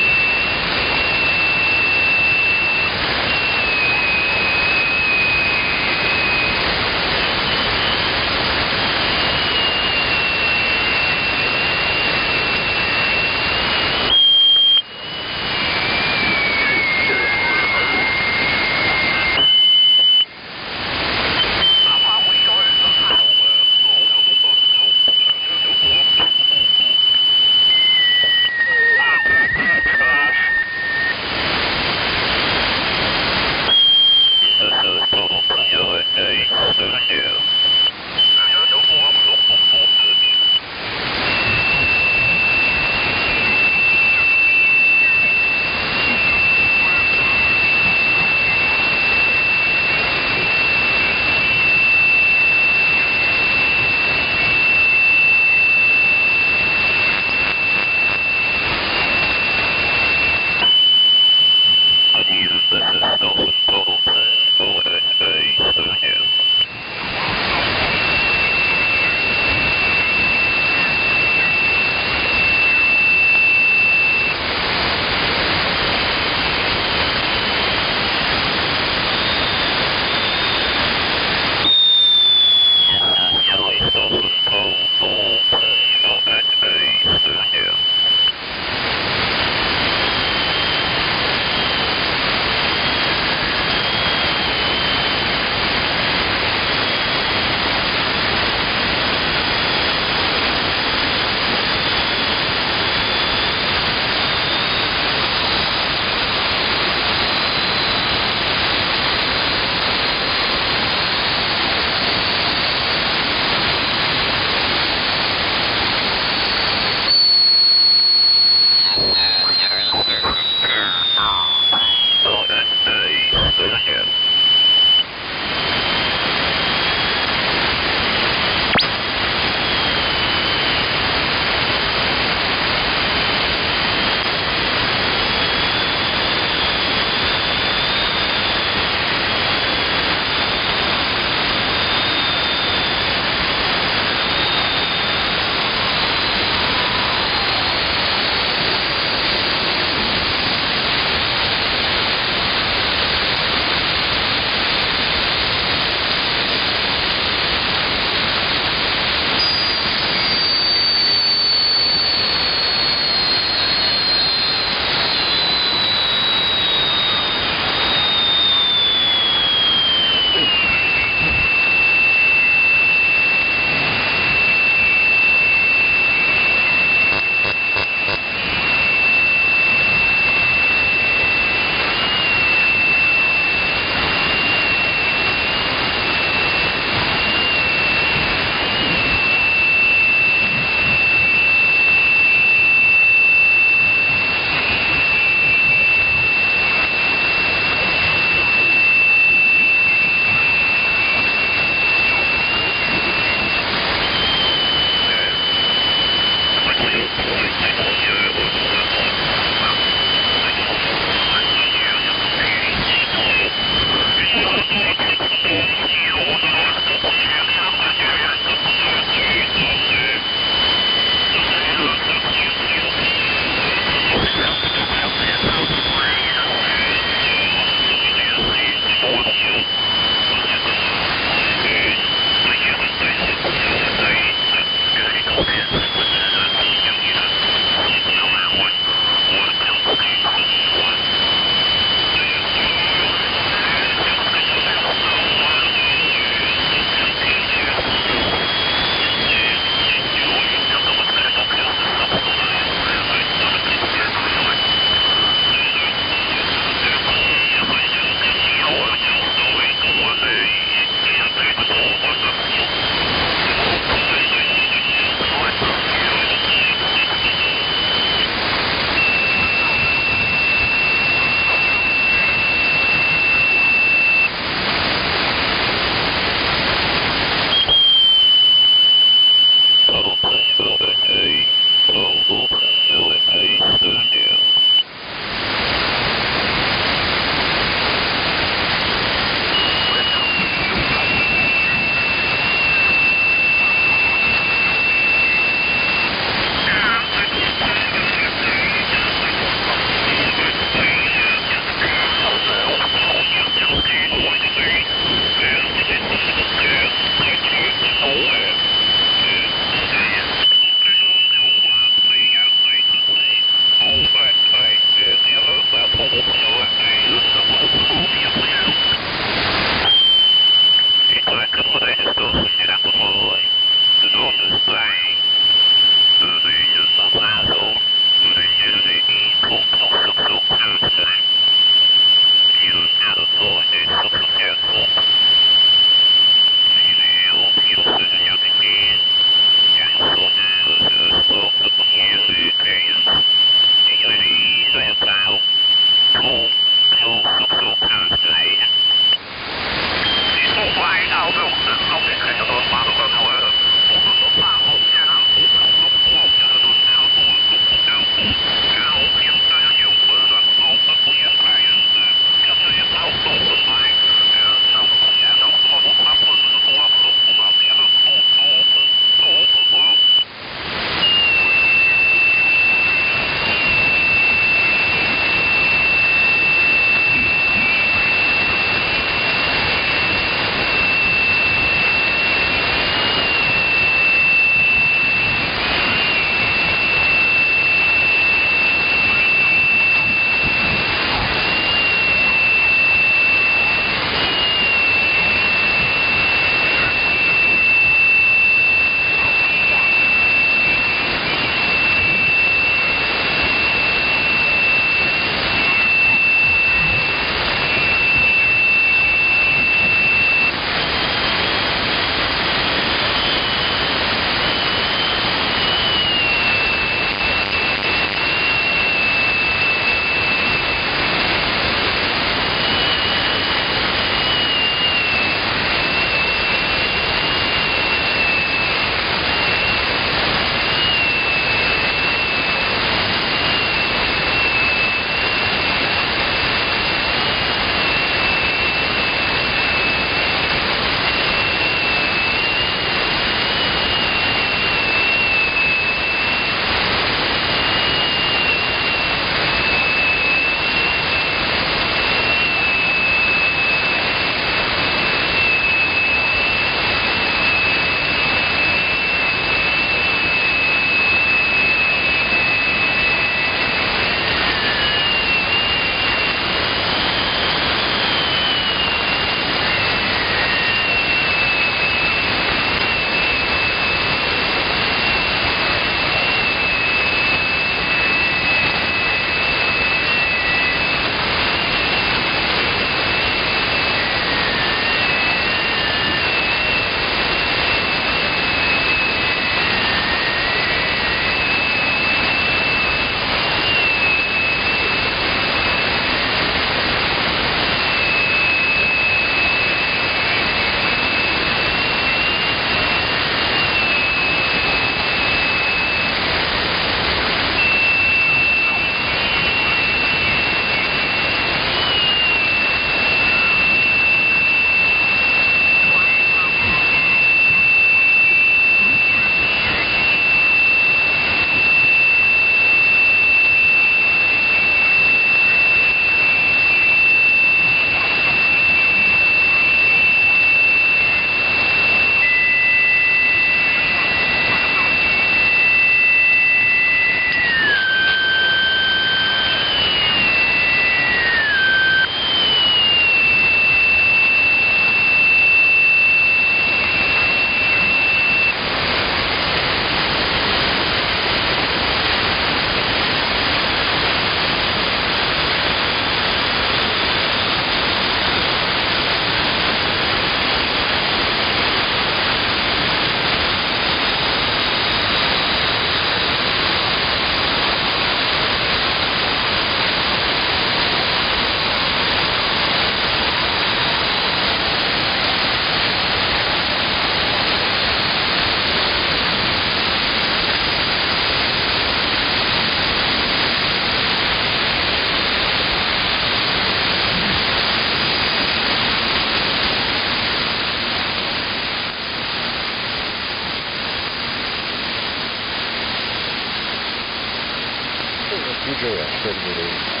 TJX 3889.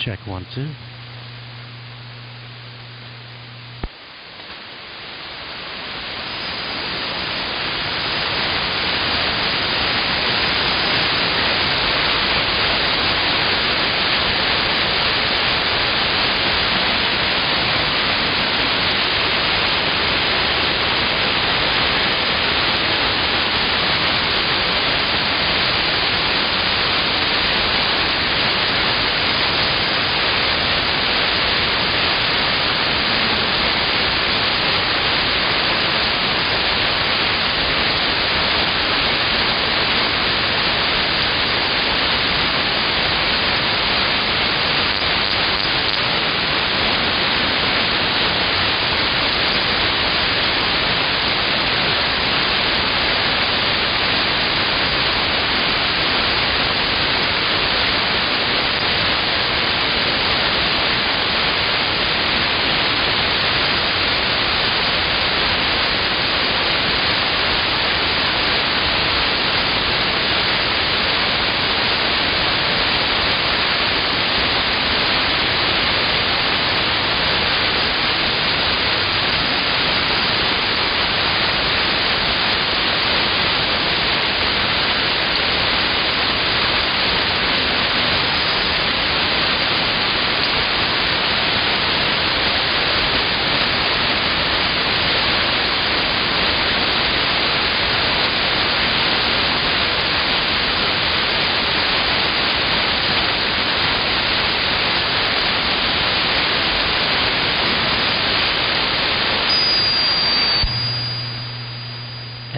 Check 1, 2.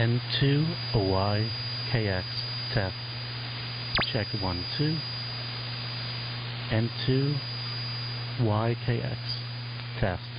N2 OYKX test. Check 1, 2. N2 YKX test.